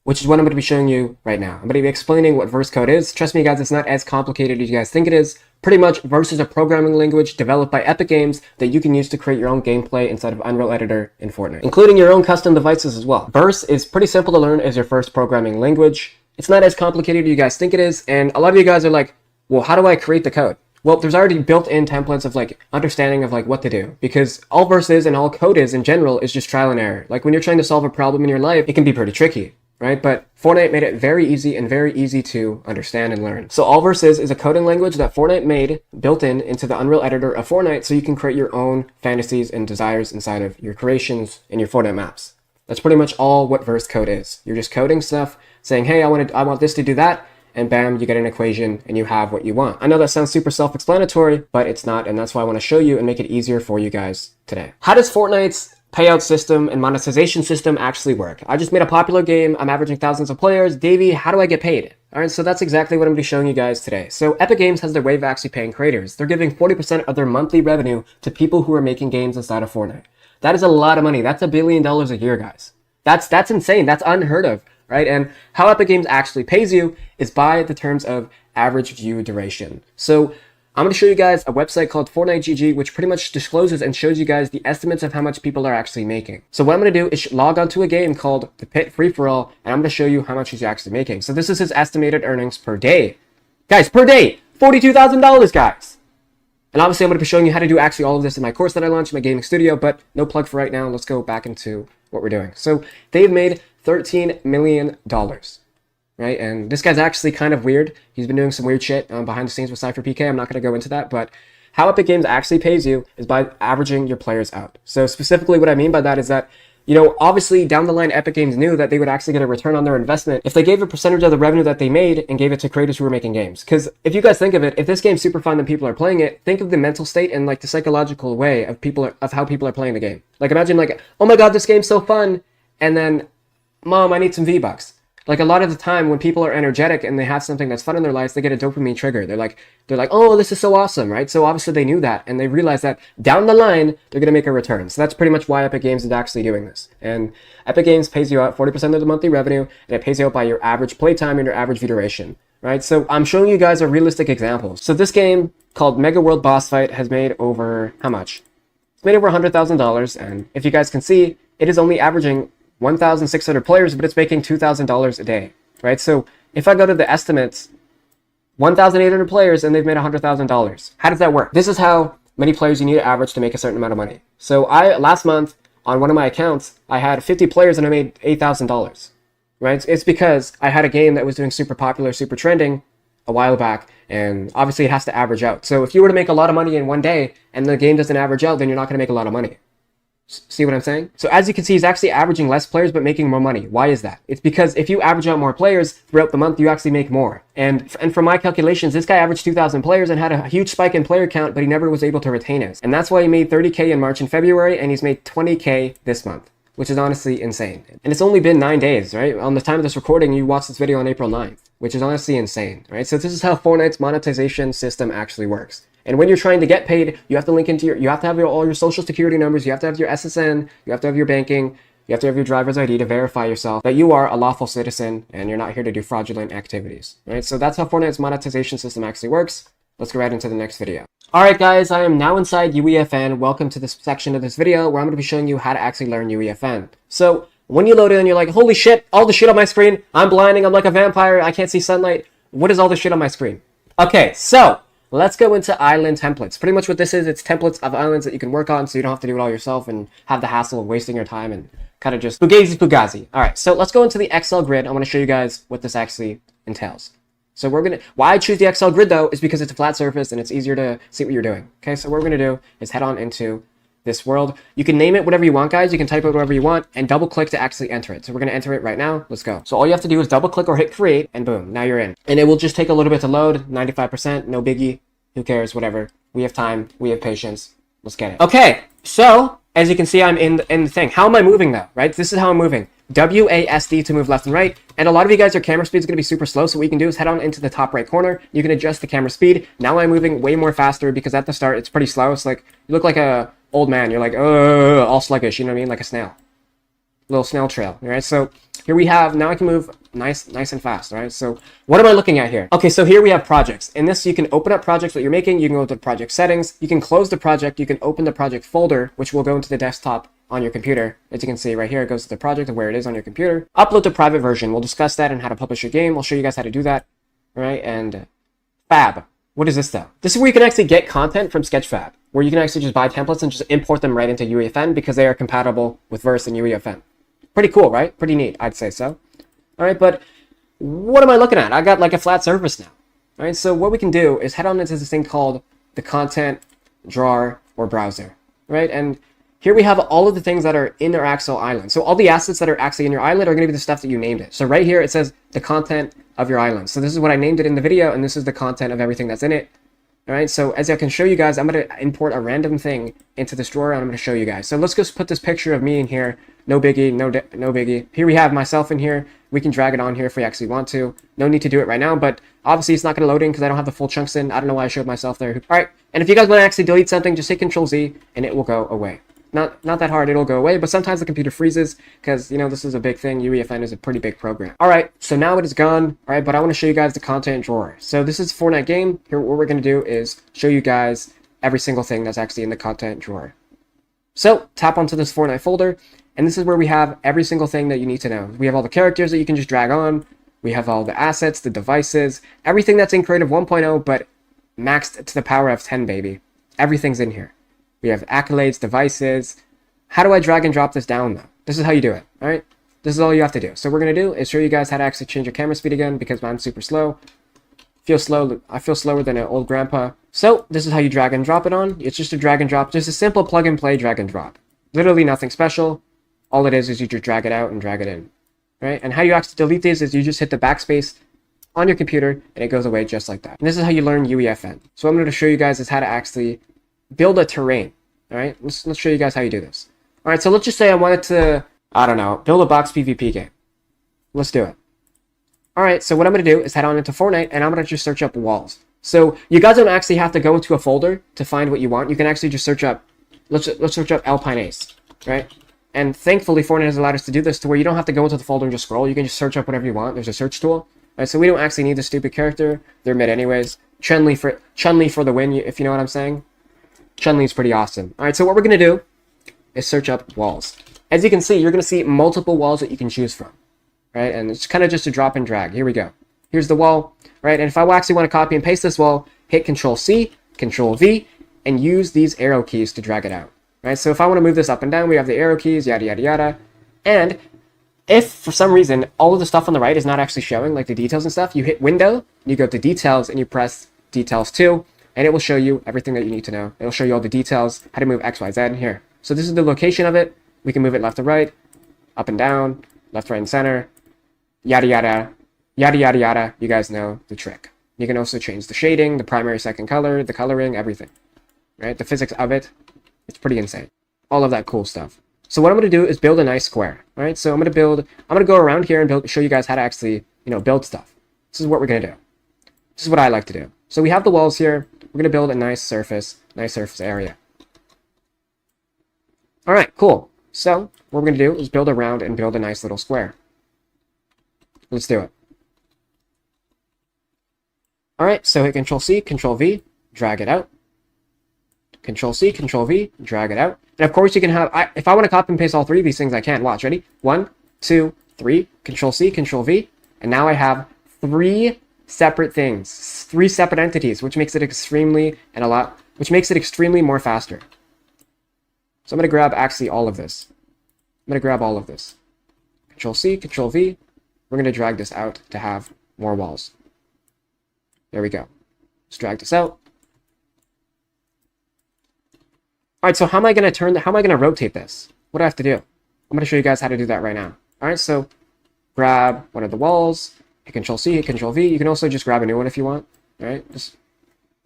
Which is what I'm going to be showing you right now. I'm going to be explaining what verse code is. Trust me, guys, it's not as complicated as you guys think it is. Pretty much, verse is a programming language developed by Epic Games that you can use to create your own gameplay inside of Unreal Editor in Fortnite, including your own custom devices as well. Verse is pretty simple to learn as your first programming language. It's not as complicated as you guys think it is, and a lot of you guys are like, well, how do I create the code? Well, there's already built-in templates of like understanding of like what to do, because all verse is and all code is in general is just trial and error. Like when you're trying to solve a problem in your life, it can be pretty tricky, right? But Fortnite made it very easy and very easy to understand and learn. So Allverse is a coding language that Fortnite made built into the Unreal Editor of Fortnite, so you can create your own fantasies and desires inside of your creations in your Fortnite maps. That's pretty much all what verse code is. You're just coding stuff, saying, hey, I want this to do that, and bam, you get an equation and you have what you want. I know that sounds super self-explanatory, but it's not, and that's why I want to show you and make it easier for you guys today. How does Fortnite's payout system and monetization system actually work? I just made a popular game. I'm averaging thousands of players. Davey, how do I get paid? All right, so that's exactly what I'm going to be showing you guys today. So Epic Games has their way of actually paying creators. They're giving 40% of their monthly revenue to people who are making games inside of Fortnite. That is a lot of money. That's $1 billion a year, guys. That's insane. That's unheard of, right? And how Epic Games actually pays you is by the terms of average view duration. So I'm going to show you guys a website called Fortnite GG, which pretty much discloses and shows you guys the estimates of how much people are actually making. So what I'm going to do is log onto a game called The Pit Free-For-All, and I'm going to show you how much he's actually making. So this is his estimated earnings per day. Guys, per day, $42,000, guys. And obviously I'm going to be showing you how to do actually all of this in my course that I launched in my gaming studio, but no plug for right now. Let's go back into what we're doing. So they've made $13 million. Right, and this guy's actually kind of weird. He's been doing some weird shit behind the scenes with Cypher PK. I'm not going to go into that, but how Epic Games actually pays you is by averaging your players out. So specifically what I mean by that is that, you know, obviously down the line Epic Games knew that they would actually get a return on their investment if they gave a percentage of the revenue that they made and gave it to creators who were making games. Because if you guys think of it, if this game's super fun and people are playing it, think of the mental state and like the psychological way of how people are playing the game. Like imagine like, oh my god, this game's so fun, and then, mom, I need some V-Bucks. Like a lot of the time when people are energetic and they have something that's fun in their lives, they get a dopamine trigger. They're like, oh, this is so awesome, right? So obviously they knew that and they realized that down the line, they're going to make a return. So that's pretty much why Epic Games is actually doing this. And Epic Games pays you out 40% of the monthly revenue, and it pays you out by your average playtime and your average view duration, right? So I'm showing you guys a realistic example. So this game called Mega World Boss Fight has made over, how much? It's made over $100,000. And if you guys can see, it is only averaging 1,600 players, but it's making $2,000 a day, right? So if I go to the estimates, 1,800 players and they've made $100,000. How does that work? This is how many players you need to average to make a certain amount of money. So last month on one of my accounts, I had 50 players and I made $8,000, right? It's because I had a game that was doing super popular, super trending a while back, and obviously it has to average out. So if you were to make a lot of money in one day and the game doesn't average out, then you're not going to make a lot of money. See what I'm saying? So as you can see, he's actually averaging less players but making more money. Why is that? It's because if you average out more players throughout the month, you actually make more. And from my calculations, this guy averaged 2,000 players and had a huge spike in player count, but he never was able to retain it. And that's why he made 30K in March and February, and he's made 20K this month, which is honestly insane. And it's only been 9 days, right? On the time of this recording, you watched this video on April 9th, which is honestly insane, right? So this is how Fortnite's monetization system actually works. And when you're trying to get paid, you have to link into you have to have all your social security numbers, you have to have your SSN, you have to have your banking, you have to have your driver's ID to verify yourself that you are a lawful citizen and you're not here to do fraudulent activities, right? So that's how Fortnite's monetization system actually works. Let's go right into the next video. Alright guys, I am now inside UEFN. Welcome to this section of this video where I'm going to be showing you how to actually learn UEFN. So when you load in, you're like, holy shit, all the shit on my screen, I'm blinding, I'm like a vampire, I can't see sunlight. What is all this shit on my screen? Okay, so let's go into island templates. Pretty much what this is, it's templates of islands that you can work on so you don't have to do it all yourself and have the hassle of wasting your time and kind of just fugazi. All right, so let's go into the Excel grid. I want to show you guys what this actually entails. So why I choose the Excel grid though is because it's a flat surface and it's easier to see what you're doing. Okay, so what we're going to do is head on into this world. You can name it whatever you want, guys. You can type it whatever you want and double click to actually enter it. So we're going to enter it right now. Let's go. So all you have to do is double click or hit create and boom, now you're in. And it will just take a little bit to load, 95%, no biggie. Who cares? Whatever. We have time. We have patience. Let's get it. Okay, so as you can see, I'm in the thing. How am I moving though? Right? This is how I'm moving. WASD to move left and right. And a lot of you guys, your camera speed is going to be super slow. So what you can do is head on into the top right corner. You can adjust the camera speed. Now I'm moving way more faster because at the start it's pretty slow. It's like you look like a old man. You're like all sluggish. You know what I mean? Like a snail. Little snail trail. All right. So here we have. Now I can move nice and fast. All right. So what am I looking at here? Okay. So here we have projects. In this, you can open up projects that you're making. You can go to project settings. You can close the project. You can open the project folder, which will go into the desktop on your computer. As you can see right here, it goes to the project of where it is on your computer. Upload the private version. We'll discuss that and how to publish your game. I'll show you guys how to do that. All right. And Fab. What is this though? This is where you can actually get content from Sketchfab, where you can actually just buy templates and just import them right into UEFN because they are compatible with Verse and UEFN. Pretty cool, right? Pretty neat, I'd say so. All right, but what am I looking at? I got like a flat surface now. All right, so what we can do is head on into this thing called the content drawer or browser, right? And here we have all of the things that are in our actual island. So all the assets that are actually in your island are going to be the stuff that you named it. So right here, it says the content of your island. So this is what I named it in the video, and this is the content of everything that's in it. All right, so as I can show you guys, I'm going to import a random thing into this drawer, and I'm going to show you guys. So let's just put this picture of me in here. No biggie, no biggie. Here we have myself in here. We can drag it on here if we actually want to. No need to do it right now, but obviously it's not going to load in because I don't have the full chunks in. I don't know why I showed myself there. All right, and if you guys want to actually delete something, just hit Control-Z, and it will go away. Not that hard, it'll go away, but sometimes the computer freezes because, you know, this is a big thing. UEFN is a pretty big program. All right, so now it is gone. All right, but I want to show you guys the content drawer. So this is a Fortnite game. Here, what we're going to do is show you guys every single thing that's actually in the content drawer. So tap onto this Fortnite folder, and this is where we have every single thing that you need to know. We have all the characters that you can just drag on. We have all the assets, the devices, everything that's in Creative 1.0, but maxed to the power of 10, baby. Everything's in here. We have accolades, devices. How do I drag and drop this down, though? This is how you do it, all right? This is all you have to do. So what we're going to do is show you guys how to actually change your camera speed again because I'm super slow. I feel slower than an old grandpa. So this is how you drag and drop it on. It's just a drag and drop, just a simple plug and play drag and drop. Literally nothing special. All it is you just drag it out and drag it in, right? And how you actually delete these is you just hit the backspace on your computer and it goes away just like that. And this is how you learn UEFN. So what I'm going to show you guys is how to actually build a terrain. All right, let's show you guys how you do this. All right, so let's just say I wanted to, I don't know, build a box PvP game. Let's do it. All right, so what I'm going to do is head on into Fortnite, and I'm going to just search up walls. So you guys don't actually have to go into a folder to find what you want. You can actually just search up, let's search up Alpine Ace, right? And thankfully, Fortnite has allowed us to do this to where you don't have to go into the folder and just scroll. You can just search up whatever you want. There's a search tool. Right, so we don't actually need the stupid character. They're mid anyways. Chun-Li for the win, if you know what I'm saying. Chun-Li is pretty awesome. All right, so what we're going to do is search up walls. As you can see, you're going to see multiple walls that you can choose from, right? And it's kind of just a drop and drag. Here we go. Here's the wall, right? And if I actually want to copy and paste this wall, hit Control-C, Control-V, and use these arrow keys to drag it out, right? So if I want to move this up and down, we have the arrow keys, yada, yada, yada. And if, for some reason, all of the stuff on the right is not actually showing, like the details and stuff, you hit Window, you go to Details, and you press Details 2, and it will show you everything that you need to know. It'll show you all the details, how to move X, Y, Z in here. So this is the location of it. We can move it left to right, up and down, left, right, and center, yada, yada, yada, yada, yada. You guys know the trick. You can also change the shading, the primary, second color, the coloring, everything, right? The physics of it, it's pretty insane. All of that cool stuff. So what I'm going to do is build a nice square, right? So I'm going to go around here and show you guys how to actually, build stuff. This is what we're going to do. This is what I like to do. So we have the walls here. We're going to build a nice surface area. All right, cool. So what we're going to do is build around and build a nice little square. Let's do it. All right, so hit Control-C, Control-V, drag it out. Control-C, Control-V, drag it out. And of course you can have, if I want to copy and paste all three of these things, I can. Watch, ready? 1, 2, 3, Control-C, Control-V. And now I have 3 separate things, 3 separate entities, which makes it extremely more faster. So I'm going to grab actually all of this. I'm going to grab all of this. Control-C, Control-V. We're going to drag this out to have more walls. There we go. Let's drag this out. All right, so how am I going to rotate this? What do I have to do? I'm going to show you guys how to do that right now. All right, so grab one of the walls, hit Control-C, hit Control-V. You can also just grab a new one if you want. All right, this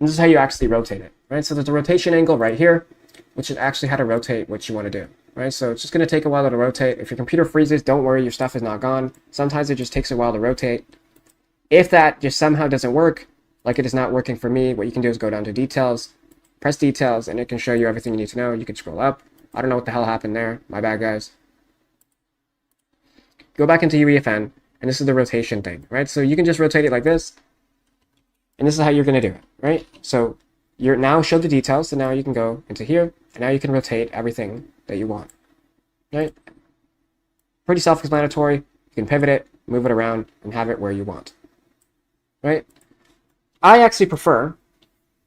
is how you actually rotate it. Right, so there's a rotation angle right here, which is actually how to rotate what you want to do. Right, so it's just going to take a while to rotate. If your computer freezes, don't worry, your stuff is not gone. Sometimes it just takes a while to rotate. If that just somehow doesn't work, like it is not working for me, what you can do is go down to Details, press Details, and it can show you everything you need to know. You can scroll up. I don't know what the hell happened there. My bad, guys. Go back into UEFN, and this is the rotation thing, right? So you can just rotate it like this, and this is how you're going to do it, right? So you're now show the details, so now you can go into here, and now you can rotate everything that you want, right? Pretty self-explanatory. You can pivot it, move it around, and have it where you want, right? I actually prefer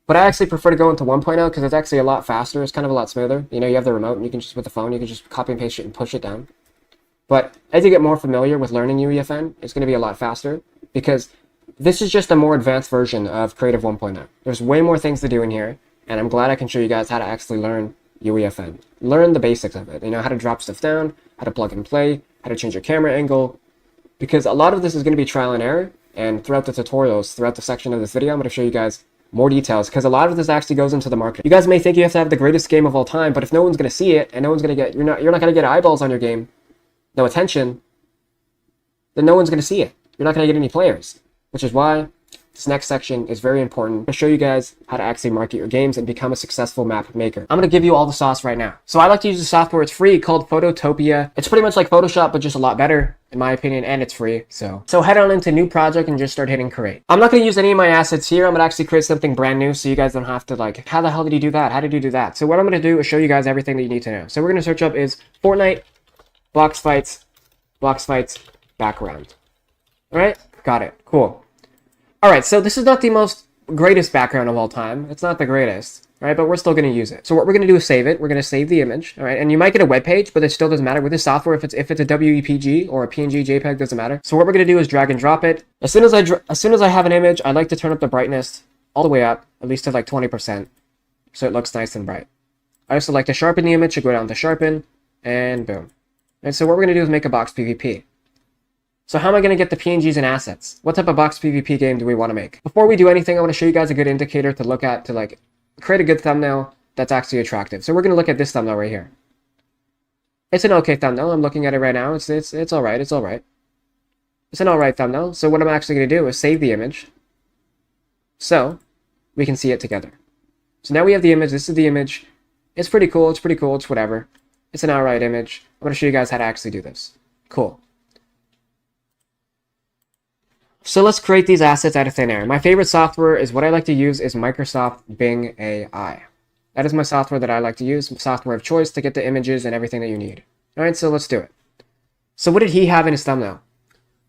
to go into 1.0 because it's actually a lot faster. It's kind of a lot smoother. You have the remote, and you can just, with the phone, you can just copy and paste it and push it down. But as you get more familiar with learning UEFN, it's going to be a lot faster because this is just a more advanced version of Creative 1.0. There's way more things to do in here, and I'm glad I can show you guys how to actually learn UEFN. learn the basics of it. You know, how to drop stuff down, how to plug and play, how to change your camera angle, because a lot of this is going to be trial and error. And throughout the tutorials, throughout the section of this video, I'm going to show you guys more details, because a lot of this actually goes into the marketing. You guys may think you have to have the greatest game of all time, but if no one's going to see it and no one's going to get, you're not going to get eyeballs on your game, no attention, then no one's going to see it. You're not going to get any players, which is why this next section is very important to show you guys how to actually market your games and become a successful map maker. I'm going to give you all the sauce right now. So I like to use a software. It's free, called Phototopia. It's pretty much like Photoshop, but just a lot better, in my opinion, and it's free. So head on into new project and just start hitting create. I'm not going to use any of my assets here. I'm going to actually create something brand new so you guys don't have to like, how the hell did you do that? How did you do that? So what I'm going to do is show you guys everything that you need to know. So we're going to search up is Fortnite box fights background. All right, got it. Cool. All right, so this is not the most greatest background of all time. It's not the greatest, right? But we're still going to use it. So what we're going to do is save it. We're going to save the image, all right? And you might get a web page, but it still doesn't matter with this software. If it's a WEPG or a PNG, JPEG, doesn't matter. So what we're going to do is drag and drop it. As soon as I have an image, I like to turn up the brightness all the way up, at least to like 20%, so it looks nice and bright. I also like to sharpen the image. So go down to sharpen, and boom. And so what we're going to do is make a box PvP. So how am I going to get the PNGs and assets? What type of box PvP game do we want to make? Before we do anything, I want to show you guys a good indicator to look at to like create a good thumbnail that's actually attractive. So we're going to look at this thumbnail right here. It's an okay thumbnail. I'm looking at it right now. It's all right. It's all right. It's an all right thumbnail. So what I'm actually going to do is save the image so we can see it together. So now we have the image. This is the image. It's pretty cool. It's pretty cool. It's whatever. It's an all right image. I'm going to show you guys how to actually do this. Cool. So let's create these assets out of thin air. My favorite software is what I like to use is Microsoft Bing AI. That is my software that I like to use, software of choice to get the images and everything that you need. All right, so let's do it. So what did he have in his thumbnail?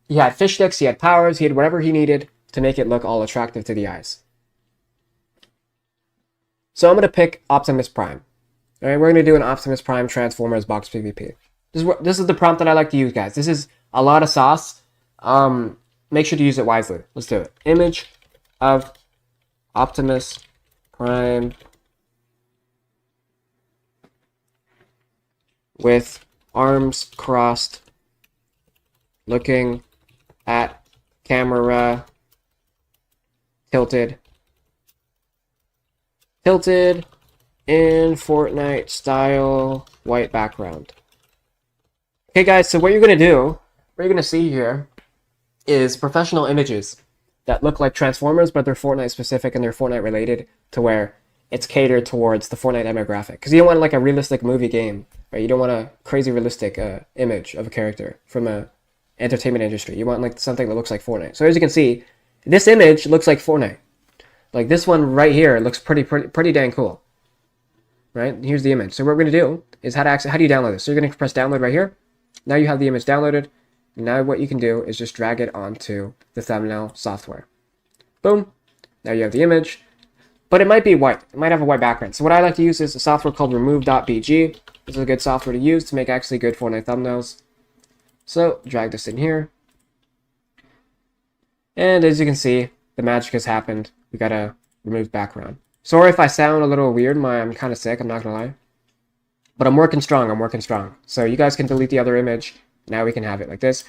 He had fish sticks, he had powers, he had whatever he needed to make it look all attractive to the eyes. So I'm going to pick Optimus Prime. All right, we're going to do an Optimus Prime Transformers box PvP. This is the prompt that I like to use, guys. This is a lot of sauce. Make sure to use it wisely. Let's do it. Image of Optimus Prime with arms crossed, looking at camera, tilted in Fortnite style, white background. Okay, guys, so what you're going to do, what you're going to see here, is professional images that look like Transformers, but they're Fortnite specific and they're Fortnite related, to where it's catered towards the Fortnite demographic. Because you don't want like a realistic movie game, right? You don't want a crazy realistic image of a character from a entertainment industry. You want like something that looks like Fortnite. So as you can see, this image looks like Fortnite. Like this one right here looks pretty dang cool, right? Here's the image. So what we're gonna do is how do you download this? So you're gonna press download right here. Now you have the image downloaded. Now what you can do is just drag it onto the thumbnail software. Boom. Now you have the image, but it might be white. It might have a white background. So what I like to use is a software called remove.bg. This is a good software to use to make actually good Fortnite thumbnails. So drag this in here. And as you can see, the magic has happened. We got a remove background. Sorry if I sound a little weird. I'm kind of sick, I'm not gonna lie. But I'm working strong. So you guys can delete the other image. Now we can have it like this.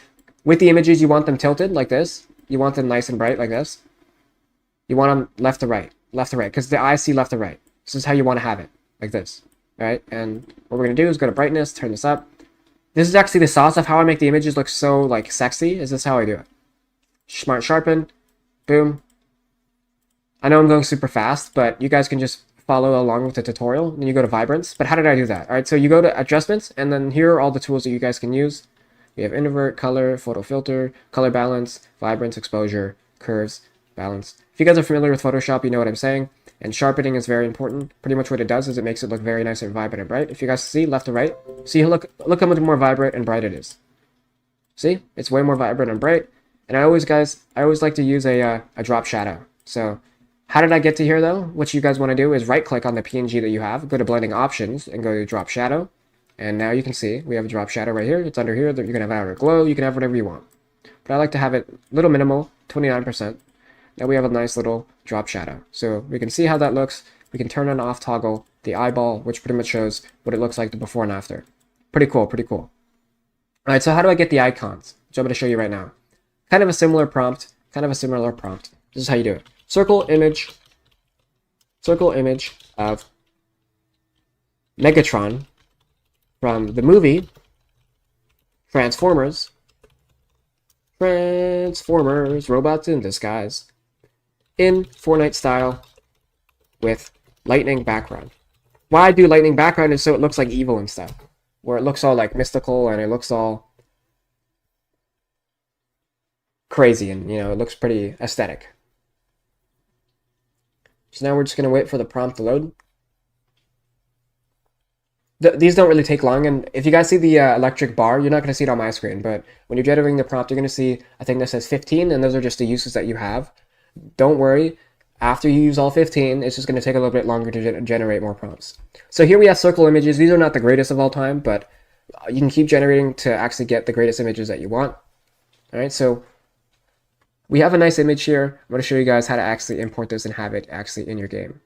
With the images, you want them tilted like this. You want them nice and bright like this. You want them left to right, because the eyes see left to right. This is how you want to have it, like this. All right, and what we're going to do is go to brightness, turn this up. This is actually the sauce of how I make the images look so like sexy. Is this how I do it? Smart sharpen, boom. I know I'm going super fast, but you guys can just follow along with the tutorial. Then you go to vibrance. But how did I do that? All right, so you go to adjustments, and then here are all the tools that you guys can use. We have invert, color, photo filter, color balance, vibrance, exposure, curves, balance. If you guys are familiar with Photoshop, you know what I'm saying. And sharpening is very important. Pretty much what it does is it makes it look very nice and vibrant and bright. If you guys see left to right, see look how much more vibrant and bright it is. See, it's way more vibrant and bright. And I always like to use a drop shadow. So how did I get to here though? What you guys want to do is right click on the PNG that you have, go to blending options, and go to drop shadow. And now you can see we have a drop shadow right here. It's under here. You can have outer glow. You can have whatever you want. But I like to have it a little minimal, 29%. Now we have a nice little drop shadow. So we can see how that looks. we can turn on off toggle the eyeball, which pretty much shows what it looks like the before and after. Pretty cool, pretty cool. All right, so how do I get the icons? Which I'm going to show you right now. Kind of a similar prompt, This is how you do it. Circle image of Megatron from the movie Transformers, robots in disguise, in Fortnite style with lightning background. Why I do lightning background is so it looks like evil and stuff, where it looks all like mystical and it looks all crazy and, you know, it looks pretty aesthetic. So now we're just going to wait for the prompt to load. These don't really take long, and if you guys see the electric bar, you're not going to see it on my screen, but when you're generating the prompt, you're going to see a thing that says 15, and those are just the uses that you have. Don't worry, after you use all 15, it's just going to take a little bit longer to generate more prompts. So here we have circle images. These are not the greatest of all time, but you can keep generating to actually get the greatest images that you want. All right, so we have a nice image here. I'm going to show you guys how to actually import this and have it actually in your game.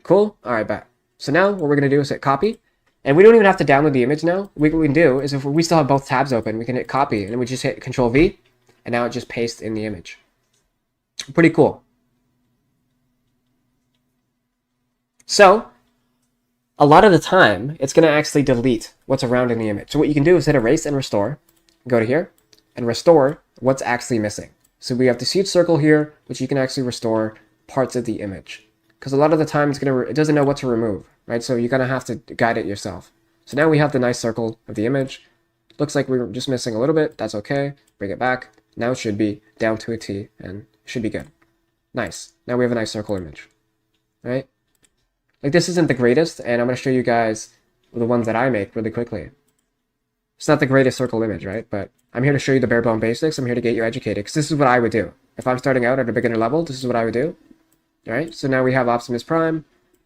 Cool? All right, bet. So now what we're going to do is hit copy. And we don't even have to download the image now. What we can do is if we still have both tabs open, we can hit copy and then we just hit Control V and now it just pastes in the image. Pretty cool. So a lot of the time, it's going to actually delete what's around in the image. So what you can do is hit erase and restore. Go to here and restore what's actually missing. So we have the seed circle here, which you can actually restore parts of the image. Because a lot of the time it doesn't know what to remove, right? So you're going to have to guide it yourself. So now we have the nice circle of the image. Looks like we were just missing a little bit. That's okay. Bring it back. Now it should be down to a T and should be good. Nice. Now we have a nice circle image, right? Like this isn't the greatest, and I'm going to show you guys the ones that I make really quickly. It's not the greatest circle image, right? But I'm here to show you the bare bone basics. I'm here to get you educated because this is what I would do. If I'm starting out at a beginner level, this is what I would do. All right, so now we have Optimus Prime.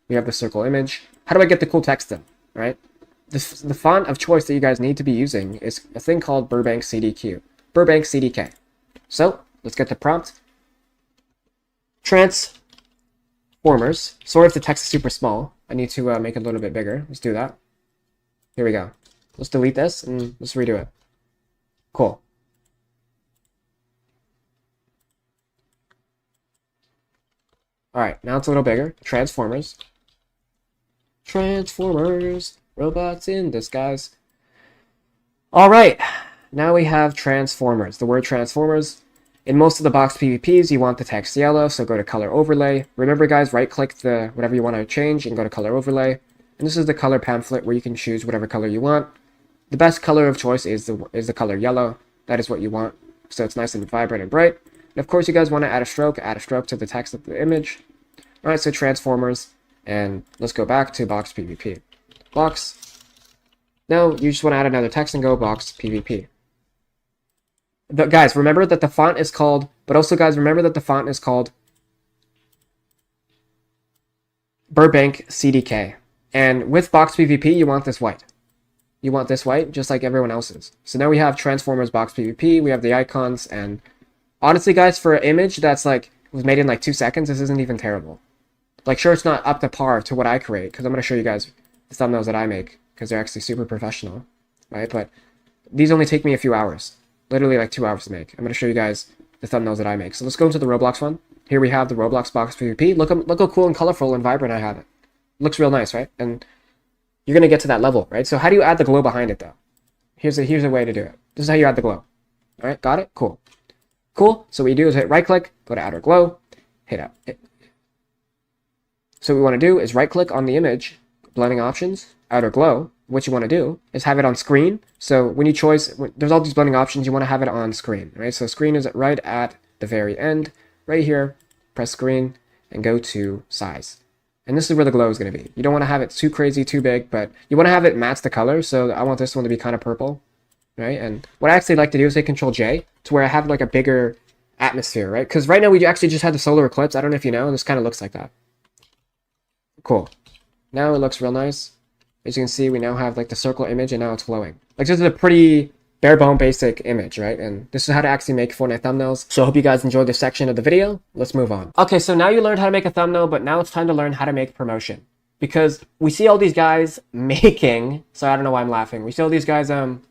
We have the circle image. How do I get the cool text then, right? The font of choice that you guys need to be using is a thing called Burbank CDQ. Burbank CDK. So, let's get the prompt. Transformers. Sorry if the text is super small. I need to make it a little bit bigger. Let's do that. Here we go. Let's delete this and let's redo it. Cool. Alright, now it's a little bigger. Transformers. Robots in disguise. Alright, now we have Transformers. The word Transformers. In most of the box PvPs, you want the text yellow, so go to Color Overlay. Remember guys, right-click the whatever you want to change and go to Color Overlay. And this is the color pamphlet where you can choose whatever color you want. The best color of choice is the color yellow. That is what you want. So it's nice and vibrant and bright. And of course, you guys want to add a stroke to the text of the image. Alright, so Transformers, and let's go back to box PvP. Box. Now, you just want to add another text and go box PvP. Guys, remember that the font is called, Burbank CDK. And with box PvP, you want this white. You want this white, just like everyone else's. So now we have Transformers box PvP, we have the icons, and honestly, guys, for an image that's like, was made in like 2 seconds, this isn't even terrible. Like, sure, it's not up to par to what I create, because I'm going to show you guys the thumbnails that I make, because they're actually super professional, right? But these only take me a few hours. Literally like 2 hours to make. I'm going to show you guys the thumbnails that I make. So let's go into the Roblox one. Here we have the Roblox box PvP. Look how cool and colorful and vibrant I have it. Looks real nice, right? And you're going to get to that level, right? So how do you add the glow behind it, though? Here's a way to do it. This is how you add the glow. All right, got it? Cool. Cool. So what you do is hit right-click, go to Outer Glow, hit up. So what we want to do is right-click on the image, blending options, Outer Glow. What you want to do is have it on screen. So when you there's all these blending options, you want to have it on screen, right? So screen is right at the very end, right here. Press screen and go to size. And this is where the glow is going to be. You don't want to have it too crazy, too big, but you want to have it match the color. So I want this one to be kind of purple, right? And what I actually like to do is hit Control J to where I have like a bigger atmosphere, right? Because right now we actually just had the solar eclipse. I don't know if you know, and this kind of looks like that. Cool. Now it looks real nice. As you can see, we now have like the circle image and now it's glowing. Like this is a pretty bare bone basic image, right? And this is how to actually make Fortnite thumbnails. So I hope you guys enjoyed this section of the video. Let's move on. Okay, so now you learned how to make a thumbnail, but now it's time to learn how to make promotion. Because we see all these guys making, so I don't know why I'm laughing. We see all these guys having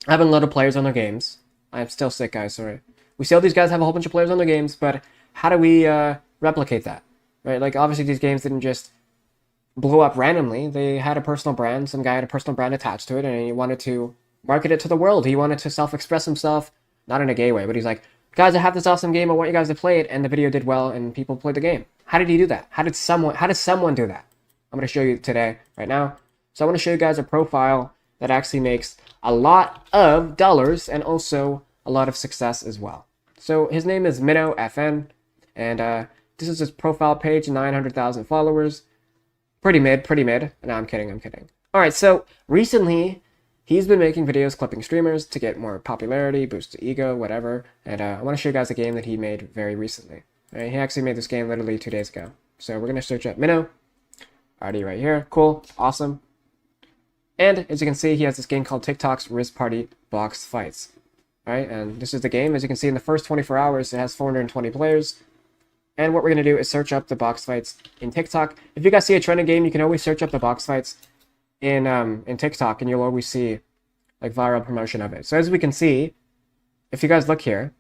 a lot of players on their games. I'm still sick, guys, sorry. We see all these guys have a whole bunch of players on their games, but how do we replicate that? Right? Like, obviously these games didn't just blow up randomly. They had a personal brand. Some guy had a personal brand attached to it, and he wanted to market it to the world. He wanted to self-express himself, not in a gay way, but he's like, guys, I have this awesome game. I want you guys to play it. And the video did well, and people played the game. How did he do that? How does someone do that? I'm going to show you today, right now. So I want to show you guys a profile that actually makes a lot of dollars and also a lot of success as well. So his name is Minnow FN, and this is his profile page, 900,000 followers. Pretty mid. No, I'm kidding. All right, so recently he's been making videos clipping streamers to get more popularity, boost the ego, whatever. And I want to show you guys a game that he made very recently. Right, he actually made this game literally 2 days ago. So we're going to search up Minnow. Already right here. Cool. Awesome. And as you can see, he has this game called TikTok's Riz Party Box Fights. Right, and this is the game. As you can see, in the first 24 hours, it has 420 players. And what we're going to do is search up the box fights in TikTok. If you guys see a trending game, you can always search up the box fights in TikTok, and you'll always see like viral promotion of it. So as we can see, if you guys look here,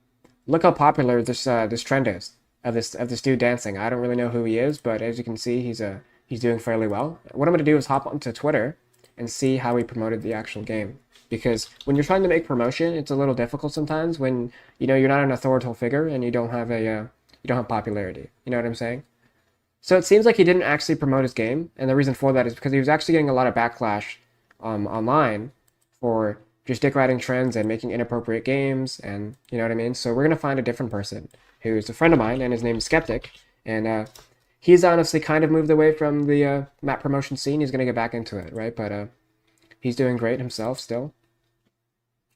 look how popular this trend is of this dude dancing. I don't really know who he is, but as you can see, he's doing fairly well. What I'm going to do is hop onto Twitter and see how he promoted the actual game. Because when you're trying to make promotion, it's a little difficult sometimes when you're not an authoritative figure and you don't have popularity. You know what I'm saying? So it seems like he didn't actually promote his game, and the reason for that is because he was actually getting a lot of backlash online for just dick riding trends and making inappropriate games, and you know what I mean? So we're going to find a different person who's a friend of mine, and his name is Skeptic, and he's honestly kind of moved away from the map promotion scene. He's going to get back into it, right? But he's doing great himself still.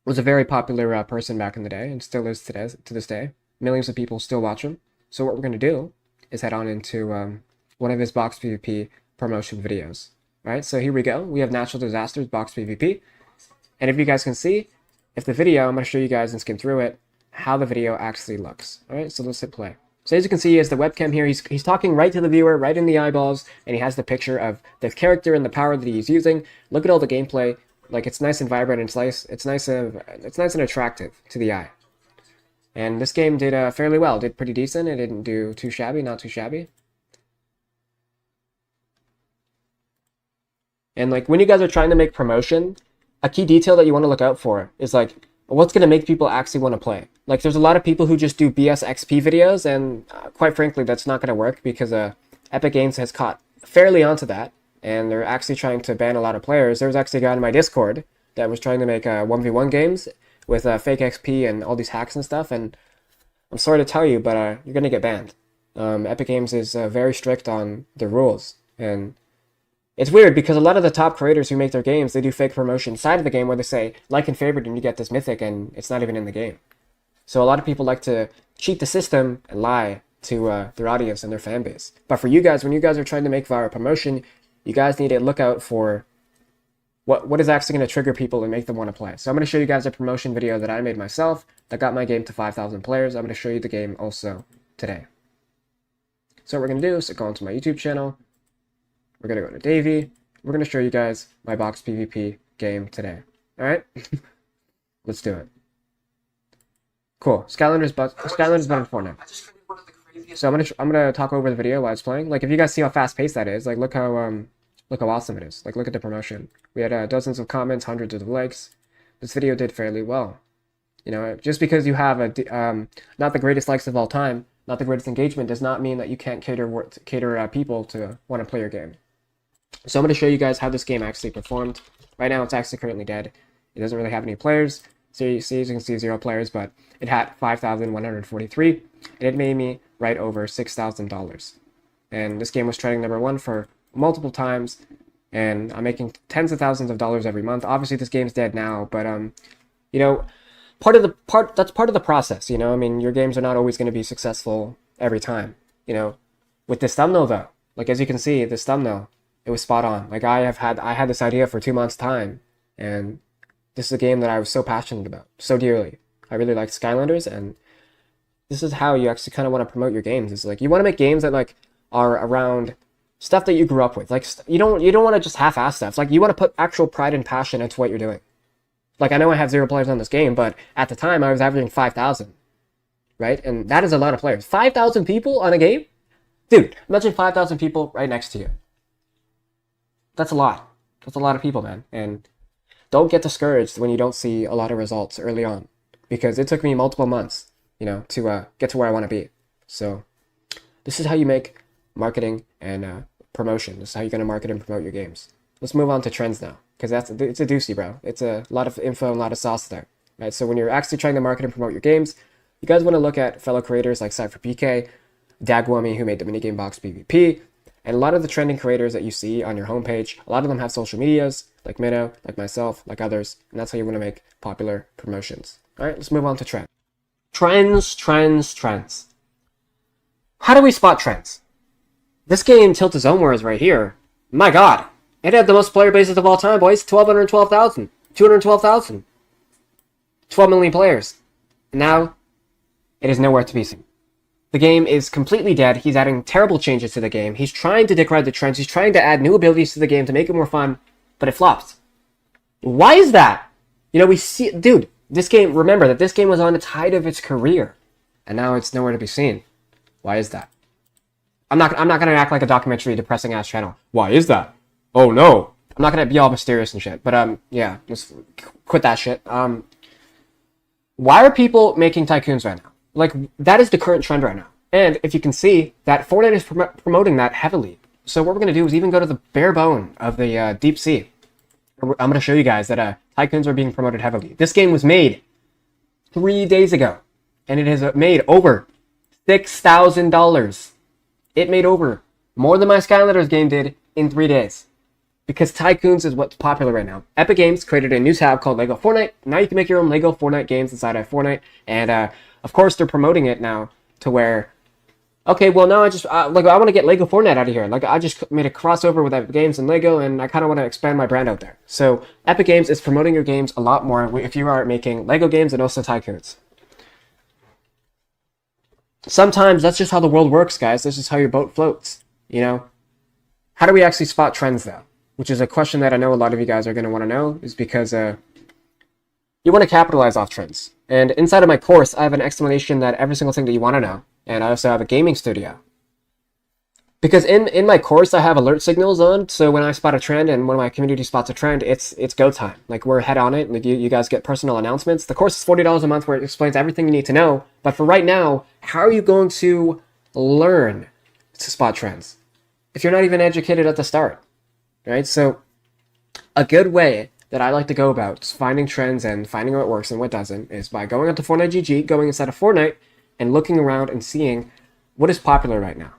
Was a very popular person back in the day, and still is to this day. Millions of people still watch him. So what we're going to do is head on into one of his box PvP promotion videos. Right, so here we go. We have Natural Disasters box PvP. And if you guys can see, if the video, I'm going to show you guys and skim through it, how the video actually looks. All right, so let's hit play. So as you can see, he has the webcam here. He's talking right to the viewer, right in the eyeballs, and he has the picture of the character and the power that he's using. Look at all the gameplay. Like, it's nice and vibrant, and it's nice and attractive to the eye. And this game did fairly well. Did pretty decent. It didn't do too shabby, not too shabby. And like when you guys are trying to make promotion, a key detail that you want to look out for is like what's going to make people actually want to play. Like there's a lot of people who just do BS XP videos, and quite frankly, that's not going to work because Epic Games has caught fairly onto that, and they're actually trying to ban a lot of players. There was actually a guy in my Discord that was trying to make 1v1 games with fake XP and all these hacks and stuff, and I'm sorry to tell you, but you're going to get banned. Epic Games is very strict on the rules, and it's weird because a lot of the top creators who make their games, they do fake promotion side of the game where they say, like and favorite, and you get this mythic, and it's not even in the game. So a lot of people like to cheat the system and lie to their audience and their fan base. But for you guys, when you guys are trying to make viral promotion, you guys need to look out for what is actually going to trigger people and make them want to play. So I'm going to show you guys a promotion video that I made myself that got my game to 5,000 players. I'm going to show you the game also today. So what we're going to do is go onto my YouTube channel. We're going to go to Davy. We're going to show you guys my box PvP game today. All right? Let's do it. Cool. Skylanders better than Fortnite. So I'm gonna talk over the video while it's playing. Like if you guys see how fast paced that is, like look how awesome it is. Like look at the promotion. We had dozens of comments, hundreds of likes. This video did fairly well. You know, just because you have not the greatest likes of all time, not the greatest engagement, does not mean that you can't cater people to want to play your game. So I'm going to show you guys how this game actually performed. Right now, it's actually currently dead. It doesn't really have any players. So you see, as you can see, 0 players, but it had 5,143, and it made me right over $6,000. And this game was trending #1 for multiple times, and I'm making tens of thousands of dollars every month. Obviously, this game's dead now, but you know, that's part of the process. You know, I mean, your games are not always going to be successful every time. You know, with this thumbnail though, like as you can see, this thumbnail, it was spot on. Like I had this idea for 2 months time, and This is a game that I was so passionate about, so dearly. I really liked Skylanders, and this is how you actually kind of want to promote your games. It's like you want to make games that like are around stuff that you grew up with. Like you don't want to just half-ass stuff. Like you want to put actual pride and passion into what you're doing. Like I know I have 0 players on this game, but at the time I was averaging 5,000, right? And that is a lot of players. 5,000 people on a game, dude. Imagine 5,000 people right next to you. That's a lot. That's a lot of people, man. And don't get discouraged when you don't see a lot of results early on, because it took me multiple months, you know, to get to where I want to be. So this is how you make marketing and promotion. This is how you're going to market and promote your games. Let's move on to trends now, because it's a doozy, bro. It's a lot of info and a lot of sauce there, right? So when you're actually trying to market and promote your games, you guys want to look at fellow creators like CypherPK, Dagwami, who made the minigame box PvP, and a lot of the trending creators that you see on your homepage. A lot of them have social medias, like Minnow, like myself, like others, and that's how you want to make popular promotions. All right, let's move on to trends. Trends. How do we spot trends? This game, Tilt His Own Wars right here, my god, it had the most player bases of all time, boys. 1,212,000, 212,000, 12 million players. And now, it is nowhere to be seen. The game is completely dead. He's adding terrible changes to the game. He's trying to degrade the trends. He's trying to add new abilities to the game to make it more fun, but it flops. Why is that? You know, we see, dude, this game, remember that this game was on the height of its career, and now it's nowhere to be seen. Why is that? I'm not gonna act like a documentary depressing ass channel. Why is that? Oh no. I'm not gonna be all mysterious and shit. But yeah, just quit that shit. Why are people making tycoons right now? Like, that is the current trend right now. And if you can see that Fortnite is promoting that heavily. So what we're going to do is even go to the bare bone of the deep sea. I'm going to show you guys that tycoons are being promoted heavily. This game was made 3 days ago, and it has made over $6,000. It made over more than my Skylanders game did in 3 days. Because tycoons is what's popular right now. Epic Games created a new tab called Lego Fortnite. Now you can make your own Lego Fortnite games inside of Fortnite. And of course, they're promoting it now to where, okay, well, now I just, like, I want to get Lego Fortnite out of here. Like, I just made a crossover with Epic Games and Lego, and I kind of want to expand my brand out there. So, Epic Games is promoting your games a lot more if you are making Lego games and also tycoons. Sometimes that's just how the world works, guys. This is how your boat floats, you know? How do we actually spot trends, though? Which is a question that I know a lot of you guys are going to want to know, is because you want to capitalize off trends. And inside of my course, I have an explanation that every single thing that you want to know. And I also have a gaming studio. Because in my course, I have alert signals on, so when I spot a trend and one of my community spots a trend, it's go time. Like, we're head on it, like you guys get personal announcements. The course is $40 a month where it explains everything you need to know. But for right now, how are you going to learn to spot trends if you're not even educated at the start? Right? So a good way that I like to go about finding trends and finding what works and what doesn't is by going onto Fortnite GG, going inside of Fortnite, and looking around and seeing what is popular right now.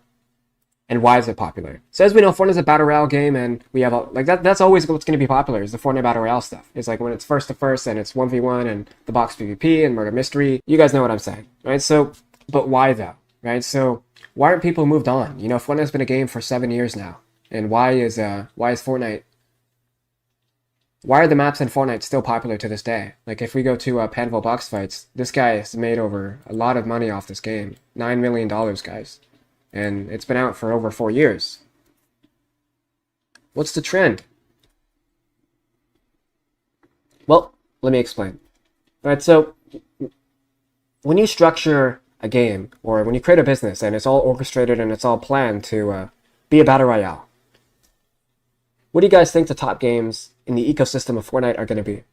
And why is it popular? So as we know, Fortnite is a battle royale game, and we have like that's always what's going to be popular is the Fortnite battle royale stuff. It's like when it's first to first and it's 1v1 and the box PvP and murder mystery. You guys know what I'm saying, right? So, but why though, right? So why aren't people moved on? You know, Fortnite's been a game for 7 years now, and why is Fortnite? Why are the maps in Fortnite still popular to this day? Like, if we go to Panville box fights, this guy has made over a lot of money off this game. $9 million, guys. And it's been out for over 4 years. What's the trend? Well, let me explain. Alright, so when you structure a game, or when you create a business, and it's all orchestrated and it's all planned to be a battle royale, what do you guys think the top games in the ecosystem of Fortnite are going to be?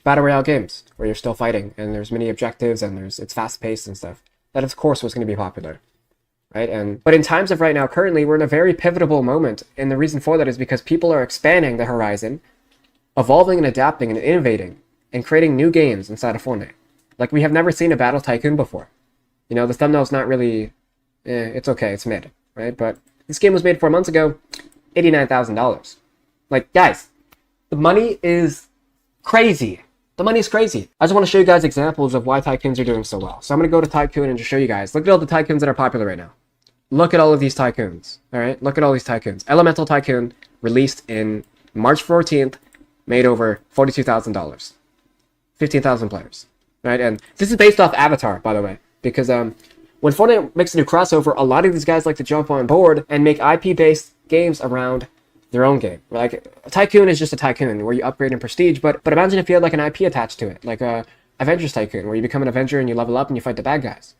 Battle royale games, where you're still fighting, and there's many objectives, and it's fast-paced and stuff. That, of course, was going to be popular, right? But in times of right now, currently, we're in a very pivotal moment, and the reason for that is because people are expanding the horizon, evolving and adapting and innovating, and creating new games inside of Fortnite. Like, we have never seen a Battle Tycoon before. You know, the thumbnail's not really... it's okay, it's mid, right? But this game was made 4 months ago, $89,000. Like, guys, the money is crazy. The money is crazy. I just want to show you guys examples of why tycoons are doing so well. So I'm going to go to Tycoon and just show you guys. Look at all the tycoons that are popular right now. Look at all of these tycoons. All right, look at all these tycoons. Elemental Tycoon released in March 14th, made over $42,000. 15,000 players, right? And this is based off Avatar, by the way, because when Fortnite makes a new crossover, a lot of these guys like to jump on board and make IP-based games around their own game. Like, a Tycoon is just a Tycoon, where you upgrade in prestige, but imagine if you had, like, an IP attached to it, like Avengers Tycoon, where you become an Avenger and you level up and you fight the bad guys.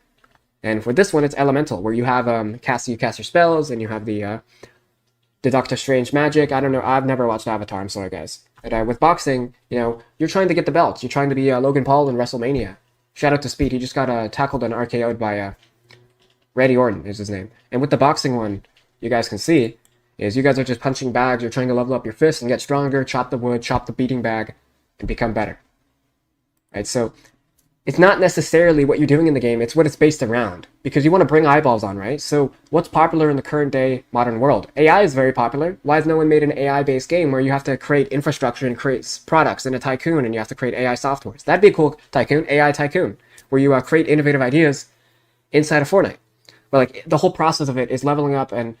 And for this one, it's Elemental, where you have you cast your spells, and you have the Doctor Strange magic. I don't know, I've never watched Avatar, I'm sorry, guys. But with boxing, you know, you're trying to get the belts. You're trying to be Logan Paul in WrestleMania. Shout out to Speed. He just got tackled and RKO'd by Randy Orton is his name. And with the boxing one, you guys can see, is you guys are just punching bags. You're trying to level up your fists and get stronger, chop the wood, chop the beating bag, and become better. Right? So it's not necessarily what you're doing in the game, it's what it's based around. Because you want to bring eyeballs on, right? So what's popular in the current day modern world? AI is very popular. Why has no one made an AI-based game where you have to create infrastructure and create products in a Tycoon and you have to create AI softwares? That'd be a cool Tycoon, AI Tycoon, where you create innovative ideas inside of Fortnite. But like, the whole process of it is leveling up and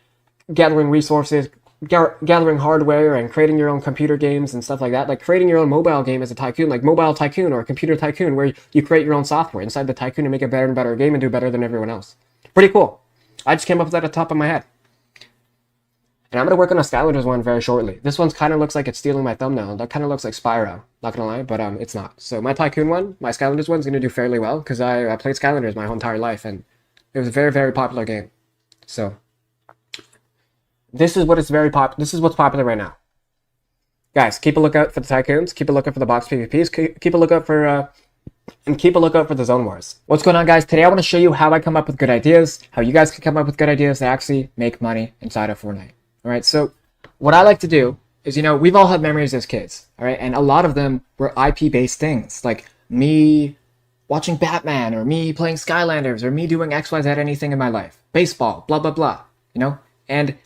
gathering resources, gathering hardware, and creating your own computer games and stuff like that. Like creating your own mobile game as a Tycoon, like Mobile Tycoon or Computer Tycoon, where you create your own software inside the Tycoon and make a better and better game and do better than everyone else. Pretty cool. I just came up with that at the top of my head. And I'm going to work on a Skylanders one very shortly. This one kind of looks like it's stealing my thumbnail. That kind of looks like Spyro, not going to lie, but it's not. So my Tycoon one, my Skylanders one's going to do fairly well, because I played Skylanders my whole entire life, and it was a very, very popular game. So this is what's popular right now. Guys, keep a lookout for the Tycoons, keep a lookout for the box PvPs, keep a lookout for and keep a lookout for the Zone Wars. What's going on, guys? Today I want to show you how I come up with good ideas, how you guys can come up with good ideas that actually make money inside of Fortnite. Alright, so what I like to do is, you know, we've all had memories as kids, alright? And a lot of them were IP-based things, like me watching Batman, or me playing Skylanders, or me doing XYZ anything in my life. Baseball, blah, blah, blah, you know? And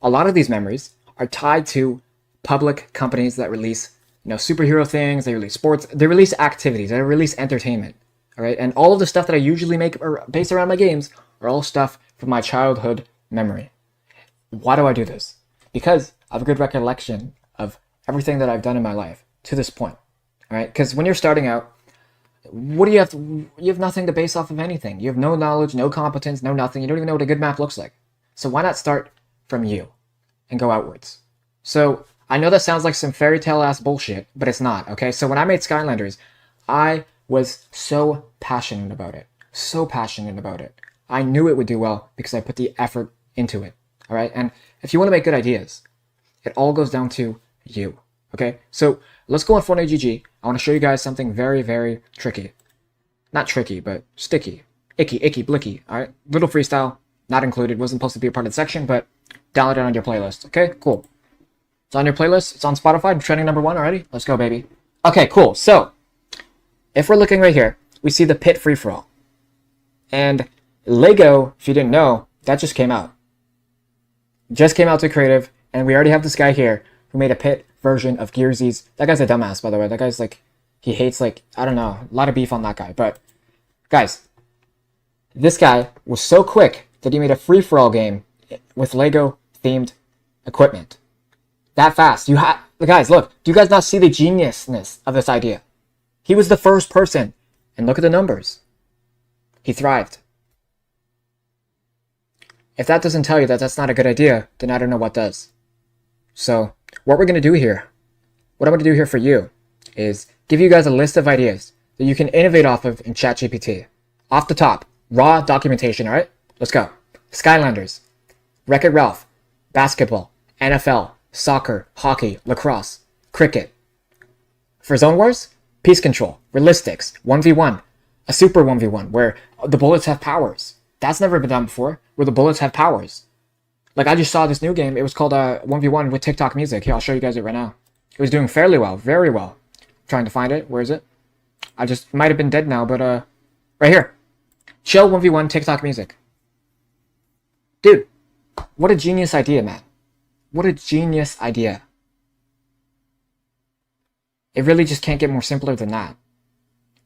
a lot of these memories are tied to public companies that release, you know, superhero things, they release sports, they release activities, they release entertainment, all right? And all of the stuff that I usually make based around my games are all stuff from my childhood memory. Why do I do this? Because I have a good recollection of everything that I've done in my life to this point, all right? Because when you're starting out, what do you have? You have nothing to base off of anything. You have no knowledge, no competence, no nothing. You don't even know what a good map looks like. So why not start from you and go outwards? So I know that sounds like some fairy tale ass bullshit, but it's not, okay? So when I made Skylanders, I was so passionate about it. So passionate about it. I knew it would do well because I put the effort into it, all right? And if you want to make good ideas, it all goes down to you, okay? So let's go on Fortnite GG. I want to show you guys something very, very tricky. Not tricky, but sticky. Icky, blicky, all right? Little freestyle, not included. Wasn't supposed to be a part of the section, but download it on your playlist, okay? Cool. It's on your playlist. It's on Spotify. Trending #1 already. Let's go, baby. Okay, cool. So, if we're looking right here, we see the pit free-for-all. And Lego, if you didn't know, that just came out. Just came out to creative, and we already have this guy here who made a pit version of Gearsy's. That guy's a dumbass, by the way. That guy's like, he hates, like, I don't know, a lot of beef on that guy. But, guys, this guy was so quick that he made a free-for-all game with Lego-themed equipment. That fast. Guys, look, do you guys not see the geniusness of this idea? He was the first person, and look at the numbers. He thrived. If that doesn't tell you that that's not a good idea, then I don't know what does. So, what we're going to do here, what I'm going to do here for you, is give you guys a list of ideas that you can innovate off of in ChatGPT. Off the top, raw documentation, alright? Let's go. Skylanders, Wreck-It Ralph, basketball, NFL, soccer, hockey, lacrosse, cricket. For Zone Wars, Peace Control, Realistics, 1v1, a Super 1v1, where the bullets have powers. That's never been done before, where the bullets have powers. Like, I just saw this new game, it was called 1v1 with TikTok music. Here, I'll show you guys it right now. It was doing fairly well, very well. I'm trying to find it, where is it? It might have been dead now, but right here. Chill 1v1 TikTok music. Dude, what a genius idea, man. What a genius idea. It really just can't get more simpler than that.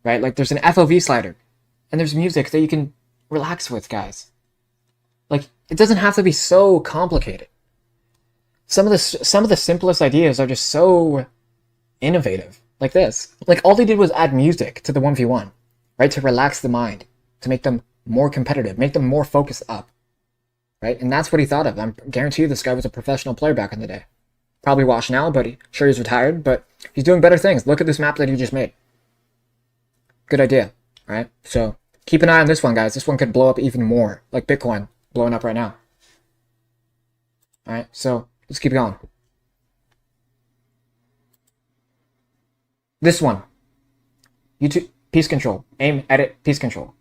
Right? Like, there's an FOV slider. And there's music that you can relax with, guys. Like, it doesn't have to be so complicated. Some of the simplest ideas are just so innovative like this. Like, all they did was add music to the 1v1, right? To relax the mind, to make them more competitive, make them more focused up, right? And that's what he thought of. I guarantee you this guy was a professional player back in the day. Probably washed now, but sure he's retired, but he's doing better things. Look at this map that he just made. Good idea, right? So keep an eye on this one, guys. This one could blow up even more, like Bitcoin blowing up right now. All right, so let's keep going. This one, YouTube, piece control, aim, edit, piece control.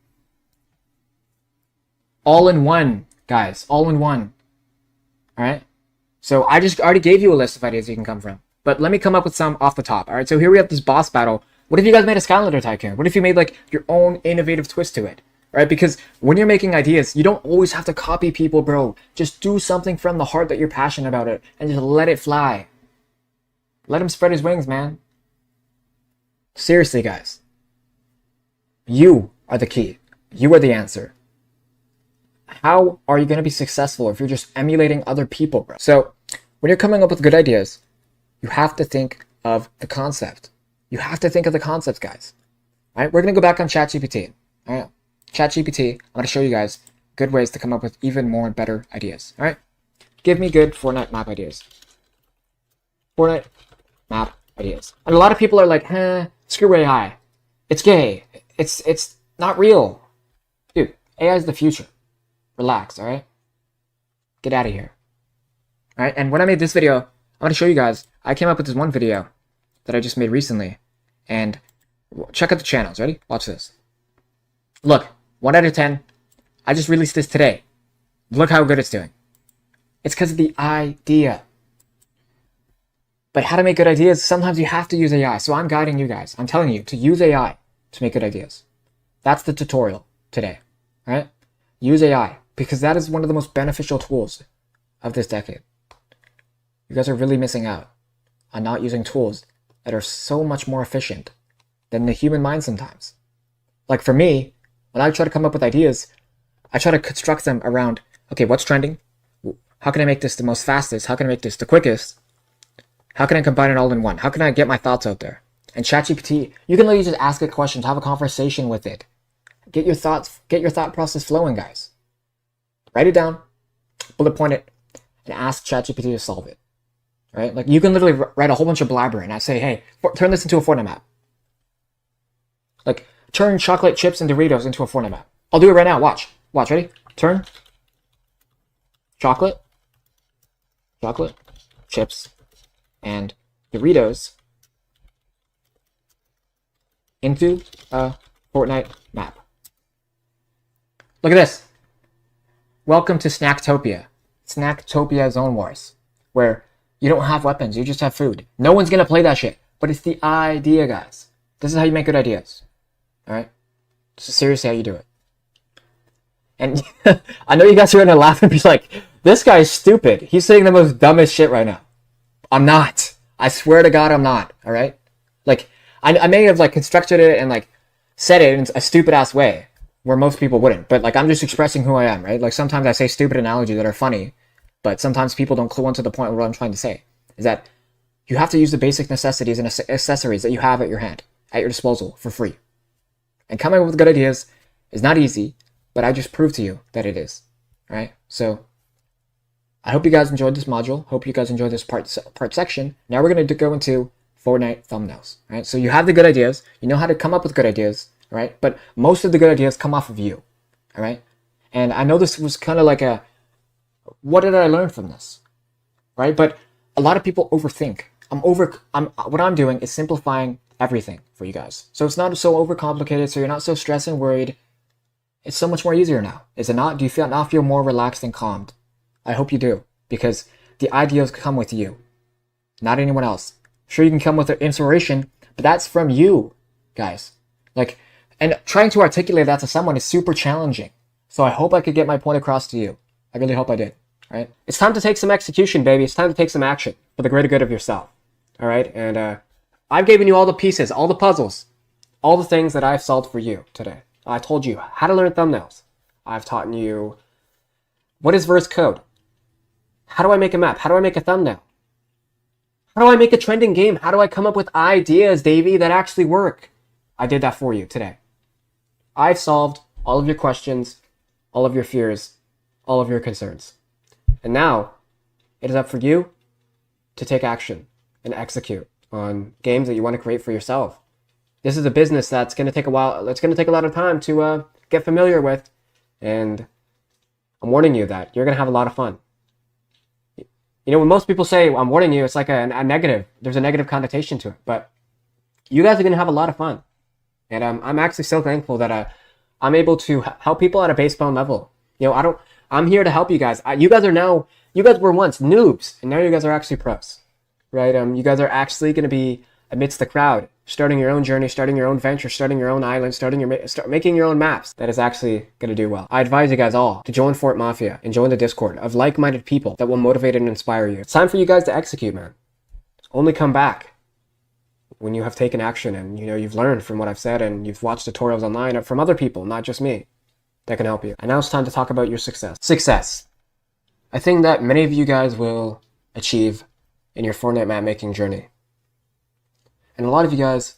All in one, guys, all in one. All right, so I just already gave you a list of ideas you can come from, but let me come up with some off the top. All right, so here we have this boss battle. What if you guys made a Skylander Tycoon? What if you made like your own innovative twist to it? Right? Because when you're making ideas, you don't always have to copy people, bro. Just do something from the heart that you're passionate about it and just let it fly. Let him spread his wings, man. Seriously, guys. You are the key. You are the answer. How are you going to be successful if you're just emulating other people, bro? So when you're coming up with good ideas, you have to think of the concept. You have to think of the concepts, guys. All right, we're going to go back on ChatGPT. All right, ChatGPT, I'm going to show you guys good ways to come up with even more and better ideas. All right, give me good Fortnite map ideas. Fortnite map ideas. And a lot of people are like, screw AI. It's gay. It's not real. Dude, AI is the future. Relax, all right? Get out of here. All right, and when I made this video, I'm going to show you guys, I came up with this one video that I just made recently. And check out the channels. Ready? Watch this. Look, 1 out of 10. I just released this today. Look how good it's doing. It's because of the idea. But how to make good ideas, sometimes you have to use AI. So I'm guiding you guys. I'm telling you to use AI to make good ideas. That's the tutorial today. All right? Use AI because that is one of the most beneficial tools of this decade. You guys are really missing out on not using tools that are so much more efficient than the human mind sometimes. Like for me, when I try to come up with ideas, I try to construct them around, okay, what's trending? How can I make this the most fastest? How can I make this the quickest? How can I combine it all in one? How can I get my thoughts out there? And ChatGPT, you can literally just ask it questions, have a conversation with it. Get your thought process flowing, guys. Write it down, bullet point it, and ask ChatGPT to solve it. Right? Like you can literally write a whole bunch of blabber and I say, hey, turn this into a Fortnite map. Like turn chocolate chips and Doritos into a Fortnite map. I'll do it right now. Watch. Watch. Ready? Turn chocolate chips and Doritos into a Fortnite map. Look at this. Welcome to Snacktopia. Snacktopia Zone Wars, where you don't have weapons, you just have food. No one's gonna play that shit, but it's the idea, guys. This is how you make good ideas. Alright? This is seriously how you do it. And I know you guys are gonna laugh and be like, this guy's stupid. He's saying the most dumbest shit right now. I'm not. I swear to God I'm not. Alright? Like, I may have like constructed it and like said it in a stupid ass way where most people wouldn't, but like I'm just expressing who I am, right? Like sometimes I say stupid analogies that are funny, but sometimes people don't clue into the point of what I'm trying to say. Is that you have to use the basic necessities and accessories that you have at your hand, at your disposal, for free. And coming up with good ideas is not easy, but I just proved to you that it is. Alright? So, I hope you guys enjoyed this module. Hope you guys enjoyed this part section. Now we're going to go into Fortnite thumbnails. Alright? So you have the good ideas. You know how to come up with good ideas. Alright? But most of the good ideas come off of you. Alright? And I know this was kind of like a, what did I learn from this? Right? But a lot of people overthink. What I'm doing is simplifying everything for you guys. So it's not so overcomplicated, so you're not so stressed and worried. It's so much more easier now. Is it not? Do you now feel more relaxed and calmed? I hope you do, because the ideas come with you, not anyone else. Sure, you can come with inspiration, but that's from you, guys. Like, and trying to articulate that to someone is super challenging. So I hope I could get my point across to you. I really hope I did. All right? It's time to take some execution, baby. It's time to take some action for the greater good of yourself. All right? And I've given you all the pieces, all the puzzles, all the things that I've solved for you today. I told you how to learn thumbnails. I've taught you what is verse code. How do I make a map? How do I make a thumbnail? How do I make a trending game? How do I come up with ideas, Davey, that actually work? I did that for you today. I've solved all of your questions, all of your fears, all of your concerns. And now, it is up for you to take action and execute on games that you want to create for yourself. This is a business that's going to take a while. It's going to take a lot of time to get familiar with. And I'm warning you that you're going to have a lot of fun. You know, when most people say, I'm warning you, it's like a negative. There's a negative connotation to it. But you guys are going to have a lot of fun. And I'm actually so thankful that I'm able to help people at a baseball level. You know, I'm here to help you guys. You guys were once noobs, and now you guys are actually pros, right? You guys are actually going to be amidst the crowd, starting your own journey, starting your own venture, starting your own island, making your own maps. That is actually going to do well. I advise you guys all to join Fort Mafia and join the Discord of like-minded people that will motivate and inspire you. It's time for you guys to execute, man. Only come back when you have taken action and you've learned from what I've said and you've watched tutorials online from other people, not just me, that can help you. And now it's time to talk about your success. Success. I think that many of you guys will achieve in your Fortnite map making journey. And a lot of you guys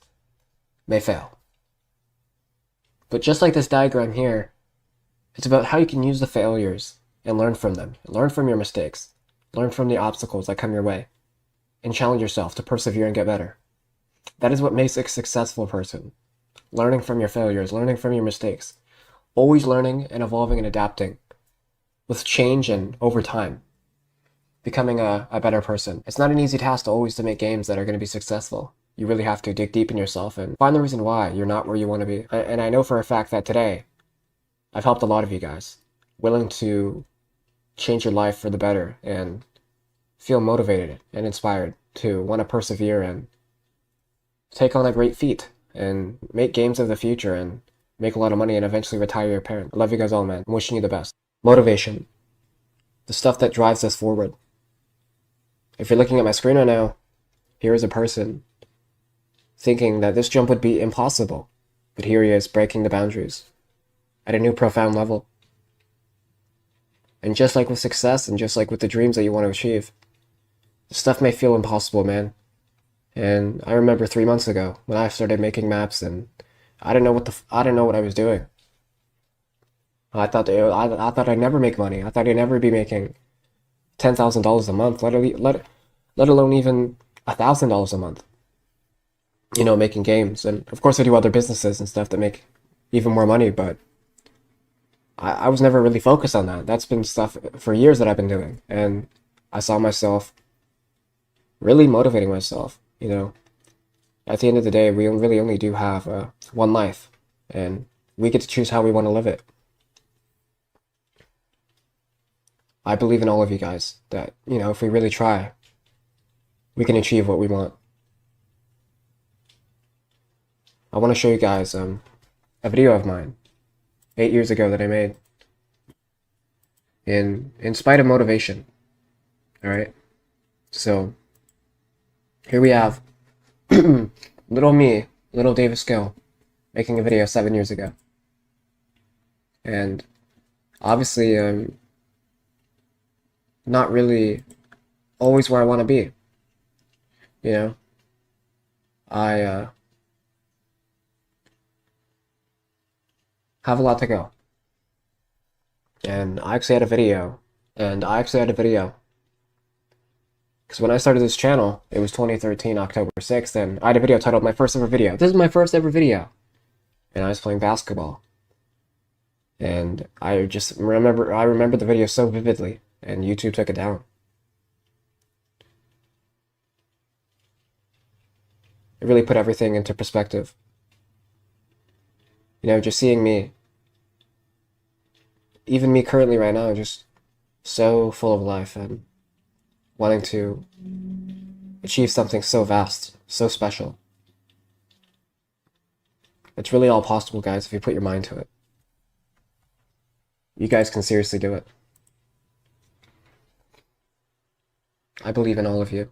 may fail. But just like this diagram here, it's about how you can use the failures and learn from them. Learn from your mistakes. Learn from the obstacles that come your way. And challenge yourself to persevere and get better. That is what makes a successful person. Learning from your failures, learning from your mistakes. Always learning and evolving and adapting with change and over time. Becoming a better person. It's not an easy task to make games that are going to be successful. You really have to dig deep in yourself and find the reason why you're not where you want to be. And I know for a fact that today, I've helped a lot of you guys. Willing to change your life for the better and feel motivated and inspired to want to persevere and take on a great feat and make games of the future and make a lot of money and eventually retire your parent. I love you guys all, man. I'm wishing you the best. Motivation. The stuff that drives us forward. If you're looking at my screen right now, here is a person thinking that this jump would be impossible. But here he is, breaking the boundaries at a new profound level. And just like with success and just like with the dreams that you want to achieve, stuff may feel impossible, man. And I remember 3 months ago when I started making maps and I didn't know what I was doing. I thought I'd never make money. I thought I'd never be making $10,000 a month, let alone even $1,000 a month. Making games. And of course I do other businesses and stuff that make even more money, but I was never really focused on that. That's been stuff for years that I've been doing. And I saw myself really motivating myself. At the end of the day, we really only do have one life, and we get to choose how we want to live it. I believe in all of you guys that, if we really try, we can achieve what we want. I want to show you guys a video of mine 8 years ago that I made in spite of motivation. All right. So here we have little me, little Davy Skill, making a video 7 years ago. And obviously I'm not really always where I want to be. I have a lot to go. And I actually had a video. Because when I started this channel, it was 2013, October 6th, and I had a video titled My First Ever Video. This is my first ever video. And I was playing basketball. And I remember the video so vividly, and YouTube took it down. It really put everything into perspective. Just seeing me, even me currently right now, just so full of life and wanting to achieve something so vast, so special. It's really all possible, guys, if you put your mind to it. You guys can seriously do it. I believe in all of you.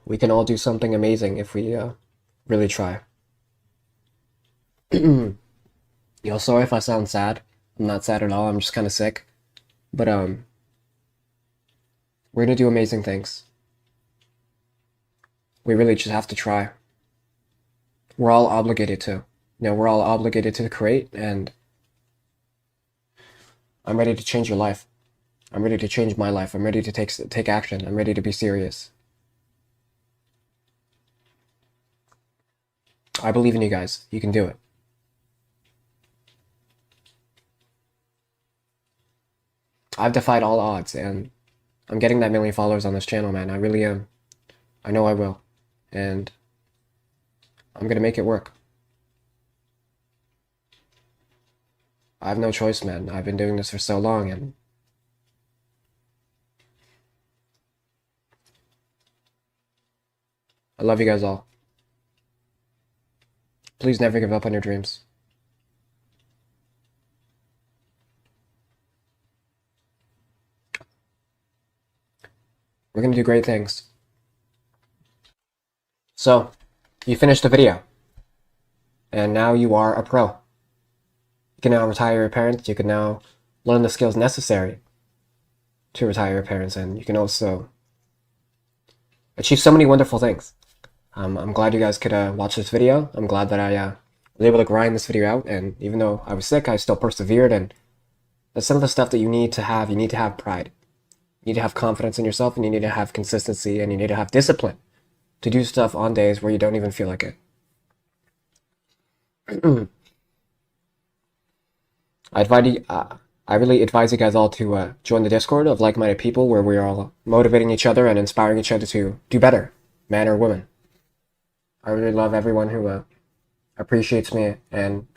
We can all do something amazing if we really try. Sorry if I sound sad. I'm not sad at all. I'm just kind of sick. But we're gonna do amazing things. We really just have to try. We're all obligated to. You know, we're all obligated to create, and I'm ready to change your life. I'm ready to change my life. I'm ready to take action. I'm ready to be serious. I believe in you guys. You can do it. I've defied all odds, and I'm getting that 1,000,000 followers on this channel, man. I really am. I know I will. And I'm gonna make it work. I have no choice, man. I've been doing this for so long, and I love you guys all. Please never give up on your dreams. We're gonna do great things. So, you finished the video, and now you are a pro. You can now retire your parents. You can now learn the skills necessary to retire your parents, and you can also achieve so many wonderful things. I'm glad you guys could watch this video. I'm glad that I was able to grind this video out, and even though I was sick, I still persevered, and that's some of the stuff that you need to have. You need to have pride. You need to have confidence in yourself, and you need to have consistency, and you need to have discipline to do stuff on days where you don't even feel like it. I really advise you guys all to join the Discord of like-minded people where we are all motivating each other and inspiring each other to do better, man or woman. I really love everyone who appreciates me, and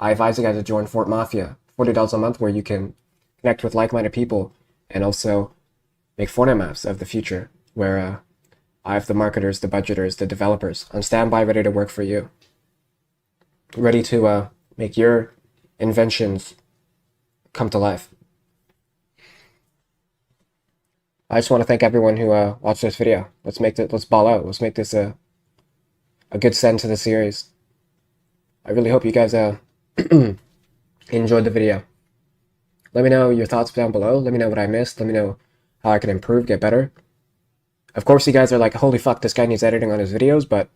I advise you guys to join Fort Mafia, $40 a month, where you can connect with like-minded people and also make Fortnite maps of the future, where I have the marketers, the budgeters, the developers on standby, ready to work for you, ready to make your inventions come to life. I just want to thank everyone who watched this video. Let's ball out. Let's make this a good send to the series. I really hope you guys enjoyed the video. Let me know your thoughts down below. Let me know what I missed. Let me know how I can improve, get better. Of course, you guys are like, holy fuck, this guy needs editing on his videos, but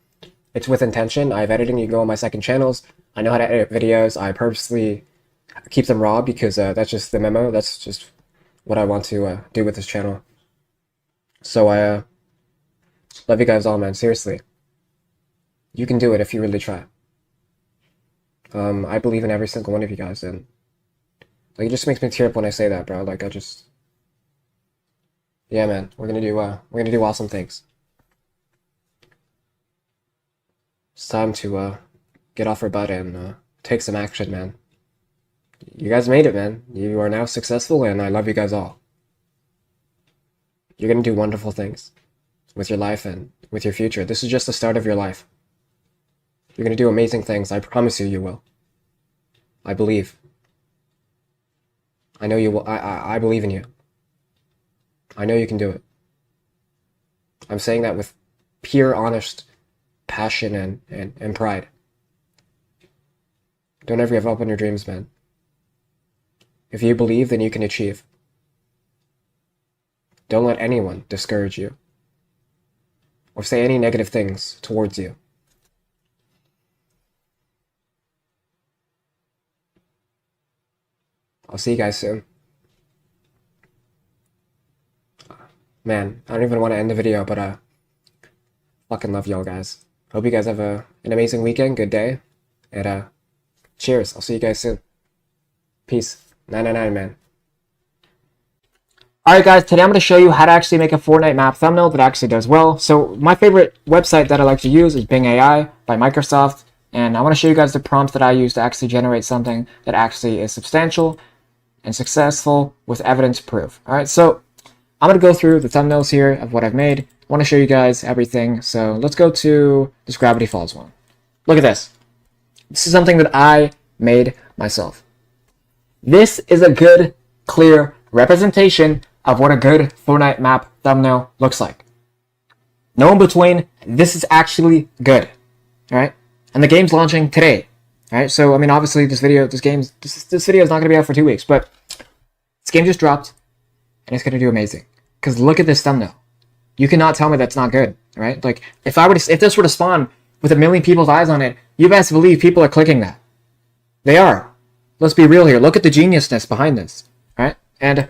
it's with intention. I have editing. You can go on my second channels. I know how to edit videos. I purposely keep them raw because that's just the memo. That's just what I want to do with this channel. So I love you guys all, man. Seriously. You can do it if you really try. I believe in every single one of you guys, and like, it just makes me tear up when I say that, bro. Like, yeah, man, we're gonna do awesome things. It's time to get off our butt and take some action, man. You guys made it, man. You are now successful, and I love you guys all. You're gonna do wonderful things with your life and with your future. This is just the start of your life. You're gonna do amazing things. I promise you, you will. I believe. I know you will. I believe in you. I know you can do it. I'm saying that with pure, honest passion and pride. Don't ever give up on your dreams, man. If you believe, then you can achieve. Don't let anyone discourage you or say any negative things towards you. I'll see you guys soon. Man, I don't even want to end the video, but fucking love y'all guys. Hope you guys have an amazing weekend, good day, and cheers. I'll see you guys soon. Peace. 999, man. Alright guys, today I'm going to show you how to actually make a Fortnite map thumbnail that actually does well. So my favorite website that I like to use is Bing AI by Microsoft, and I want to show you guys the prompts that I use to actually generate something that actually is substantial and successful with evidence proof. Alright, so I'm going to go through the thumbnails here of what I've made. I want to show you guys everything. So let's go to this Gravity Falls one. Look at this. This is something that I made myself. This is a good, clear representation of what a good Fortnite map thumbnail looks like. No in between. This is actually good. Alright? And the game's launching today. All right, so I mean, obviously, this video is not gonna be out for 2 weeks, but this game just dropped, and it's gonna do amazing. Cause look at this thumbnail. You cannot tell me that's not good, right? Like, if this were to spawn with 1 million people's eyes on it, you best believe people are clicking that. They are. Let's be real here. Look at the geniusness behind this, right? And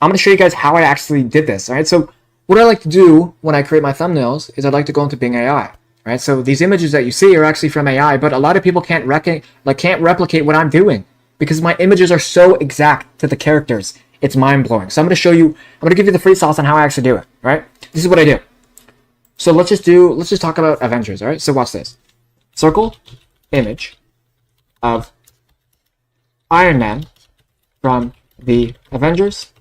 I'm gonna show you guys how I actually did this, all right? So what I like to do when I create my thumbnails is I'd like to go into Bing AI, right? So these images that you see are actually from AI, but a lot of people can't replicate what I'm doing because my images are so exact to the characters. It's mind-blowing. So I'm going to give you the free sauce on how I actually do it, right? This is what I do. So let's just talk about Avengers, all right? So watch this. Circle image of Iron Man from the Avengers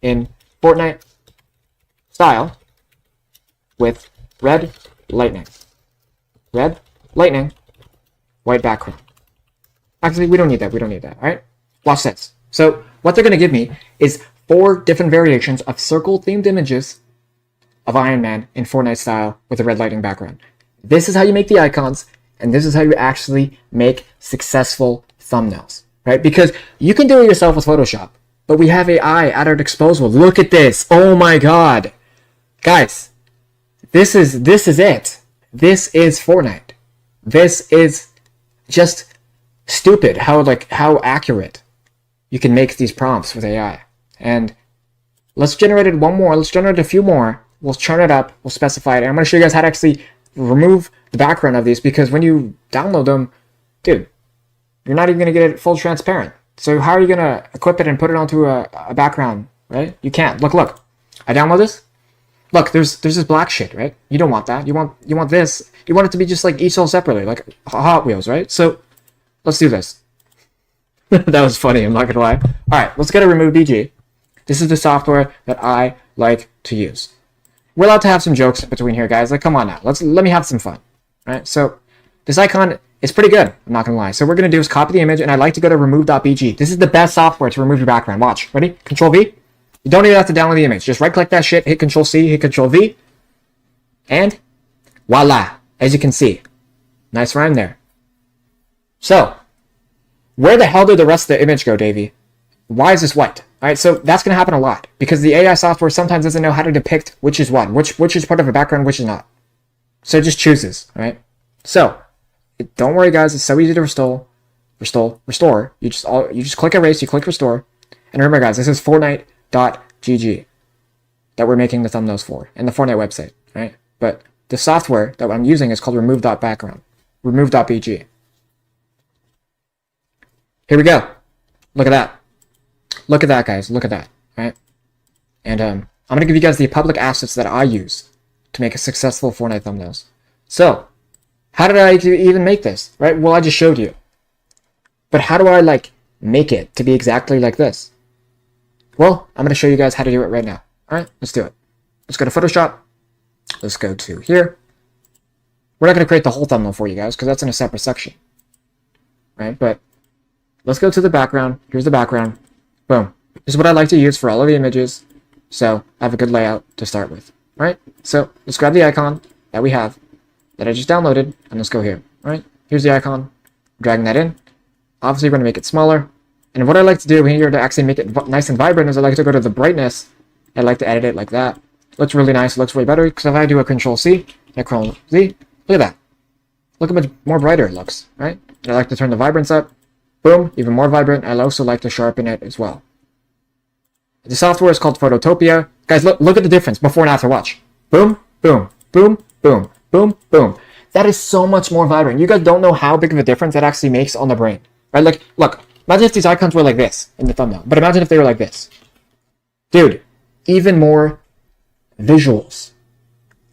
in Fortnite style with red lightning. Red lightning, white background. Actually, we don't need that. All right? Watch this. So what they're going to give me is 4 different variations of circle-themed images of Iron Man in Fortnite style with a red lightning background. This is how you make the icons, and this is how you actually make successful thumbnails, right? Because you can do it yourself with Photoshop, but we have AI at our disposal. Look at this. Oh my God. Guys, this is it. This is Fortnite. This is just stupid how accurate you can make these prompts with AI. And let's generate one more. Let's generate a few more. We'll churn it up. We'll specify it. And I'm going to show you guys how to actually remove the background of these, because when you download them, dude, you're not even going to get it full transparent. So how are you going to equip it and put it onto a background, right? You can't. Look. I download this. Look, there's this black shit, right? You don't want that. You want this. You want it to be just like each cell separately, like Hot Wheels, right? So let's do this. That was funny, I'm not gonna lie. Alright, let's get a remove BG. This is the software that I like to use. We're allowed to have some jokes between here, guys. Like, come on now. Let me have some fun. Alright, so this icon is pretty good, I'm not gonna lie. So what we're gonna do is copy the image, and I like to go to remove.bg. This is the best software to remove your background. Watch. Ready? Control V. You don't even have to download the image. Just right click that shit, hit Control C, hit Control V, and voila. As you can see. Nice rhyme there. So, where the hell did the rest of the image go, Davey? Why is this white? Alright, so that's going to happen a lot, because the AI software sometimes doesn't know how to depict which is what, which is part of a background, which is not. So it just chooses, alright? So, don't worry guys, it's so easy to restore. You just click erase, you click restore, and remember guys, this is Fortnite.gg that we're making the thumbnails for, and the Fortnite website, right? But the software that I'm using is called remove.background, remove.bg. Here we go. Look at that. Look at that, guys. Look at that, right? And I'm going to give you guys the public assets that I use to make a successful Fortnite thumbnails. So, how did I even make this, right? Well, I just showed you. But how do I, make it to be exactly like this? Well, I'm going to show you guys how to do it right now. All right, let's do it. Let's go to Photoshop. Let's go to here. We're not going to create the whole thumbnail for you guys, because that's in a separate section, right? But let's go to the background. Here's the background. Boom. This is what I like to use for all of the images, so I have a good layout to start with. All right, so let's grab the icon that we have, that I just downloaded, and let's go here. All right, here's the icon. Dragging that in. Obviously, we're going to make it smaller. And what I like to do here to actually make it nice and vibrant is I like to go to the brightness. I like to edit it like that. Looks really nice. It looks way better, because if I do a Control C, Control Z, look at that. Look how much more brighter it looks, right? And I like to turn the vibrance up. Boom, even more vibrant. I also like to sharpen it as well. The software is called Phototopia. Guys, look at the difference before and after. Watch. Boom, boom, boom, boom, boom, boom. That is so much more vibrant. You guys don't know how big of a difference that actually makes on the brain, right? Like, look, imagine if these icons were like this in the thumbnail, but imagine if they were like this. Dude, even more visuals.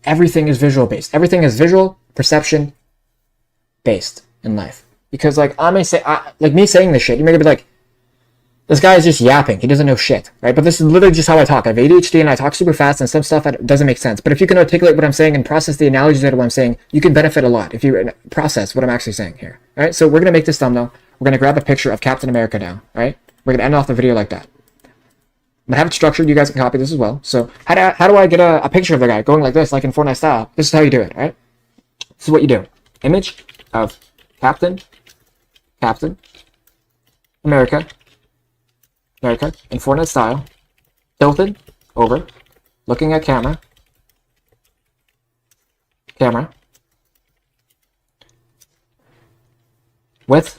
Everything is visual based. Everything is visual perception based in life. Because I may say, me saying this shit, you may be like, this guy is just yapping. He doesn't know shit, right? But this is literally just how I talk. I have ADHD and I talk super fast, and some stuff that doesn't make sense. But if you can articulate what I'm saying and process the analogies of what I'm saying, you can benefit a lot if you process what I'm actually saying here. All right, so we're going to make this thumbnail. We're going to grab a picture of Captain America now, right? We're going to end off the video like that. I'm going to have it structured. You guys can copy this as well. So how do I get a picture of the guy going like this, like in Fortnite style? This is how you do it, all right? This is what you do. Image of Captain Captain America, in Fortnite style, tilted over, looking at camera, with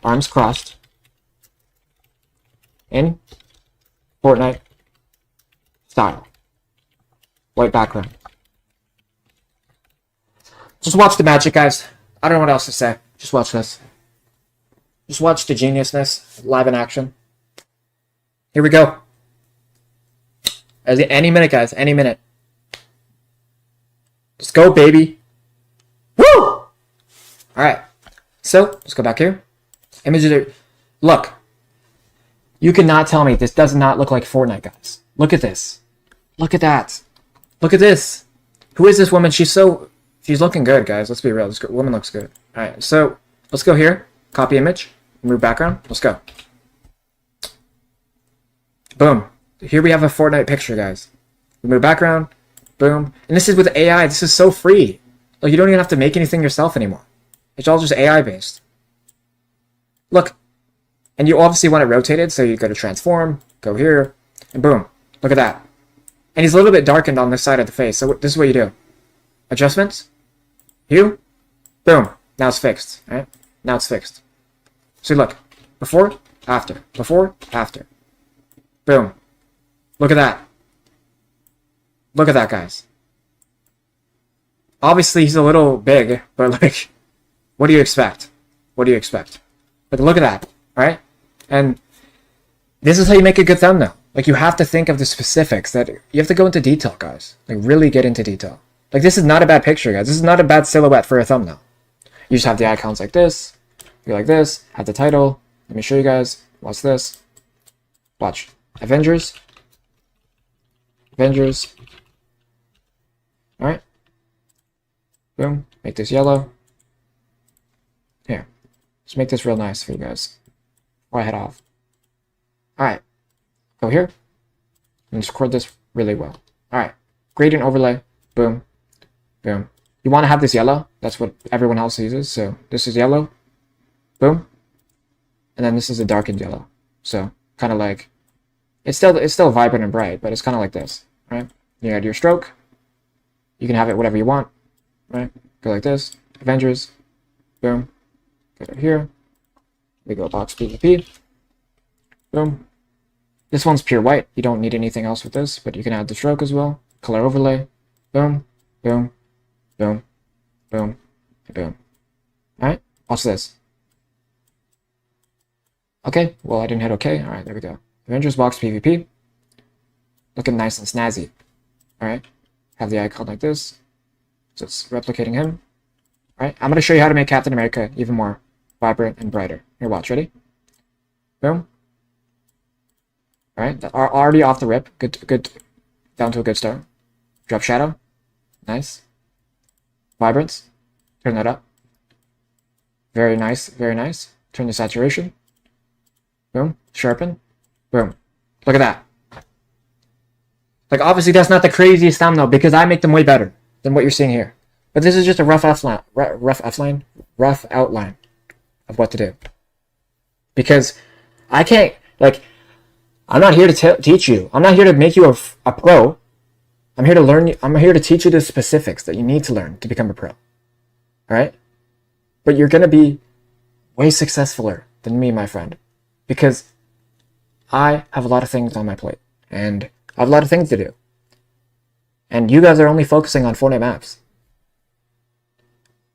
arms crossed, in Fortnite style, white background. Just watch the magic, guys. I don't know what else to say. Just watch this. Just watch the geniusness live in action. Here we go. Any minute, guys. Any minute. Let's go, baby. Woo! Alright. So, let's go back here. Images are... Look. You cannot tell me this does not look like Fortnite, guys. Look at this. Look at that. Look at this. Who is this woman? She's looking good, guys. Let's be real. This woman looks good. Alright, so let's go here. Copy image. Remove background. Let's go. Boom. Here we have a Fortnite picture, guys. Remove background. Boom. And this is with AI. This is so free. Like, you don't even have to make anything yourself anymore. It's all just AI based. Look. And you obviously want it rotated, so you go to transform, go here, and boom. Look at that. And he's a little bit darkened on this side of the face, so this is what you do. Adjustments. Hue. Boom. Now it's fixed. Right? Now it's fixed. So look. Before, after. Before, after. Boom. Look at that. Look at that, guys. Obviously, he's a little big, but like, what do you expect? What do you expect? But look at that, alright? And this is how you make a good thumbnail. Like, you have to think of the specifics that you have to go into detail, guys. Like, really get into detail. Like, this is not a bad picture, guys. This is not a bad silhouette for a thumbnail. You just have the icons like this. You like this. Have the title. Let me show you guys. Watch this. Watch. Avengers. Alright. Boom. Make this yellow. Here. Just make this real nice for you guys. Before I head off. Alright. Go here. And just record this really well. Alright. Gradient overlay. Boom. Boom. You want to have this yellow. That's what everyone else uses. So this is yellow. Boom. And then this is a darkened yellow. So kind of like, it's still vibrant and bright, but it's kind of like this, right? You add your stroke. You can have it whatever you want, right? Go like this. Avengers. Boom. Go to here. We go box PvP. Boom. This one's pure white. You don't need anything else with this, but you can add the stroke as well. Color overlay. Boom. Boom. Boom. Boom. Boom. Alright, watch this. Okay, well I didn't hit OK. Alright, there we go. Avengers box PvP. Looking nice and snazzy. Alright, have the icon like this. So it's replicating him. Alright, I'm going to show you how to make Captain America even more vibrant and brighter. Here, watch. Ready? Boom. Alright, already off the rip. Good. Down to a good start. Drop shadow. Nice. Vibrance. Turn that up. Very nice, very nice. Turn the saturation. Boom. Sharpen. Boom. Look at that. Like, obviously that's not the craziest thumbnail because I make them way better than what you're seeing here. But this is just a rough outline of what to do. Because I can't, like, I'm not here to teach you. I'm not here to make you a pro. I'm here to learn you. I'm here to teach you the specifics that you need to learn to become a pro. Alright? But you're going to be way successfuler than me, my friend. Because I have a lot of things on my plate. And I have a lot of things to do. And you guys are only focusing on Fortnite Maps.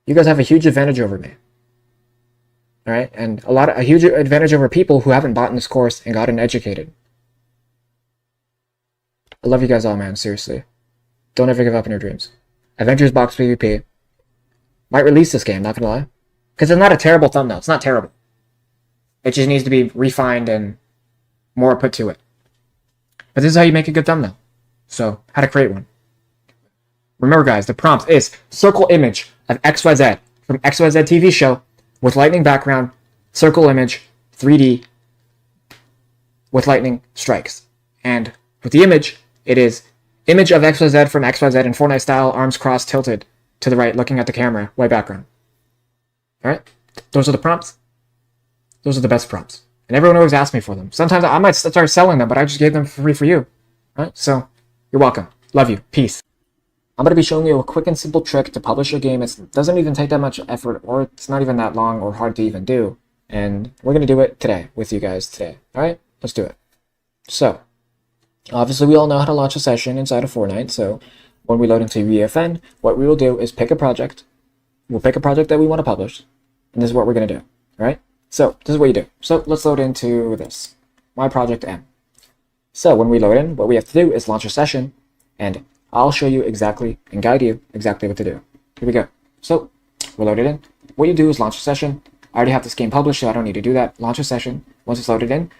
You guys have a huge advantage over me. Alright? And a huge advantage over people who haven't bought in this course and gotten educated. I love you guys all, man. Seriously. Don't ever give up on your dreams. Avengers Box PvP. Might release this game, not gonna lie. Because it's not a terrible thumbnail. It's not terrible. It just needs to be refined and more put to it. But this is how you make a good thumbnail. So, how to create one. Remember, guys, the prompt is circle image of XYZ from XYZ TV show with lightning background, circle image, 3D with lightning strikes. And with the image, it is image of XYZ from XYZ in Fortnite style, arms crossed, tilted to the right, looking at the camera, white background. Alright? Those are the prompts. Those are the best props. And everyone always asks me for them. Sometimes I might start selling them, but I just gave them for free for you. Right? So, you're welcome. Love you. Peace. I'm going to be showing you a quick and simple trick to publish your game. It doesn't even take that much effort, or it's not even that long or hard to even do. And we're going to do it today with you guys today. Alright? Let's do it. So, obviously we all know how to launch a session inside of Fortnite. So, when we load into EFN, what we will do is pick a project. We'll pick a project that we want to publish. And this is what we're going to do. Alright? So, this is what you do. So, let's load into this. My project M. So, when we load in, what we have to do is launch a session. And I'll show you exactly and guide you exactly what to do. Here we go. So, we're loaded in. What you do is launch a session. I already have this game published, so I don't need to do that. Launch a session. Once it's loaded in,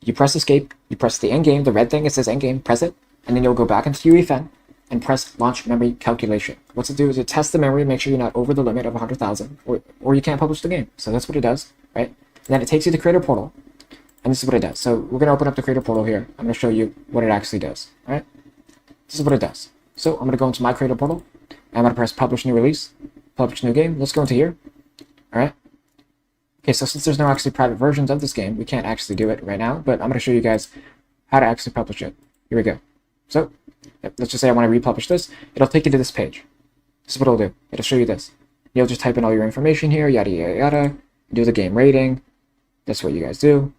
you press escape. You press the end game, the red thing, it says end game, press it. And then you'll go back into UEFN and press launch memory calculation. What's it do is it tests the memory, make sure you're not over the limit of 100,000, or you can't publish the game. So that's what it does, right? And then it takes you to Creator Portal. And this is what it does. So we're going to open up the Creator Portal here. I'm going to show you what it actually does, all right? This is what it does. So I'm going to go into my Creator Portal. I'm going to press Publish New Release, Publish New Game. Let's go into here. All right. Okay, so since there's no actually private versions of this game, we can't actually do it right now, but I'm going to show you guys how to actually publish it. Here we go. So let's just say I want to republish this. It'll take you to this page. This is what it'll do. It'll show you this. You'll just type in all your information here, yada, yada, yada. Do the game rating. That's what you guys do.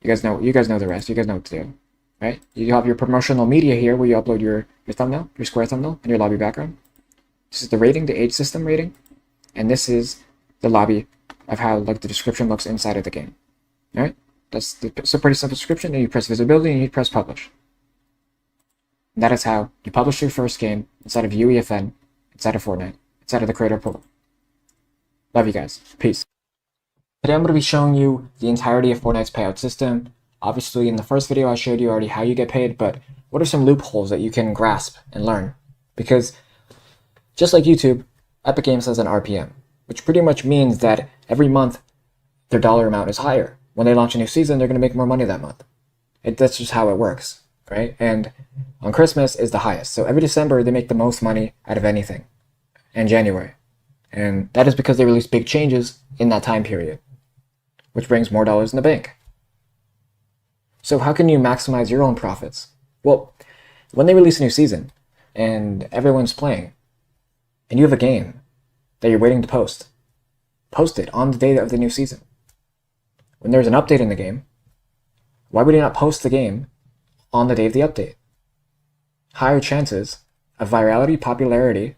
You guys know the rest. You guys know what to do. Right? You have your promotional media here where you upload your thumbnail, your square thumbnail, and your lobby background. This is the rating, the age system rating, and this is the lobby of how like the description looks inside of the game. All right? It's a pretty simple description, and you press visibility and you press publish. And that is how you publish your first game inside of UEFN, inside of Fortnite, inside of the Creator Portal. Love you guys. Peace. Today I'm going to be showing you the entirety of Fortnite's payout system. Obviously, in the first video, I showed you already how you get paid, but what are some loopholes that you can grasp and learn? Because just like YouTube, Epic Games has an RPM, which pretty much means that every month their dollar amount is higher. When they launch a new season, they're going to make more money that month. That's just how it works, right? And on Christmas is the highest. So every December, they make the most money out of anything, and January. And that is because they release big changes in that time period, which brings more dollars in the bank. So how can you maximize your own profits? Well, when they release a new season and everyone's playing and you have a game that you're waiting to post it on the day of the new season. When there's an update in the game, why would you not post the game on the day of the update? Higher chances of virality, popularity,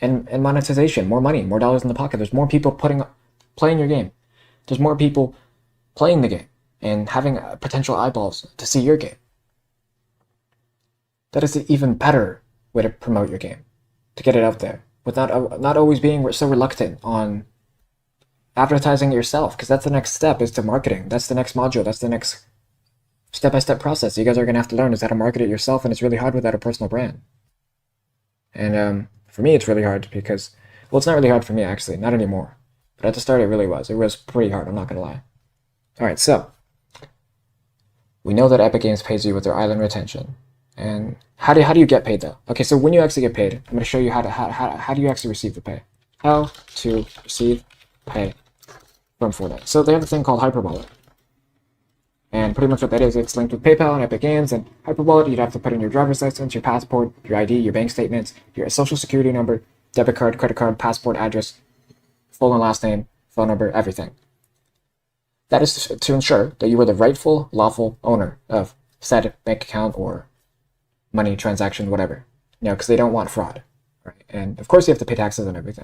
and monetization, more money, more dollars in the pocket. There's more people playing your game. There's more people playing the game and having potential eyeballs to see your game. That is an even better way to promote your game, to get it out there, with not always being so reluctant on advertising it yourself, because that's the next step, is to marketing. That's the next module. That's the next step-by-step process you guys are going to have to learn, is how to market it yourself, and it's really hard without a personal brand. And for me, it's really hard because, well, it's not really hard for me, actually, not anymore. But at the start, it really was. It was pretty hard, I'm not going to lie. All right, so we know that Epic Games pays you with their island retention. And how do you get paid, though? Okay, so when you actually get paid, I'm going to show you how do you actually receive the pay. How to receive pay from Fortnite. So they have a thing called Hyperwallet. And pretty much what that is, it's linked with PayPal and Epic Games. And Hyperwallet, you'd have to put in your driver's license, your passport, your ID, your bank statements, your social security number, debit card, credit card, passport, address, full and last name, phone number, everything. That is to ensure that you are the rightful, lawful owner of said bank account or money transaction, whatever. You know, because they don't want fraud. Right? And of course, you have to pay taxes on everything.